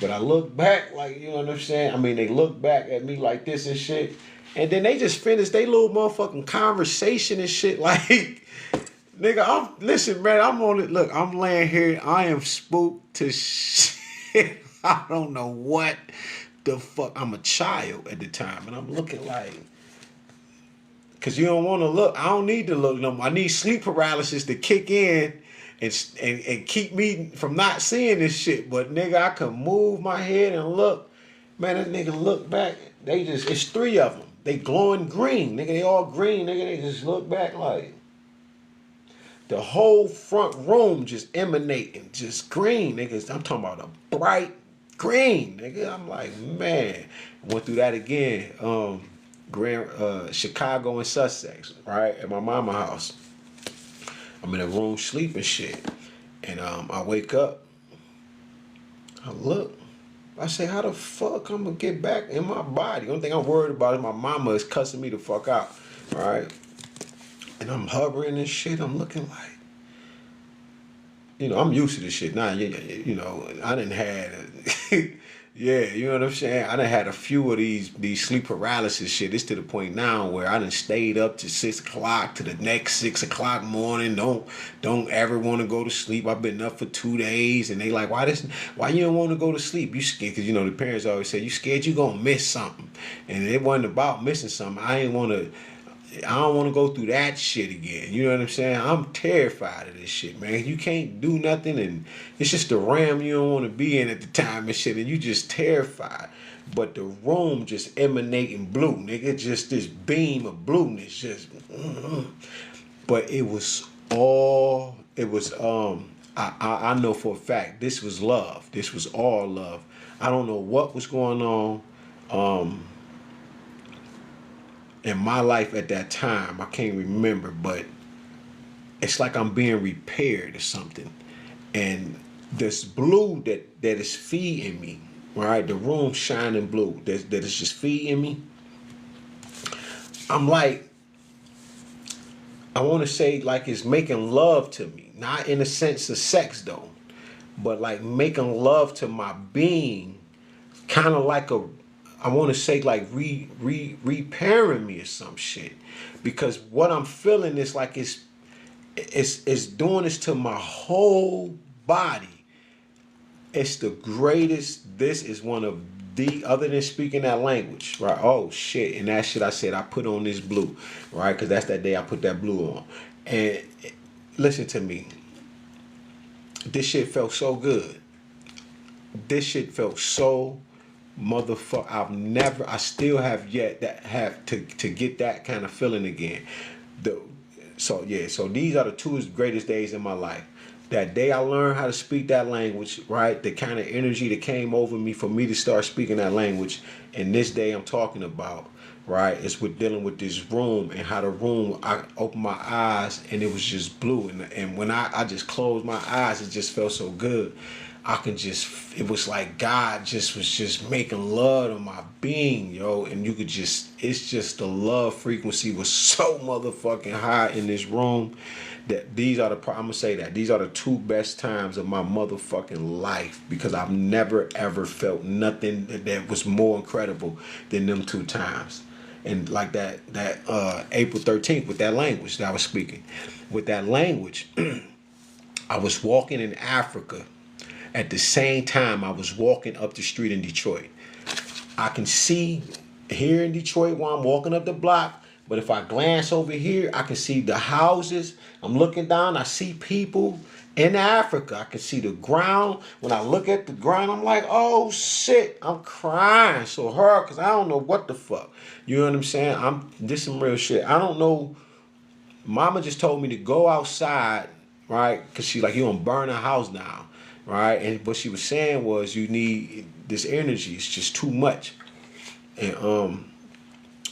S1: But I look back, like, you know what I'm saying? I mean, they look back at me like this and shit. And then they just finished their little motherfucking conversation and shit. Like, nigga, listen, man, I'm laying here. I am spooked to shit. I don't know what the fuck. I'm a child at the time. And I'm looking like, because you don't want to look. I don't need to look no more. I need sleep paralysis to kick in and keep me from not seeing this shit. But nigga, I can move my head and look. Man, that nigga look back. It's 3 of them. They glowing green. Nigga, they all green. Nigga, they just look back like. The whole front room just emanating, just green, nigga. I'm talking about a bright green, nigga. I'm like, man. Went through that again. Chicago and Sussex, right? At my mama house. I'm in a room sleeping shit. And I wake up, I look, I say, how the fuck I'm gonna get back in my body? The only thing I'm worried about is my mama is cussing me the fuck out, right? And I'm hovering and shit, I'm looking like, I'm used to this shit now. I didn't had, yeah, you know what I'm saying. I done had a few of these sleep paralysis shit. It's to the point now where I done stayed up to 6 o'clock to the next 6 o'clock morning. Don't ever want to go to sleep. I've been up for 2 days, and they like, why you don't want to go to sleep? You scared? Because the parents always say you scared you gonna miss something, and it wasn't about missing something. I don't want to go through that shit again. You know what I'm saying? I'm terrified of this shit, man. You can't do nothing, and it's just the realm you don't want to be in at the time and shit, and you just terrified. But the room just emanating blue, nigga. Just this beam of blueness, just. But it was all. It was. I know for a fact this was love. This was all love. I don't know what was going on. In my life at that time, I can't remember, but it's like I'm being repaired or something. And this blue that is feeding me, right? The room shining blue that is just feeding me. I'm like, I want to say like it's making love to me. Not in the sense of sex though, but like making love to my being, kind of like I want to say like repairing me or some shit, because what I'm feeling is like it's doing this to my whole body. It's the greatest. This is one of the, other than speaking that language, right? Oh shit! And that shit I said I put on this blue, right? Because that's that day I put that blue on. And listen to me. This shit felt so good. This shit felt so motherfucker. I still have yet that have to get that kind of feeling again. So these are the two greatest days in my life. That day I learned how to speak that language, right? The kind of energy that came over me for me to start speaking that language. And this day I'm talking about, right? It's with dealing with this room, and how the room, I opened my eyes and it was just blue. And when I just closed my eyes, it just felt so good. It was like God was just making love to my being, yo. And it's just the love frequency was so motherfucking high in this room that I'm gonna say that these are the two best times of my motherfucking life, because I've never ever felt nothing that was more incredible than them two times. And like that April 13th with that language that I was speaking. With that language, I was walking in Africa. At the same time, I was walking up the street in Detroit. I can see here in Detroit while I'm walking up the block, but if I glance over here, I can see the houses. I'm looking down, I see people in Africa. I can see the ground. When I look at the ground, I'm like, oh shit, I'm crying so hard because I don't know what the fuck. You know what I'm saying? This some real shit. I don't know. Mama just told me to go outside, right? Because she's like, you gonna burn a house down. Right, and what she was saying was you need this energy. It's just too much, and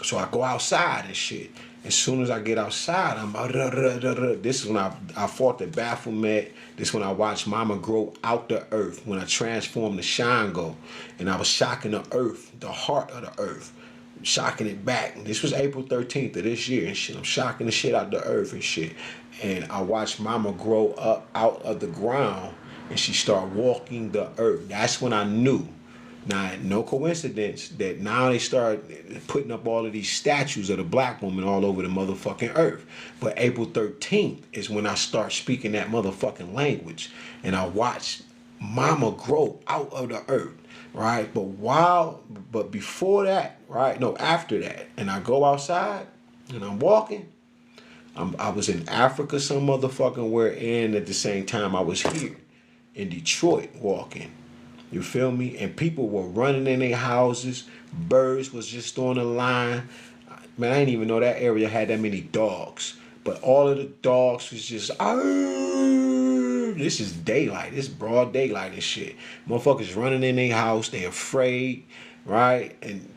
S1: so I go outside and shit. As soon as I get outside, this is when I fought the Baphomet. This is when I watched Mama grow out the earth. When I transformed the Shango, and I was shocking the earth, the heart of the earth, shocking it back. This was April 13th of this year and shit. I'm shocking the shit out the earth and shit, and I watched Mama grow up out of the ground. And she started walking the earth. That's when I knew. Now, no coincidence that now they start putting up all of these statues of the black woman all over the motherfucking earth. But April 13th is when I start speaking that motherfucking language. And I watched Mama grow out of the earth, right? But before that, right? No, after that. And I go outside and I'm walking. I was in Africa some motherfucking where, and at the same time I was here in Detroit walking. You feel me? And people were running in their houses. Birds was just on the line. Man, I didn't even know that area had that many dogs. But all of the dogs was just, this is daylight. This broad daylight and shit. Motherfuckers running in their house. They afraid, right? And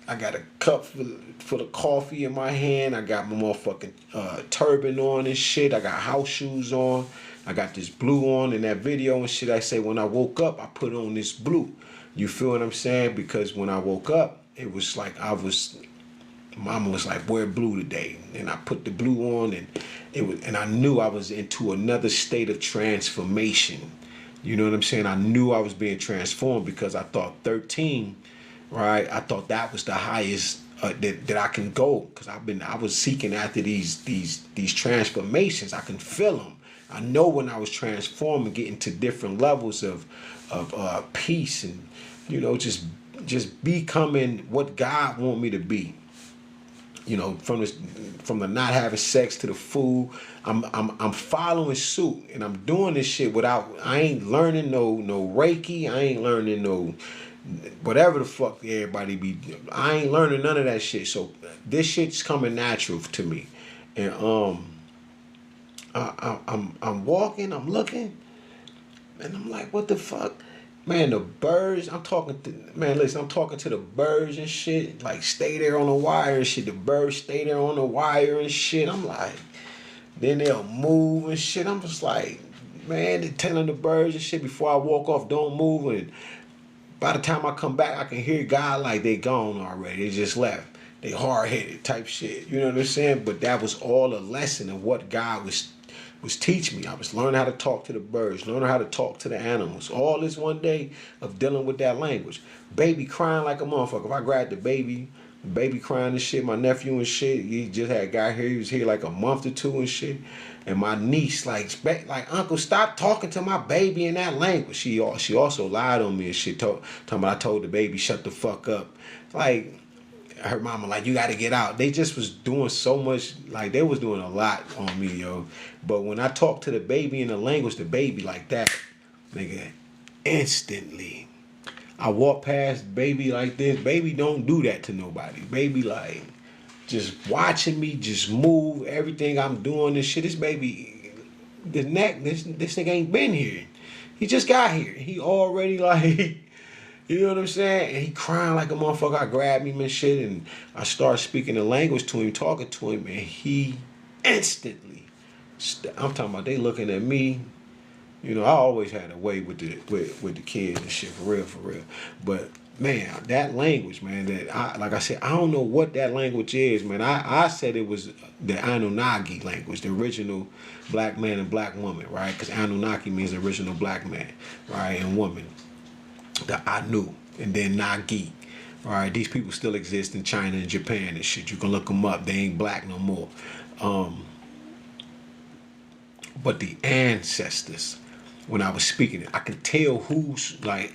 S1: I got a cup full of coffee in my hand. I got my motherfucking turban on and shit. I got house shoes on. I got this blue on in that video and shit. I say when I woke up, I put on this blue. You feel what I'm saying? Because when I woke up, it was like Mama was like, wear blue today. And I put the blue on and I knew I was into another state of transformation. You know what I'm saying? I knew I was being transformed because I thought 13, right? I thought that was the highest that I can go because I was seeking after these transformations. I can feel them. I know when I was transforming, getting to different levels of peace and just becoming what God want me to be. From the not having sex to the food, I'm following suit and I'm doing this shit without. I ain't learning no Reiki. I ain't learning no whatever the fuck everybody be. I ain't learning none of that shit. So this shit's coming natural to me, and I'm walking, I'm looking, and I'm like, what the fuck? Man, the birds, I'm talking to the birds and shit. Like, stay there on the wire and shit. The birds stay there on the wire and shit. I'm like, then they'll move and shit. I'm just like, man, they're telling the birds and shit before I walk off, don't move. And by the time I come back, I can hear God like they gone already. They just left. They hard-headed type shit. You know what I'm saying? But that was all a lesson of what God was teaching me. I was learning how to talk to the birds, learning how to talk to the animals. All this one day of dealing with that language. Baby crying like a motherfucker. If I grabbed the baby crying and shit, my nephew and shit, he just had got here. He was here like a month or two and shit. And my niece like Uncle, stop talking to my baby in that language. She also lied on me and shit. Talking about I told the baby shut the fuck up. Like, her mama like, you got to get out. They just was doing so much, like they was doing a lot on me, yo. But when I talk to the baby in the language, the baby like that, nigga, instantly. I walk past baby like this. Baby don't do that to nobody. Baby like just watching me just move everything I'm doing this shit. This baby, this nigga ain't been here. He just got here. He already like, you know what I'm saying? And he crying like a motherfucker. I grabbed him and shit, and I start speaking the language to him, talking to him, and he instantly, I'm talking about they looking at me. You know, I always had a way with the kids and shit, for real. But man, that language, man, like I said, I don't know what that language is, man. I said it was the Anunnaki language, the original black man and black woman, right? Because Anunnaki means the original black man, right, and woman. The Anu, and then Nagi. All right, these people still exist in China and Japan and shit. You can look them up. They ain't black no more. But the ancestors, when I was speaking it, I could tell who's like.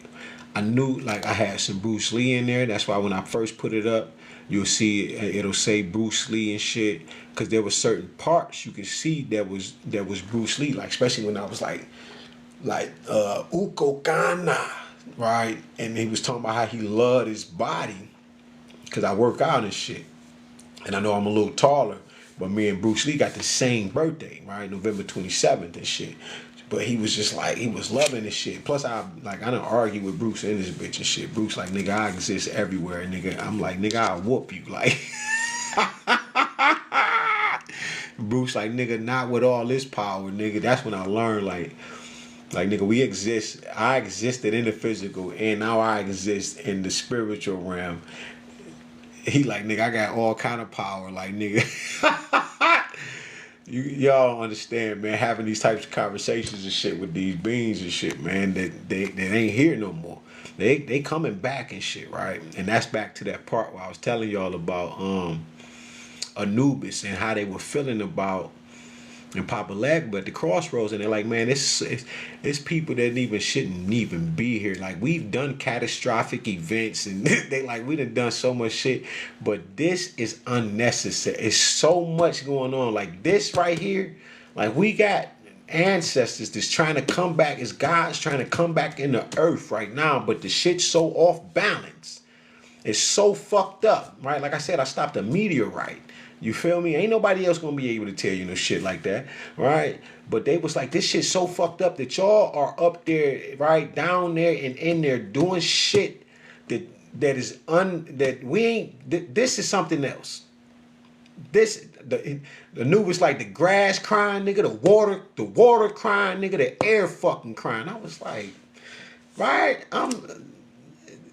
S1: I knew like I had some Bruce Lee in there. That's why when I first put it up, you'll see it'll say Bruce Lee and shit. Because there were certain parts you could see that was Bruce Lee. Like especially when I was like Ukokana. Right, and he was talking about how he loved his body because I work out and shit, and I know I'm a little taller, but me and Bruce Lee got the same birthday, right, November 27th and shit. But he was just like, he was loving this shit. Plus I don't argue with Bruce and this bitch and shit. Bruce like, nigga, I exist everywhere, nigga. I'm like, nigga, I'll whoop you, like. Bruce like, nigga, not with all this power, nigga. That's when I learned like nigga, we exist. I existed in the physical, and now I exist in the spiritual realm. He like, nigga, I got all kind of power. Like, nigga, y'all don't understand, man. Having these types of conversations and shit with these beings and shit, man. That they ain't here no more. They coming back and shit, right? And that's back to that part where I was telling y'all about Anubis and how they were feeling about. And Papa Leg, but at the crossroads, and they're like, man, it's people that shouldn't even be here. Like, we've done catastrophic events, and they like, we done so much shit, but this is unnecessary. It's so much going on. Like this right here, like we got ancestors that's trying to come back. It's God's trying to come back in the earth right now, but the shit's so off balance. It's so fucked up, right? Like I said, I stopped a meteorite. You feel me? Ain't nobody else gonna be able to tell you no shit like that, right? But they was like, this shit's so fucked up that y'all are up there, right, down there and in there doing shit that that is that we ain't. This is something else. This the news was like the grass crying, nigga, the water crying, nigga, the air fucking crying. I was like, right,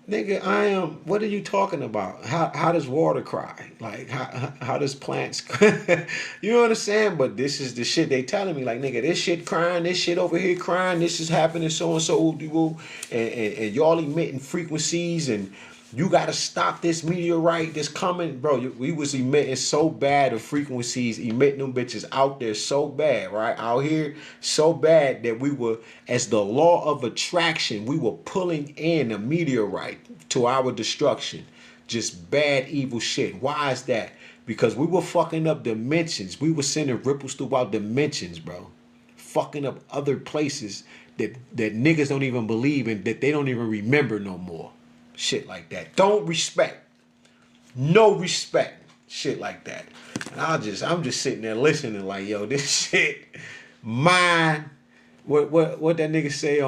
S1: nigga, I am. What are you talking about? How does water cry? Like how does plants? You know what I'm saying? But this is the shit they telling me. Like, nigga, this shit crying, this shit over here crying, this is happening, so and so, and y'all emitting frequencies, and you gotta stop this meteorite that's coming, bro. We was emitting so bad of frequencies, emitting them bitches out there so bad, right? Out here so bad that we were, as the law of attraction, we were pulling in a meteorite to our destruction. Just bad, evil shit. Why is that? Because we were fucking up dimensions. We were sending ripples throughout dimensions, bro. Fucking up other places that niggas don't even believe in, that they don't even remember no more. Shit like that. Don't respect. No respect. Shit like that. And I'm just sitting there listening like, yo, this shit, mine. What that nigga say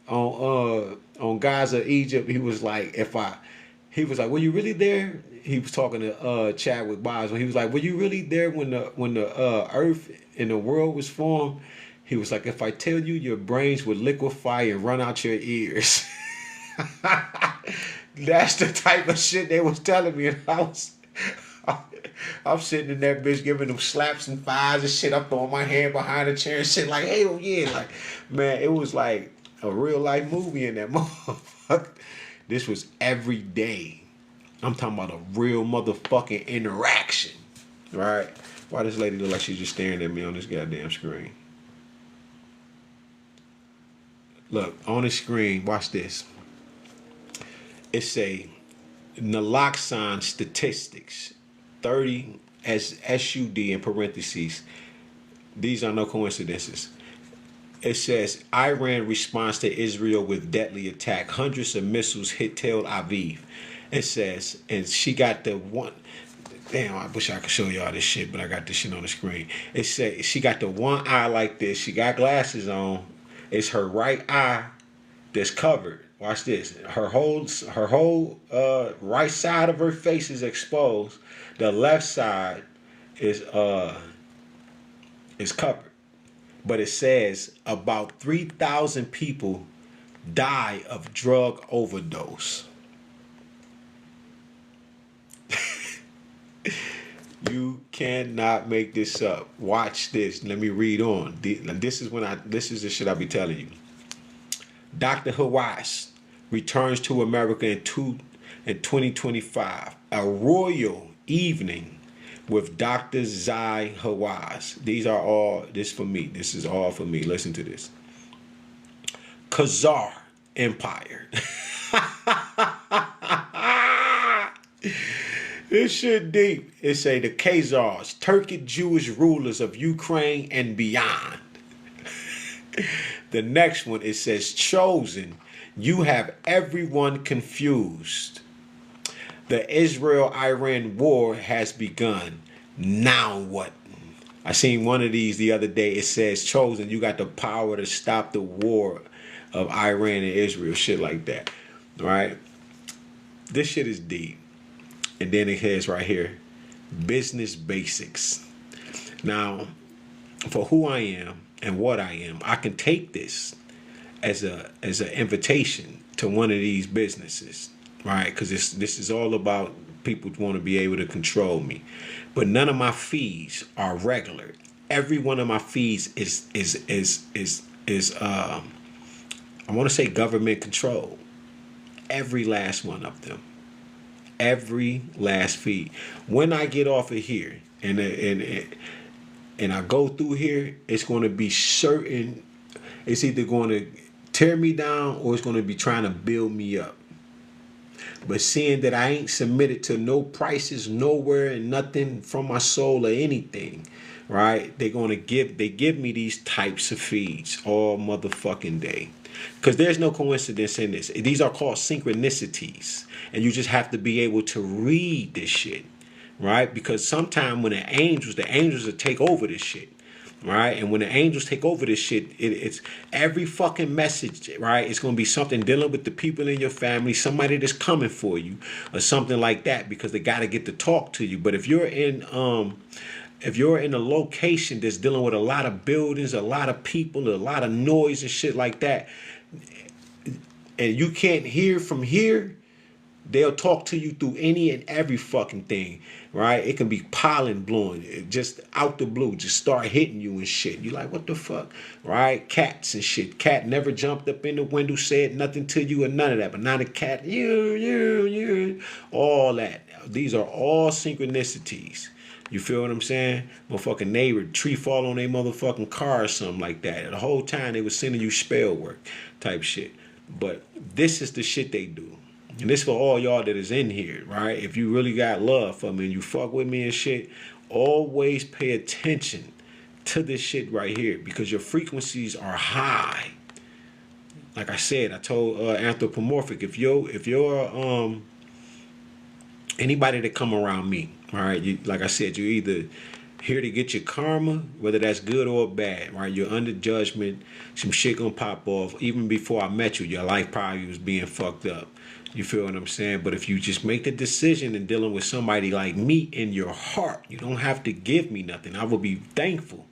S1: on Gaza, Egypt? He was like, he was like, were you really there? He was talking to Chadwick Boseman. He was like, were you really there when the earth and the world was formed? He was like, if I tell you, your brains would liquefy and run out your ears. That's the type of shit they was telling me, and I'm sitting in that bitch giving them slaps and fires and shit. I'm throwing my hand behind the chair and shit like, hell yeah. Like, man, it was like a real life movie in that motherfucker. This was every day. I'm talking about a real motherfucking interaction. Right? Why this lady look like she's just staring at me on this goddamn screen? Look, on the screen, watch this. It's a naloxone statistics, 30 as SUD in parentheses. These are no coincidences. It says Iran responds to Israel with deadly attack. Hundreds of missiles hit Tel Aviv. It says, and she got the one. Damn, I wish I could show y'all this shit, but I got this shit on the screen. It says she got the one eye like this. She got glasses on. It's her right eye that's covered. Watch this. Her whole right side of her face is exposed. The left side is covered. But it says about 3,000 people die of drug overdose. You cannot make this up. Watch this. Let me read on. This is the shit I be telling you. Dr. Hawass returns to America in 2025. A royal evening with Dr. Zai Hawass. This for me. This is all for me. Listen to this. Khazar Empire. This shit deep. It say the Khazars, Turkic Jewish rulers of Ukraine and beyond. The next one, it says, chosen, you have everyone confused. The Israel-Iran war has begun. Now what? I seen one of these the other day. It says, chosen, you got the power to stop the war of Iran and Israel. Shit like that. All right? This shit is deep. And then it has right here, business basics. Now, for who I am and what I am, I can take this as an invitation to one of these businesses, right? Because this is all about people want to be able to control me. But none of my fees are regular. Every one of my fees is I want to say government control. Every last one of them. Every last fee. When I get off of here and I go through here, it's going to be certain. It's either going to tear me down or it's going to be trying to build me up. But seeing that I ain't submitted to no prices nowhere and nothing from my soul or anything, right? They give me these types of feeds all motherfucking day. Because there's no coincidence in this. These are called synchronicities. And you just have to be able to read this shit, right? Because sometime when the angels will take over this shit. right? And when the angels take over this shit, it's every fucking message, right? It's gonna be something dealing with the people in your family, somebody that's coming for you, or something like that, because they gotta get to talk to you. But if you're in a location that's dealing with a lot of buildings, a lot of people, a lot of noise and shit like that, and you can't hear from here, they'll talk to you through any and every fucking thing, right? It can be pollen blowing, just out the blue, just start hitting you and shit. You like, what the fuck, right? Cats and shit. Cat never jumped up in the window, said nothing to you or none of that. But now the cat, you, all that. These are all synchronicities. You feel what I'm saying? Motherfucking neighbor, tree fall on their motherfucking car or something like that. The whole time they was sending you spell work type shit. But this is the shit they do. And this for all y'all that is in here, right? If you really got love for me and you fuck with me and shit, always pay attention to this shit right here, because your frequencies are high. Like I said, I told Anthropomorphic, if you're anybody that come around me, all right, like I said, you either here to get your karma, whether that's good or bad, right? You're under judgment, some shit gonna pop off. Even before I met you, your life probably was being fucked up. You feel what I'm saying? But if you just make the decision in dealing with somebody like me in your heart, you don't have to give me nothing. I will be thankful,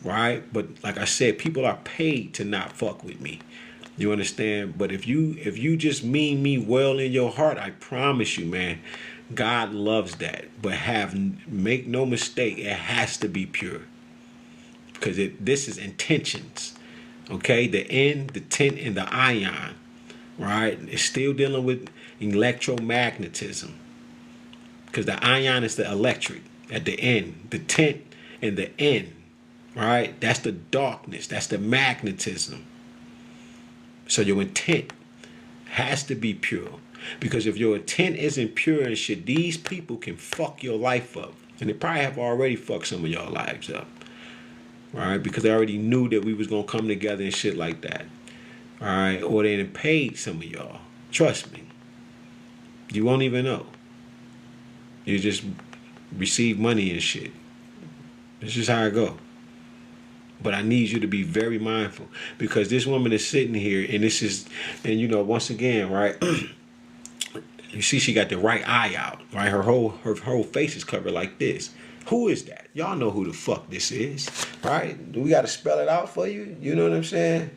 S1: right? But like I said, people are paid to not fuck with me. You understand? But if you just mean me well in your heart, I promise you, man, God loves that. But make no mistake, it has to be pure, because this is intentions. Okay, the N, the tent, and the ion. Right? It's still dealing with electromagnetism, because the ion is the electric at the end, the tent and the N, right? That's the darkness, that's the magnetism. So your intent has to be pure, because if your intent isn't pure and shit, these people can fuck your life up, and they probably have already fucked some of y'all lives up, right? Because they already knew that we was gonna come together and shit like that. All right, or they done paid some of y'all. Trust me. You won't even know. You just receive money and shit. This is how I go. But I need you to be very mindful, because this woman is sitting here, and you know, once again, right? You see, she got the right eye out, right? Her whole face is covered like this. Who is that? Y'all know who the fuck this is, right? Do we got to spell it out for you? You know what I'm saying?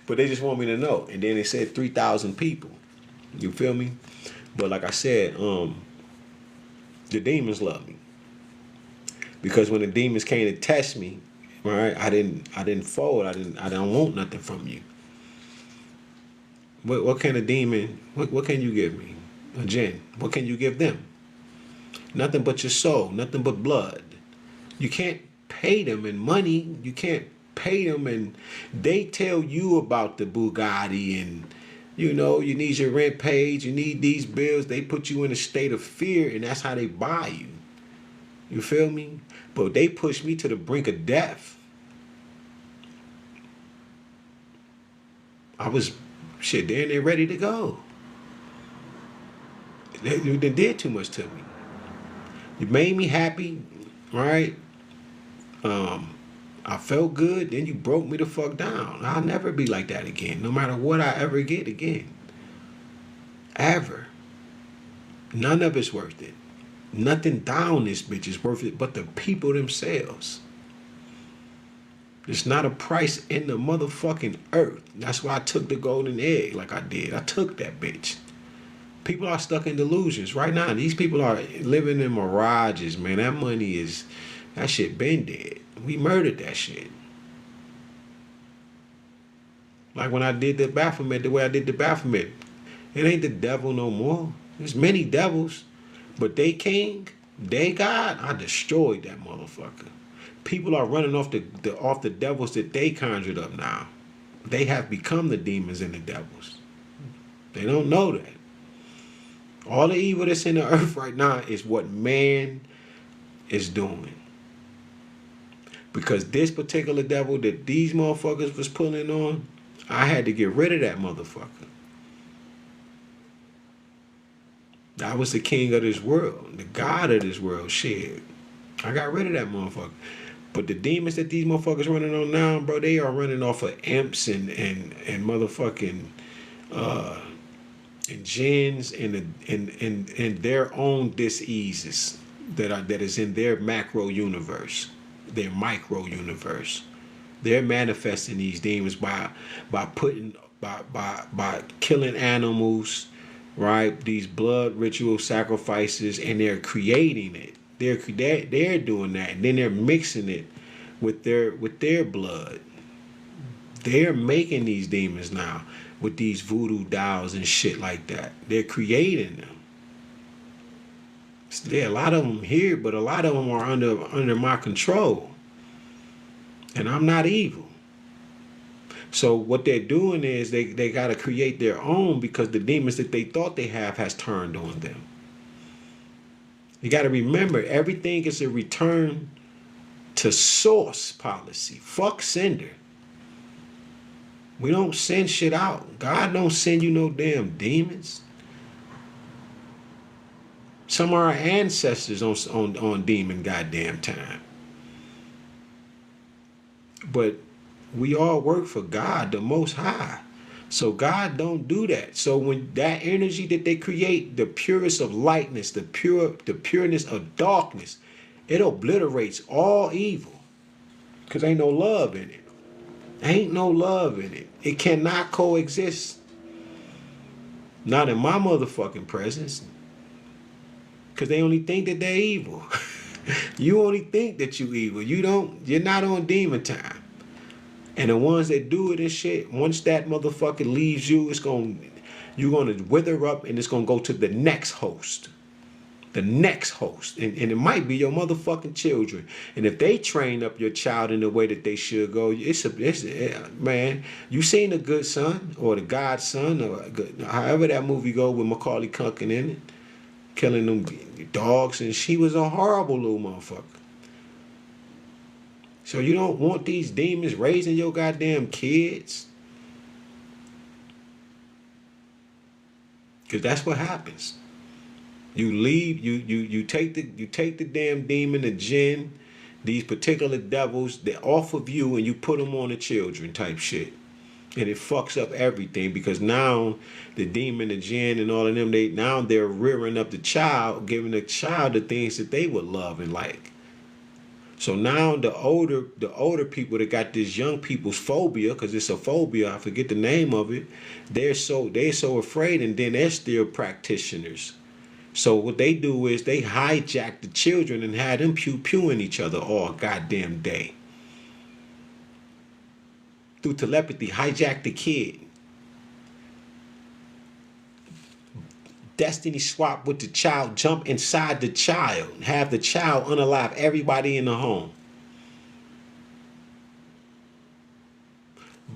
S1: But they just want me to know. And then they said 3,000 people. You feel me? But like I said, the demons love me, because when the demons came to test me, right, I didn't fold. I don't want nothing from you. What can a demon? What can you give me? A jinn. What can you give them? Nothing but your soul. Nothing but blood. You can't pay them in money. You can't pay them, and they tell you about the Bugatti, and you know, you need your rent paid, you need these bills. They put you in a state of fear, and that's how they buy you. You feel me? But they pushed me to the brink of death. I was shit there, and they're ready to go. They did too much to me. You made me happy, right? I felt good, then you broke me the fuck down. I'll never be like that again, no matter what I ever get again. Ever. None of it's worth it. Nothing down this bitch is worth it but the people themselves. There's not a price in the motherfucking earth. That's why I took the golden egg like I did. I took that bitch. People are stuck in delusions right now. These people are living in mirages, man. That shit been dead. We murdered that shit. Like when I did the Baphomet, the way I did the Baphomet. It ain't the devil no more. There's many devils. But they king, they God, I destroyed that motherfucker. People are running off the devils that they conjured up now. They have become the demons and the devils. They don't know that. All the evil that's in the earth right now is what man is doing. Because this particular devil that these motherfuckers was pulling on, I had to get rid of that motherfucker. I was the king of this world, the God of this world. Shit. I got rid of that motherfucker. But the demons that these motherfuckers running on now, bro, they are running off of imps and motherfucking and jinns and their own diseases that is in their macro universe, their micro universe. They're manifesting these demons by putting by killing animals, right? These blood ritual sacrifices, and they're creating it. They're doing that, and then they're mixing it with their blood. They're making these demons now with these voodoo dolls and shit like that. They're creating them. There are a lot of them here, but a lot of them are under my control. And I'm not evil. So what they're doing is they got to create their own, because the demons that they thought they have has turned on them. You got to remember, everything is a return to source policy. Fuck sender. We don't send shit out. God don't send you no damn demons. Some of our ancestors on demon goddamn time. But we all work for God, the Most High. So God don't do that. So when that energy that they create, the purest of lightness, the pureness of darkness, it obliterates all evil. Because ain't no love in it. Ain't no love in it. It cannot coexist. Not in my motherfucking presence. Because they only think that they're evil. You only think that you evil. You're not on demon time. And the ones that do it and shit, once that motherfucker leaves you, you're gonna wither up, and it's gonna go to the next host. The next host. And it might be your motherfucking children. And if they train up your child in the way that they should go, man, you seen The Good Son or The Godson, or however that movie go with Macaulay Culkin in it, killing them dogs, and she was a horrible little motherfucker. So you don't want these demons raising your goddamn kids? Because that's what happens. You leave, you take the damn demon, the jinn, these particular devils, they're off of you, and you put them on the children type shit. And it fucks up everything, because now the demon, the jinn, and all of them, they're rearing up the child, giving the child the things that they would love and like. So now the older people that got this young people's phobia, because it's a phobia, I forget the name of it, they're so afraid, and then they're still practitioners. So what they do is they hijack the children and have them pew-pewing each other all goddamn day. Through telepathy, hijack the kid. Destiny swap with the child, jump inside the child, have the child unalive everybody in the home.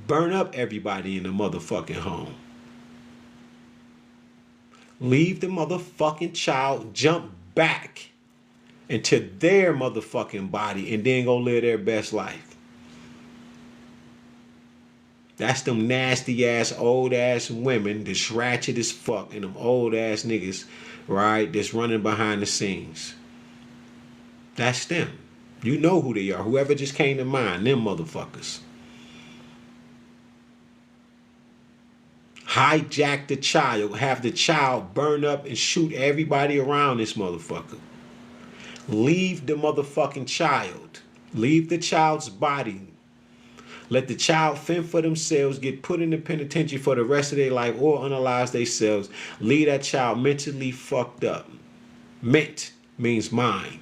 S1: Burn up everybody in the motherfucking home. Leave the motherfucking child, jump back into their motherfucking body, and then go live their best life. That's them nasty ass, old ass women that's ratchet as fuck, and them old ass niggas, right, that's running behind the scenes. That's them. You know who they are. Whoever just came to mind, them motherfuckers. Hijack the child, have the child burn up and shoot everybody around this motherfucker. Leave the motherfucking child. Leave the child's body. Let the child fend for themselves, get put in the penitentiary for the rest of their life, or unalize themselves. Leave that child mentally fucked up. Ment means mind.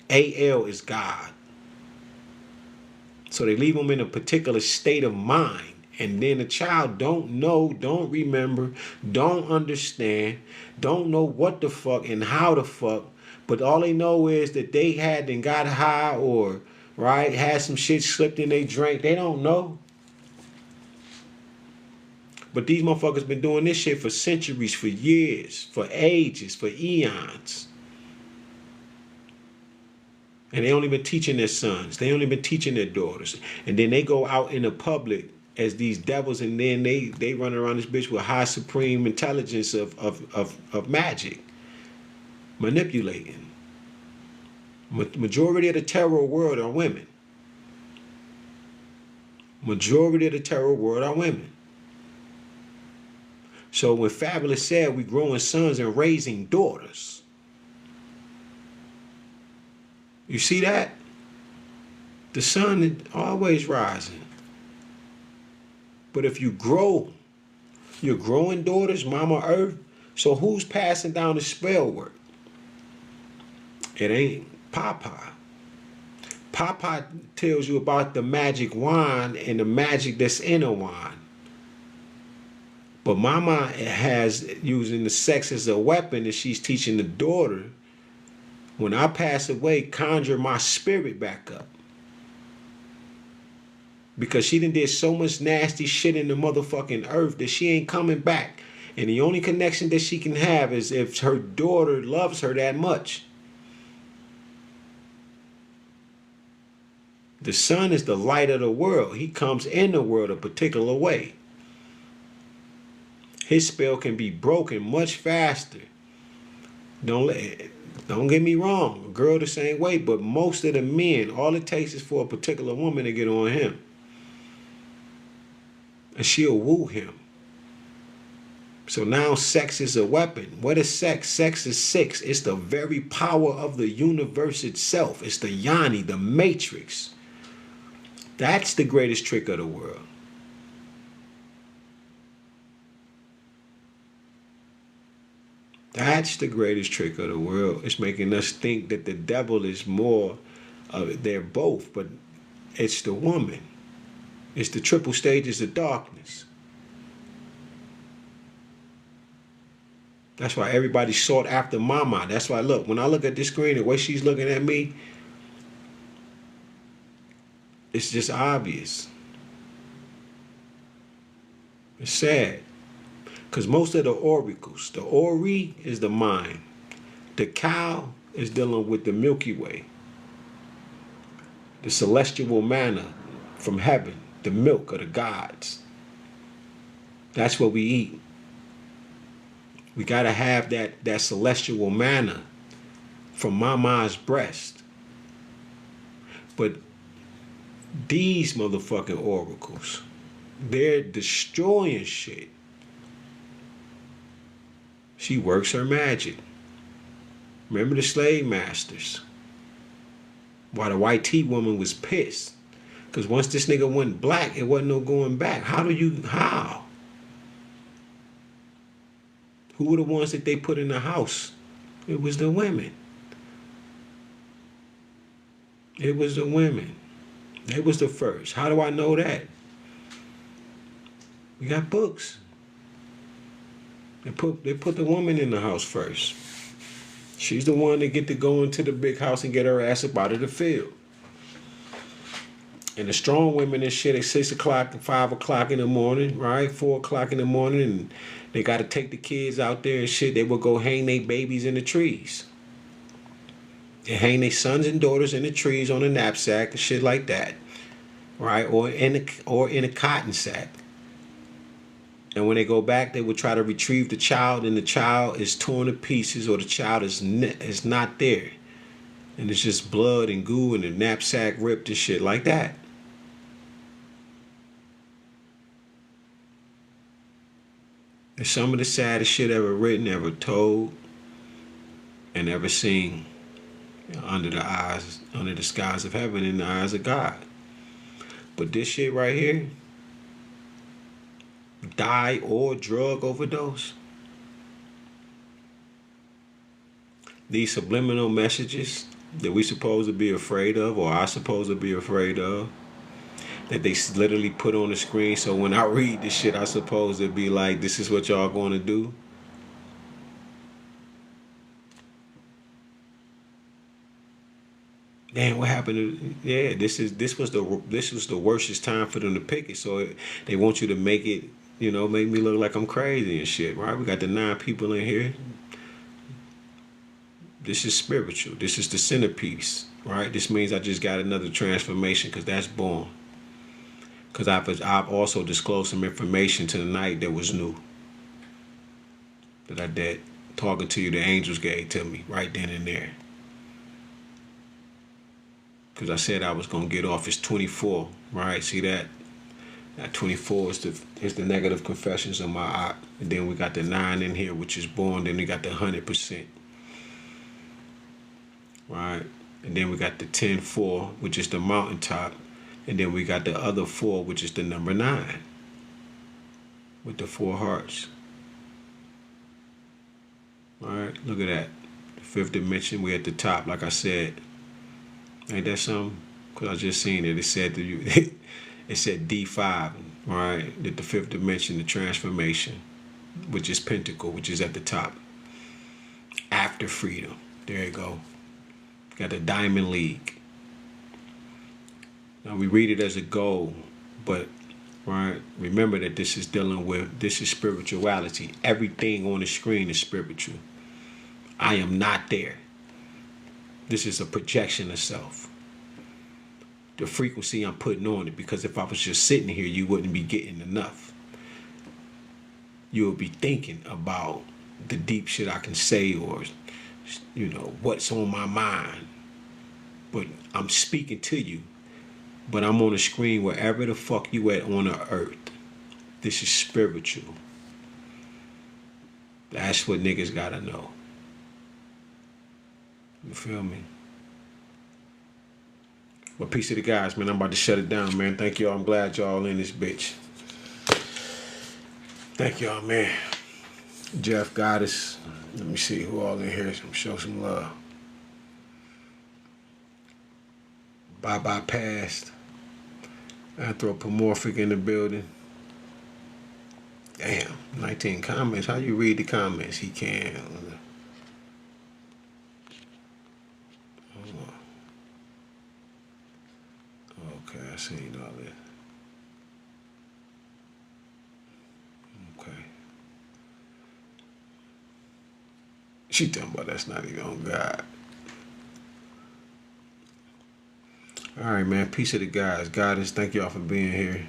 S1: AL is God. So they leave them in a particular state of mind. And then the child don't know, don't remember, don't understand, don't know what the fuck and how the fuck. But all they know is that they had and got high, or right, had some shit slipped in they drink. They don't know. But these motherfuckers been doing this shit for centuries, for years, for ages, for eons. And they only been teaching their sons. They only been teaching their daughters. And then they go out in the public as these devils, and then they run around this bitch with high supreme intelligence of magic. Manipulating. Majority of the terror world are women. Majority of the terror world are women. So when Fabulous said we growing sons and raising daughters, you see that? The sun is always rising. But if you grow, you're growing daughters, Mama Earth. So who's passing down the spell work? It ain't Papa. Papa tells you about the magic wand and the magic that's in a wand. But Mama has using the sex as a weapon, and she's teaching the daughter, when I pass away, conjure my spirit back up. Because she done did so much nasty shit in the motherfucking earth that she ain't coming back. And the only connection that she can have is if her daughter loves her that much. The sun is the light of the world. He comes in the world a particular way. His spell can be broken much faster. Don't get me wrong. A girl the same way, but most of the men, all it takes is for a particular woman to get on him. And she'll woo him. So now sex is a weapon. What is sex? Sex is six. It's the very power of the universe itself. It's the Yanni, the matrix. That's the greatest trick of the world. That's the greatest trick of the world. It's making us think that the devil is more of, they're both, but it's the woman. It's the triple stages of darkness. That's why everybody sought after Mama. That's why, look, when I look at this screen, the way she's looking at me, it's just obvious. It's sad. Because most of the oracles, the Ori is the mind. The cow is dealing with the Milky Way. The celestial manna from heaven, the milk of the gods. That's what we eat. We got to have that celestial manna from Mama's breast. But these motherfucking oracles, they're destroying shit. She works her magic. Remember the slave masters? Why the white tea woman was pissed. Because once this nigga went black, it wasn't no going back. How? Who were the ones that they put in the house? It was the women. It was the women. They was the first. How do I know that? We got books. They put the woman in the house first. She's the one that get to go into the big house and get her ass up out of the field. And the strong women and shit at 6 o'clock and 5 o'clock in the morning, right? 4 o'clock in the morning, and they got to take the kids out there and shit. They will go hang their babies in the trees. They hang their sons and daughters in the trees on a knapsack and shit like that, right? Or in a cotton sack. And when they go back, they would try to retrieve the child, and the child is torn to pieces, or the child is not there. And it's just blood and goo and the knapsack ripped and shit like that. It's some of the saddest shit ever written, ever told, and ever seen under the skies of heaven, in the eyes of God. But this shit right here, die or drug overdose, these subliminal messages that we supposed to be afraid of, or I supposed to be afraid of, that they literally put on the screen, so when I read this shit, I supposed to be like, this is what y'all going to do. Damn, what happened? Yeah, this was the worstest time for them to pick it. So they want you to make it, make me look like I'm crazy and shit, right? We got the 9 people in here. This is spiritual. This is the centerpiece, right? This means I just got another transformation, because that's born. Because I've also disclosed some information tonight that was new. That, 'That, I did. Talking to you, the angels gave to me right then and there. But this shit right here, die or drug overdose, these subliminal messages that we supposed to be afraid of, or I supposed to be afraid of, that they literally put on the screen, so when I read this shit, I supposed to be like, this is what y'all going to do. because I said I was gonna get off. It's 24, right? See that? That 24 is the negative confessions of my op. And then we got the 9 in here, which is born. Then we got the 100%, right? And then we got the 10-4, which is the mountaintop. And then we got the other 4, which is the number 9, with the 4 hearts. All right, look at that. The 5th dimension, we at the top, like I said. Ain't that something? Because I just seen it. It said to you, it said D5, all right? The 5th dimension, the transformation, which is Pentacle, which is at the top. After freedom. There you go. Got the Diamond League. Now we read it as a goal, but right, remember that this is spirituality. Everything on the screen is spiritual. I am not there. This is a projection of self. The frequency I'm putting on it, because if I was just sitting here, you wouldn't be getting enough. You would be thinking about the deep shit I can say, or what's on my mind. But I'm speaking to you, but I'm on a screen wherever the fuck you at on the earth. This is spiritual. That's what niggas gotta know. You feel me? Well, peace to the guys, man. I'm about to shut it down, man. Thank y'all. I'm glad y'all in this bitch. Thank y'all, man. Jeff Goddess. Let me see who all in here. Show some love. Bye Past. Anthropomorphic in the building. Damn, 19 comments. How you read the comments? He can. Okay, I seen all that. Okay. She talking about that's not even on God. All right, man. Peace to the guys. Goddess, thank y'all for being here.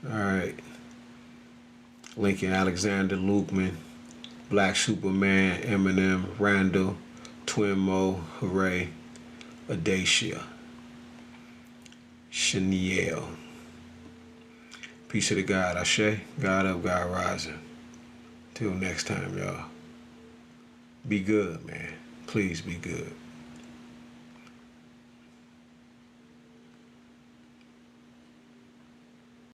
S1: All right. Lincoln Alexander, Lukeman, Black Superman, Eminem, Randall, Twin Mo, Hooray, Adacia, Chenielle. Peace to the God, Ashe. God up, God rising. Till next time, y'all. Be good, man. Please be good.